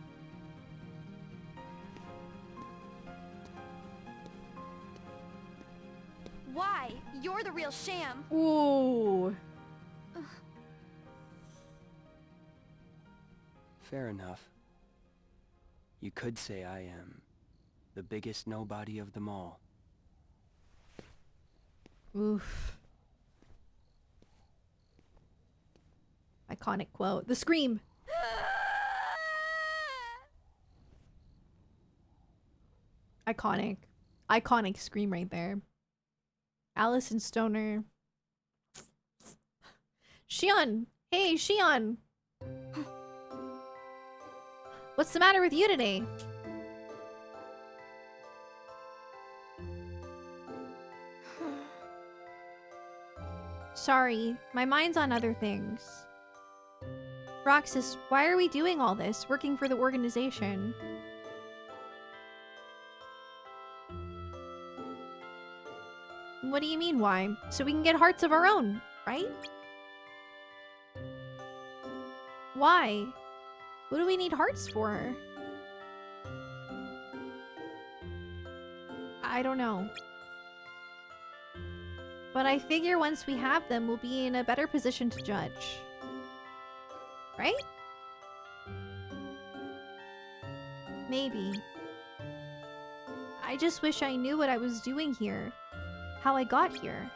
Why? You're the real sham. Ooh. Fair enough. You could say I am the biggest nobody of them all. Oof. Iconic quote. The scream. Iconic. Iconic scream right there. Allison Stoner. Shion! Hey, Shion! What's the matter with you today? Sorry, my mind's on other things. Roxas, why are we doing all this, working for the organization? What do you mean, why? So we can get hearts of our own, right? Why? What do we need hearts for? I don't know. But I figure once we have them, we'll be in a better position to judge. Right? Maybe. I just wish I knew what I was doing here. How I got here.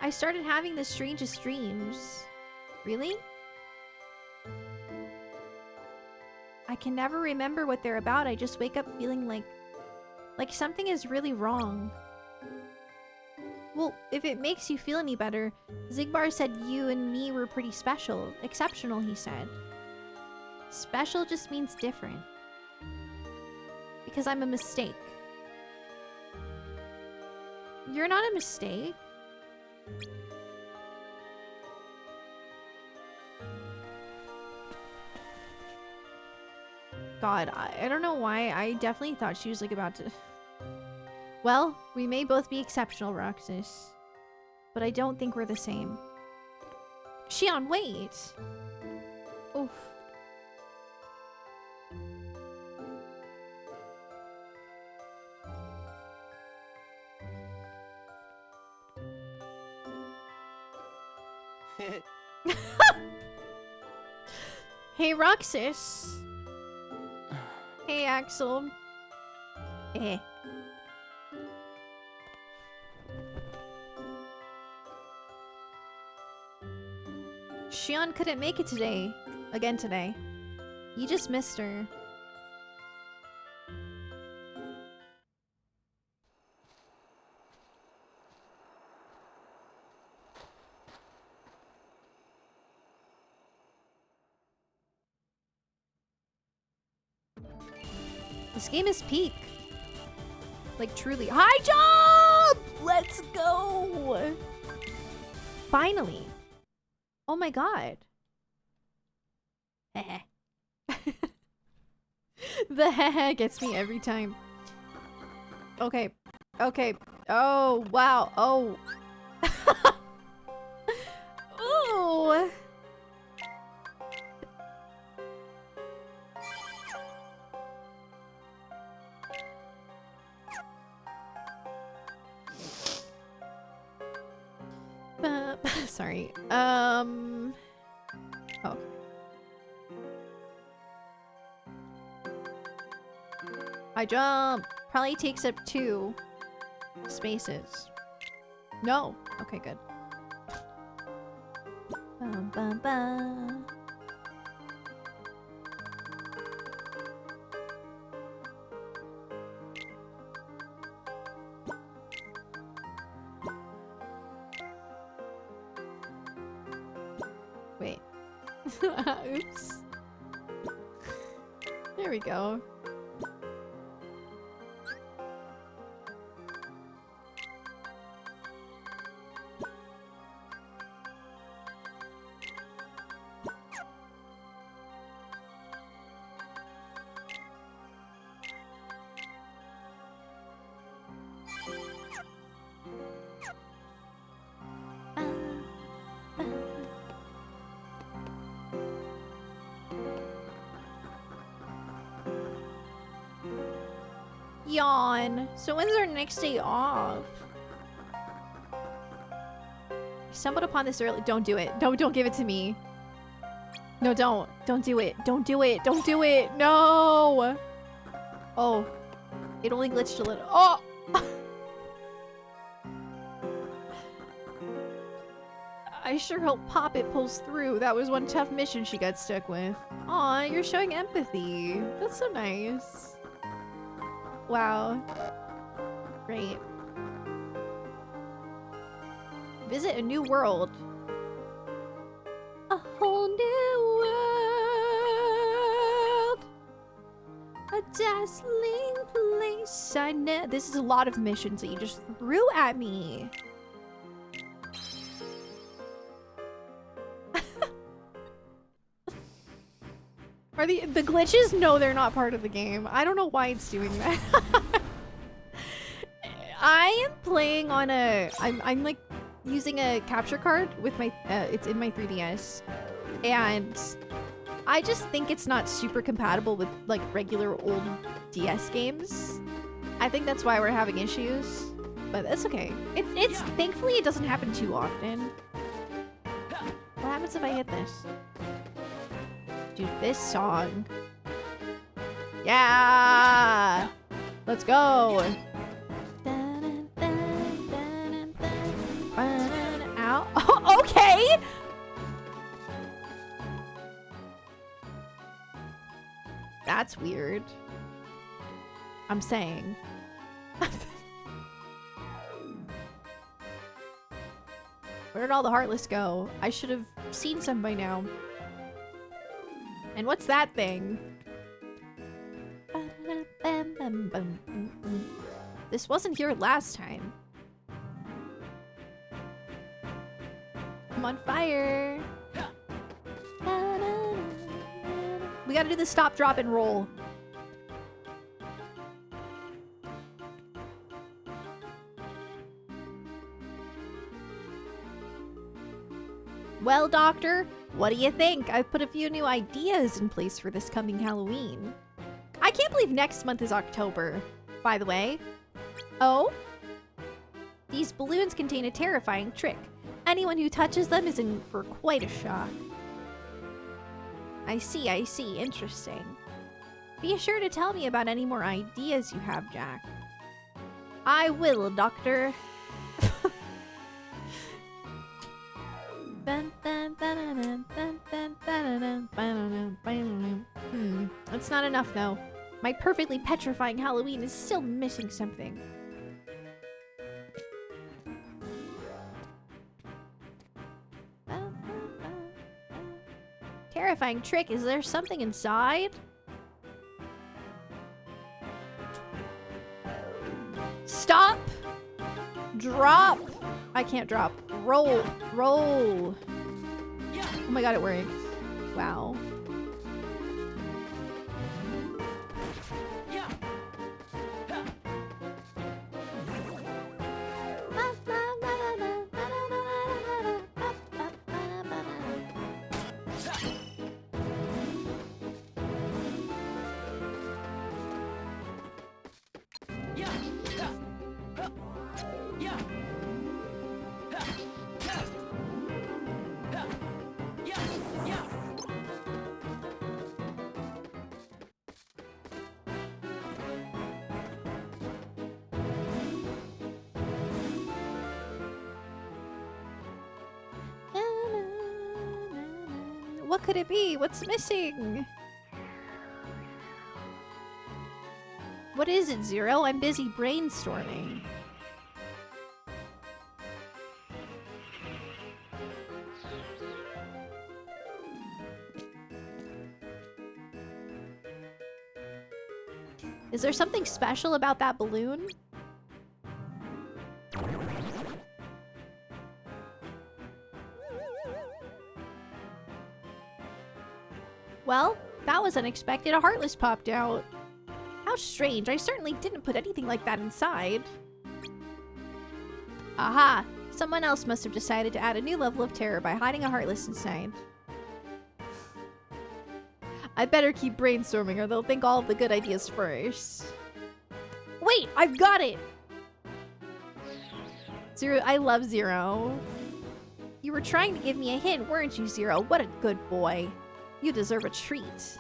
I started having the strangest dreams. Really? I can never remember what they're about. I just wake up feeling like something is really wrong. Well, if it makes you feel any better, Xigbar said you and me were pretty special. Exceptional, he said. Special just means different. Because I'm a mistake. You're not a mistake. God, I don't know why. I definitely thought she was like about to... Well, we may both be exceptional, Roxas. But I don't think we're the same. Shion, wait! Oof. Hey, Roxas! Hey, Axel. Eh. Shion couldn't make it today. Again today. You just missed her. This game is peak. Like, truly. High jump! Let's go! Finally. Oh my god. The heh gets me every time. Okay. Okay. Oh, wow. Oh. Ooh. Sorry. Oh. I jump. Probably takes up 2 spaces. No. Okay, good. Bum, bum, bum. Wait. Oops. There we go. Yawn. So when's our next day off? I stumbled upon this early. Don't do it. Don't give it to me. No, don't. Don't do it. Don't do it. Don't do it. No. Oh. It only glitched a little. Oh. I sure hope Poppet pulls through. That was one tough mission she got stuck with. Aw, you're showing empathy. That's so nice. Wow. Great. Visit a new world. A whole new world. A dazzling place I know. This is a lot of missions that you just threw at me. Are the glitches? No, they're not part of the game. I don't know why it's doing that. I am playing on a... I'm like using a capture card with my... it's in my 3DS. And I just think it's not super compatible with like regular old DS games. I think that's why we're having issues. But that's okay. It's thankfully it doesn't happen too often. What happens if I hit this? Dude, this song. Yeah! Let's go! Ow. Oh, okay! That's weird. I'm saying. Where'd all the Heartless go? I should have seen some by now. And what's that thing? This wasn't here last time. I'm on fire. We gotta do the stop, drop, and roll. Well, Doctor, what do you think? I've put a few new ideas in place for this coming Halloween. I can't believe next month is October, by the way. Oh? These balloons contain a terrifying trick. Anyone who touches them is in for quite a shock. I see, interesting. Be sure to tell me about any more ideas you have, Jack. I will, Doctor. That's not enough though. My perfectly petrifying Halloween is still missing something. Terrifying trick, is there something inside? Stop! Drop! I can't drop. Roll! Roll! Oh my god, it works. Wow. What could it be? What's missing? What is it, Zero? I'm busy brainstorming. Is there something special about that balloon? Well, that was unexpected. A Heartless popped out. How strange. I certainly didn't put anything like that inside. Aha! Someone else must have decided to add a new level of terror by hiding a Heartless inside. I better keep brainstorming or they'll think all of the good ideas first. Wait! I've got it! Zero, I love Zero. You were trying to give me a hint, weren't you, Zero? What a good boy. You deserve a treat.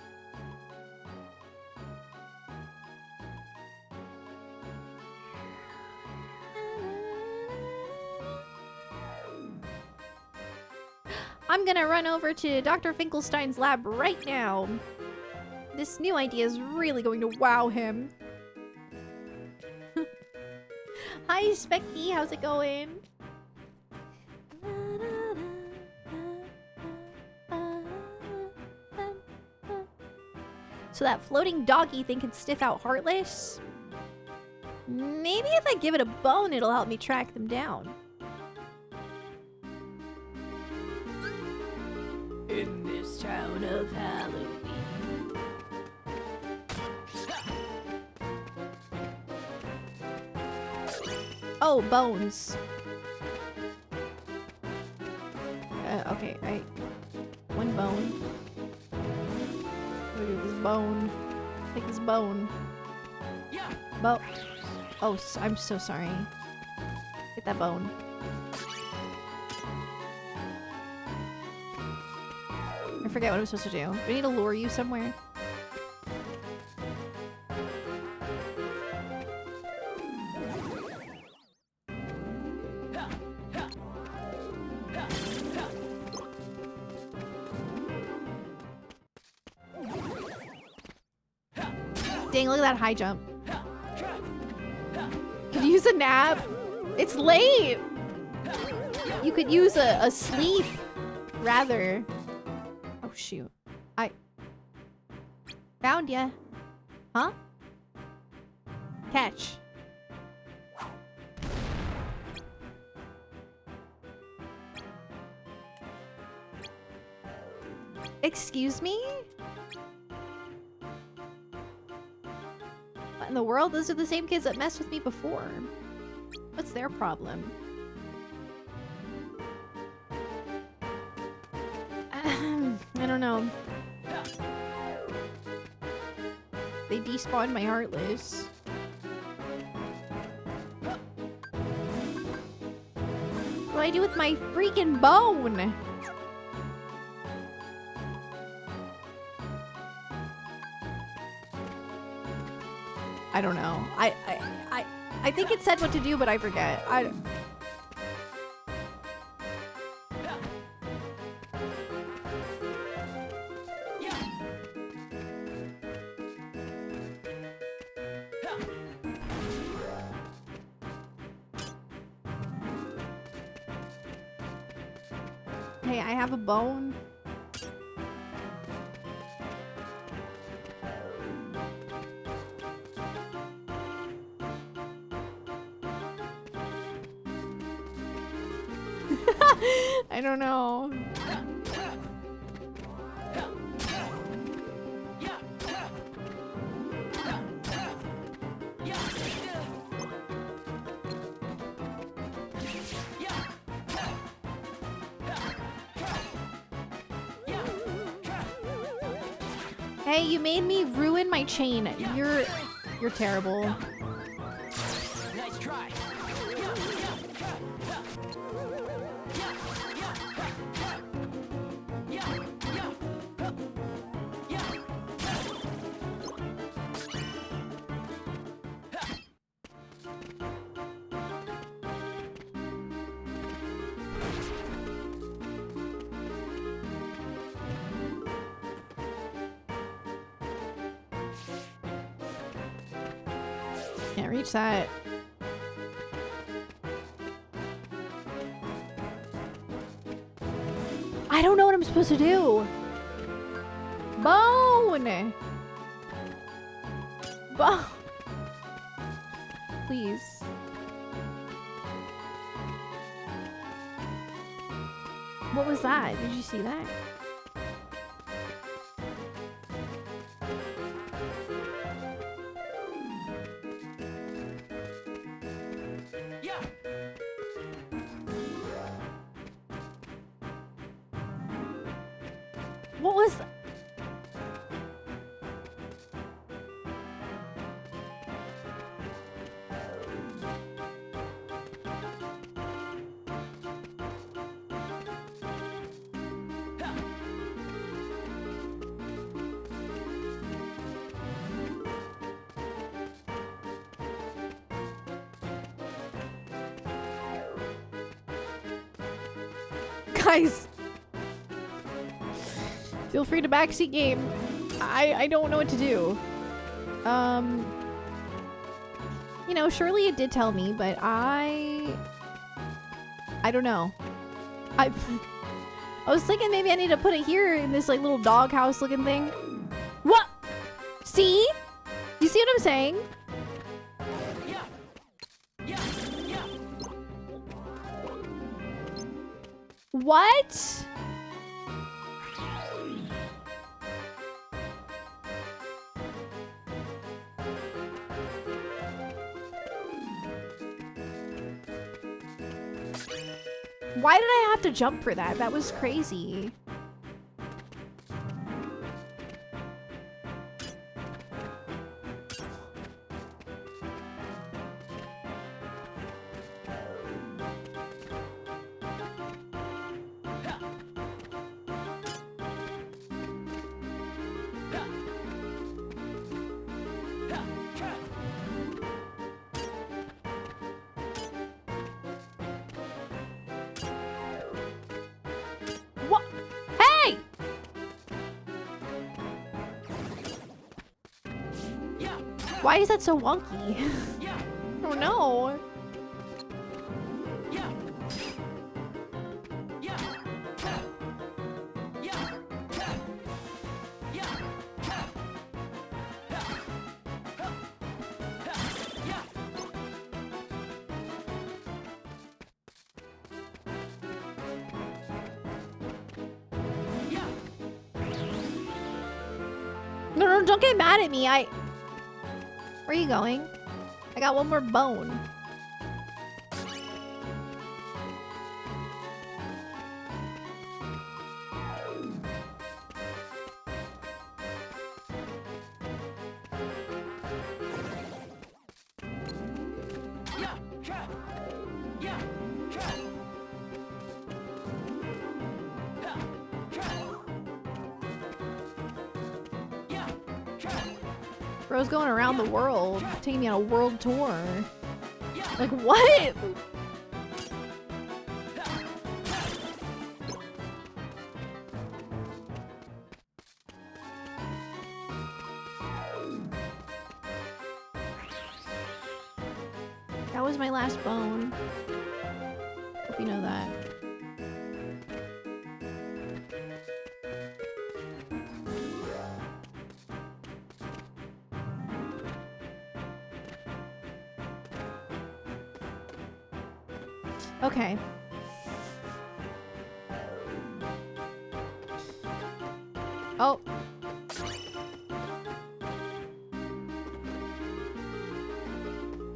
I'm gonna run over to Dr. Finkelstein's lab right now. This new idea is really going to wow him. Hi, Specky. How's it going? So that floating doggy thing can sniff out Heartless? Maybe if I give it a bone, it'll help me track them down. In this town of Halloween. Oh, bones. Okay, one bone. Look at this bone. Take this bone. Oh, I'm so sorry. Get that bone. I forget what I'm supposed to do. Do I need to lure you somewhere? Dang, look at that high jump. Could use a nap. It's late. You could use a sleep rather. Oh shoot. I found ya. Huh? Catch. Excuse me? What in the world? Those are the same kids that messed with me before. What's their problem? I don't know. They despawned my Heartless. What do I do with my freaking bone? I don't know. I think it said what to do, but I forget. Hey, I have a bone. I don't know. Hey, you made me ruin my chain. You're terrible. Nice try. Can't reach that. I don't know what I'm supposed to do. Bone! Bone! Please. What was that? Did you see that? What was that? Guys, feel free to backseat game. I don't know what to do. You know, surely it did tell me, but I don't know. I was thinking maybe I need to put it here in this like little doghouse looking thing. What? See? You see what I'm saying? What? Why did I have to jump for that? That was crazy. What? Hey! Why is that so wonky? Oh no. No, don't get mad at me. Where are you going? I got one more bone. Bro's going around the world, taking me on a world tour. Like, what? That was my last bone. Hope you know that. Okay. Oh.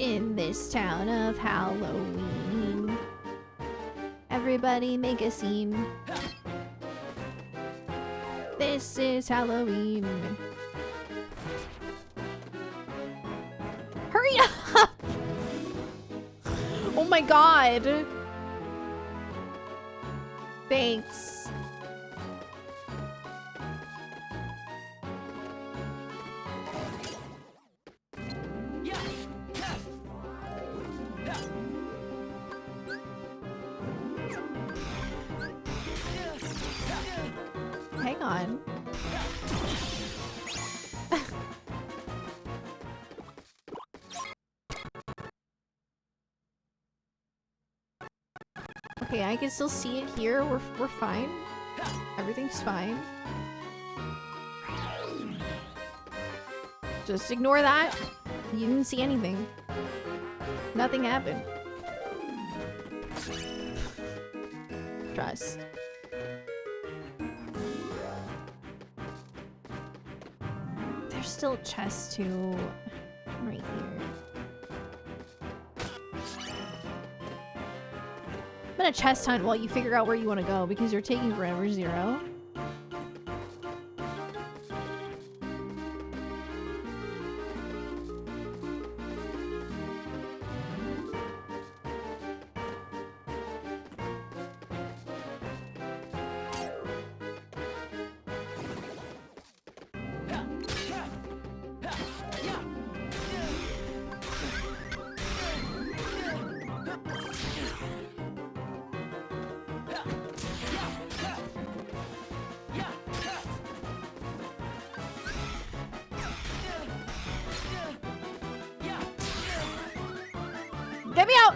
In this town of Halloween, everybody make a scene. This is Halloween. Hurry up! Oh my god. Thanks. Hang on. Okay, I can still see it here. We're fine. Everything's fine. Just ignore that. You didn't see anything. Nothing happened. Trust. There's still a chest too. Right here. I'm gonna chest hunt while you figure out where you want to go because you're taking forever, Zero. Get me out!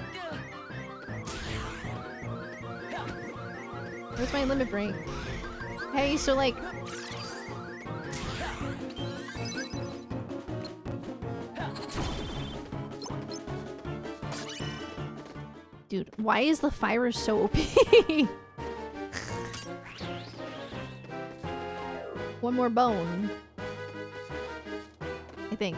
Where's my limit break? Hey, so like... Dude, why is the fire so OP? One more bone. I think.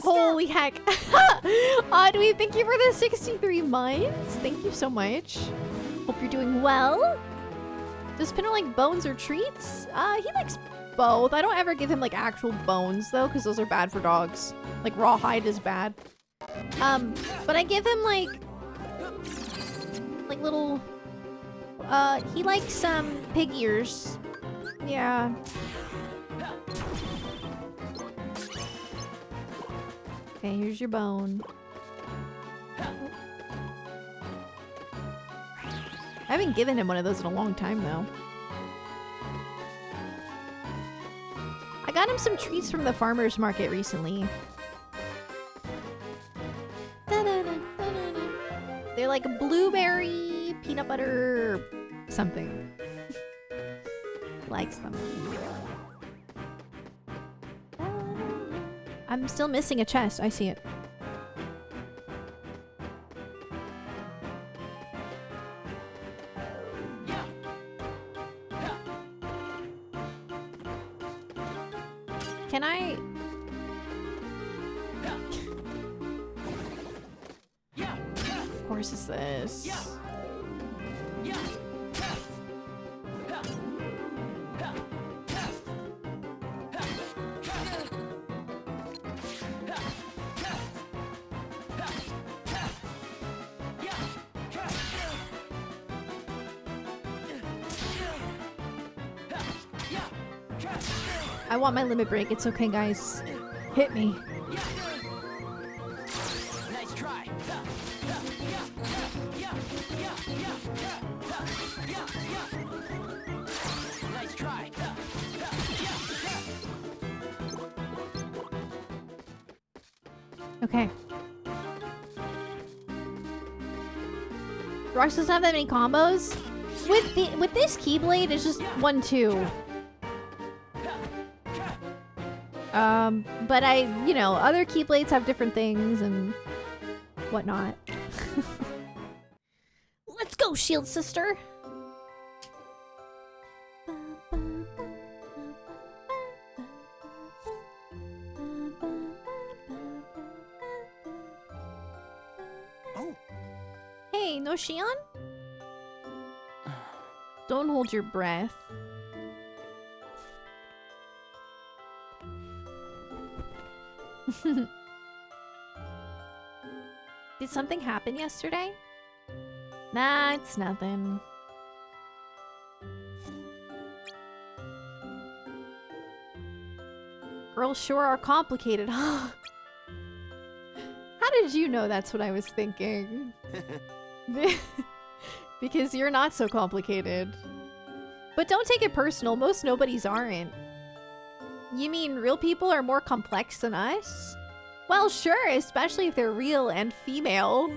Holy heck. Audrey, thank you for the 63 months. Thank you so much. Hope you're doing well. Does Pinner like bones or treats? He likes both. I don't ever give him like actual bones though, because those are bad for dogs. Like raw hide is bad. But I give him like little, he likes pig ears. Yeah. Okay, here's your bone. I haven't given him one of those in a long time, though. I got him some treats from the farmer's market recently. They're like blueberry, peanut butter, something. Likes them. I'm still missing a chest. I see it. Can I... Of course it's this. I want my limit break. It's okay, guys. Hit me. Nice try. Nice try. Okay. Rox doesn't have that many combos. With this Keyblade, it's just 1-2. But you know, other Keyblades have different things and whatnot. Let's go, Shield Sister! Oh. Hey, no Shion? Don't hold your breath. Did something happen yesterday? Nah, it's nothing. Girls sure are complicated, huh? How did you know that's what I was thinking? Because you're not so complicated. But don't take it personal, most nobodies aren't. You mean real people are more complex than us? Well, sure, especially if they're real and female.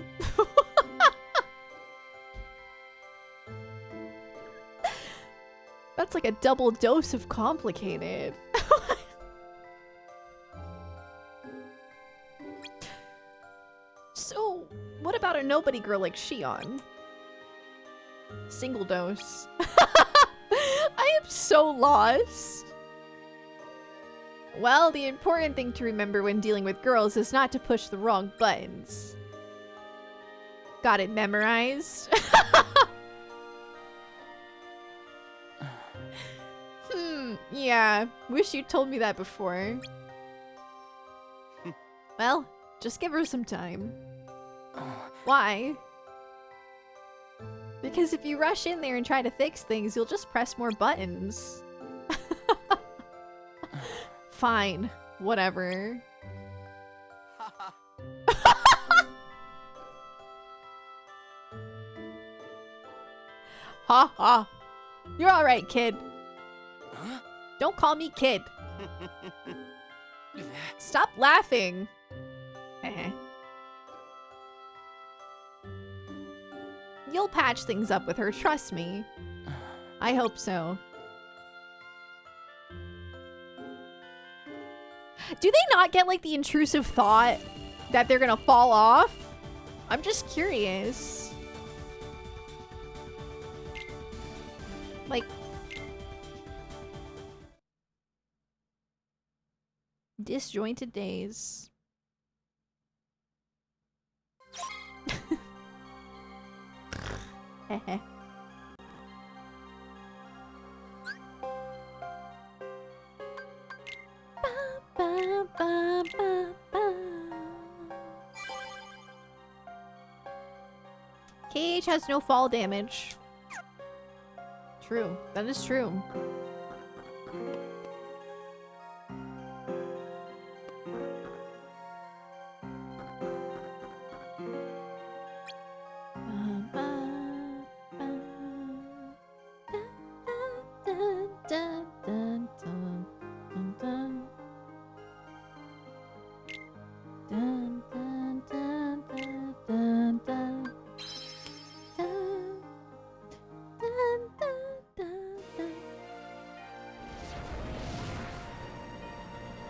That's like a double dose of complicated. So, what about a nobody girl like Shion? Single dose. I am so lost. Well, the important thing to remember when dealing with girls is not to push the wrong buttons. Got it memorized? Yeah. Wish you told me that before. Well, just give her some time. Why? Because if you rush in there and try to fix things, you'll just press more buttons. Fine. Whatever. Ha ha. You're alright, kid. Huh? Don't call me kid. Stop laughing. You'll patch things up with her, trust me. I hope so. Do they not get like the intrusive thought that they're gonna fall off? I'm just curious. Like, disjointed days. Heh. KH has no fall damage. True. That is true.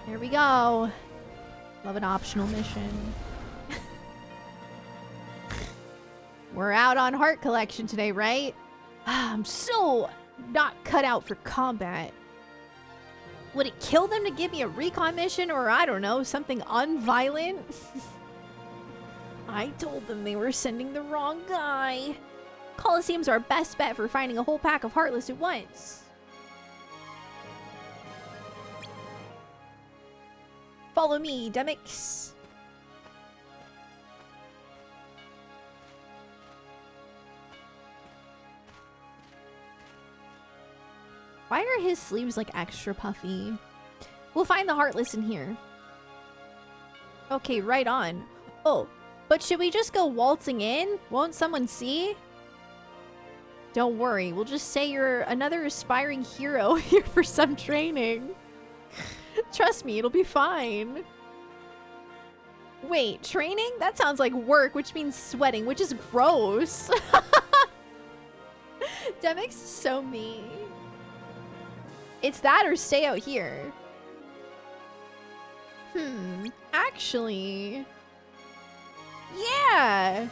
There we go. Love an optional mission. We're out on heart collection today, right? I'm so not cut out for combat. Would it kill them to give me a recon mission or, I don't know, something unviolent? I told them they were sending the wrong guy. Coliseum's our best bet for finding a whole pack of Heartless at once. Follow me, Demix. Why are his sleeves like extra puffy? We'll find the Heartless in here. Okay, right on. Oh, but should we just go waltzing in? Won't someone see? Don't worry, we'll just say you're another aspiring hero here for some training. Trust me, it'll be fine. Wait, training? That sounds like work, which means sweating, which is gross. Demix is so mean. It's that or stay out here. Actually. Yeah.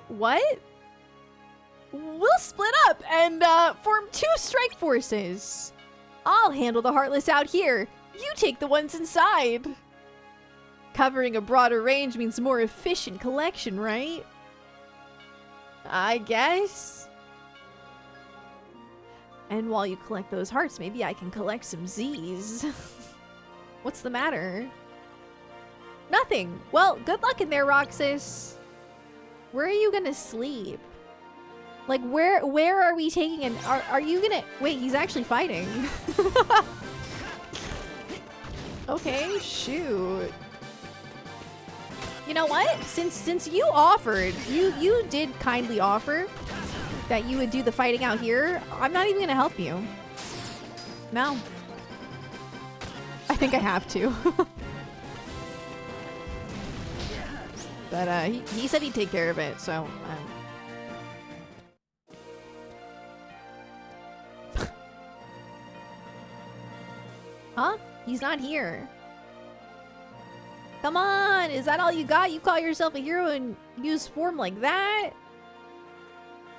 What? We'll split up and form 2 strike forces. I'll handle the Heartless out here. You take the ones inside. Covering a broader range means more efficient collection, right? I guess. And while you collect those hearts, maybe I can collect some Z's. What's the matter? Nothing. Well, good luck in there, Roxas. Where are you gonna sleep? Like, where are we taking an... Are you gonna... Wait, he's actually fighting. Okay, shoot. You know what? Since you offered, you did kindly offer that you would do the fighting out here, I'm not even gonna help you. No. think I have to. But he said he'd take care of it, so Huh? He's not here. Come on! Is that all you got? You call yourself a hero and use form like that?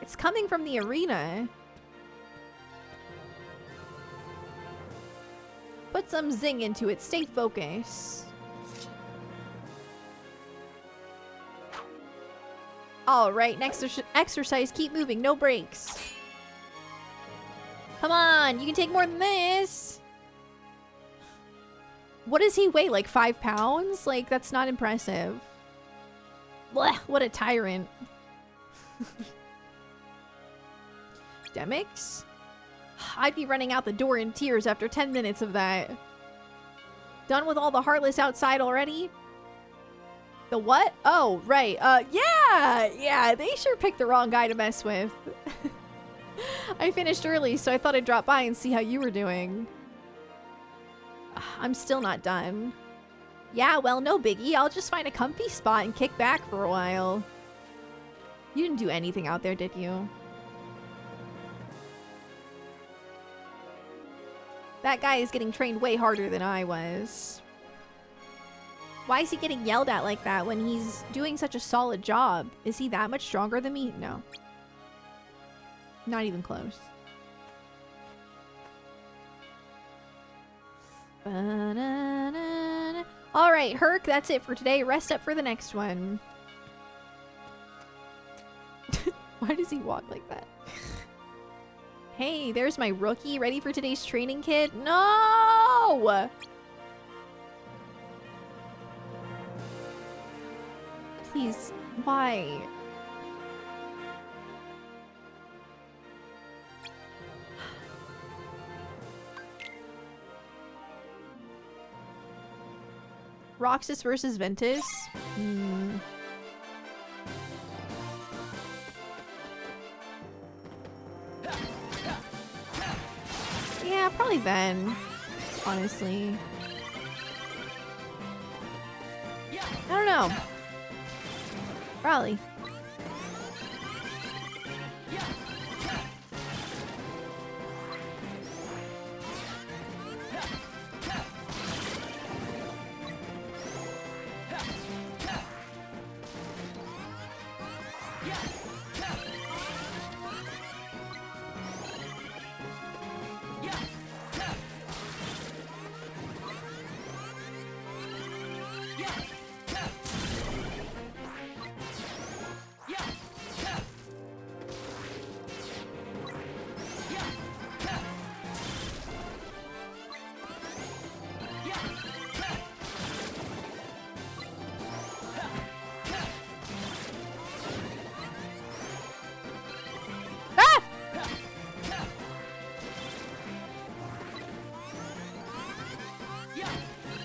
It's coming from the arena. Put some zing into it. Stay focused. Alright, next exercise. Keep moving. No breaks. Come on! You can take more than this! What does he weigh? Like 5 pounds? Like, that's not impressive. Blech, what a tyrant. Demix? I'd be running out the door in tears after 10 minutes of that. Done with all the Heartless outside already? The what? Oh, right. Yeah, they sure picked the wrong guy to mess with. I finished early, so I thought I'd drop by and see how you were doing. I'm still not done. Yeah, well, no biggie. I'll just find a comfy spot and kick back for a while. You didn't do anything out there, did you? That guy is getting trained way harder than I was. Why is he getting yelled at like that when he's doing such a solid job? Is he that much stronger than me? No. Not even close. Alright, Herc, that's it for today. Rest up for the next one. Why does he walk like that? Hey, there's my rookie. Ready for today's training, kid? No! Please, why? Roxas versus Ventus? Yeah, probably Ven. Honestly. I don't know. Probably.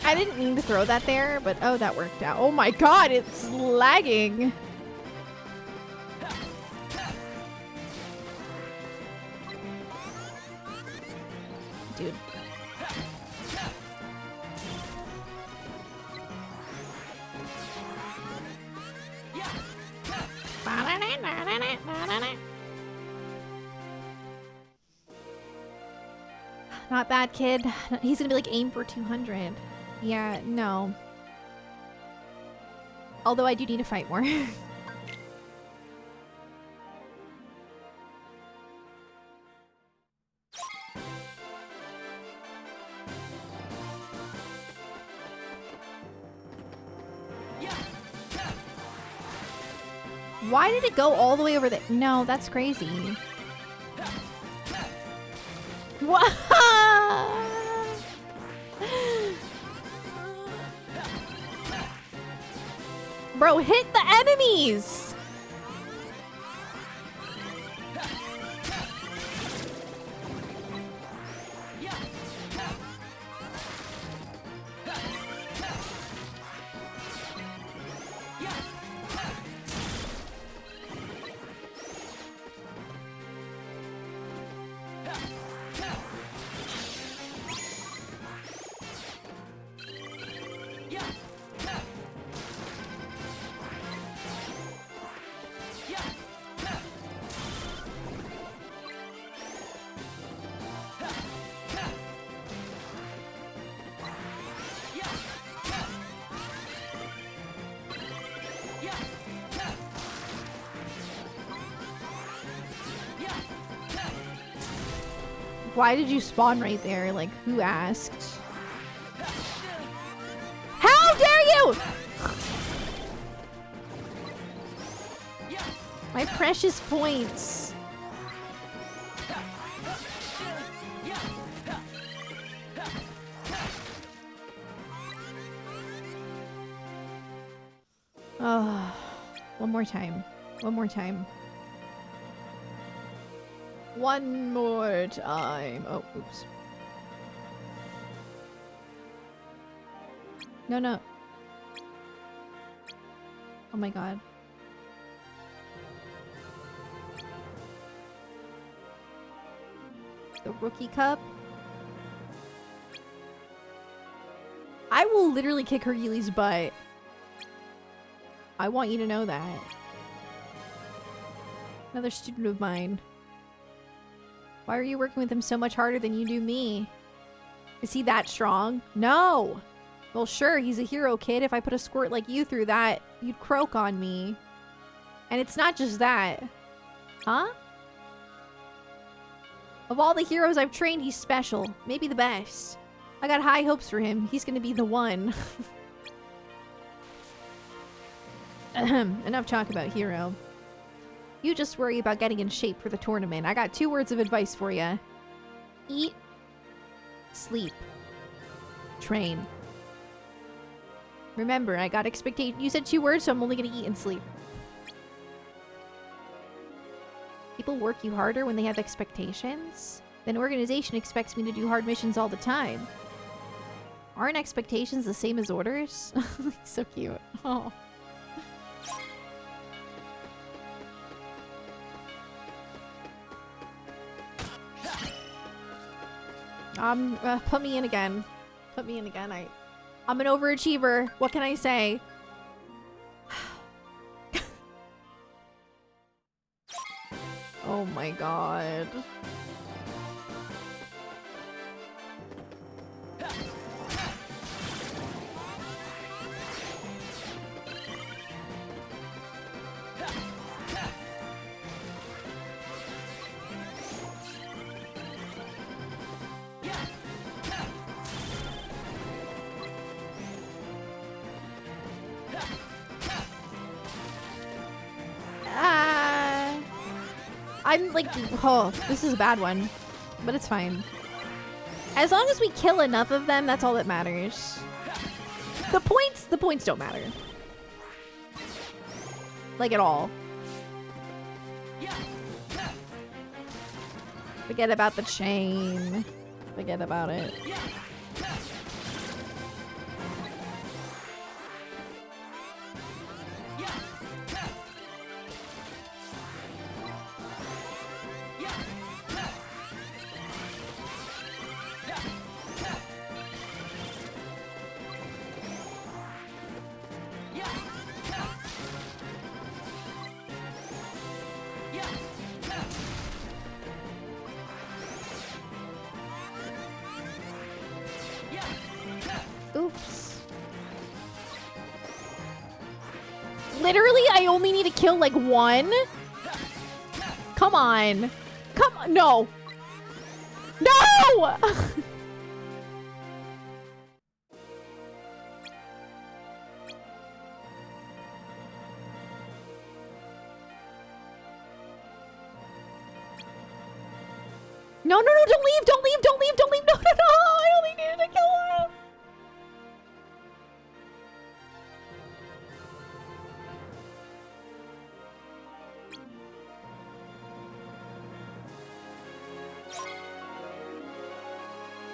I didn't mean to throw that there, but oh, that worked out. Oh my god, it's lagging. Dude. Not bad, kid. He's gonna be like, aim for 200. Yeah, no. Although I do need to fight more. Why did it go all the way over there? No, that's crazy. What? Bro, hit the enemies! Why did you spawn right there? Like, who asked? How dare you! My precious points. Oh, one more time. One more time. One more time. Oh, oops. No, no. Oh my god. The rookie cup. I will literally kick Hercules' butt. I want you to know that. Another student of mine. Why are you working with him so much harder than you do me? Is he that strong? No! Well, sure, he's a hero, kid. If I put a squirt like you through that, you'd croak on me. And it's not just that. Huh? Of all the heroes I've trained, he's special. Maybe the best. I got high hopes for him. He's gonna be the one. Enough talk about hero. You just worry about getting in shape for the tournament. I got 2 words of advice for you. Eat, sleep, train. Remember, I got expectation. You said 2 words, so I'm only gonna eat and sleep. People work you harder when they have expectations? Then organization expects me to do hard missions all the time. Aren't expectations the same as orders? So cute. Oh. Put me in again. Put me in again. I'm an overachiever. What can I say? Oh my god. I'm like, oh, this is a bad one, but it's fine. As long as we kill enough of them, that's all that matters. The points don't matter. Like at all. Forget about the chain. Forget about it. Oops. Literally, I only need to kill like 1? Come on. Come on. No. No! No, no, no, don't leave, don't leave, don't leave, don't leave. No, no, no. I only needed to kill him.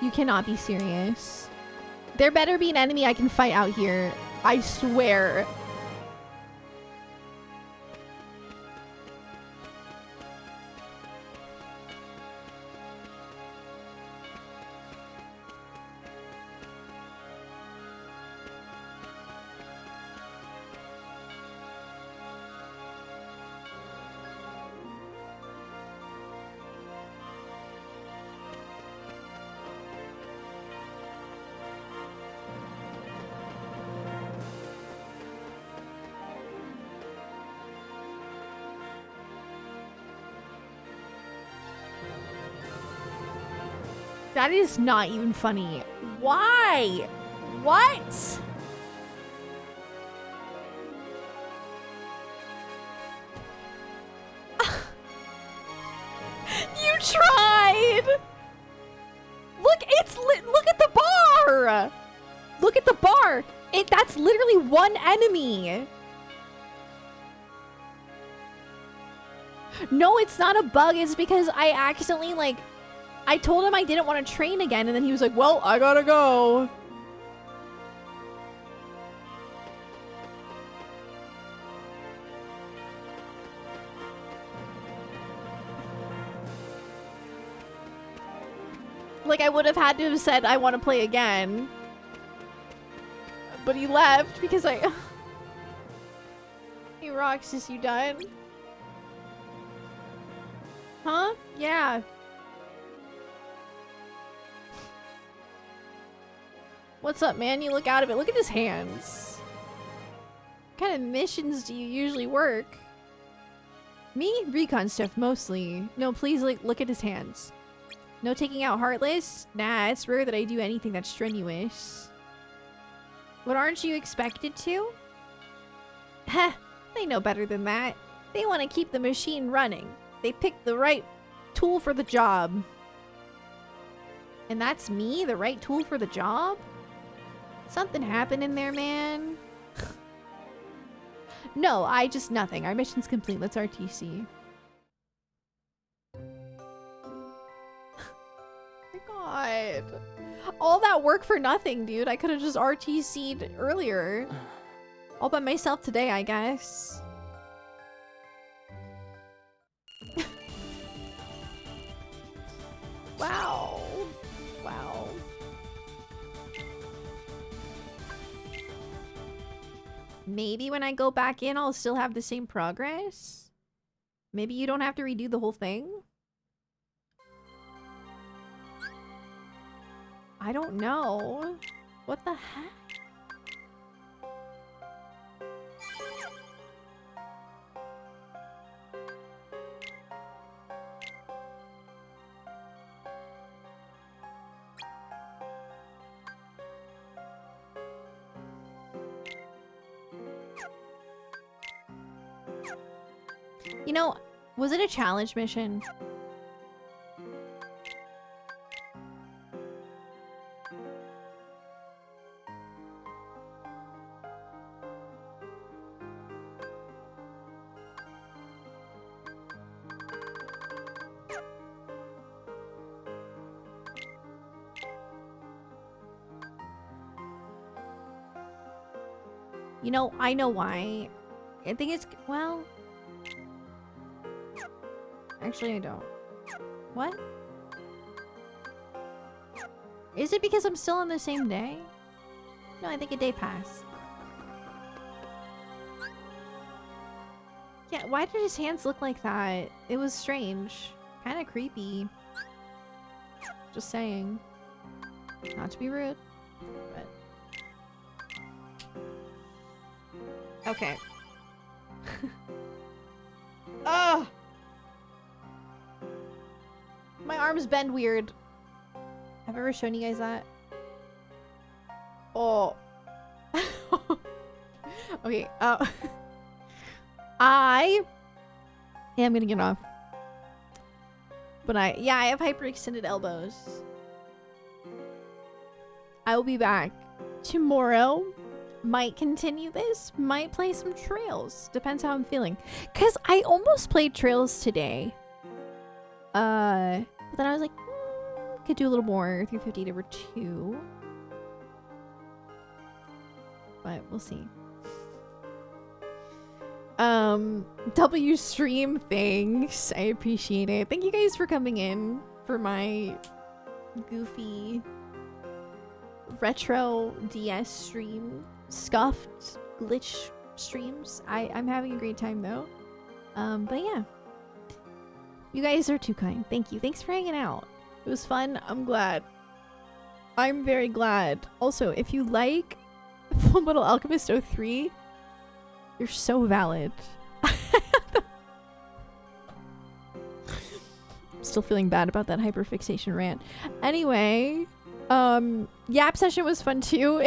You cannot be serious. There better be an enemy I can fight out here. I swear. That is not even funny. Why? What? You tried! Look, it's look at the bar! Look at the bar! That's literally one enemy! No, it's not a bug, it's because I accidentally, like, I told him I didn't want to train again, and then he was like, well, I gotta go. Like, I would have had to have said, I want to play again. But he left because I... Hey, Roxas, you done? Huh? Yeah. What's up, man? You look out of it. Look at his hands. What kind of missions do you usually work? Me? Recon stuff, mostly. No, please, like, look at his hands. No taking out Heartless? Nah, it's rare that I do anything that's strenuous. What, aren't you expected to? Heh, they know better than that. They want to keep the machine running. They picked the right tool for the job. And that's me, the right tool for the job? Something happened in there, man. No, nothing. Our mission's complete. Let's RTC. My god. All that work for nothing, dude. I could have just RTC'd earlier. All by myself today, I guess. Wow. Wow. Maybe when I go back in, I'll still have the same progress? Maybe you don't have to redo the whole thing? I don't know. What the heck? You know, was it a challenge mission? You know, I know why. I think it's, well... Actually, I don't. What? Is it because I'm still on the same day? No, I think a day passed. Yeah, why did his hands look like that? It was strange. Kind of creepy. Just saying. Not to be rude, but... Okay. Ugh! My arms bend weird. Have I ever shown you guys that? Oh. Okay, I am gonna get off. But I have hyperextended elbows. I will be back tomorrow. Might continue this, might play some Trails. Depends how I'm feeling. Cause I almost played Trails today. But then I was like, could do a little more. 350 over 2. But we'll see. W stream, thanks. I appreciate it. Thank you guys for coming in for my goofy retro DS stream. Scuffed glitch streams. I'm having a great time though. But yeah. You guys are too kind. Thank you. Thanks for hanging out. It was fun. I'm glad. I'm very glad. Also, if you like Fullmetal Alchemist 03, you're so valid. I'm Still feeling bad about that hyperfixation rant. Anyway, Yap session was fun too.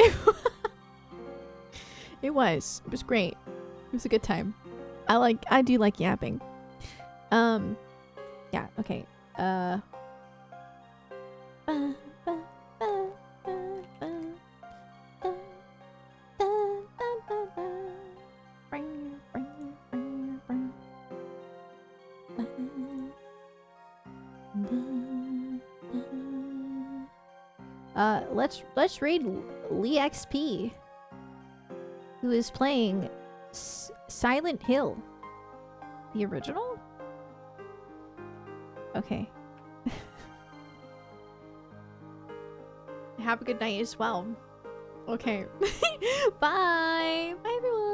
It was great. It was a good time. I do like yapping. Yeah, okay. Let's raid Lee XP, who is playing Silent Hill, the original. Okay. Have a good night as well. Okay. Bye. Bye everyone.